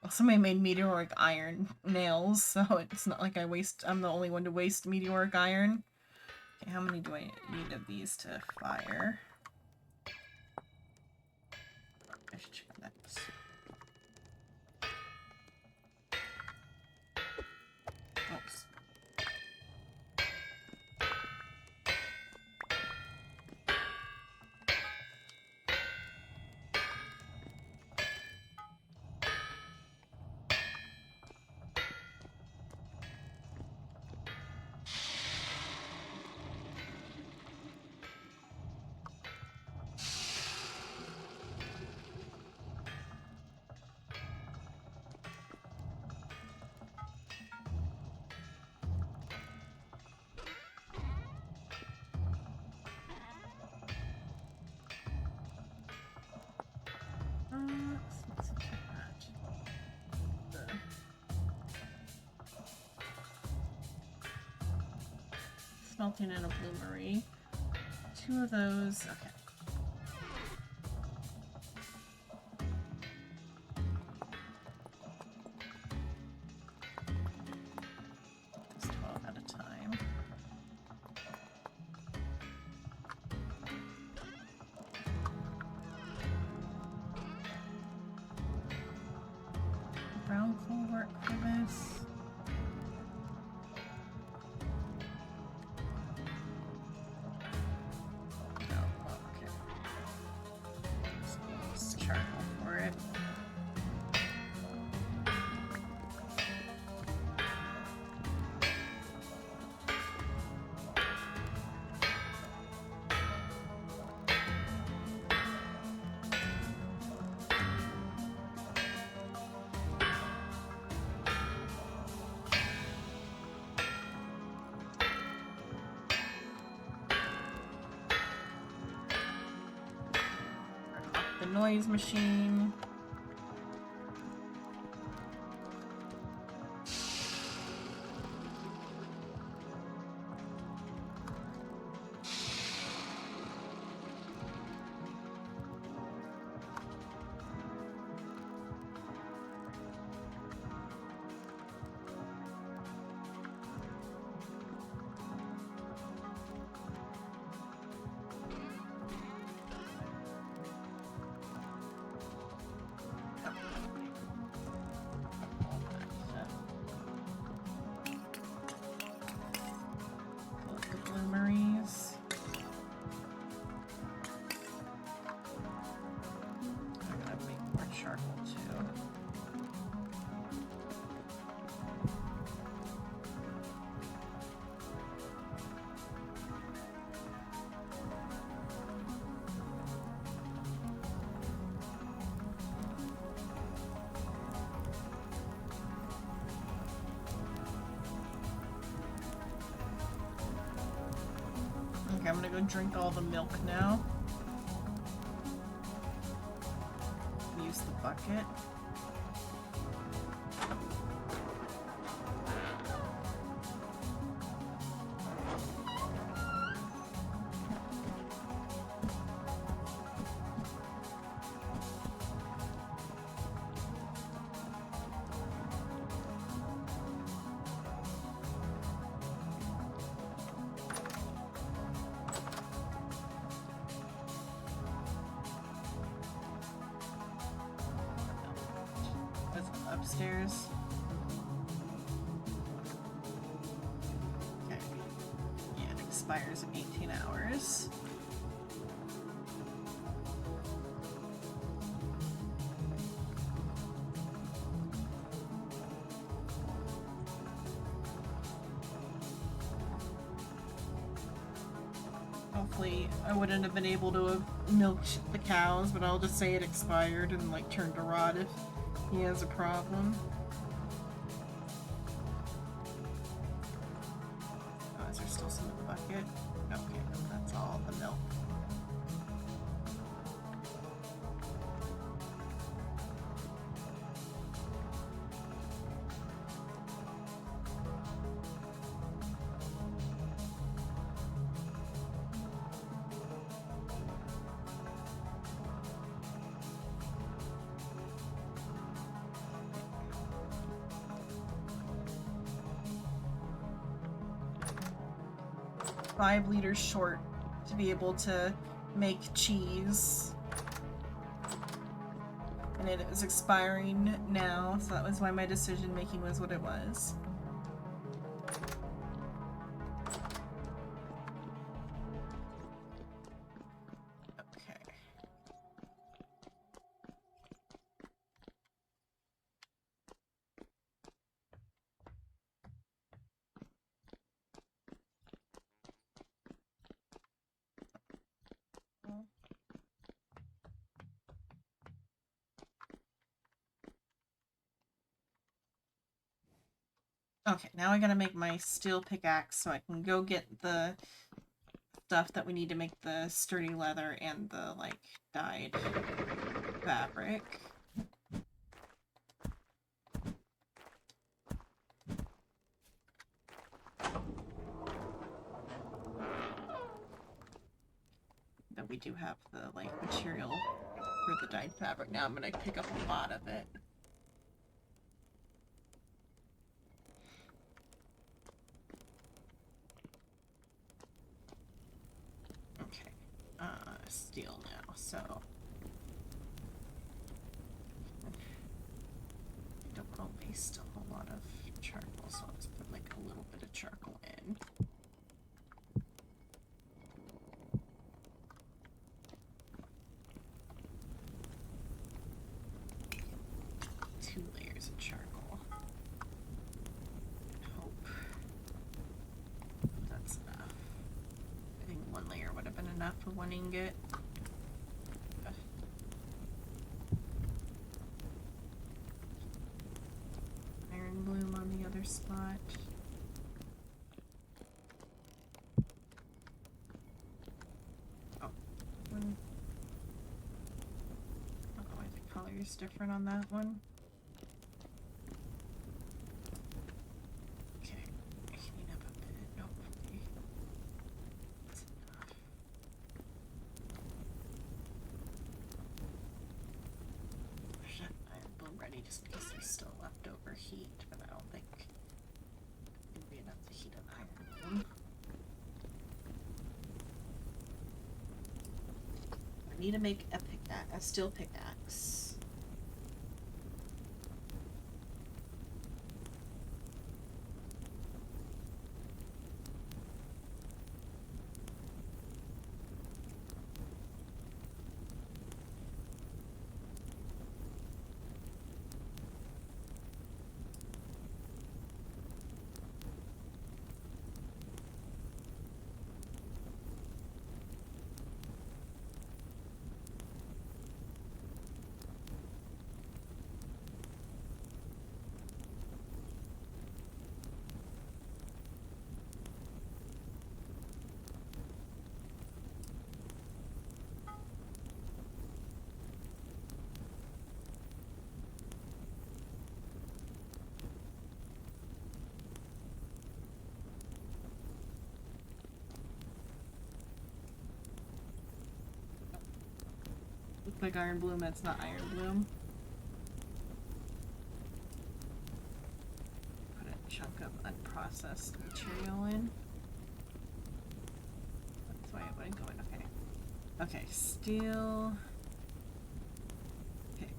Well, somebody made meteoric iron nails, so it's not like I'm the only one to waste meteoric iron. Okay, how many do I need of these to fire? I should check that. Oops. Let's check that. Smelting in a bloomery. 2 of those. Okay. It's 12 at a time. Brown coal work for this. Oh, okay. So let's charcoal for it. The noise machine. Collect the bloomeries. I gotta make more charcoal too. Okay, I'm gonna go drink all the milk now. Use the bucket. That's upstairs. Okay. Yeah, it expires in 18 hours. Oh, technically I wouldn't have been able to have milked the cows, but I'll just say it expired and like turned to rot if he has a problem. Oh, is there still some in the bucket? Okay, that's all the milk. $5 liters short to be able to make cheese. And it is expiring now, so that was why my decision making was what it was. Okay. Okay, now I gotta make my steel pickaxe so I can go get the stuff that we need to make the sturdy leather and the, like, dyed fabric. But we do have the, like, material for the dyed fabric. Now I'm gonna pick up a lot of it. Okay, steel now, so I don't want to waste a whole lot of charcoal, so I'll just put like a little bit of charcoal in. Two layers of charcoal. Hope that's enough. I think one layer would have been enough for one ingot. Iron bloom on the other spot. Oh, one. I don't know why the color is different on that one. Okay, clean up a bit. Hopefully that's enough. I should have iron bloom ready just in case there's still leftover heat, but I don't think it'd be enough to heat an iron bloom. I need to make a pickaxe, a steel pickaxe. Looks like iron bloom, that's not iron bloom. Put a chunk of unprocessed material in. That's why it wouldn't go in. Okay. Okay, steel. Pick.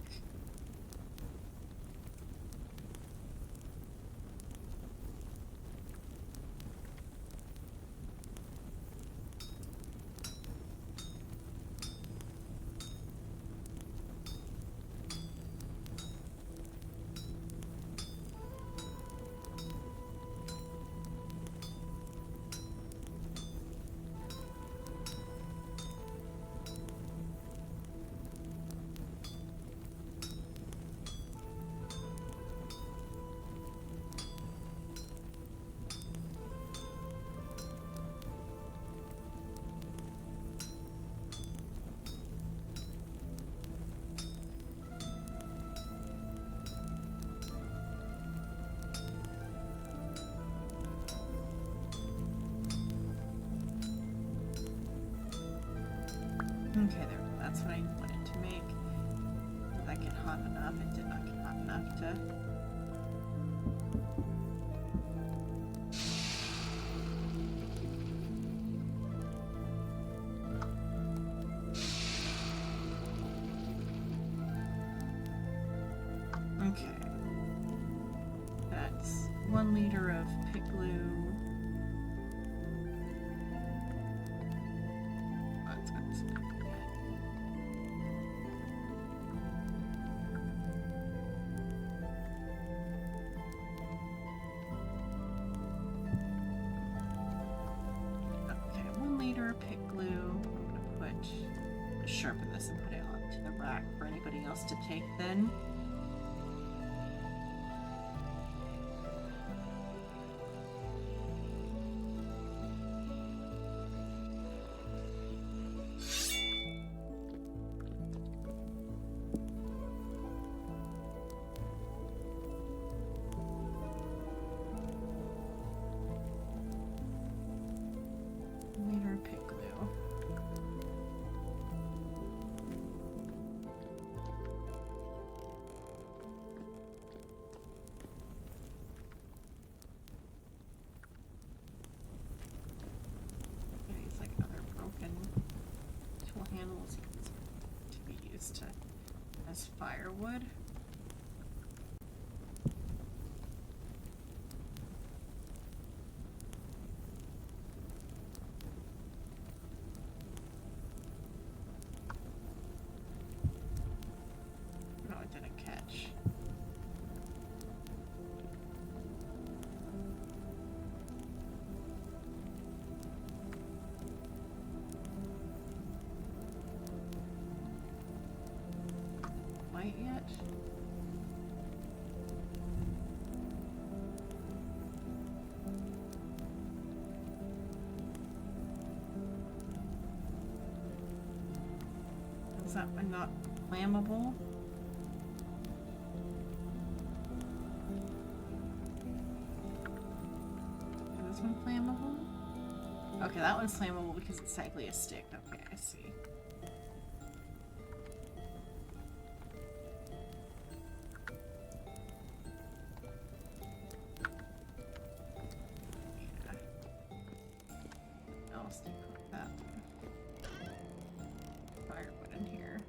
hot enough. It did not get hot enough to... Okay. That's 1 liter of pit glue. That's got some good. Okay, 1 liter of pit glue. I'm gonna sharpen this and put it onto the rack for anybody else to take then. Liter of pit glue. These like other broken tool handles to be used as firewood. No, it didn't catch. Light yet? Is that one not flammable? Is this one flammable? Okay, that one's flammable because it's technically a stick. Okay, I see. Yeah. I'll stick with that firewood in here.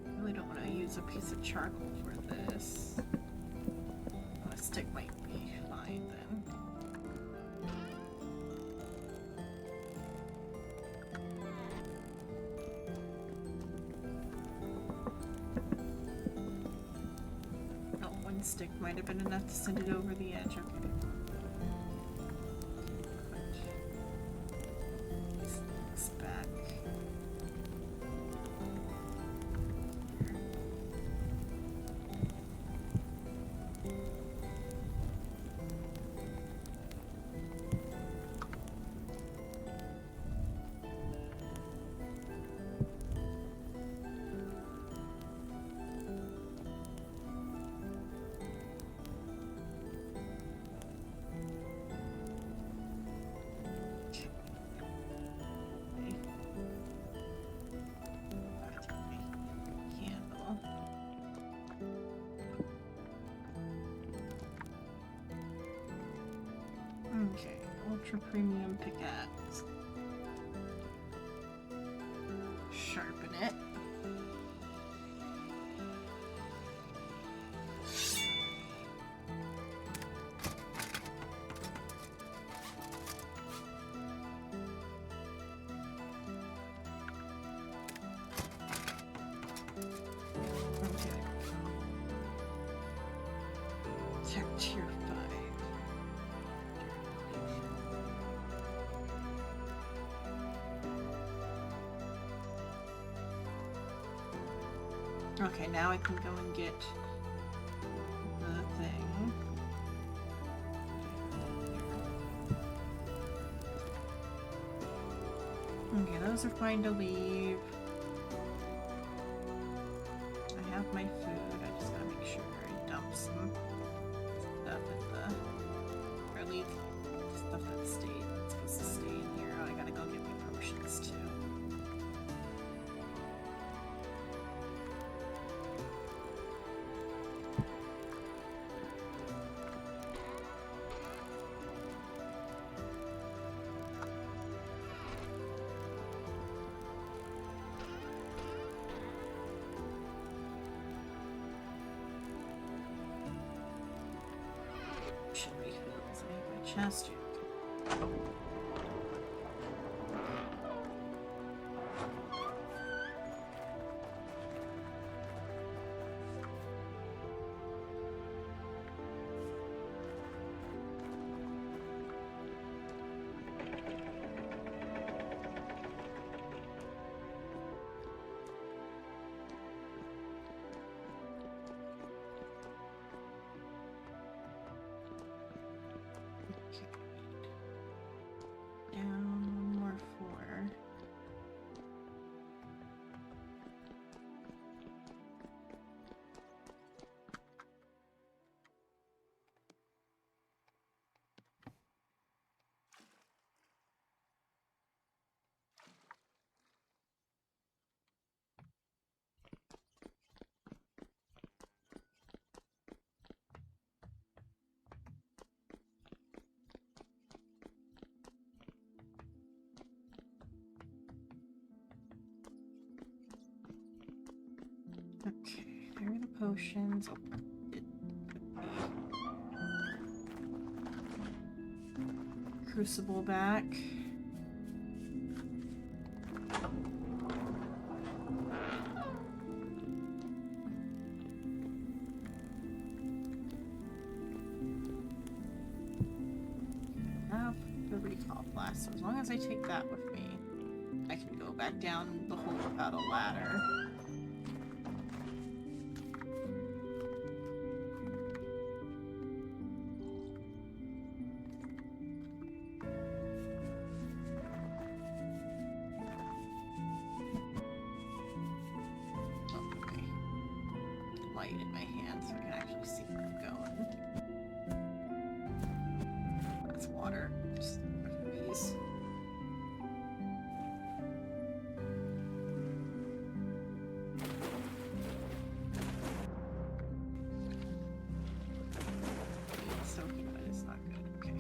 I really don't want to use a piece of charcoal for this. A stick might be fine then. Oh, one stick might have been enough to send it over the edge. Okay. Put these sticks back. Candle. Okay, ultra premium pickaxe. Sharpen it. Okay. Tech tier 5. Okay, now I can go and get the thing. Okay, those are fine to leave. I have with my food. I just gotta make sure I dump some stuff in the, or leave stuff that stayed. It's supposed to stay in here. Oh, I gotta go get my potions too. Should refills. I need my chest. Down one more 4. Okay, there are the potions. Oh, it could be. Crucible back. Have the recall blast. So as long as I take that with me, I can go back down the hole without a ladder. Okay. Light in my hand so I can actually see where I'm going. That's water. Just these. Soaking wet is not good. Okay.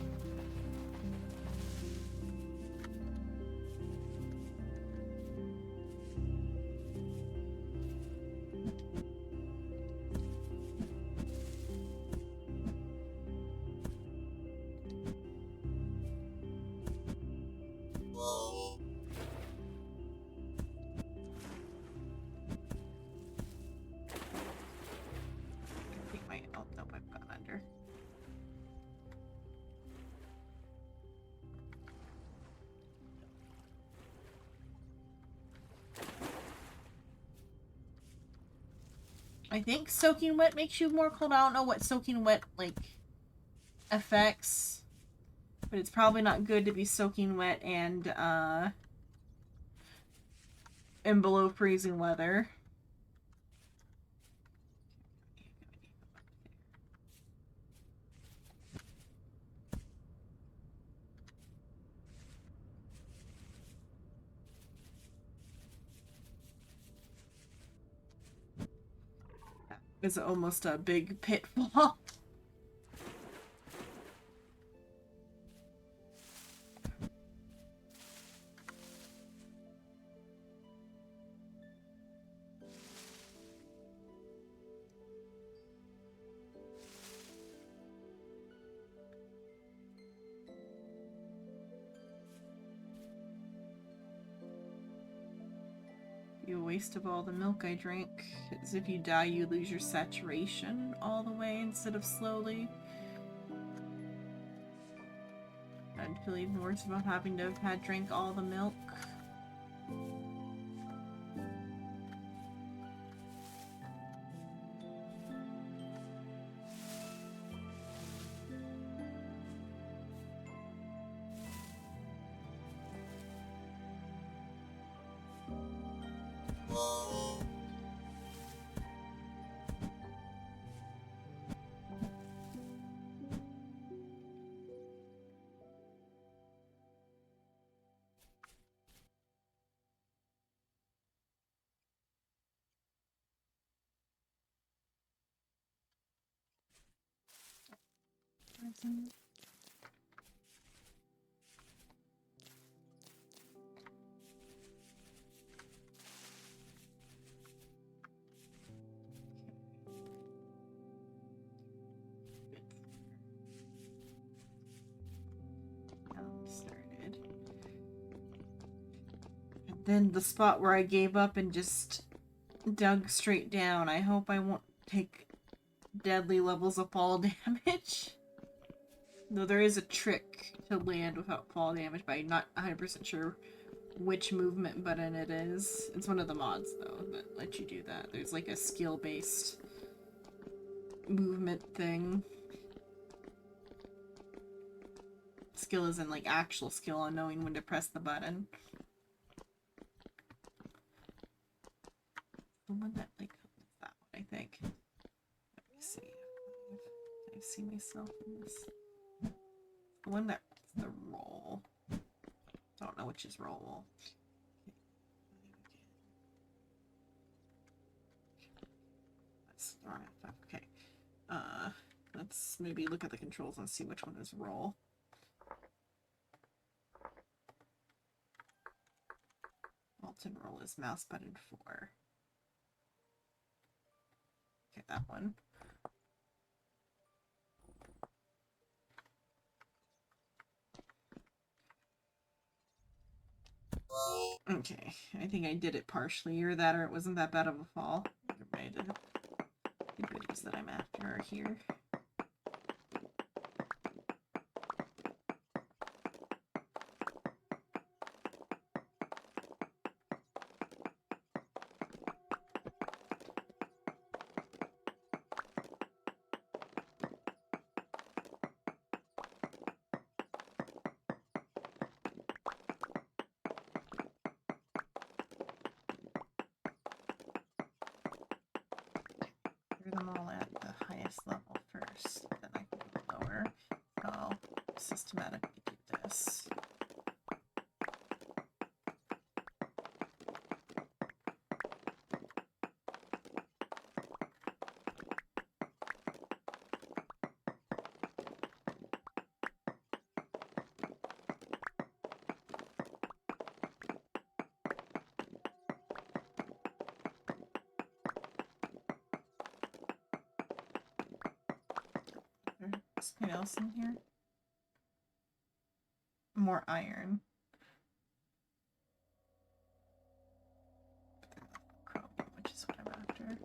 I think my oh nope, I've gone under. I think soaking wet makes you more cold. I don't know what soaking wet like affects, but it's probably not good to be soaking wet and in below freezing weather. Is almost a big pitfall. A waste of all the milk I drank. As if you die, you lose your saturation all the way instead of slowly. I'd feel even worse about having to have had drank all the milk. Started. And then the spot where I gave up and just dug straight down. I hope I won't take deadly levels of fall damage. Though there is a trick to land without fall damage, but I'm not 100% sure which movement button it is. It's one of the mods, though, that let you do that. There's like a skill-based movement thing. Skill isn't like actual skill on knowing when to press the button. The one that like that one, I think. Let me see. Can I see myself in this? The one that's the roll. Don't know which is roll. That's okay. Let's maybe look at the controls and see which one is roll. Alt and roll is mouse button 4. Okay, that one. Okay, I think I did it partially. Either that or it wasn't that bad of a fall. The goodies that I'm after are here. Them all at the highest level first, then I can go lower. I'll systematically do this. Something else in here? More iron. Chromium, which is what I'm after.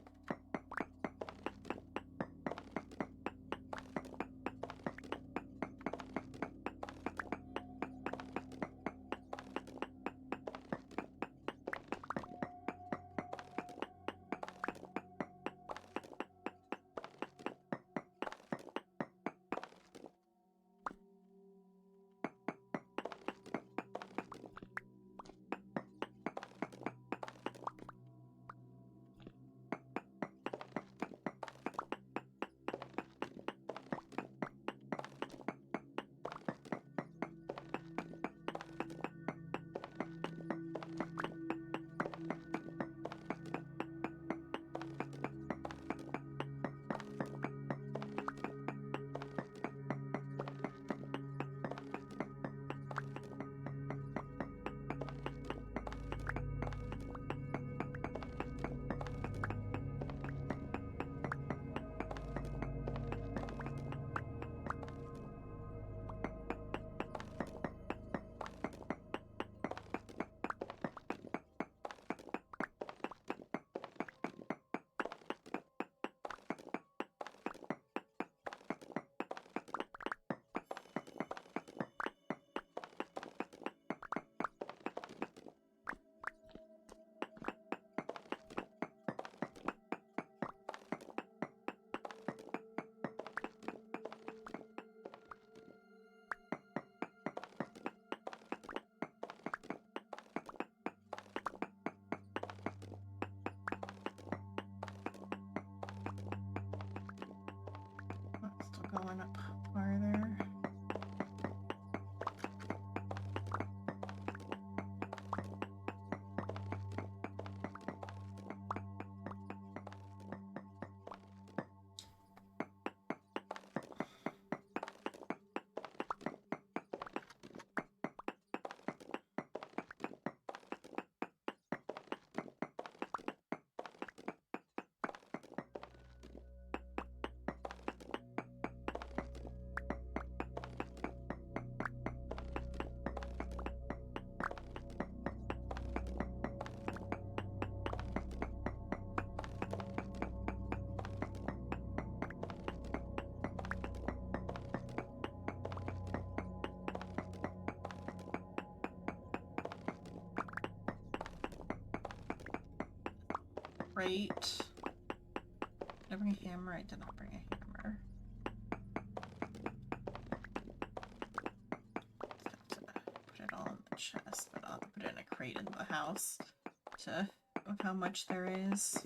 Still going up farther. crate. Did I bring a hammer? I did not bring a hammer. Just have to put it all in the chest, but I'll have to put it in a crate in the house to of how much there is.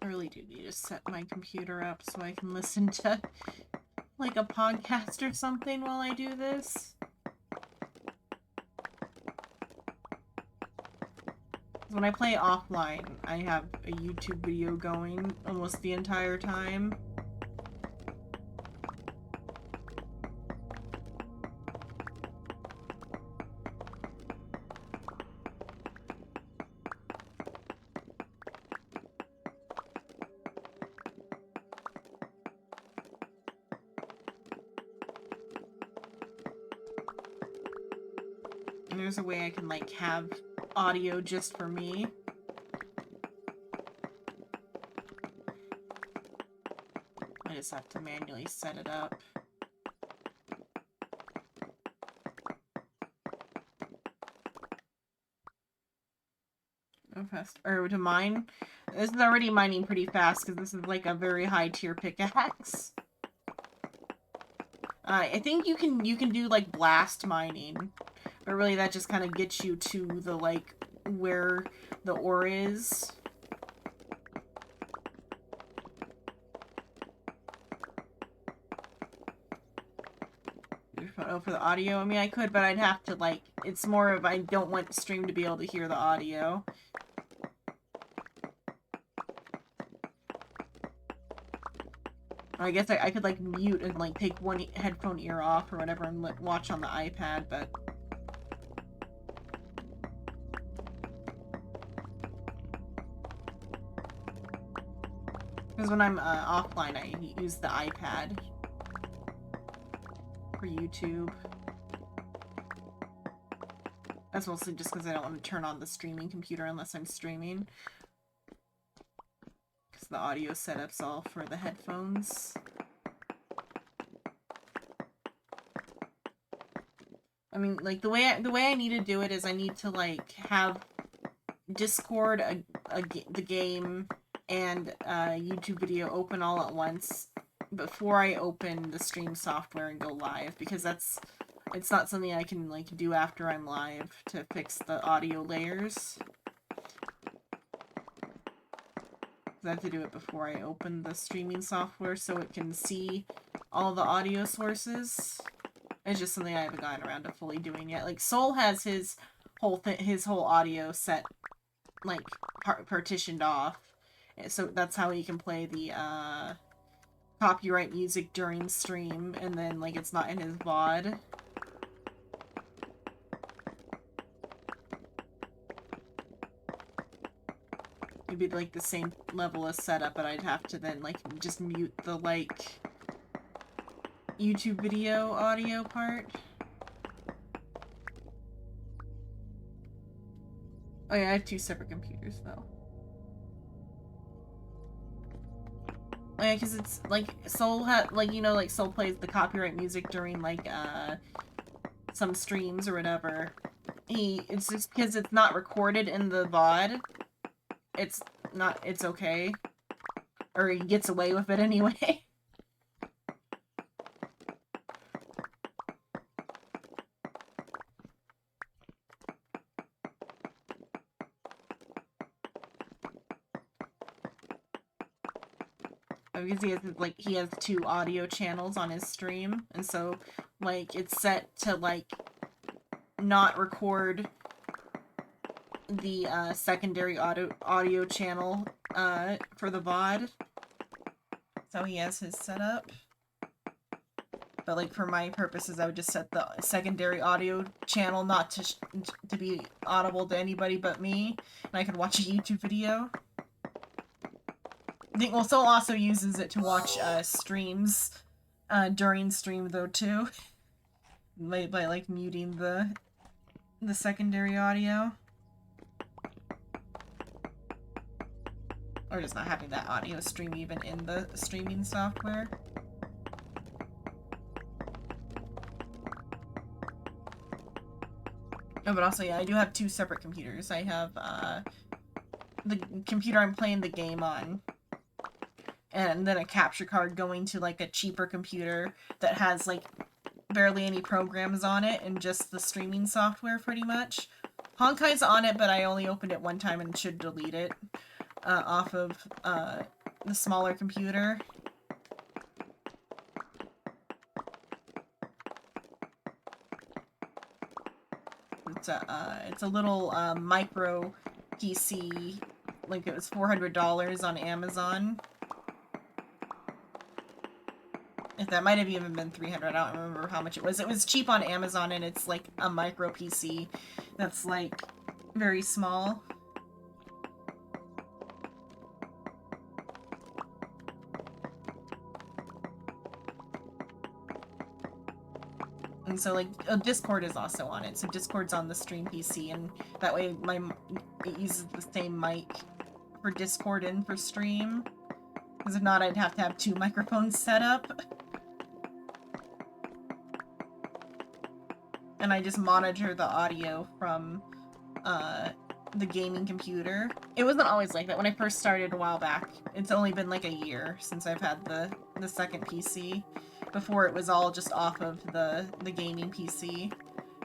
I really do need to set my computer up so I can listen to like a podcast or something while I do this. When I play offline, I have a YouTube video going almost the entire time. And there's a way I can like have audio just for me. I just have to manually set it up. Oh, fast. Or to mine. This is already mining pretty fast because this is like a very high tier pickaxe. I think you can do like blast mining, but really that just kind of gets you to the like where the ore is. Oh, for the audio, I mean I could, but I'd have to like, it's more of I don't want the stream to be able to hear the audio. I guess I could like mute and like take one headphone ear off or whatever and watch on the iPad, but because when I'm offline I use the iPad for YouTube. That's mostly just because I don't want to turn on the streaming computer unless I'm streaming. Because the audio setup's all for the headphones. I mean, like, the way I need to do it is I need to, like, have Discord, the game, and YouTube video open all at once before I open the stream software and go live, because it's not something I can, like, do after I'm live to fix the audio layers. I have to do it before I open the streaming software so it can see all the audio sources. It's just something I haven't gotten around to fully doing yet. Like, Soul has his whole audio set, like, partitioned off. So that's how he can play the, copyright music during stream, and then, like, it's not in his VOD. It'd be, like, the same level of setup, but I'd have to then, like, just mute the, like, YouTube video audio part. Oh yeah, I have 2 separate computers, though. Oh yeah, because it's, like, Soul like, you know, like, Soul plays the copyright music during, like, some streams or whatever. It's just because it's not recorded in the VOD. It's okay. Or he gets away with it anyway. Because he has 2 audio channels on his stream, and so, like, it's set to, like, not record the, secondary audio channel, for the VOD. So he has his setup. But, like, for my purposes, I would just set the secondary audio channel not to be audible to anybody but me, and I could watch a YouTube video. I think, well, Soul also uses it to watch, streams, during stream, though, too. by, like, muting the secondary audio. Or just not having that audio stream even in the streaming software. Oh, but also, yeah, I do have 2 separate computers. I have, the computer I'm playing the game on, and then a capture card going to, like, a cheaper computer that has, like, barely any programs on it and just the streaming software, pretty much. Honkai's on it, but I only opened it one time and should delete it off of the smaller computer. It's a little micro PC. Like, it was $400 on Amazon. If that might have even been $300, I don't remember how much it was. It was cheap on Amazon, and it's like a micro PC that's like very small. And so, like, Discord is also on it. So Discord's on the stream PC, and that way it uses the same mic for Discord and for stream. Because if not, I'd have to have 2 microphones set up. And I just monitor the audio from the gaming computer. It wasn't always like that. When I first started a while back, it's only been like a year since I've had the second PC. Before, it was all just off of the gaming PC.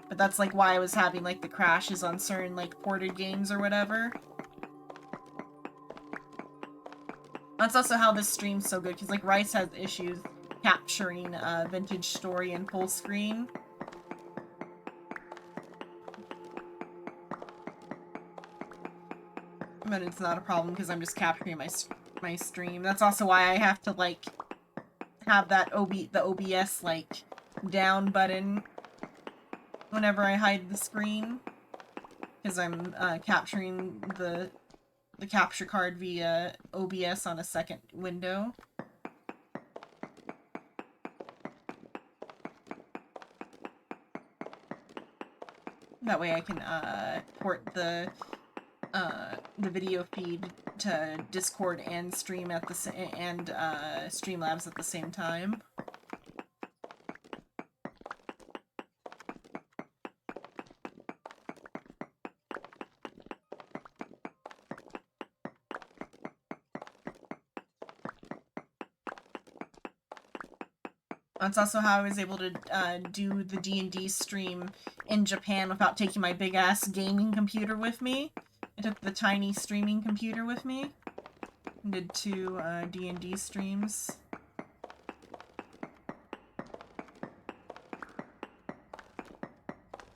But that's like why I was having like the crashes on certain like ported games or whatever. That's also how this stream's so good, because like Rice has issues capturing Vintage Story in full screen. But it's not a problem because I'm just capturing my stream. That's also why I have to like have that the OBS like down button whenever I hide the screen, because I'm capturing the capture card via OBS on a second window. That way I can port the the video feed to Discord and stream at the Streamlabs at the same time. That's also how I was able to do the D&D stream in Japan without taking my big-ass gaming computer with me. I took the tiny streaming computer with me and did 2 D&D streams.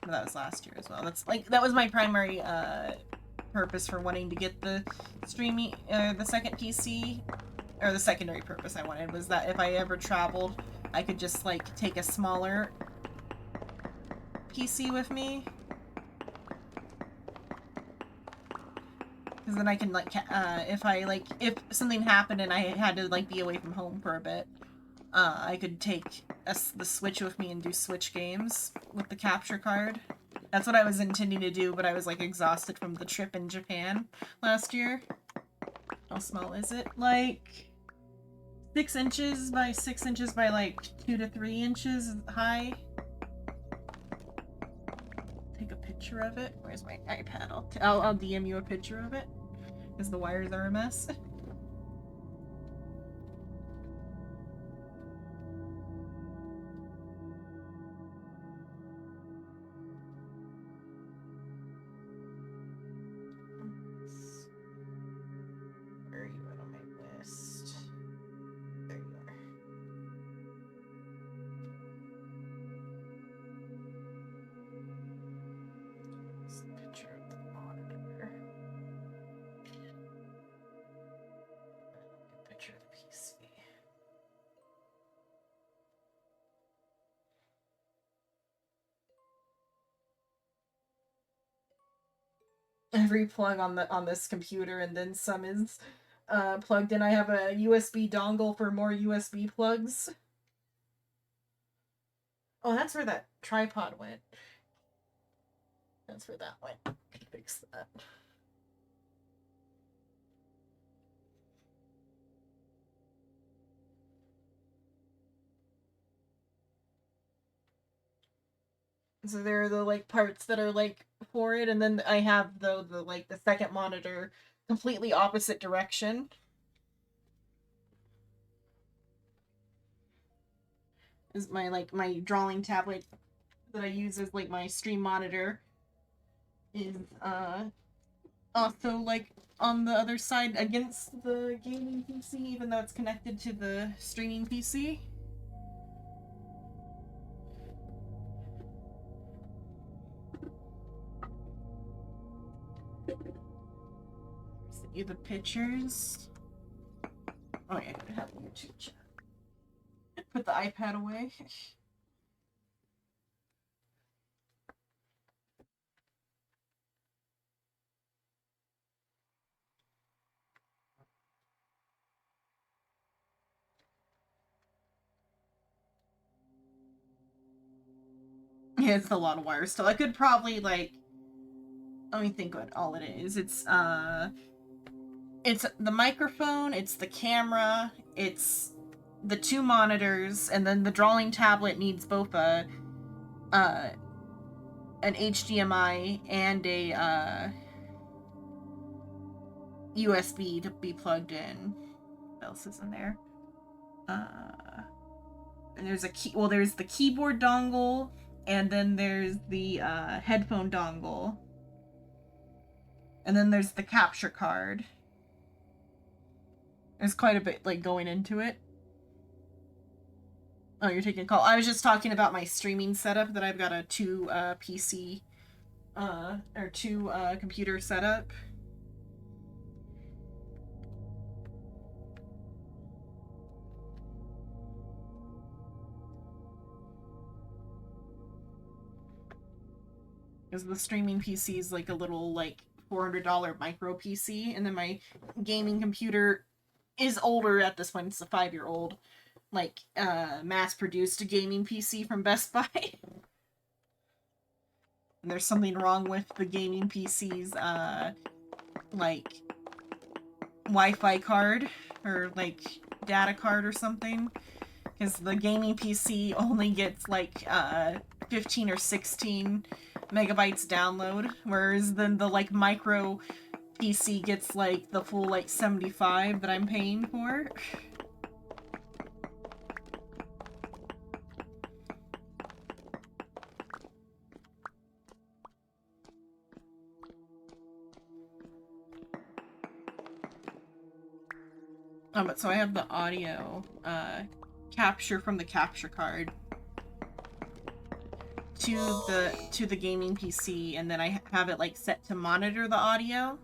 But that was last year as well. That was my primary purpose for wanting to get the streaming, the second PC, or the secondary purpose I wanted was that if I ever traveled, I could just, like, take a smaller PC with me. Because then I can, like, if something happened and I had to, like, be away from home for a bit, I could take the Switch with me and do Switch games with the capture card. That's what I was intending to do, but I was, like, exhausted from the trip in Japan last year. How small is it? Like 6 inches by 6 inches by like 2 to 3 inches high. Take a picture of it. Where's my iPad? I'll DM you a picture of it because the wires are a mess. Where are you at on my list? There you are. This is a picture of the monitor. A picture of the PC. Every plug on this computer and then some is plugged in. I have a USB dongle for more USB plugs. Oh, that's where that tripod went. That's where that went. Fix that. So there are the like parts that are like for it, and then I have the like the second monitor completely opposite direction. Is my drawing tablet that I use as like my stream monitor is also like on the other side against the gaming PC, even though it's connected to the streaming PC. Send you the pictures. Oh yeah, I have YouTube chat. Put the iPad away. Yeah, it's a lot of wires still. I could probably like, let me think what all it is. It's the microphone, it's the camera, it's the 2 monitors, and then the drawing tablet needs both an HDMI and a USB to be plugged in. What else is in there? And there's there's the keyboard dongle, and then there's the headphone dongle, and then there's the capture card. There's quite a bit like going into it. Oh, you're taking a call. I was just talking about my streaming setup, that I've got a 2 PC or 2 computer setup. Because the streaming PC is like a little like $400 micro PC, and then my gaming computer is older at this point. It's a 5-year-old, like mass-produced gaming PC from Best Buy. And there's something wrong with the gaming PC's like Wi-Fi card or like data card or something, because the gaming PC only gets like 15 or 16 megabytes download, whereas then the like micro PC gets like the full like 75 that I'm paying for. But so I have the audio capture from the capture card to the gaming PC, and then I have it like set to monitor the audio.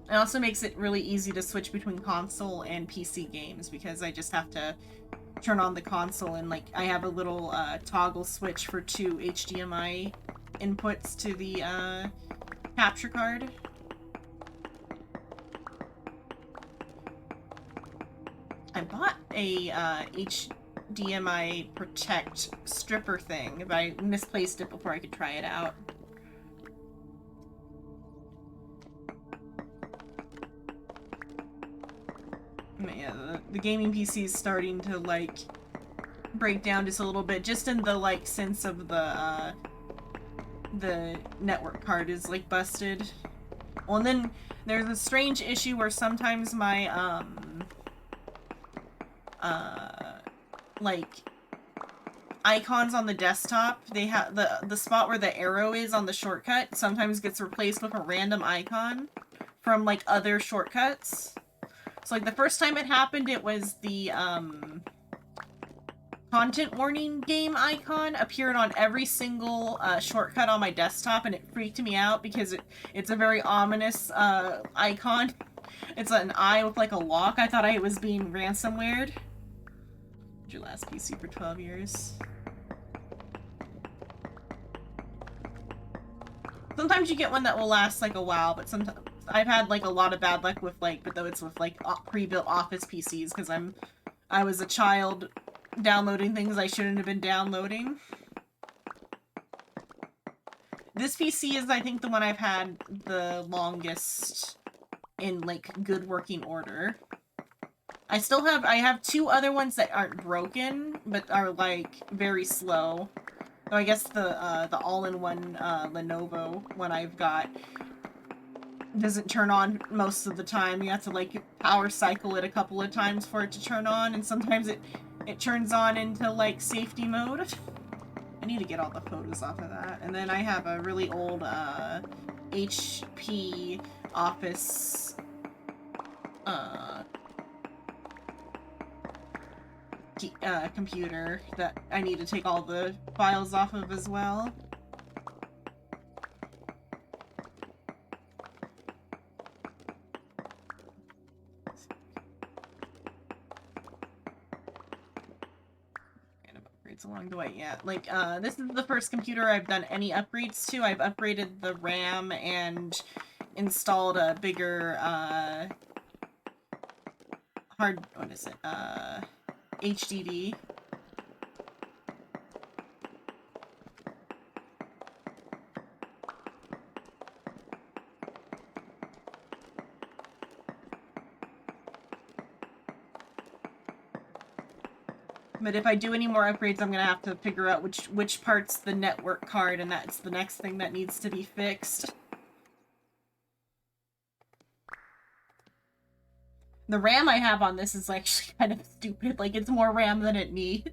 It also makes it really easy to switch between console and PC games, because I just have to turn on the console and like I have a little toggle switch for 2 HDMI inputs to the capture card. I bought a HDMI Protect stripper thing, but I misplaced it before I could try it out. Yeah, the gaming PC is starting to like break down just a little bit, just in the like sense of the network card is like busted. Well, and then there's a strange issue where sometimes my like icons on the desktop, they have the spot where the arrow is on the shortcut sometimes gets replaced with a random icon from like other shortcuts. So like the first time it happened, it was the content warning game icon appeared on every single shortcut on my desktop, and it freaked me out because it's a very ominous icon. It's an eye with like a lock. I thought I was being ransomwared. Your last PC for 12 years. Sometimes you get one that will last like a while, but sometimes I've had like a lot of bad luck with like, but though it's with like pre-built office PCs, because I was a child downloading things I shouldn't have been downloading. This PC is, I think, the one I've had the longest in like good working order. I have 2 other ones that aren't broken, but are like very slow. So I guess the all-in-one Lenovo one I've got doesn't turn on most of the time. You have to like power cycle it a couple of times for it to turn on, and sometimes it turns on into like safety mode. I need to get all the photos off of that. And then I have a really old HP Office computer that I need to take all the files off of as well. Kind of upgrades along the way, yeah. Like, this is the first computer I've done any upgrades to. I've upgraded the RAM and installed a bigger, HDD. But if I do any more upgrades, I'm gonna have to figure out which part's the network card, and that's the next thing that needs to be fixed. The RAM I have on this is actually kind of stupid. Like, it's more RAM than it needs.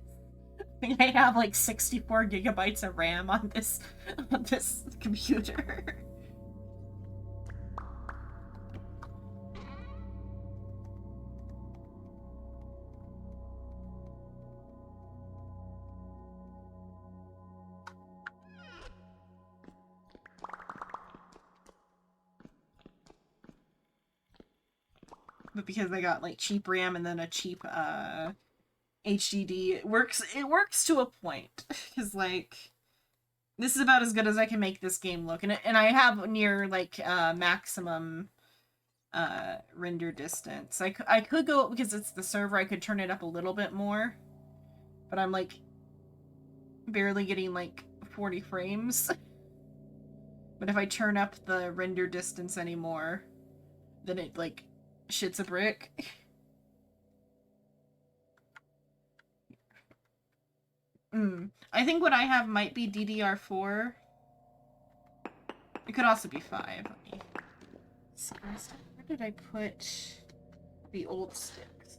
I think I have like 64 gigabytes of RAM on this computer. But because I got like cheap RAM and then a cheap HDD, it works to a point. Because like, this is about as good as I can make this game look, and I have near like maximum render distance. I could go, because it's the server, I could turn it up a little bit more, but I'm like barely getting like 40 frames. But if I turn up the render distance anymore, then it, like, shits a brick. I think what I have might be DDR4. It could also be 5. Let me see. Where did I put the old sticks?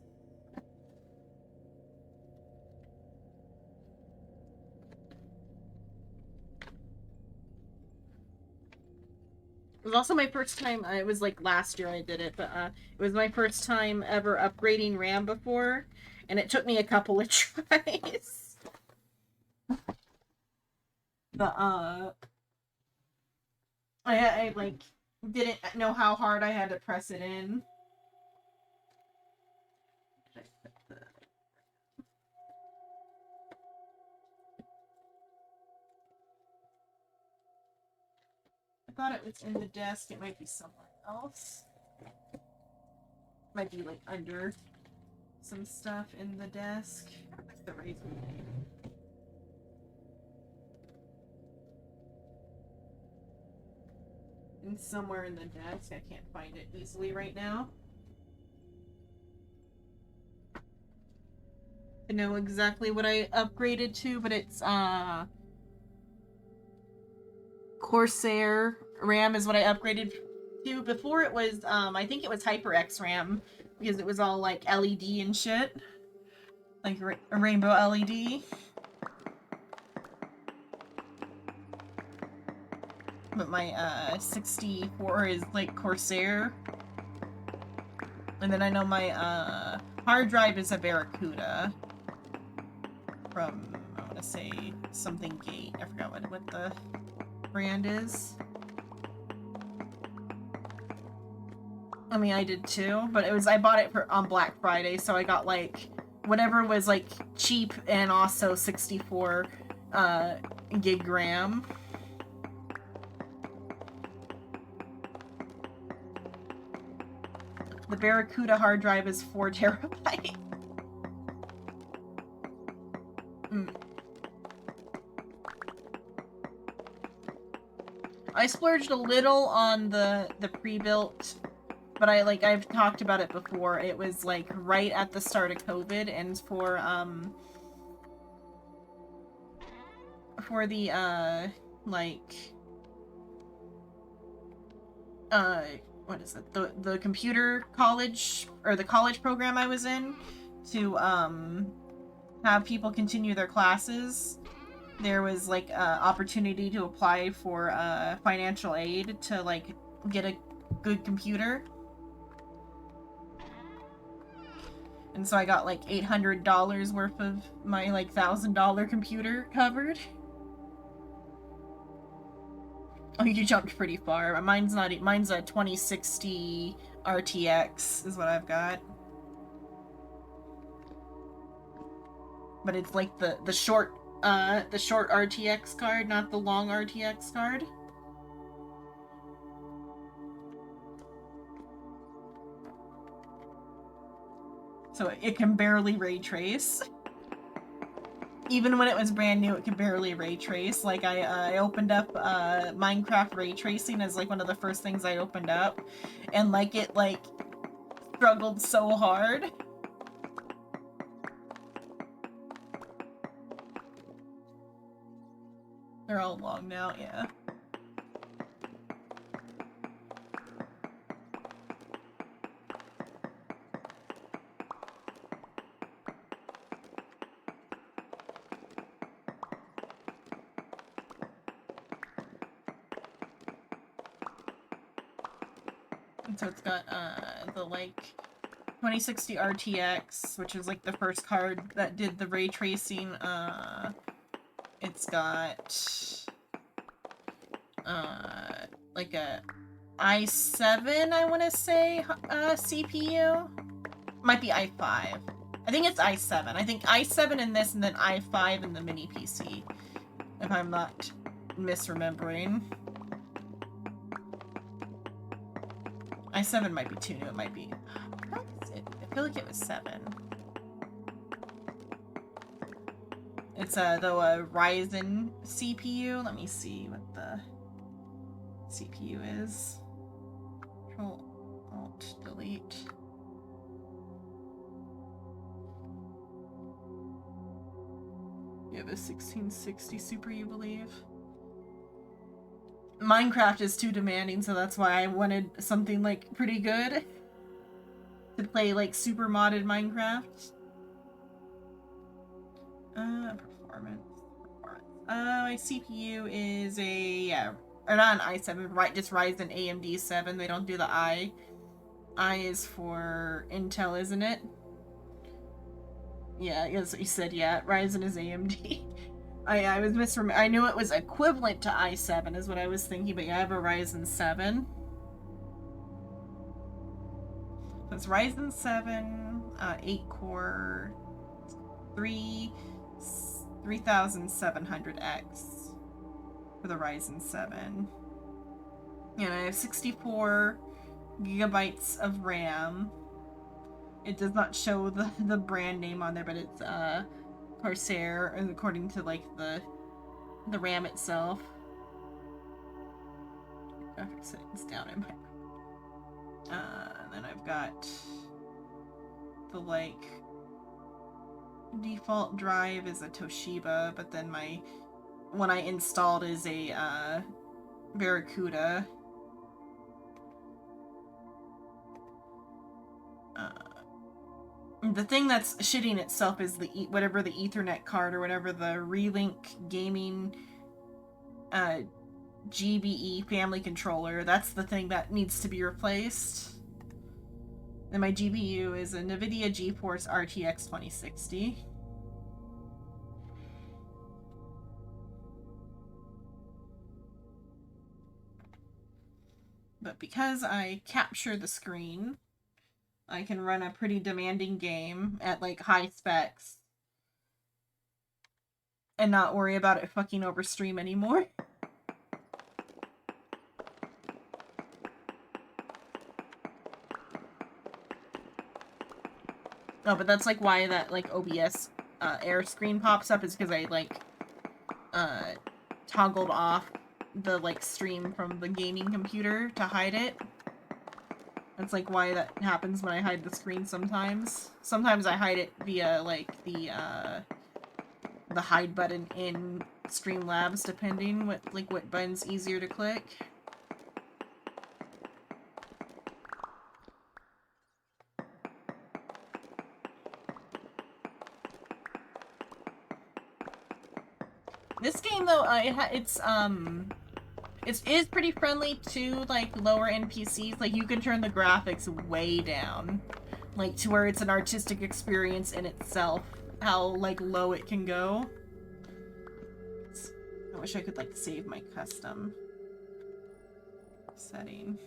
It was also my first time, it was like last year I did it, but it was my first time ever upgrading RAM before, and it took me a couple of tries. But, I like, didn't know how hard I had to press it in. I thought it was in the desk. It might be somewhere else. Might be like under some stuff in the desk. The razor blade. And somewhere in the desk. I can't find it easily right now. I know exactly what I upgraded to, but it's Corsair RAM is what I upgraded to. Before it was I think it was HyperX RAM, because it was all like LED and shit. Like a rainbow LED. But my 64 is like Corsair. And then I know my hard drive is a Barracuda. From, I want to say something Gate. I forgot what the brand is. I mean, I did too, but I bought it on Black Friday, so I got like whatever was like cheap and also 64 gig RAM. The Barracuda hard drive is 4 terabytes. I splurged a little on the pre-built, but I've talked about it before. It was like right at the start of COVID, and for the what is it? The computer college, or the college program I was in, to have people continue their classes. There was like opportunity to apply for financial aid to like get a good computer. And so I got like $800 worth of my like $1,000 computer covered. Oh, you jumped pretty far. Mine's a 2060 RTX is what I've got. But it's like the short RTX card, not the long RTX card. So it can barely ray trace. Even when it was brand new, it could barely ray trace. Like, I opened up Minecraft ray tracing as like one of the first things I opened up, and like it like struggled so hard. They're all long now, yeah. And so it's got the like 2060 RTX, which is like the first card that did the ray tracing. It's got like a i7, I want to say, CPU. Might be i5. I think it's i7. I think i7 in this, and then i5 in the mini PC, if I'm not misremembering. i7 might be too new. It might be. I feel like it was 7. It's the Ryzen CPU. Let me see what the CPU is. Control Alt Delete. You have a 1660 Super, you believe? Minecraft is too demanding, so that's why I wanted something like pretty good to play like super modded Minecraft. Performance. My CPU is or not an i7, right? Just Ryzen AMD 7. They don't do the I. I is for Intel, isn't it? Yeah, that's what you said. Yeah, Ryzen is AMD. I was misremembering. I knew it was equivalent to i7 is what I was thinking, but yeah, I have a Ryzen 7. So it's Ryzen 7, 8-core, 3700X for the Ryzen 7. And I have 64 gigabytes of RAM. It does not show the brand name on there, but it's Corsair, according to like the RAM itself. Graphics settings down in my. And then I've got the like default drive is a Toshiba, but then my one I installed is a Barracuda. The thing that's shitting itself is the whatever the Ethernet card or whatever the Relink Gaming GBE family controller. That's the thing that needs to be replaced. And my GPU is a NVIDIA GeForce RTX 2060. But because I capture the screen, I can run a pretty demanding game at like high specs and not worry about it fucking over stream anymore. Oh, but that's like why that like OBS air screen pops up is because I like toggled off the like stream from the gaming computer to hide it. That's like why that happens when I hide the screen sometimes. Sometimes I hide it via like the hide button in Streamlabs, depending what button's easier to click. This game though, it is pretty friendly to like lower end PCs. Like you can turn the graphics way down, like to where it's an artistic experience in itself. How like low it can go. I wish I could like save my custom setting.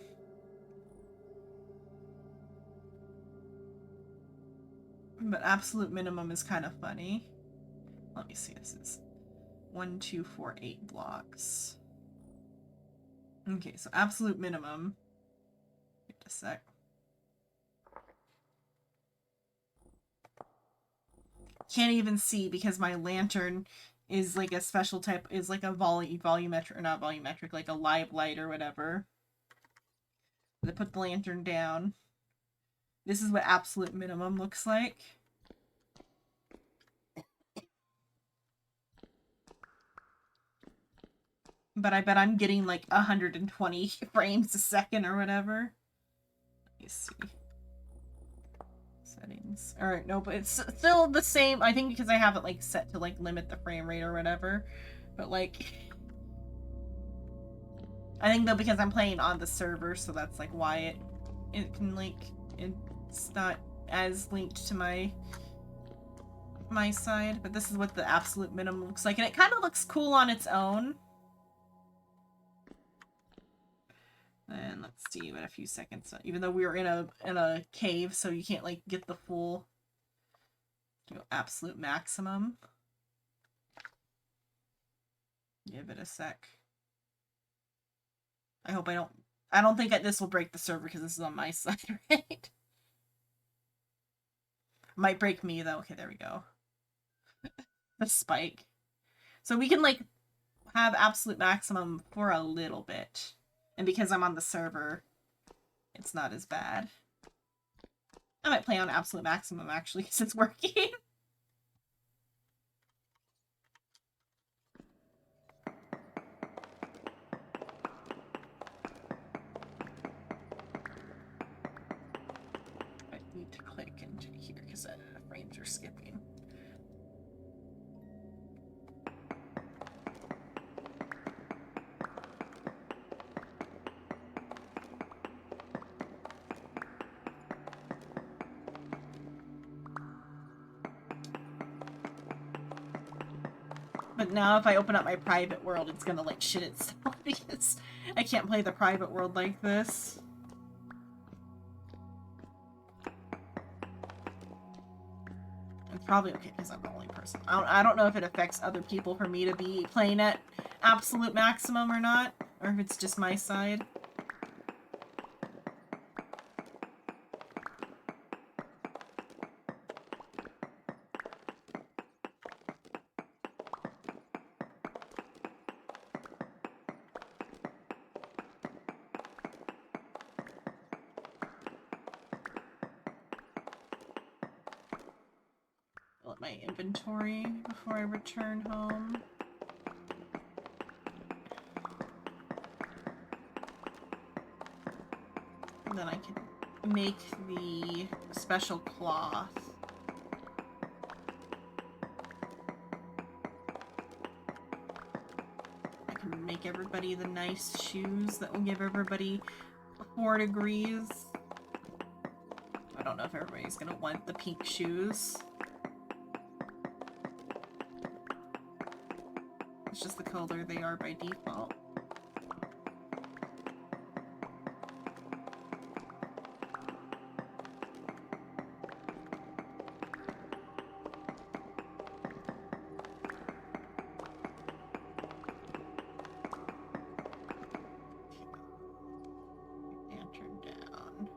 But absolute minimum is kind of funny. Let me see. This is 1, 2, 4, 8 blocks. Okay, so absolute minimum. Wait a sec. Can't even see because my lantern is like a special type, is like a volumetric, or not volumetric, like a live light or whatever. I put the lantern down. This is what absolute minimum looks like. But I bet I'm getting like 120 frames a second or whatever. Let me see. Settings. Alright, no, but it's still the same. I think because I have it like set to like limit the frame rate or whatever. But like, I think though because I'm playing on the server, so that's like why it can like, it's not as linked to my side. But this is what the absolute minimum looks like, and it kind of looks cool on its own. And let's see, in a few seconds, even though we were in a cave, so you can't like get the full absolute maximum. Give it a sec. I hope I don't think this will break the server because this is on my side, right? Might break me though. Okay, there we go. The spike. So we can like have absolute maximum for a little bit. And because I'm on the server, it's not as bad. I might play on absolute maximum actually because it's working. I need to click into here because frames are skipping. But now if I open up my private world, it's gonna like shit itself because I can't play the private world like this. It's probably okay because I'm the only person. I don't know if it affects other people for me to be playing at absolute maximum or not, or if it's just my side. Fill up my inventory before I return home. And then I can make the special cloth. I can make everybody the nice shoes that will give everybody 4 degrees. I don't know if everybody's gonna want the pink shoes. It's just the color they are by default. Lantern down.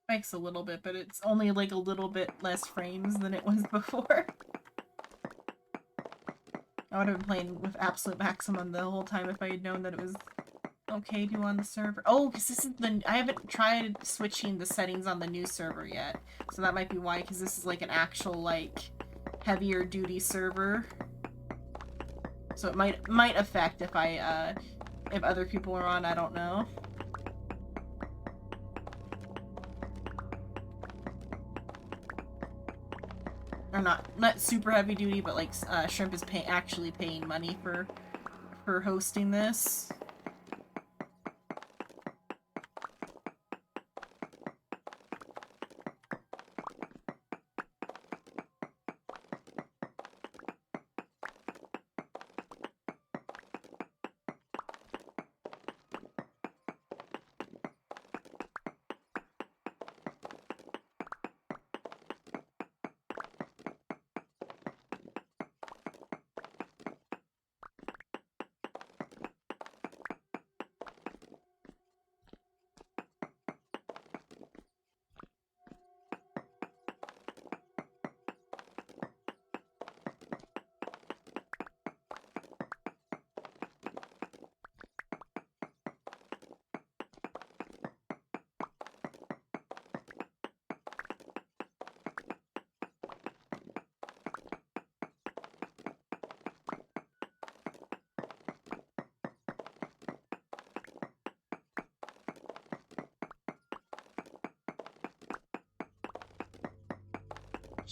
Spikes a little bit, but it's only like a little bit less frames than it was before. I would have been playing with absolute maximum the whole time if I had known that it was okay to on the server. Oh, because this is the... I haven't tried switching the settings on the new server yet. So that might be why, because this is like an actual, like, heavier duty server. So it might affect if I, if other people are on, I don't know. Or not super heavy duty, but like Shrimp is actually paying money for hosting this.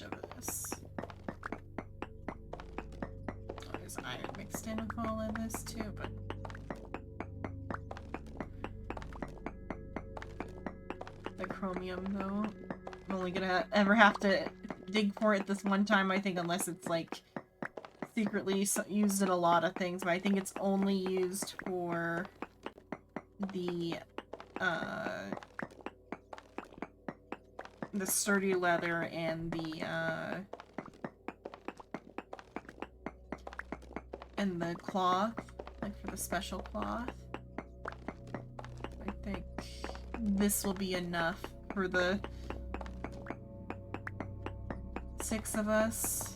Of this. Oh, there's iron mixed in with all of this too, but chromium, though. I'm only gonna ever have to dig for it this one time, I think, unless it's, like, secretly used in a lot of things, but I think it's only used for the sturdy leather and the cloth, like for the special cloth. I think this will be enough for the 6 of us.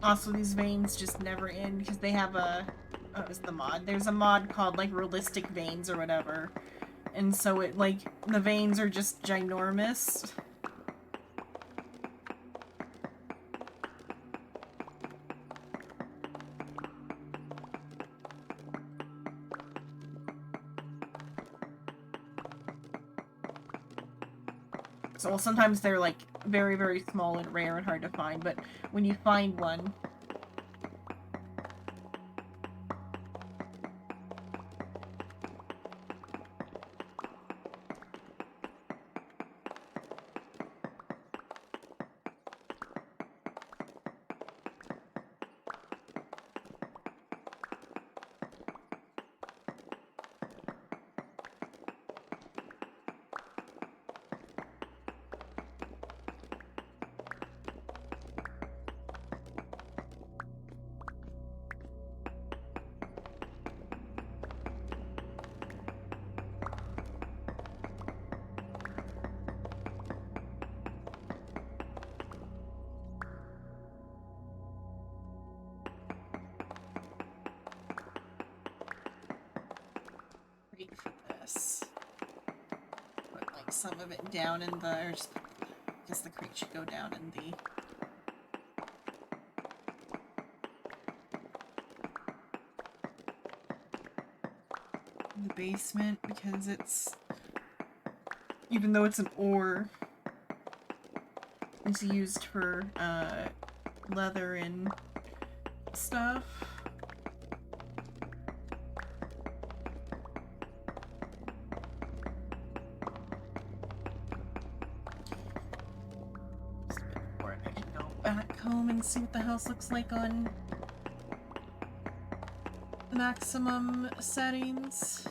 Also, these veins just never end because they have what was the mod? There's a mod called, like, realistic veins or whatever. And so it, like, the veins are just ginormous. So, well, sometimes they're, like, very, very small and rare and hard to find, but when you find one... for this. Put, like, some of it down in the... Or just, I guess the crate should go down in the basement, because it's... Even though it's an ore, it's used for, leather and stuff. Or I can go back home and see what the house looks like on maximum settings.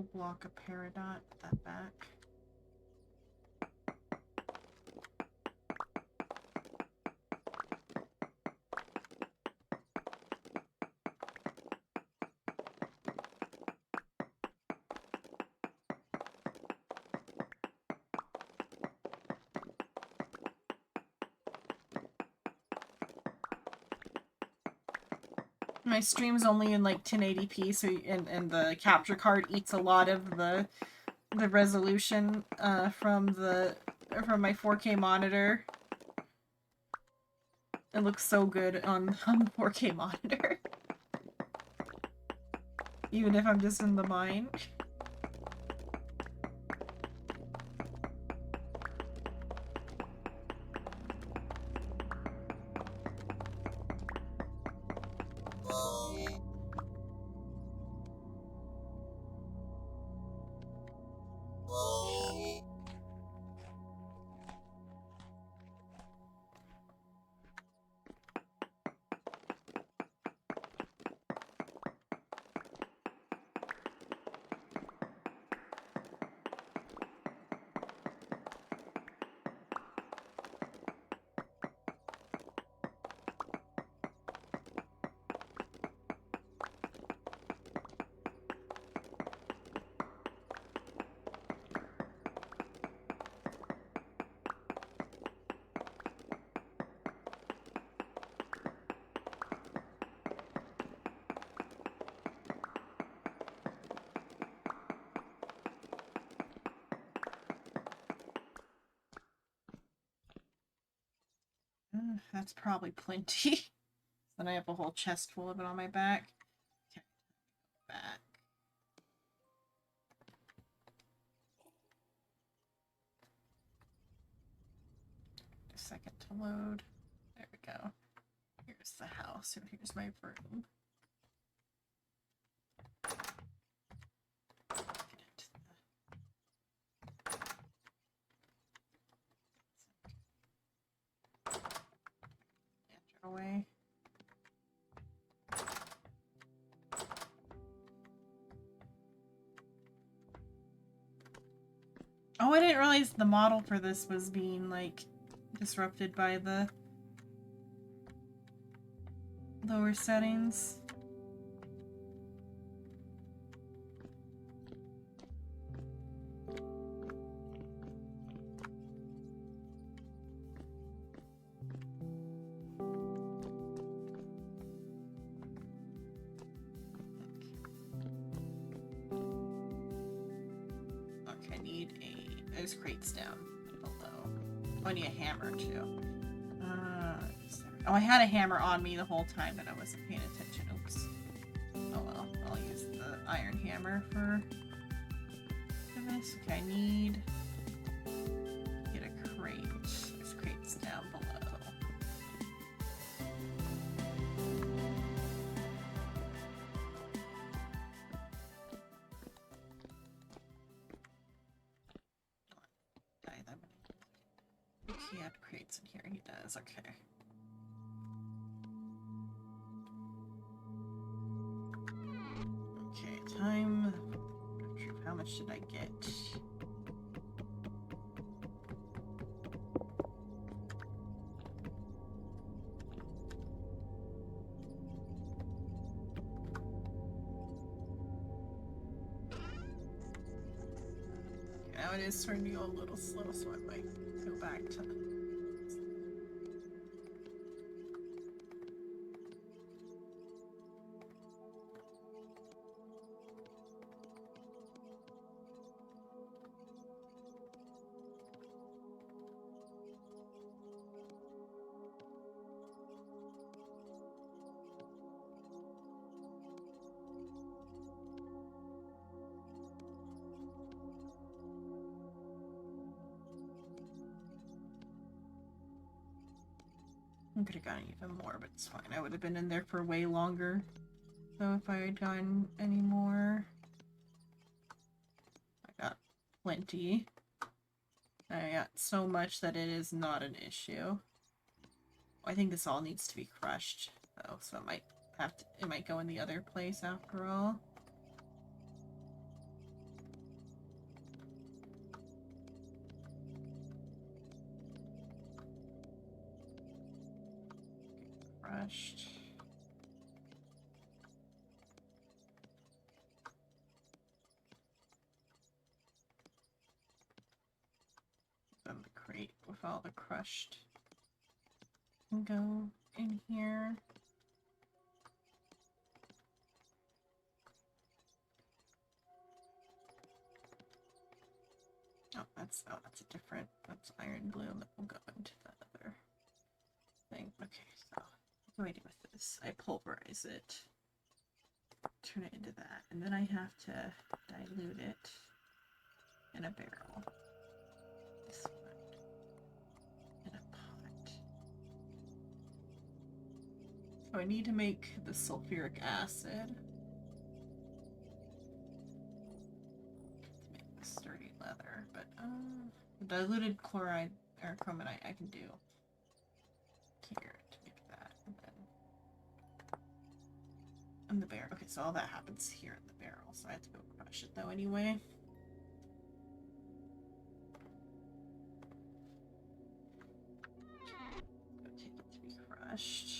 Full block of Peridot. Put that back. My stream's only in like 1080p, so and the capture card eats a lot of the resolution from my 4K monitor. It looks so good on the 4K monitor. Even if I'm just in the mine. That's probably plenty. Then I have a whole chest full of it on my back. Okay, back. A second to load. There we go. Here's the house, and here's my room. Get into the away. Oh, I didn't realize the model for this was being, like, disrupted by the lower settings. Okay, I need there's crates down below. Oh, I need a hammer too. Oh, I had a hammer on me the whole time that I wasn't paying attention. Oops. Oh well, I'll use the iron hammer for this. Okay, I need get a crate. There's crates down below. He had crates in here. He does. Okay. Okay, time. How much did I get? Now it is starting to go a little slow, so I might go back to. I could have gotten even more, but it's fine. I would have been in there for way longer. So if I had gotten any more... I got plenty. I got so much that it is not an issue. I think this all needs to be crushed, though, so it might have to... It might go in the other place after all. crushed. Then the crate with all the crushed can go in here. Oh, that's a different, that's iron bloom that will go into that other thing. Okay, so what do I do with this? I pulverize it, turn it into that, and then I have to dilute it in a barrel. This one. In a pot. So I need to make the sulfuric acid. Sturdy leather, but diluted chloride or chromonite I can do here to make that, and then in the barrel. Okay, so all that happens here in the barrel, so I have to go crush it though anyway. Okay, to be crushed.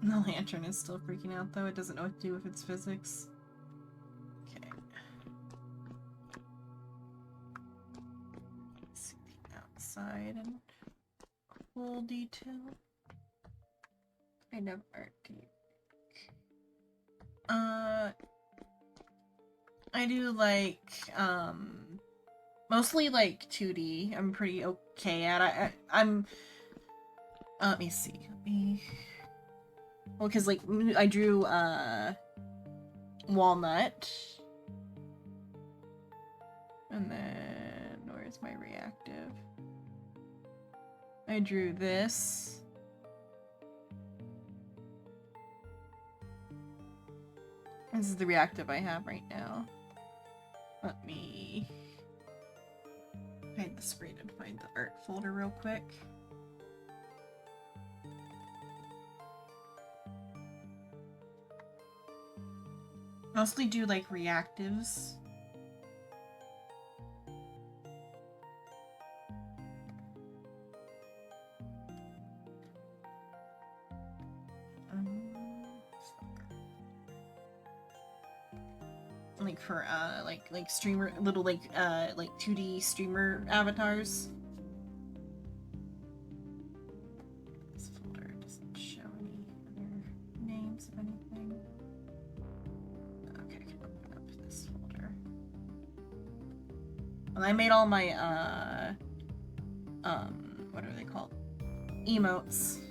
The lantern is still freaking out though. It doesn't know what to do with its physics. Okay. Let's see the outside and full detail. Kind of art deep. I do like mostly like 2D. I'm pretty okay at. I'm let me see. Well, because, like, I drew, walnut. And then, where's my reactive? I drew this. This is the reactive I have right now. Let me hide the screen and find the art folder real quick. Mostly do like reactives. Like for like streamer little like 2D streamer avatars. This folder doesn't show any other names of anything. Okay, I can open up this folder. And I made all my what are they called? Emotes.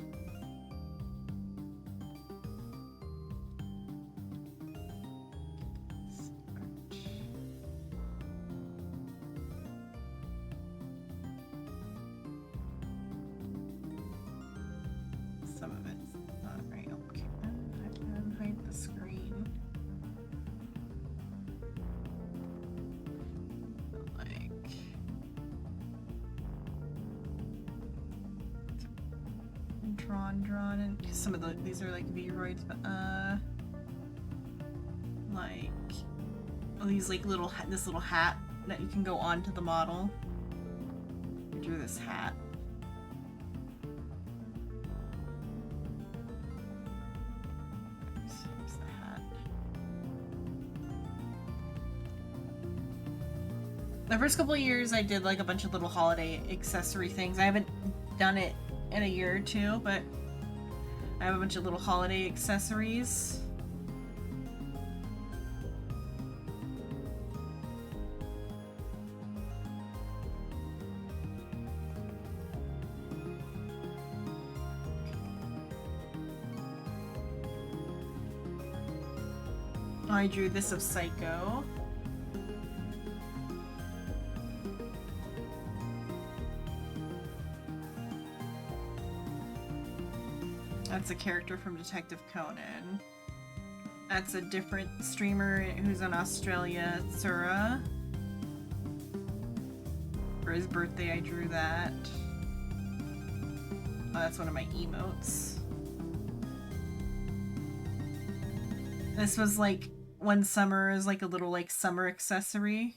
Some of it's not right. Okay, I have to hide the screen. Like drawn, and some of these are like V-roids, but like these like this little hat that you can go onto the model. I drew this hat. Here's the hat. The first couple of years I did like a bunch of little holiday accessory things. I haven't done it in a year or two, but I have a bunch of little holiday accessories. I drew this of Psycho. That's a character from Detective Conan. That's a different streamer who's in Australia, Tsura. For his birthday, I drew that. Oh, that's one of my emotes. This was like one summer is like a little like summer accessory.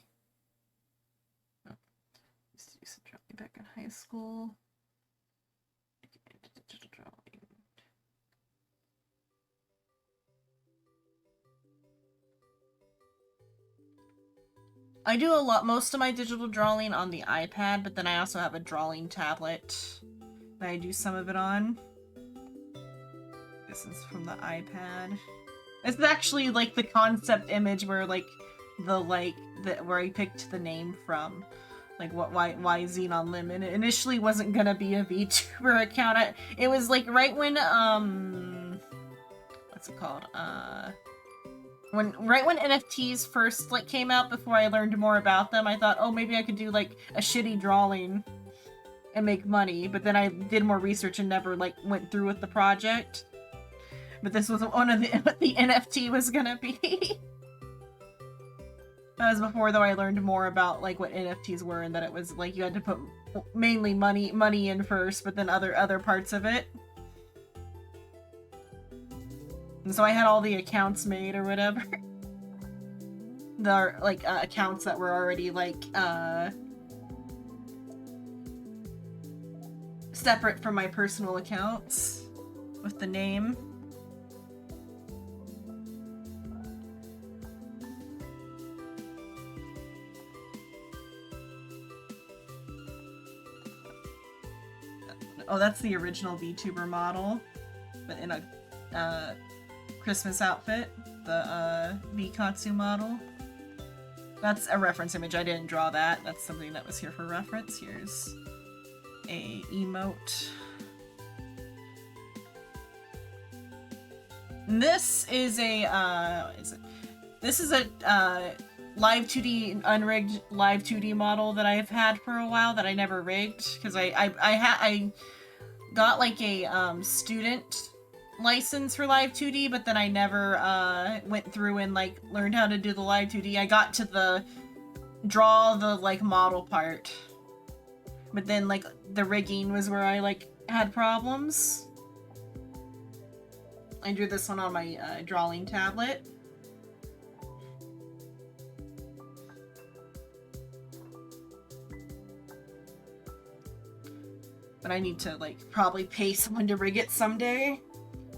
Oh, let's do some back in high school. I do most of my digital drawing on the iPad, but then I also have a drawing tablet that I do some of it on. This is from the iPad. This is actually like the concept image where like where I picked the name from. Like why Xenon Lim, and it initially wasn't gonna be a VTuber account. It was like right when what's it called? Right when NFTs first like came out, before I learned more about them, I thought, oh, maybe I could do like a shitty drawing and make money. But then I did more research and never like went through with the project. But this was one of what the NFT was gonna be. That was before though I learned more about like what NFTs were, and that it was like you had to put mainly money in first, but then other parts of it. And so I had all the accounts made or whatever. The like accounts that were already like separate from my personal accounts with the name. Oh, that's the original VTuber model, but in a Christmas outfit, the Vikatsu model. That's a reference image. I didn't draw that. That's something that was here for reference. Here's a emote. And this is a This is a live 2D unrigged live 2D model that I've had for a while that I never rigged because I got like a student license for live 2D, but then I never went through and like learned how to do the live 2D. I got to the draw the like model part, but then like the rigging was where I like had problems. I drew this one on my drawing tablet. But I need to like probably pay someone to rig it someday.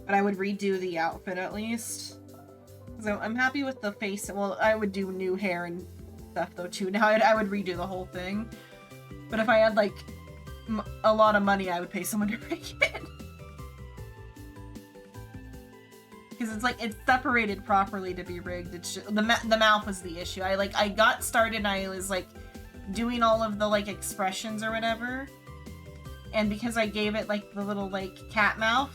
But I would redo the outfit at least. So I'm happy with the face. Well, I would do new hair and stuff though too. Now I would redo the whole thing. But if I had like a lot of money, I would pay someone to rig it. Because it's like it's separated properly to be rigged. It's just, the mouth was the issue. I got started and I was like doing all of the like expressions or whatever. And because I gave it like the little like cat mouth,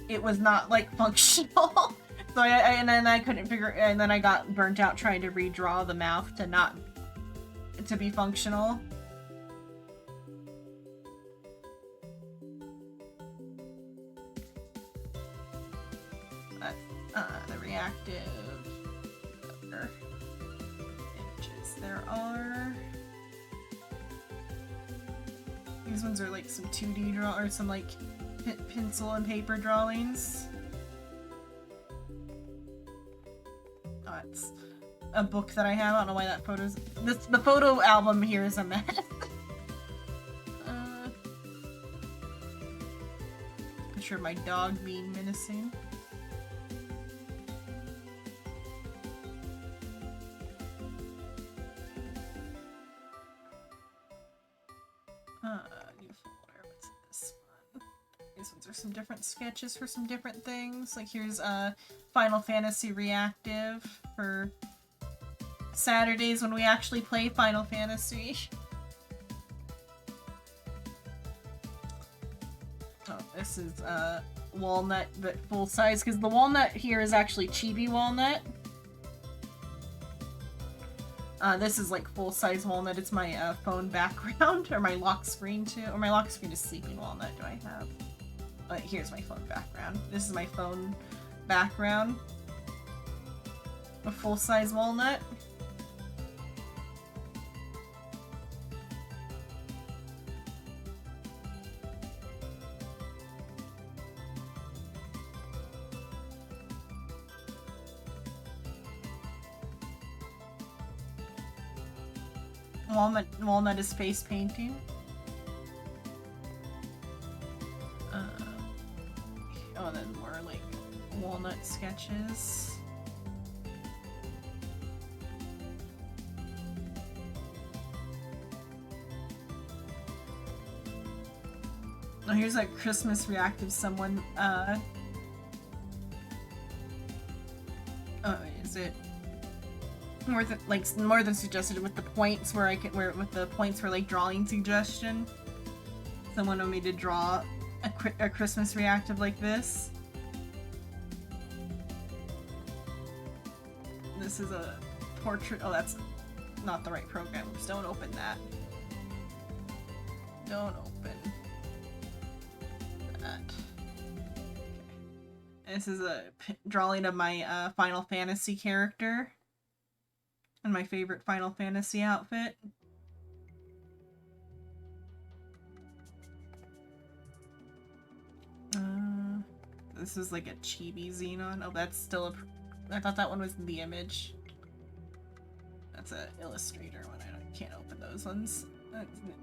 it was not like functional. So and then I couldn't figure, and then I got burnt out trying to redraw the mouth to be functional. But the reactive other images there are. These ones are like some 2D or some like pencil and paper drawings. Oh, it's a book that I have. I don't know why that photo's... The photo album here is a mess. Picture of my dog being menacing. New folder. What's this one? These ones are some different sketches for some different things. Like here's Final Fantasy Reactive for Saturdays when we actually play Final Fantasy. Oh, this is Walnut, but full size, because the walnut here is actually chibi walnut. This is like full-size walnut. It's my phone background, or my lock screen too. Or my lock screen is sleeping walnut. Do I have? Here's my phone background. This is my phone background. A full-size walnut. Walnut is face painting. sketches. Oh, here's a Christmas reactive someone, oh, is it more than, like, more than suggested with the points where I can, where, with the points for, like, drawing suggestion? Someone wanted me to draw a Christmas reactive like this. This is a portrait, oh, that's not the right program. Just don't open that. Don't open that. Okay. This is a drawing of my Final Fantasy character and my favorite Final Fantasy outfit. This is like a chibi Xenon. Oh, that's still a... I thought that one was the image. That's an Illustrator one. I can't open those ones.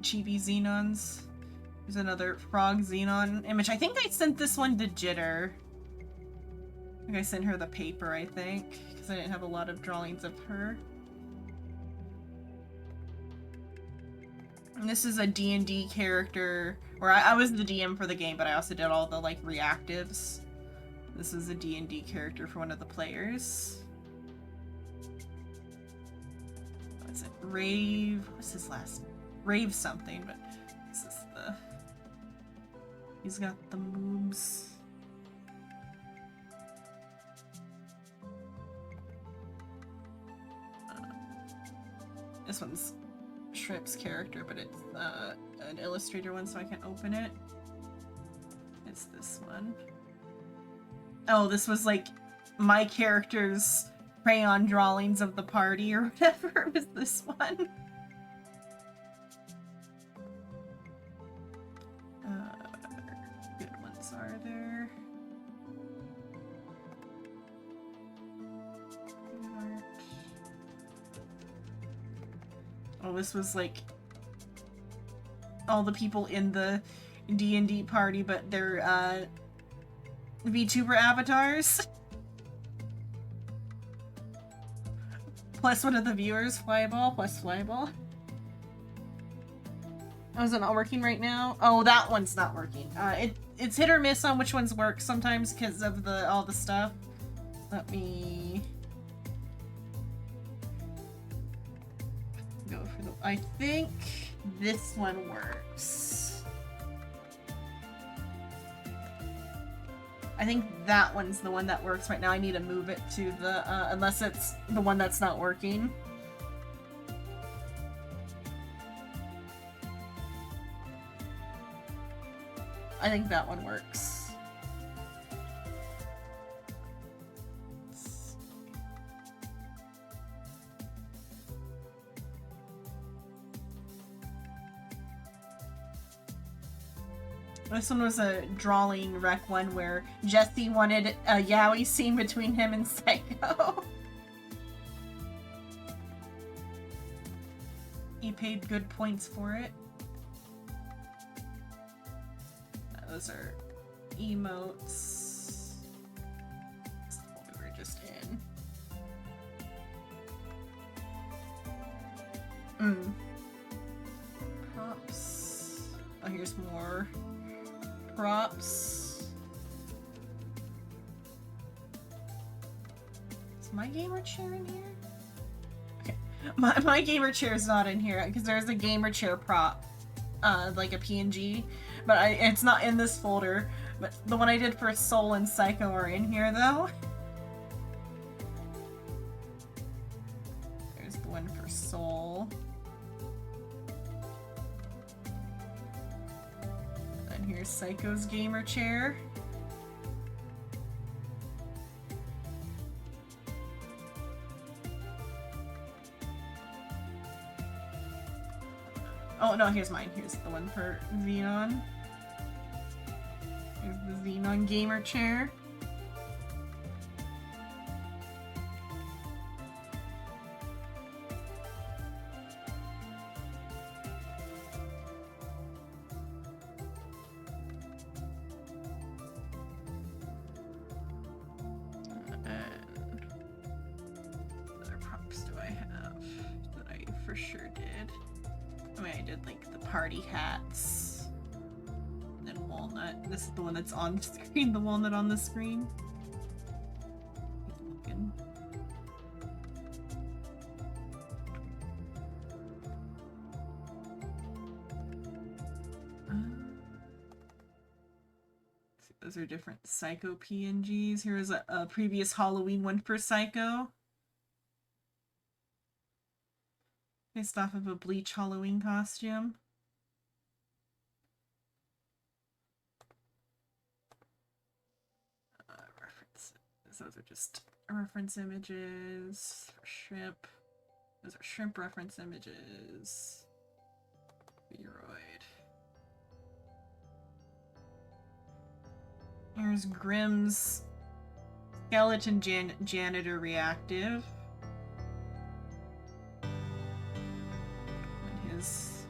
Chibi Xenons. There's another Frog Xenon image. I think I sent this one to Jitter. I think I sent her the paper, I think. Because I didn't have a lot of drawings of her. And this is a D&D character, where I was the DM for the game, but I also did all the, like, reactives. This is a D&D character for one of the players. What's it? Rave... What's his last name? Rave something, but this is the... He's got the moves. This one's Shrip's character, but it's an Illustrator one, so I can't open it. It's this one. Oh, this was like my character's crayon drawings of the party or whatever. It was this one. Good ones are there? Oh, this was like all the people in the D&D party, but they're VTuber avatars. Plus one of the viewers, Flyball, plus Flyball. Oh, is it not working right now? Oh, that one's not working. It's hit or miss on which ones work sometimes because of all the stuff. Let me go for the... I think this one works. I think that one's the one that works right now. I need to move it to the, unless it's the one that's not working. I think that one works. This one was a drawing rec one where Jesse wanted a yaoi scene between him and Psycho. He paid good points for it. Those are emotes. That's what we were just in. Props. Oh, here's more props. Is my gamer chair in here? Okay. My gamer chair is not in here because there's a gamer chair prop. Like a PNG, but it's not in this folder. But the one I did for Soul and Psycho are in here, though. There's the one for Soul. And here's Psycho's gamer chair. Oh, no, here's mine. Here's the one for Xenon. Here's the Xenon gamer chair. for sure did. I mean, I did like the party hats. And then walnut. This is the one that's on the screen, the walnut on the screen. Looking. Those are different Psycho PNGs. Here's a previous Halloween one for Psycho. Based off of a Bleach Halloween costume. References. Those are just reference images for shrimp. Those are shrimp reference images. Viroid. Here's Grimm's skeleton janitor reactive. And his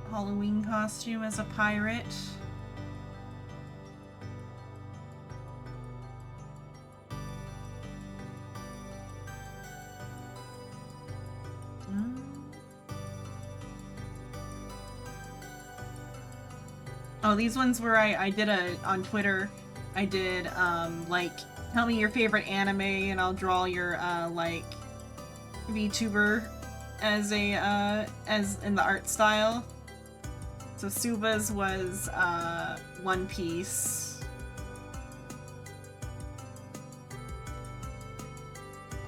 Halloween costume as a pirate. Oh, these ones where I did on Twitter, I did, like, tell me your favorite anime and I'll draw your, like, VTuber as as in the art style. So Suba's was, One Piece.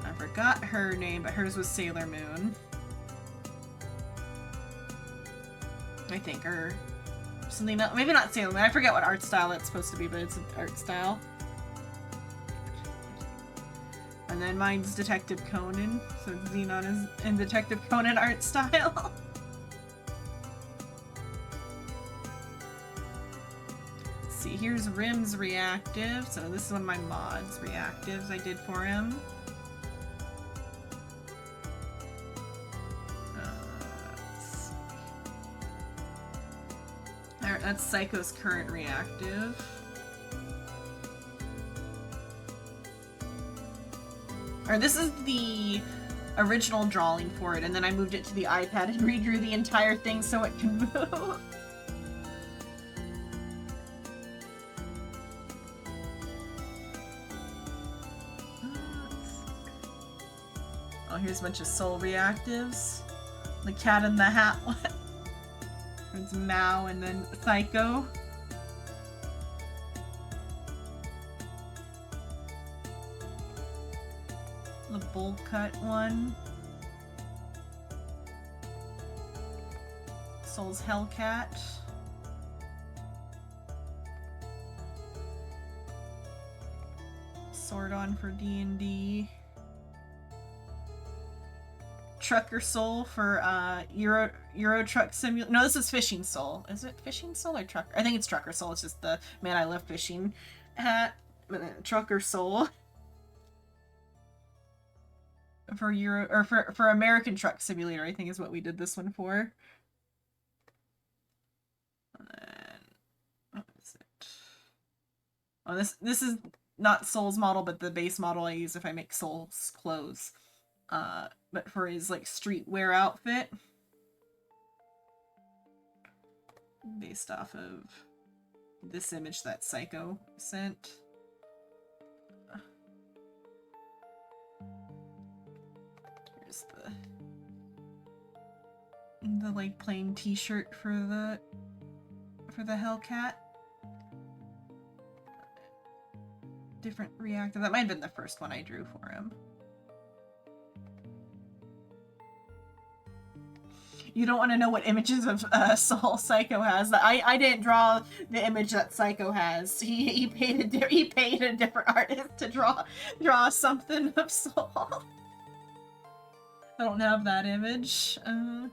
I forgot her name, but hers was Sailor Moon. I think, or something else. Maybe not Sailor Moon. I forget what art style it's supposed to be, but it's an art style. And then mine's Detective Conan. So Xenon is in Detective Conan art style. Let's see, here's Rim's reactive. So this is one of my mods reactives I did for him. That's Psycho's current reactive. Or this is the original drawing for it, and then I moved it to the iPad and redrew the entire thing so it can move. Oh, here's a bunch of Soul reactives. The Cat in the Hat one. It's Mao and then Psycho. The bowl cut one. Soul's Hellcat. Sword on for D&D. Trucker Soul for Euro Truck Simulator. No, this is Fishing Soul. Is it Fishing Soul or Trucker? I think it's Trucker Soul. It's just the Man I Love Fishing hat. Trucker Soul for Euro or for American Truck Simulator. I think is what we did this one for. And then, what is it? Oh, this is not Soul's model, but the base model I use if I make Soul's clothes. But for his, like, streetwear outfit. Based off of this image that Psycho sent. Here's the like, plain t-shirt for the Hellcat. Different reactive. That might have been the first one I drew for him. You don't want to know what images of Soul Psycho has. I didn't draw the image that Psycho has. He paid a different artist to draw something of Soul. I don't have that image. What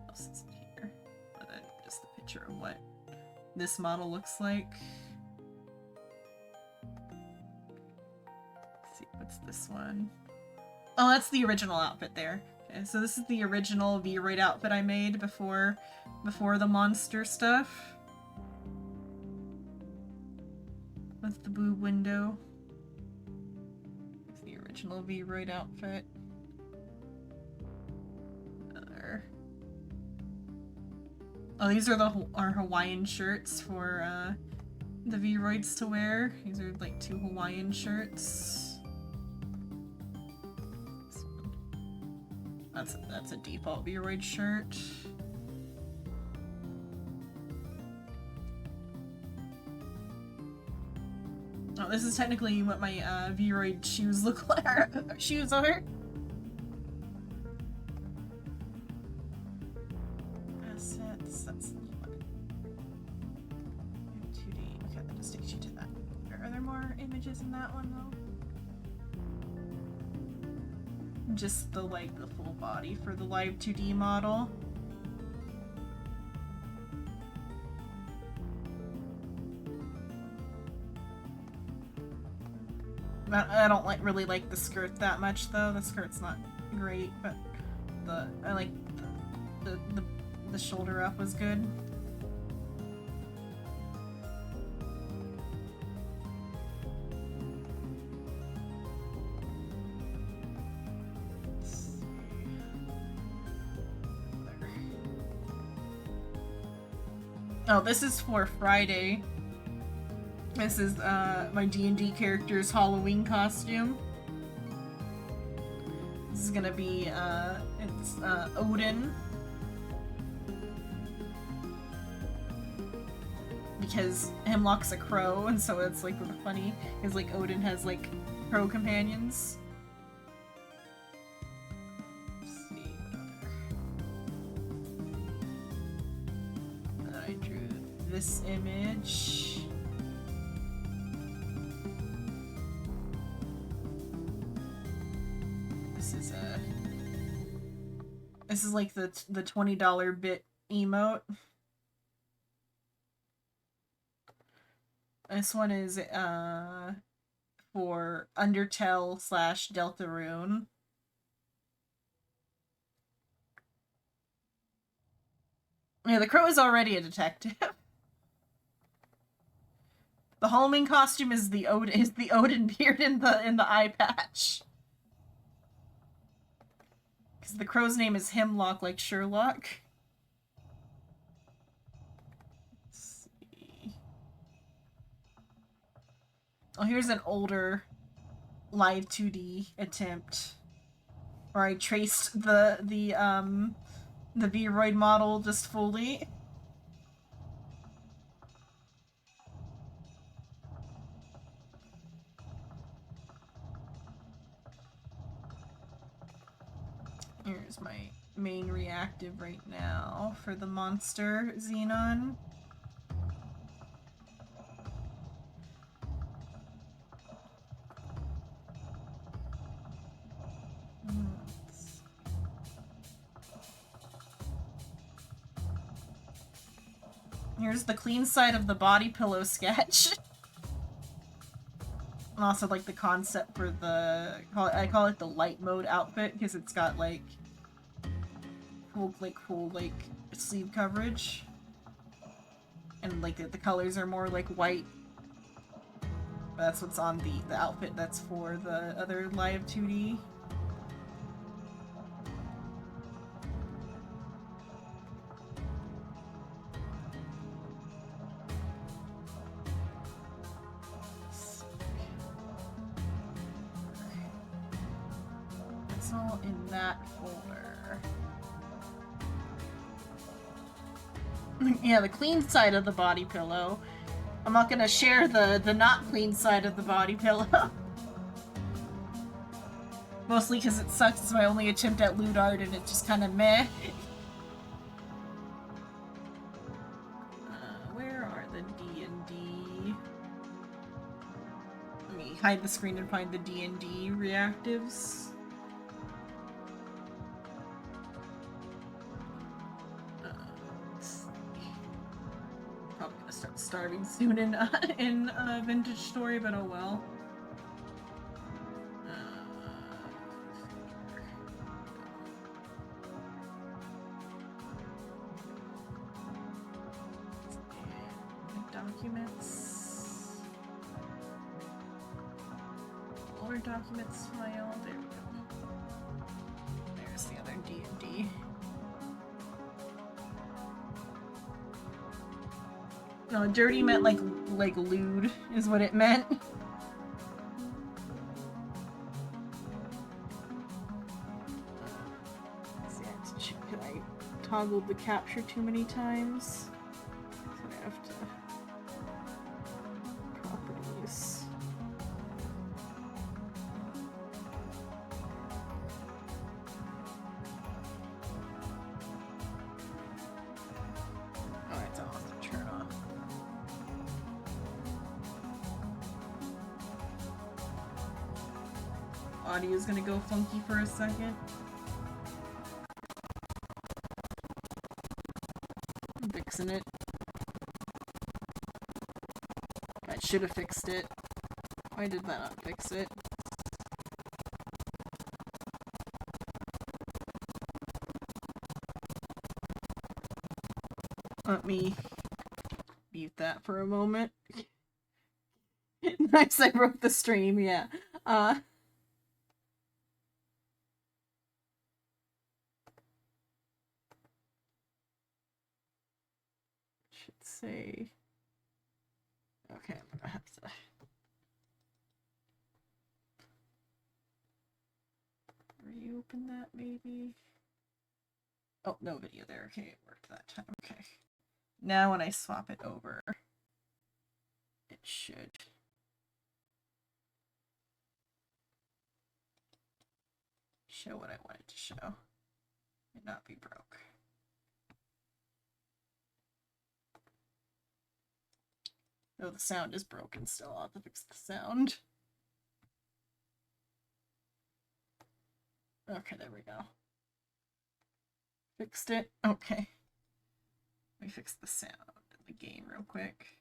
else is here? And then just a picture of what this model looks like. Let's see, what's this one? Oh, that's the original outfit there. Okay, so this is the original Vroid outfit I made before the monster stuff. With the boob window. It's the original V-Roid outfit. Oh, these are our Hawaiian shirts for the V-Roids to wear. These are like 2 Hawaiian shirts. That's a default V-Roid shirt. Oh, this is technically what my V-Roid shoes look like. Shoes are. Assets. That's 2D. Okay, that just takes you to that. Are there more images in that one though? Just the full body for the live 2D model. I don't really like the skirt that much though. The skirt's not great, but I like the shoulder up was good. Oh, this is for Friday. This is my D&D character's Halloween costume. This is gonna be it's Odin. Because Hemlock's a crow, and so it's like funny, because like Odin has like crow companions. Let's see. And I drew this image. This is like the $20 bit emote. This one is for Undertale / Deltarune. Yeah, the crow is already a detective. The Halloween costume is the Odin beard in the eye patch. Because the crow's name is Hemlock, like Sherlock. Let's see. Oh, here's an older live 2D attempt where I traced the V-Roid model just fully. Here's my main reactive right now for the monster Xenon. Here's the clean side of the body pillow sketch. And also like the concept for I call it the light mode outfit because it's got like full sleeve coverage. And like the colors are more like white. That's what's on the outfit that's for the other live 2D. It's all in that folder. Yeah, the clean side of the body pillow. I'm not gonna share the not clean side of the body pillow. Mostly because it sucks. It's my only attempt at loot art and it's just kind of meh. Where are the D&D? Let me hide the screen and find the D&D reactives. Probably gonna start starving soon in Vintage Story, but oh well. Documents. Word documents file. There we go. There's the other D&D. No, dirty meant like lewd is what it meant. I toggled the capture too many times. So I have to... Properties. Oh, it's on. Turn off. Audio's gonna go funky for a second. I'm fixing it. I should have fixed it. Why did that not fix it? Let me mute that for a moment. Nice, I broke the stream, yeah. Should say... Okay, I'm gonna have to... Reopen that, maybe? Oh, no video there. Okay, it worked that time. Okay. Now when I swap it over, it should... show what I wanted to show. And not be broke. Oh, the sound is broken still. I'll have to fix the sound. Okay, there we go. Fixed it? Okay. Let me fix the sound in the game real quick.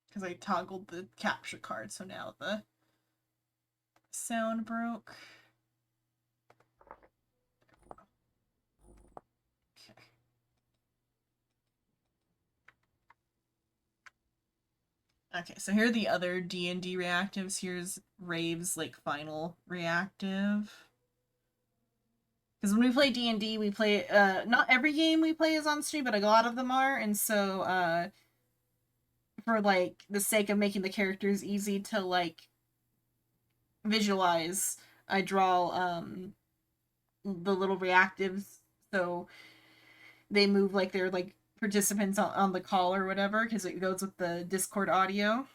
Because I toggled the capture card, so now the sound broke. Okay. Okay, so here are the other D&D reactives. Here's Rave's, like, final reactive. Because when we play D&D, we play, not every game we play is on stream, but a lot of them are, and so, for, like, the sake of making the characters easy to, like, visualize, I draw, the little reactives, so they move like they're, like, participants on the call or whatever, because it goes with the Discord audio.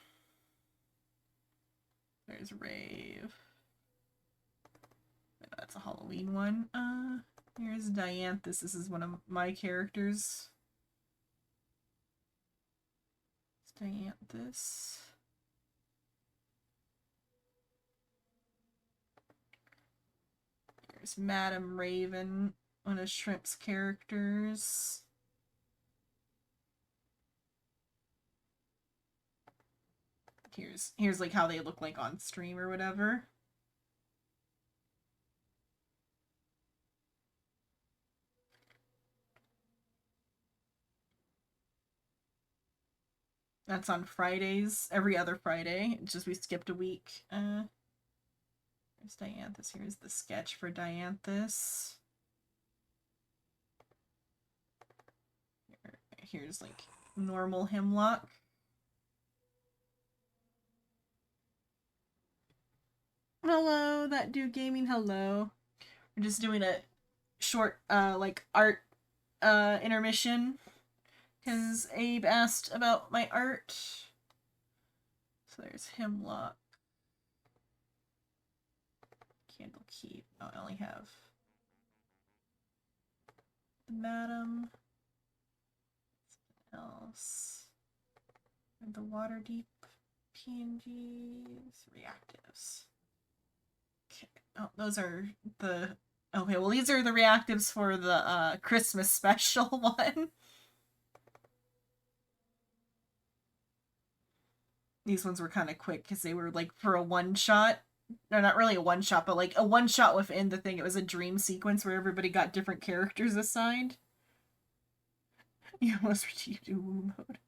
There's Rave. That's a Halloween one. Here's Dianthus. This is one of my characters. It's Dianthus. Here's Madam Raven, one of Shrimp's characters. Here's like how they look like on stream or whatever. That's on Fridays, every other Friday. It's just we skipped a week. Here's Dianthus. Here's the sketch for Dianthus. Here's like normal Hemlock. Hello, that dude gaming. Hello. We're just doing a short, like art, intermission. Because Abe asked about my art. So there's Hemlock. Candlekeep. Oh, I only have the Madam. Something else. And the Waterdeep PNGs. Reactives. Okay. Oh, those are the... Okay, well these are the reactives for the Christmas special one. These ones were kind of quick because they were like for a one-shot. No, not really a one-shot, but like a one-shot within the thing. It was a dream sequence where everybody got different characters assigned. You almost received a woo mode.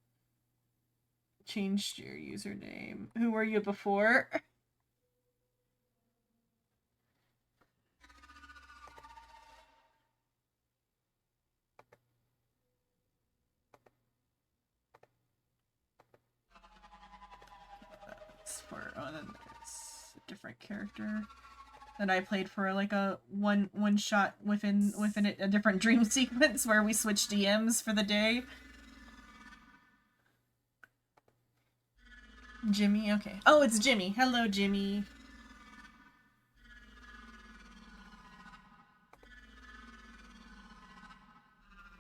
changed your username. Who were you before? Oh, then there's a different character that I played for like a one shot within a different dream sequence where we switched DMs for the day. Jimmy, okay. Oh, it's Jimmy. Hello, Jimmy.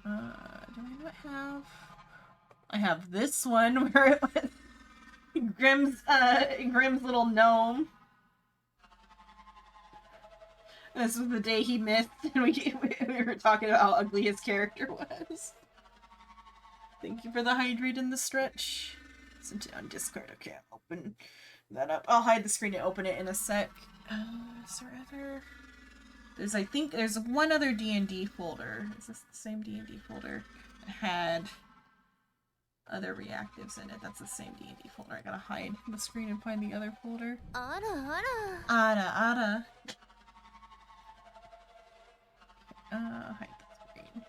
Do I not have? I have this one where it was Grimm's little gnome. This was the day he missed, and we were talking about how ugly his character was. Thank you for the hydrate and the stretch. Sent it on Discord. Okay, I'll open that up. I'll hide the screen and open it in a sec. Is there other? I think there's one other D&D folder. Is this the same D&D folder? It had other reactives in it. That's the same D&D folder. I gotta hide the screen and find the other folder. Ada. Hide the screen.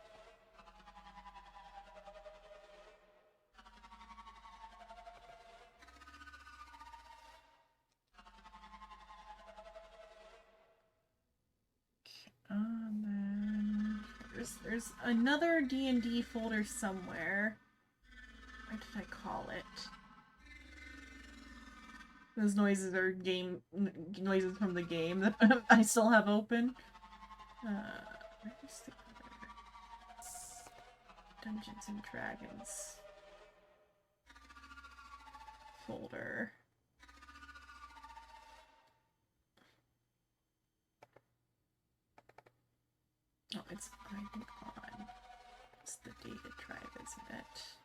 And then there's another D&D folder somewhere. What did I call it? Those noises are noises from the game that I still have open. Where's the other? Dungeons and Dragons folder. Oh, it's I think on. It's the data drive, isn't it?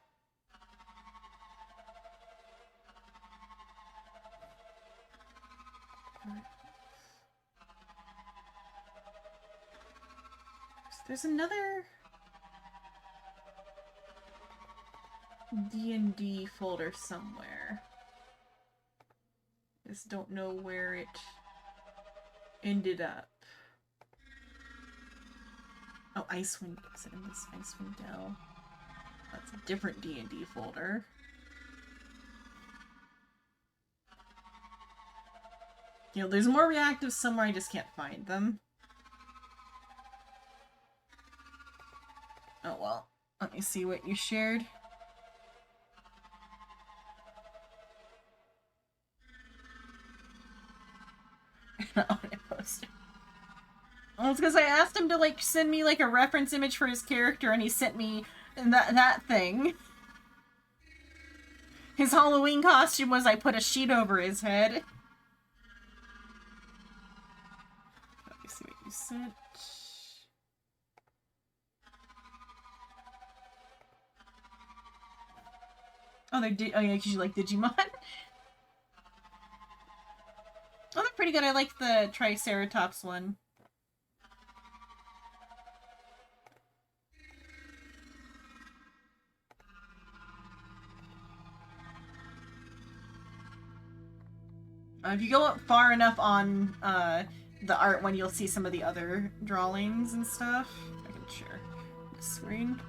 There's another D&D folder somewhere. Just don't know where it ended up. Oh, Icewind. Is it in this Icewind Dell? That's a different D&D folder. You know, there's more reactives somewhere, I just can't find them. Oh well, let me see what you shared. Well, it's because I asked him to like send me like a reference image for his character, and he sent me that thing. His Halloween costume was I put a sheet over his head. Let me see what you sent. Oh, they're oh yeah, because you like Digimon. Oh, they're pretty good. I like the Triceratops one. If you go up far enough on the art one, you'll see some of the other drawings and stuff. I can share the screen.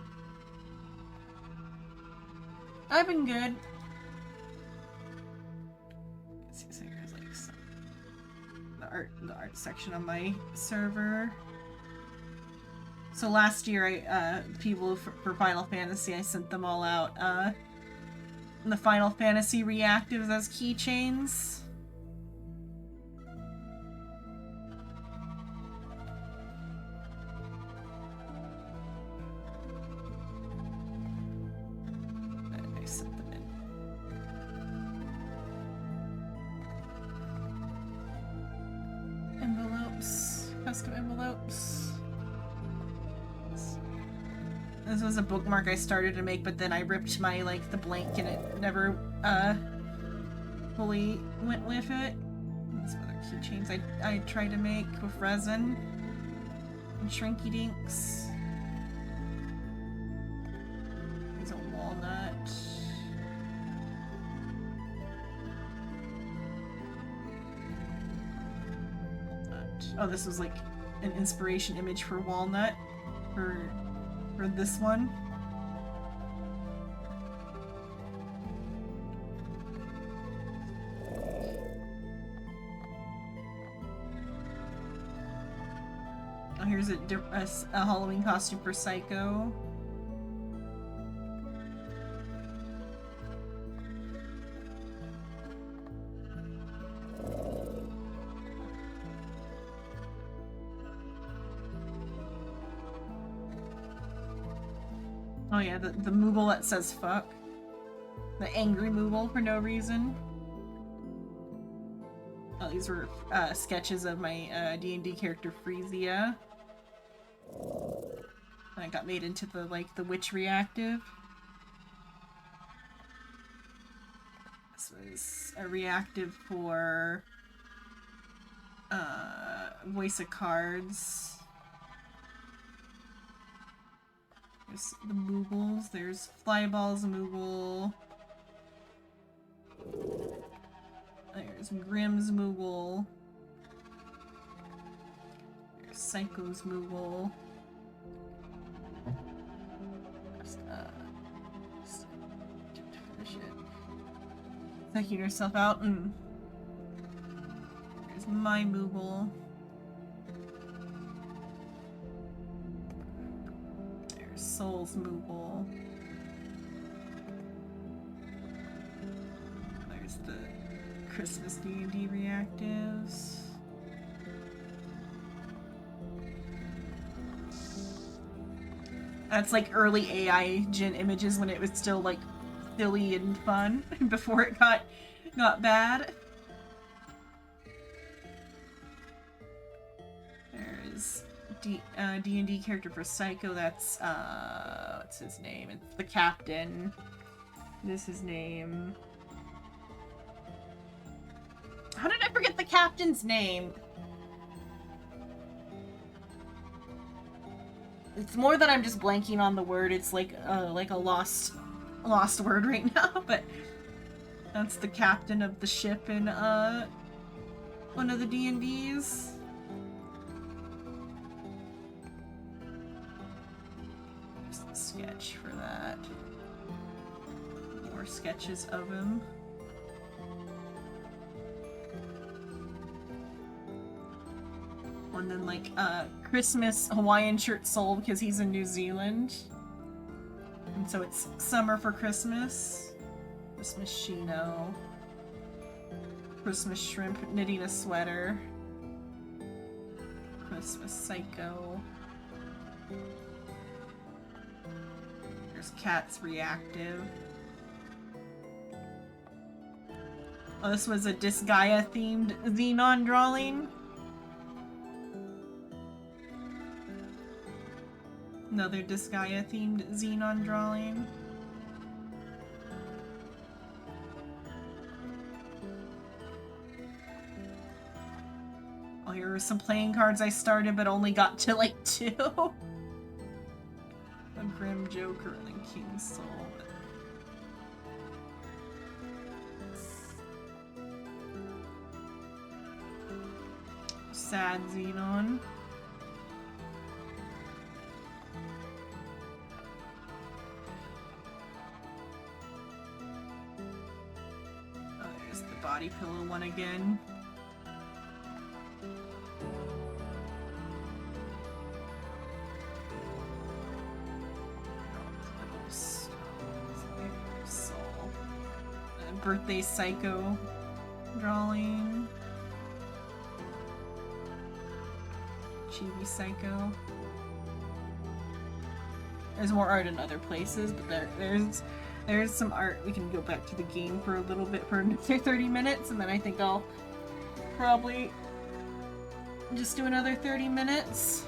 I've been good. There's like some the art section on my server. So last year, people for Final Fantasy, I sent them all out the Final Fantasy reactives as keychains. Custom envelopes. This was a bookmark I started to make, but then I ripped my, like, the blank and it never, fully went with it. And some other keychains I tried to make with resin and Shrinky Dinks. There's a walnut. Oh, this was like an inspiration image for Walnut for this one. Oh, here's a Halloween costume for Psycho. Oh yeah, the Moogle that says fuck. The angry Moogle for no reason. Oh, these were sketches of my D&D character Frezia. I got made into the witch reactive. This was a reactive for Voice of Cards. There's the Moogles. There's Flyball's Moogle. There's Grimm's Moogle. There's Psycho's Moogle. Just finish it. Psyching yourself out, and there's my Moogle. There's Soul's Moogle. There's the Christmas D&D reactives. That's like early AI gen images when it was still like silly and fun before it got bad. There's D&D character for Psycho. That's what's his name? It's the Captain. This is his name. How did I forget the captain's name? It's more that I'm just blanking on the word. It's like a lost word right now, but that's the captain of the ship in one of the D&Ds. Just a sketch for that. More sketches of him. And then like Christmas Hawaiian shirt sold because he's in New Zealand. And so it's summer for Christmas. Christmas Shino. Christmas shrimp knitting a sweater. Christmas Psycho. There's Cat's reactive. Oh, this was a Disgaea themed Xenon drawing. Another Disgaea themed Xenon drawing. Oh, here were some playing cards I started but only got to like 2. A Grim Joker and then King Soul. Sad Xenon. Body pillow one again. Soul. Birthday Psycho drawing. Chibi Psycho. There's more art in other places, but there's some art. We can go back to the game for a little bit for another 30 minutes, and then I think I'll probably just do another 30 minutes.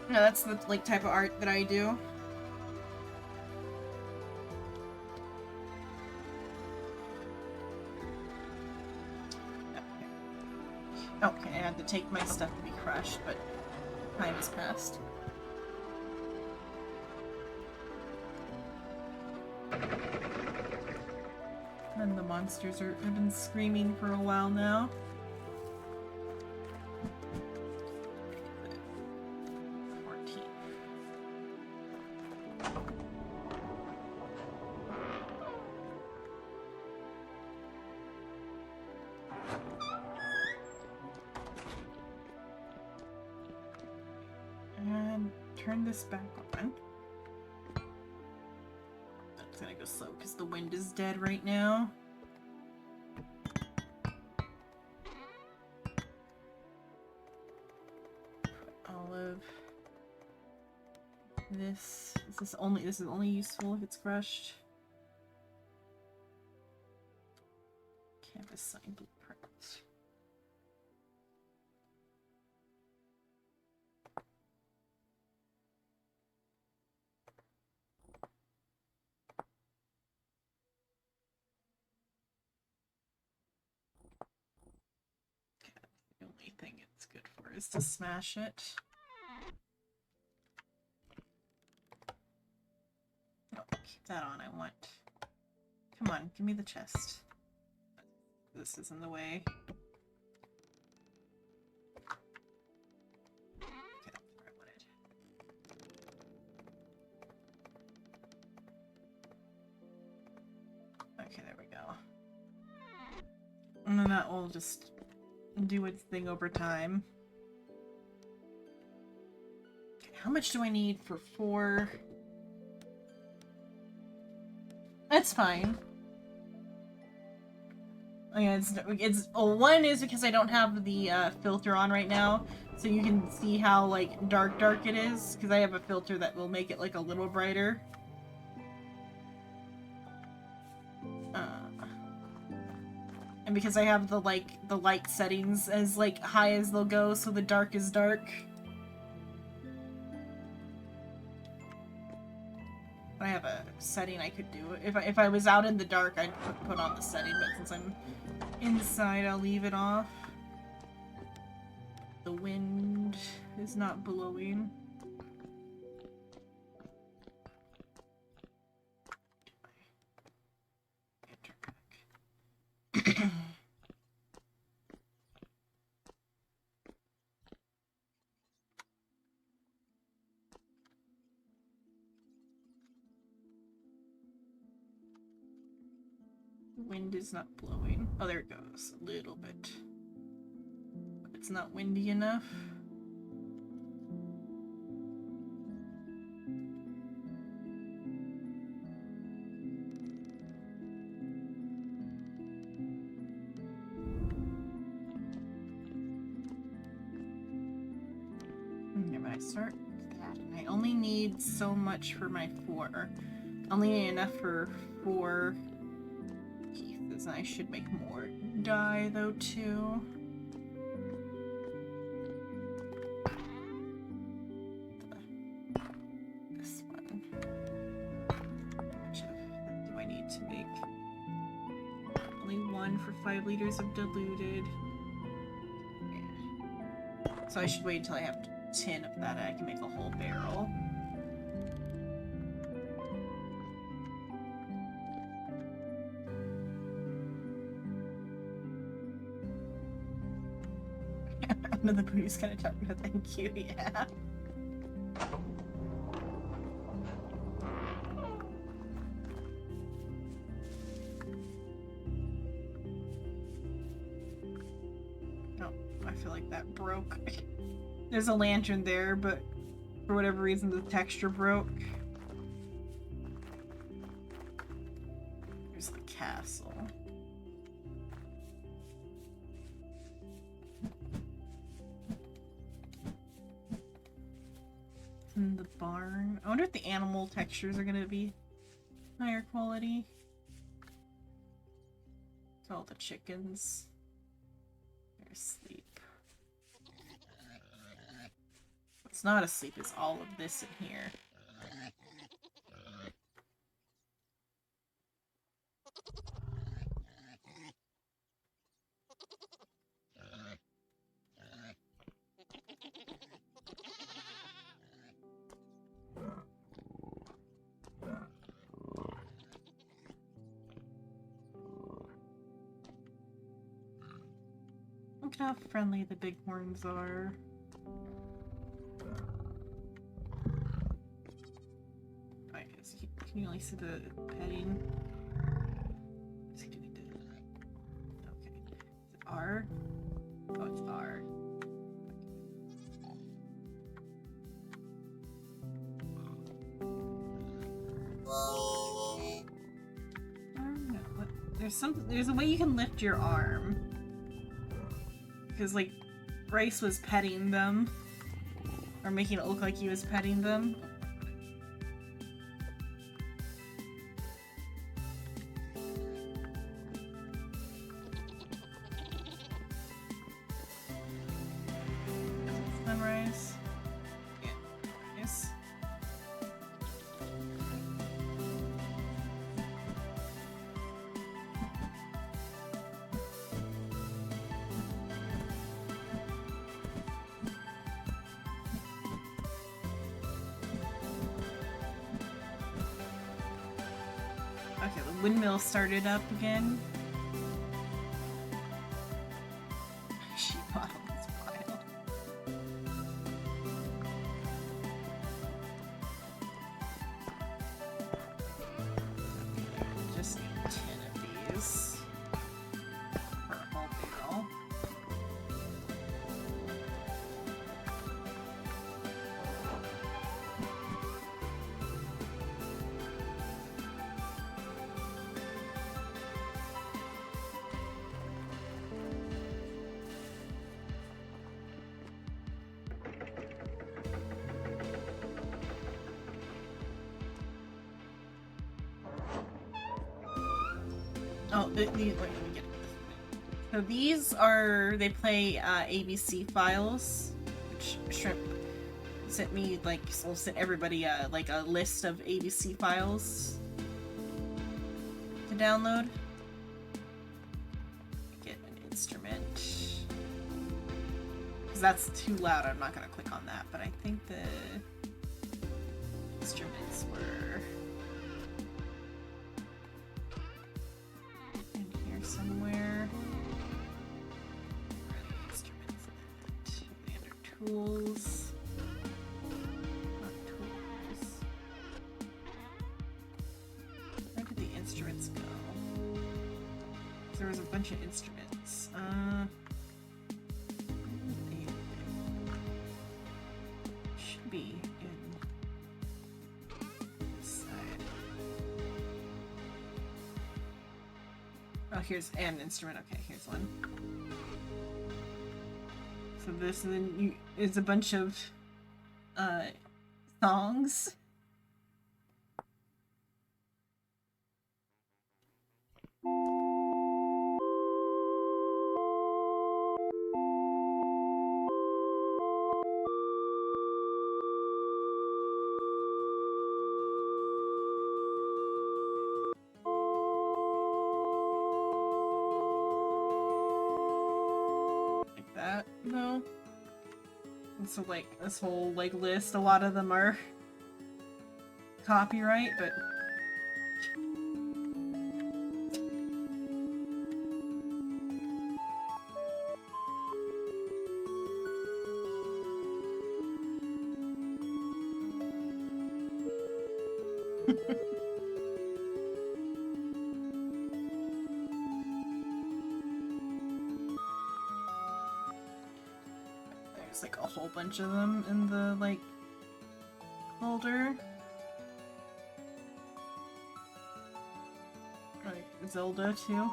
No, that's the like type of art that I do. Okay, I had to take my stuff to be crushed, but time has passed. And the monsters have been screaming for a while now. And turn this back on. That's gonna go slow because the wind is dead right now. Olive. This is only useful if it's crushed. Canvas sign blueprint. The only thing it's good for is to smash it. No, keep that on. I want. Come on, give me the chest. This is in the way. Okay, that's where I wanted. Okay, there we go. And then that will just do its thing over time. Okay, how much do I need for 4? That's fine. Oh, yeah, it's well, 1 is because I don't have the filter on right now, so you can see how like dark it is, because I have a filter that will make it like a little brighter. And because I have the light settings as like high as they'll go, so the dark is dark. I have a setting I could do. If I was out in the dark, I'd put on the setting, but since I'm inside, I'll leave it off. The wind is not blowing. The wind is not blowing. Oh, there it goes. A little bit. But it's not windy enough. Okay, but I start with that, and I only need so much for my 4. I only need enough for 4 pieces, and I should make more dye, though, too. This one. How much of that do I need to make? Only 1 for 5 liters of diluted. Yeah. So I should wait until I have 10 of that, and I can make a whole barrel. Another booty's gonna talk about thank you, yeah. Oh, I feel like that broke. There's a lantern there, but for whatever reason the texture broke. Here's the castle. In the barn. I wonder if the animal textures are gonna be higher quality. It's all the chickens. They're asleep. What's not asleep is all of this in here. at how friendly the bighorns are. Alright, so can you only see the petting? Is he doing this? Okay. Is it R? Oh, it's R. No, what? There's a way you can lift your arm. Because, like, Bryce was petting them. Or making it look like he was petting them. Sunrise. Yeah, nice. Okay, the windmill started up again. Sheep bottle is wild. Just need 10 of these for a whole barrel. Oh, wait, let me get it. So these are, they play ABC files, which Shrimp sent me, like, so sent everybody like a list of ABC files to download. Get an instrument. Because that's too loud, I'm not going to click on that, but I think the instruments were in here somewhere. Where are the instruments at? Under tools. Not tools. Where did the instruments go? There was a bunch of instruments. Should be in this side. Oh, here's an instrument. Okay, here's one. So this and then is a bunch of songs. Like that, no. And so like this whole like list, a lot of them are copyright, but there's like a whole bunch of them in the like folder. Like Zelda too.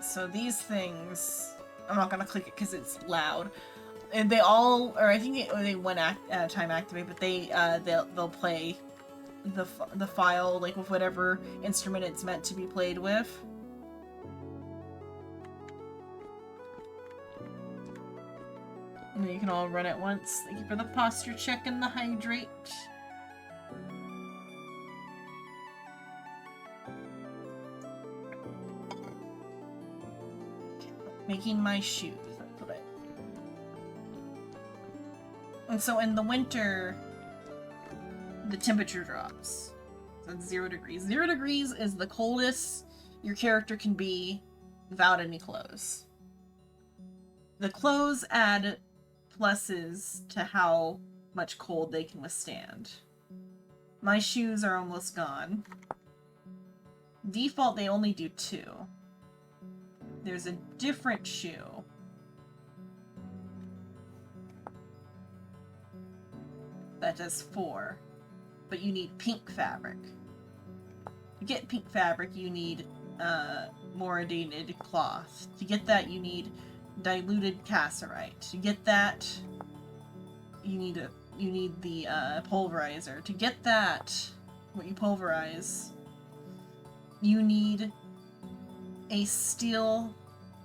So these things, I'm not gonna click it because it's loud, and they all, or I think they one at a time activate, but they'll play the file like with whatever instrument it's meant to be played with. And then you can all run at once. Thank you for the posture check and the hydrate. Making my shoes. That's what I... And so in the winter, the temperature drops. So it's 0 degrees. 0 degrees is the coldest your character can be without any clothes. The clothes add pluses to how much cold they can withstand. My shoes are almost gone. Default, they only do 2. There's a different shoe. That does 4. But you need pink fabric. To get pink fabric, you need moridated cloth. To get that, you need diluted cassiterite. To get that, you need the pulverizer. To get that, what you pulverize, you need a steel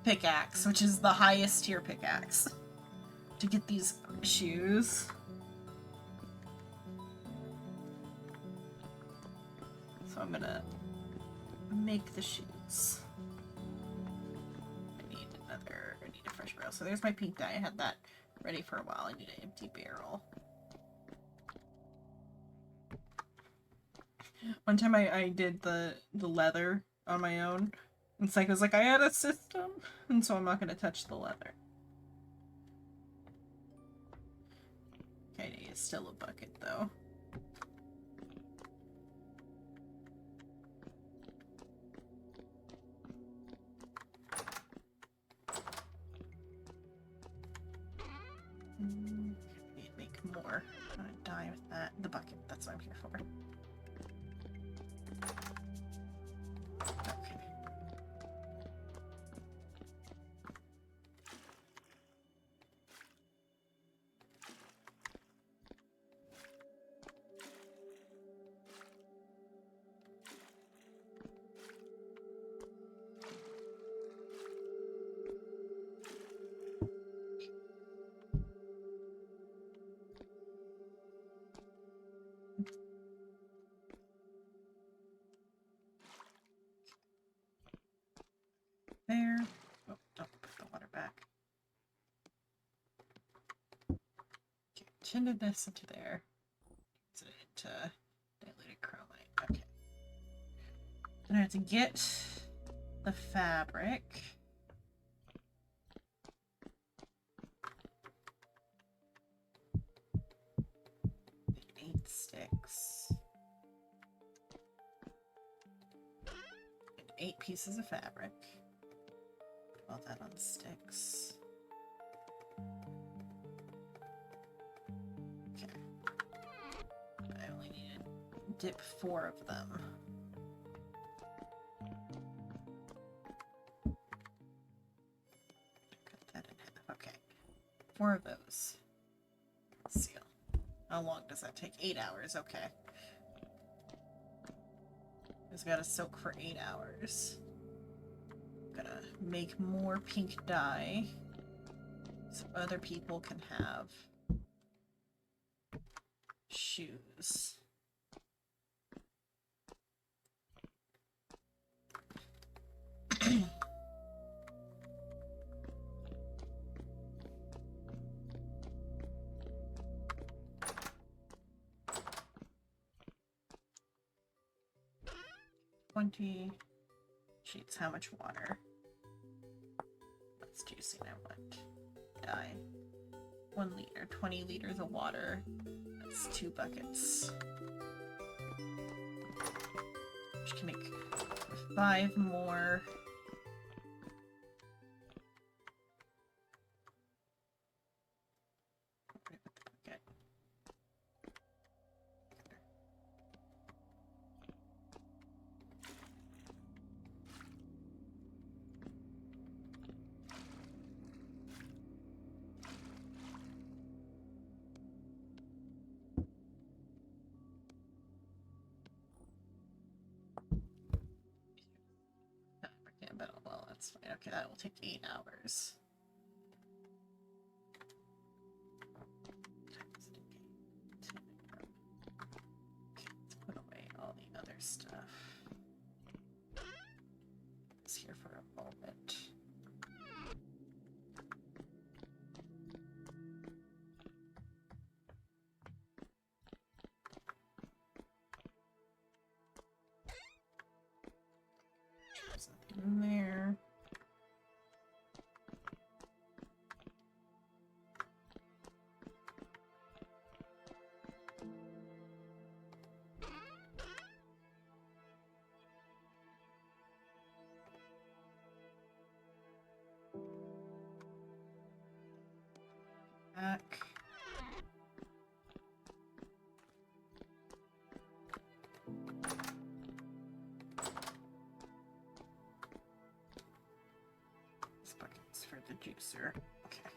pickaxe, which is the highest tier pickaxe. To get these shoes. So I'm gonna make the shoes. I need a fresh barrel. So there's my pink dye. I had that ready for a while. I need an empty barrel. One time I did the leather on my own. And Psycho's like, I had a system, and so I'm not gonna touch the leather. Okay, it's still a bucket though. Need to make more. I'm gonna die with that. The bucket, that's what I'm here for. Okay. There. Oh, don't put the water back. Okay, tinted this into there. Put it into diluted chromite. Okay. Then I have to get the fabric. Make 8 sticks. And 8 pieces of fabric. Put all that on sticks. Okay. I only need to dip 4 of them. Cut that in half. Okay. 4 of those. Seal. How long does that take? 8 hours. Okay. It's gotta soak for 8 hours. Gonna make more pink dye so other people can have shoes. $20 sheets. How much water? That's juicing. I want dye. 1 liter. 20 liters of water. That's 2 buckets. Which can make 5 more. Right with the bucket. But well, that's fine. Okay, that will take 8 hours. stuff. It's here for a moment. There's nothing in there. Back. This bucket's for the juicer. Okay.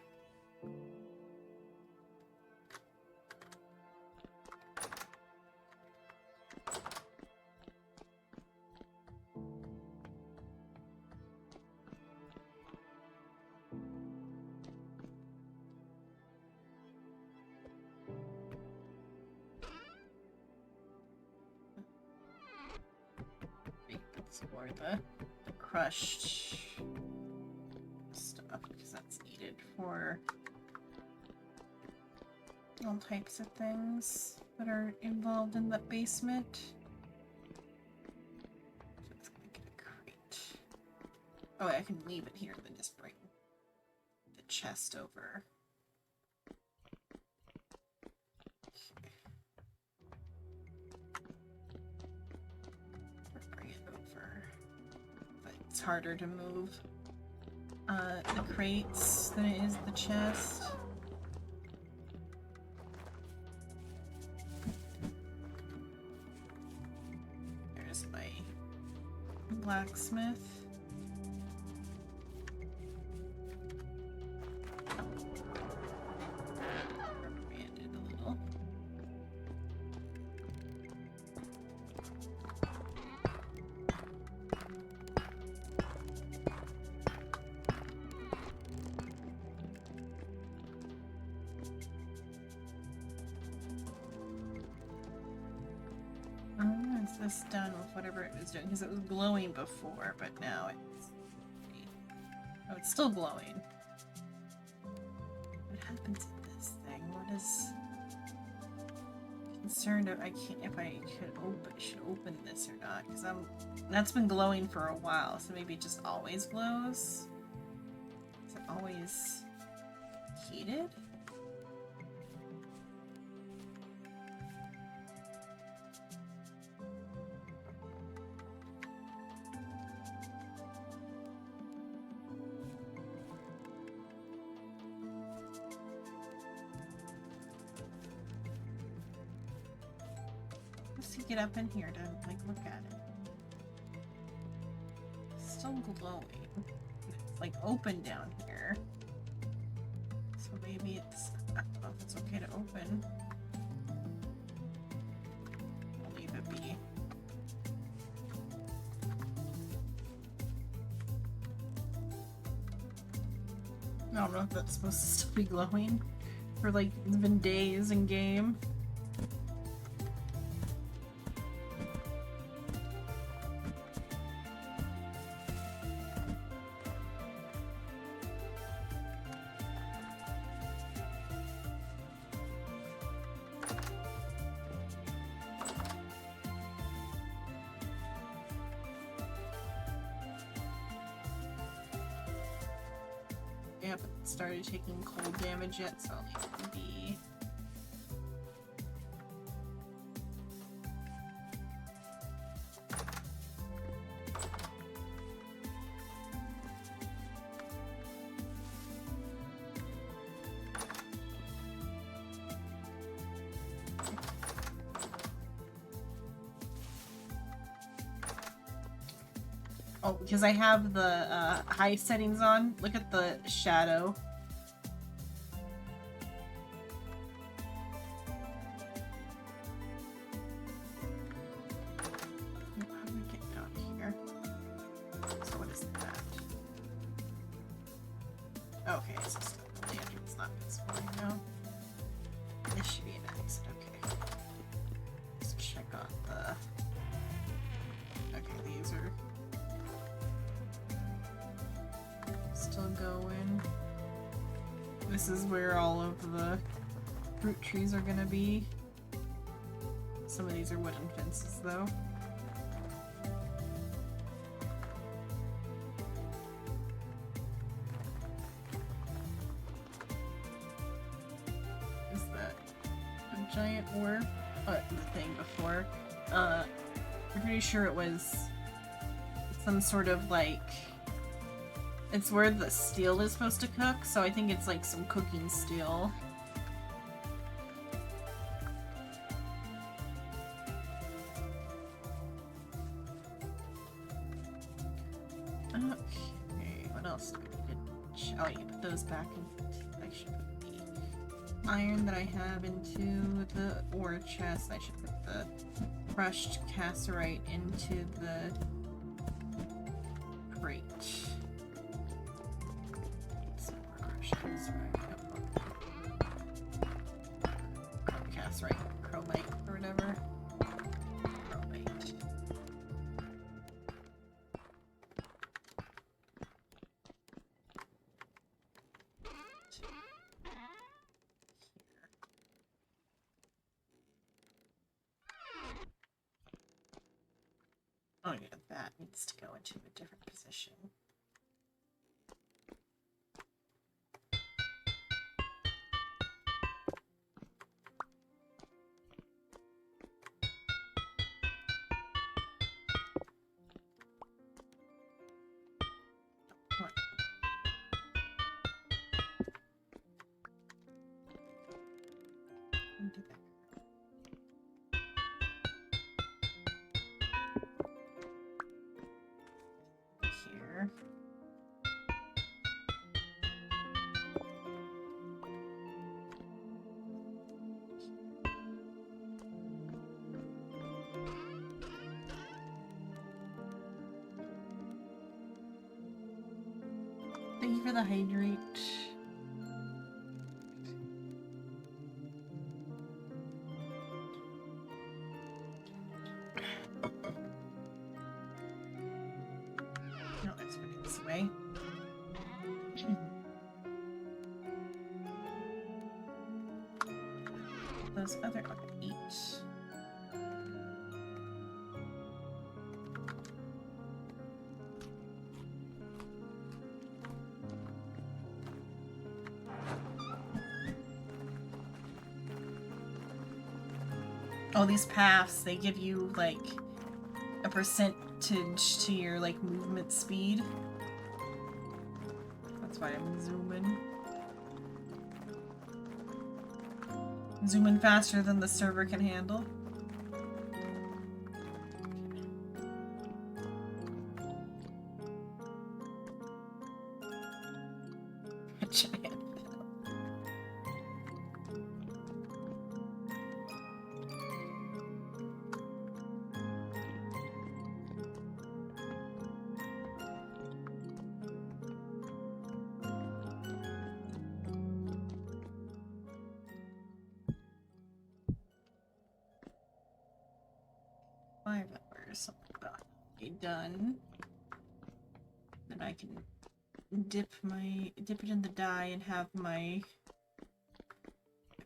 It's for the crushed stuff because that's needed for all types of things that are involved in the basement. So it's gonna get a crate. Oh, I can leave it here and then just bring the chest over. Bring it over. But it's harder to move the crates than it is the chest. There's my blacksmith. Reprimanded a little. Is this done with whatever it was doing? Because it was glowing before, but now it's... Oh, it's still glowing. What happens to this thing? What is... concerned if I can't... if I should open this or not. Because that's been glowing for a while, so maybe it just always glows? Is it always heated? Get up in here to like look at it. It's still glowing. It's like open down here. So maybe it's... I don't know if it's okay to open. I'll leave it be. I don't know if that's supposed to still be glowing for like it's been days in game. I haven't started taking cold damage yet, so I'll leave it be. Oh, because I have the high settings on. Look at the shadow. How do we get down here? So what is that? Okay, it's just a lantern. It's not visible right now. This should be an exit. Okay. Let's check on the This is where all of the fruit trees are gonna be. Some of these are wooden fences, though. Is that a giant orb? The thing before. I'm pretty sure it was some sort of like. It's where the steel is supposed to cook, so I think it's like some cooking steel. Okay, what else do we need? Oh, you put those back in. I should put the iron that I have into the ore chest. I should put the crushed cassiterite into the crate. Some more crushed cassiterite. Cassiterite, chromite, or whatever. Chromite. Oh yeah, that needs to go into a different position. Come on. Into there. Here. Thank you for the hydrate. No, let's put it this way. Those other eat. Oh, these paths, they give you like a percentage to your like movement speed. That's why I'm zooming. Zooming faster than the server can handle. A giant bell. Something about be done. Then I can dip it in the dye and have my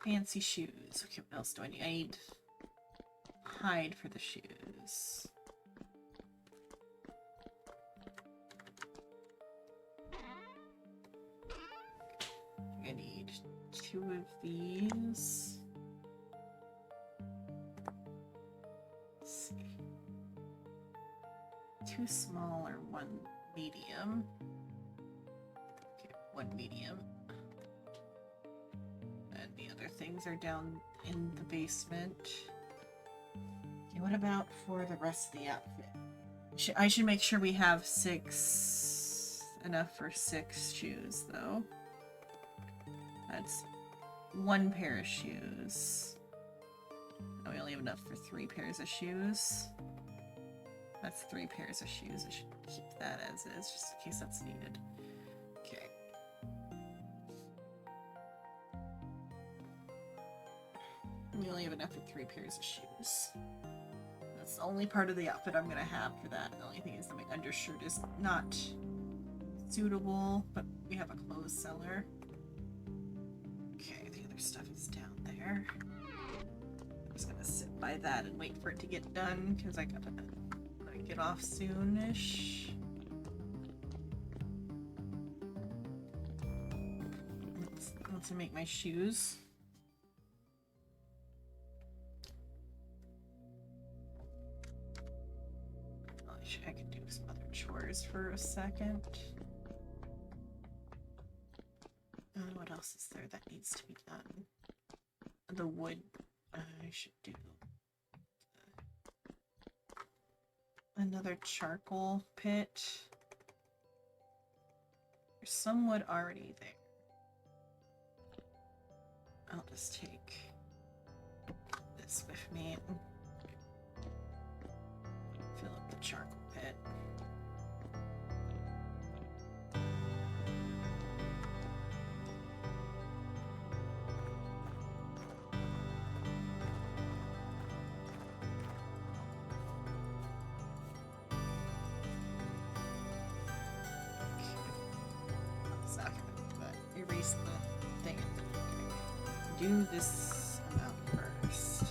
fancy shoes. Okay, what else do I need? I need hide for the shoes. I need 2 of these. Let's see. 2 small or 1 medium. Okay, 1 medium. And the other things are down in the basement. Okay, what about for the rest of the outfit? I should make sure we have 6... enough for 6 shoes, though. That's 1 pair of shoes. Oh, we only have enough for 3 pairs of shoes. That's 3 pairs of shoes. I should keep that as is, just in case that's needed. Okay. We only have enough for 3 pairs of shoes. That's the only part of the outfit I'm gonna have for that. The only thing is that my undershirt is not suitable, but we have a clothes seller. there. I'm just gonna sit by that and wait for it to get done, because I gotta get off soonish. Let's make my shoes. I could do some other chores for a second. What else is there that needs to be done? The wood. I should do another charcoal pit. There's some wood already there. I'll just take this with me and fill up the charcoal pit. Erase the thing. Do this amount first.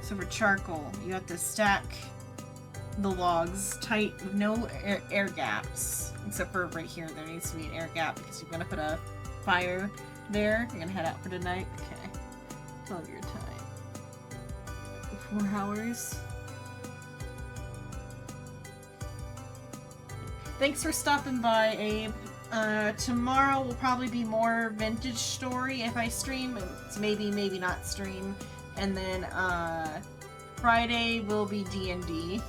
So for charcoal, you have to stack the logs tight with no air gaps, except for right here. There needs to be an air gap because you're gonna put a fire there. You're gonna head out for tonight. Okay, 12 your time. 4 hours. Thanks for stopping by, Abe. Tomorrow will probably be more vintage story if I stream. It's maybe not stream, and then Friday will be D&D.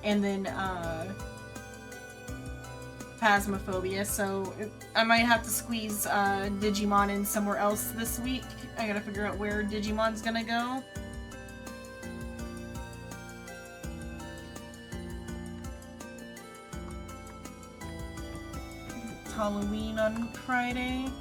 And then Phasmophobia, so I might have to squeeze Digimon in somewhere else this week. I gotta figure out where Digimon's gonna go. It's Halloween on Friday.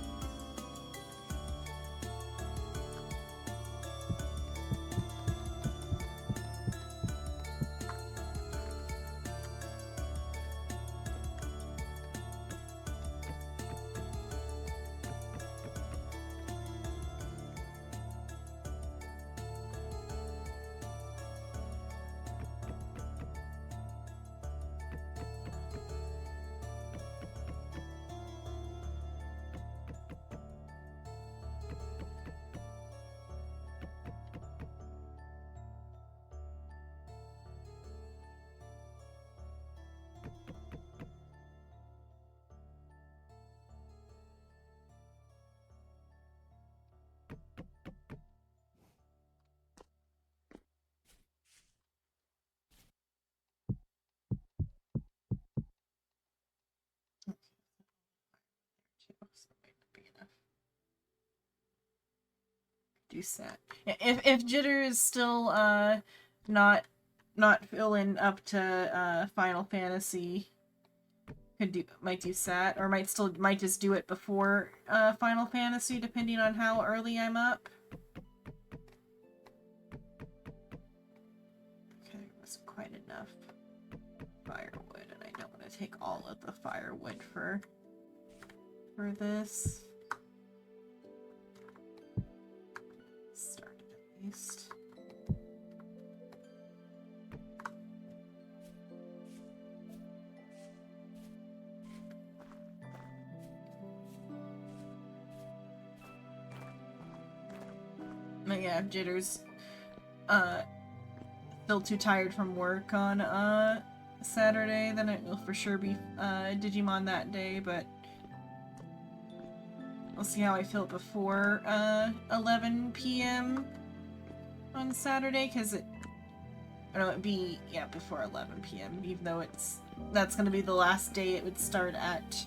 Do set. If Jitter is still not filling up to Final Fantasy, might do Sat, or might just do it before Final Fantasy, depending on how early I'm up. Okay, wasn't quite enough firewood, and I don't want to take all of the firewood for this. Start it at least. But yeah, if Jitter's still too tired from work on Saturday, then it will for sure be Digimon that day, but I'll see how I feel before 11 p.m. on Saturday, because it'd be, yeah, before 11 p.m., even though that's going to be the last day it would start at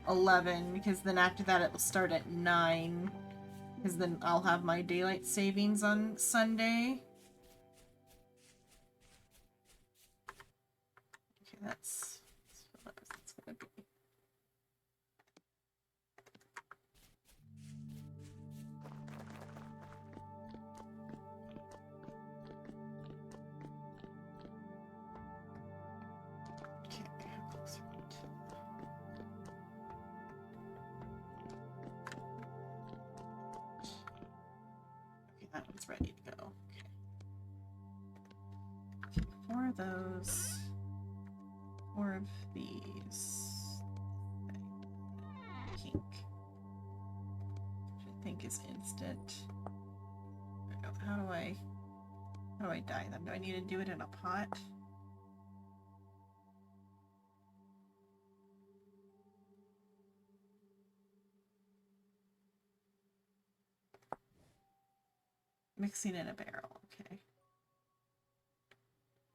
11, because then after that it will start at 9, because then I'll have my daylight savings on Sunday. That's gonna be. Okay, how close are we to- Okay, that one's ready to go. Okay, 4 of those. 4 of these. Pink. Which I think is instant. How do I dye them? Do I need to do it in a pot? Mixing in a barrel, okay.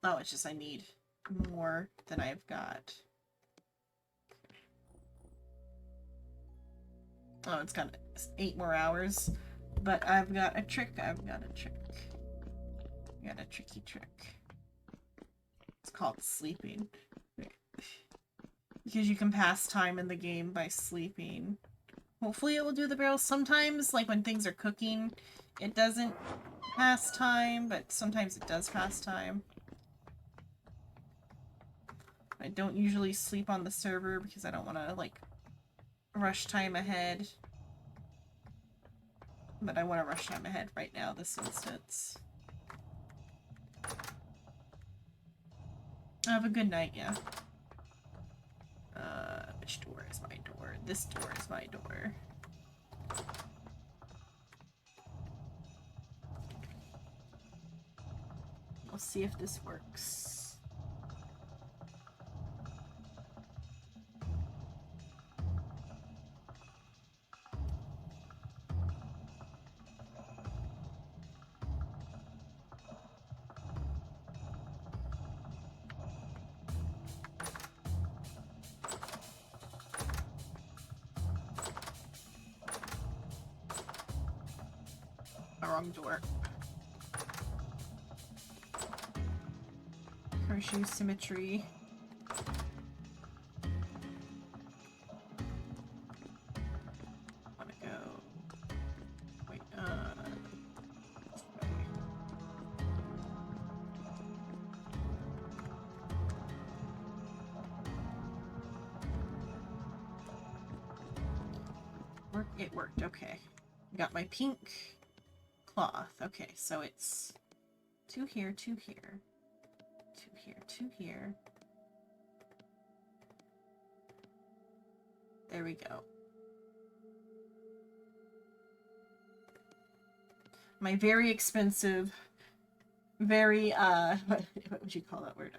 Oh, it's just I need more than I've got. Oh, it's got 8 more hours. But I've got a trick. I got a tricky trick. It's called sleeping. Because you can pass time in the game by sleeping. Hopefully it will do the barrels. Sometimes, like when things are cooking, it doesn't pass time, but sometimes it does pass time. I don't usually sleep on the server because I don't want to, like, rush time ahead. But I want to rush time ahead right now, this instance. Have a good night, yeah. Which door is my door? This door is my door. We'll see if this works. Wrong door. Horseshoe symmetry. Wanna go. Wait, it worked, okay. Got my pink cloth. Okay, so it's 2 here, 2 here. 2 here, 2 here. There we go. My very expensive, very, what would you call that word?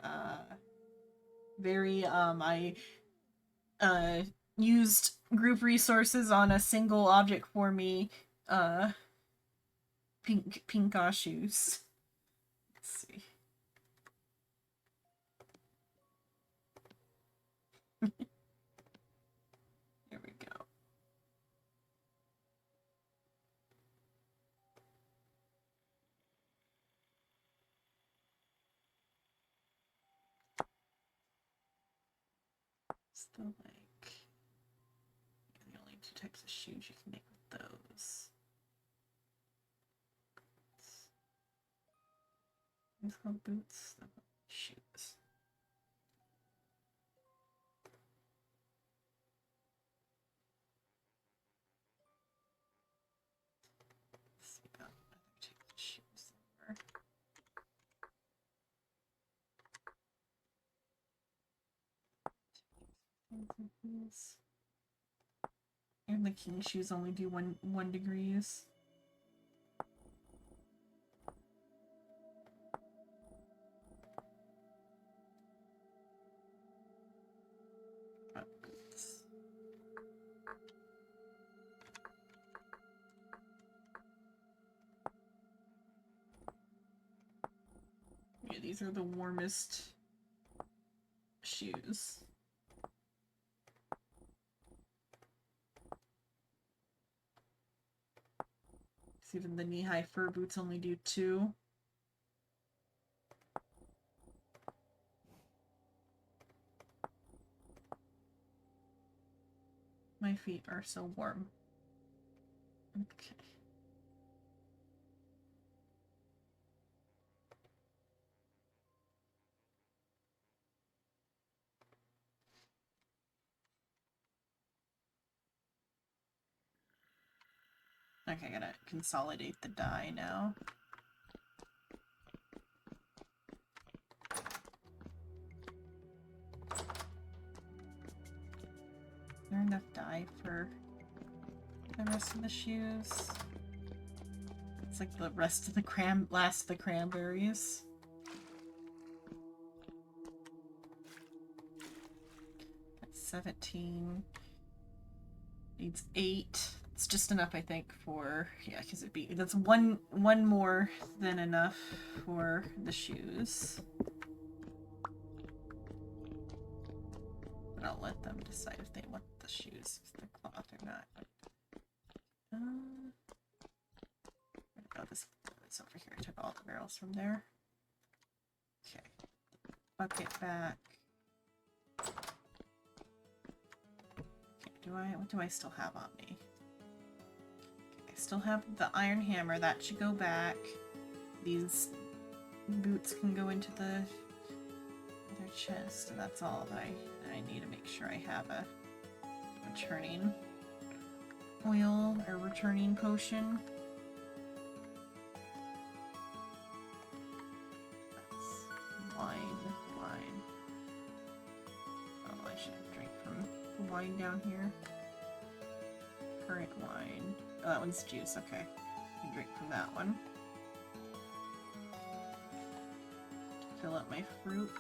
Very, I, used group resources on a single object for me, pink shoes. Let's see. Here we go. Still like the only 2 types of shoes you can make with those. These called boots. Shoes. Let's see about other types of shoes there were. And the king shoes only do one degrees. Yeah, these are the warmest shoes. Even the knee-high fur boots only do 2. My feet are so warm. Okay. Okay, I gotta consolidate the dye now. Is there enough dye for the rest of the shoes? It's like the rest of the last of the cranberries. That's 17. Needs 8. It's just enough, I think, for yeah, because that's one more than enough for the shoes. But I'll let them decide if they want the shoes, if they're cloth or not. Oh, this over here. I took all the barrels from there. Okay. Bucket back. Okay, what do I still have on me? Okay, I still have the iron hammer. That should go back. These boots can go into their chest, and that's all that I need to make sure I have a returning oil or returning potion. Wine. Oh, I should drink from the wine down here. Currant wine. Oh, that one's juice, okay. I can drink from that one. Fill up my fruit.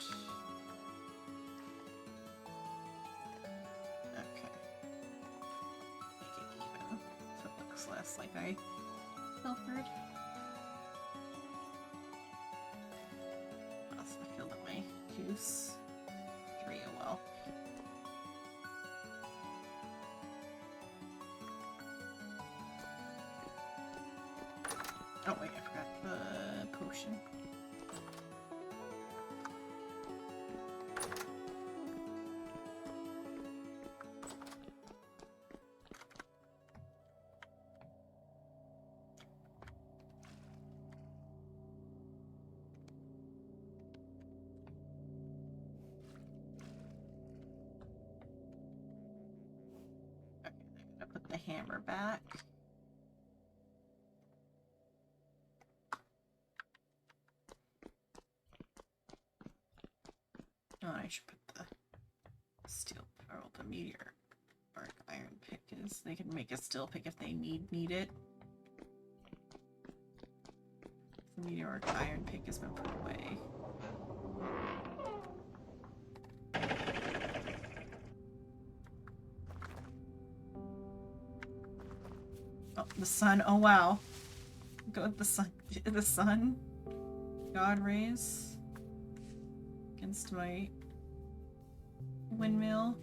Okay. Make it even, so it looks less like I pilfered. I filled up my juice. 3, oh well. Oh wait, I forgot the potion. Put the hammer back. Oh, I should put the steel pearl, the meteor arc iron pick is. They can make a steel pick if they need it. The meteor arc iron pick has been put away. Oh, the sun. Oh, wow. Go with the sun. The sun. God rays. Against my windmill.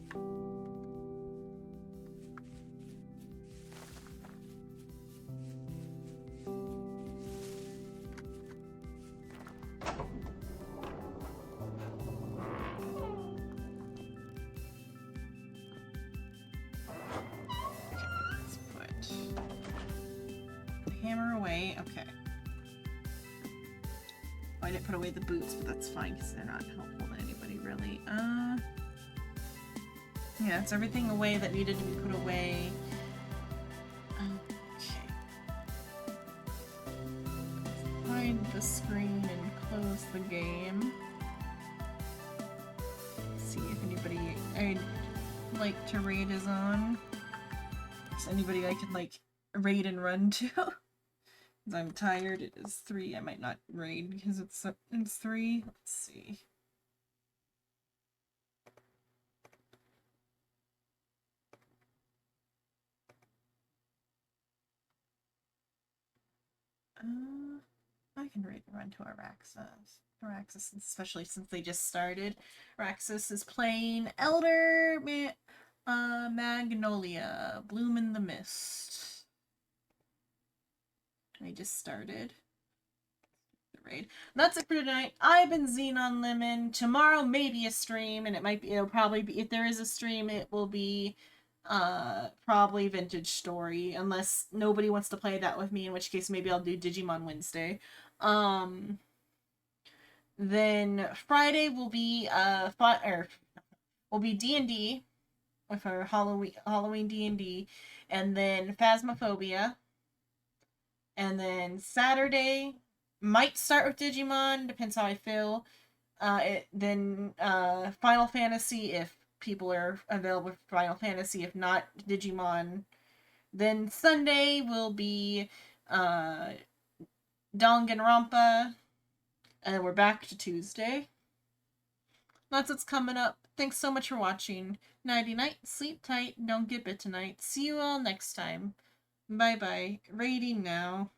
Okay. Oh, I didn't put away the boots, but that's fine because they're not helpful to anybody really. Yeah, it's everything away that needed to be put away. Okay. Hide the screen and close the game. See if anybody I'd like to raid is on. Is anybody I could like raid and run to? I'm tired. It is 3. I might not raid because it's 3. Let's see. I can raid and run to Araxis. Araxis, especially since they just started. Araxis is playing Elder Magnolia, Bloom in the Mist. I just started the raid. That's it for tonight. I've been Xenon Lemon. Tomorrow maybe a stream, and it'll probably be, if there is a stream, it will be Probably Vintage Story, unless nobody wants to play that with me, in which case maybe I'll do Digimon Wednesday. Then Friday will be will be D&D with our Halloween D&D, and then Phasmophobia. And then Saturday might start with Digimon, depends how I feel. Then Final Fantasy if people are available for Final Fantasy, if not Digimon. Then Sunday will be Danganronpa, and we're back to Tuesday. That's what's coming up. Thanks so much for watching. Nighty night, sleep tight, don't get bit tonight. See you all next time. Bye bye. Rating now.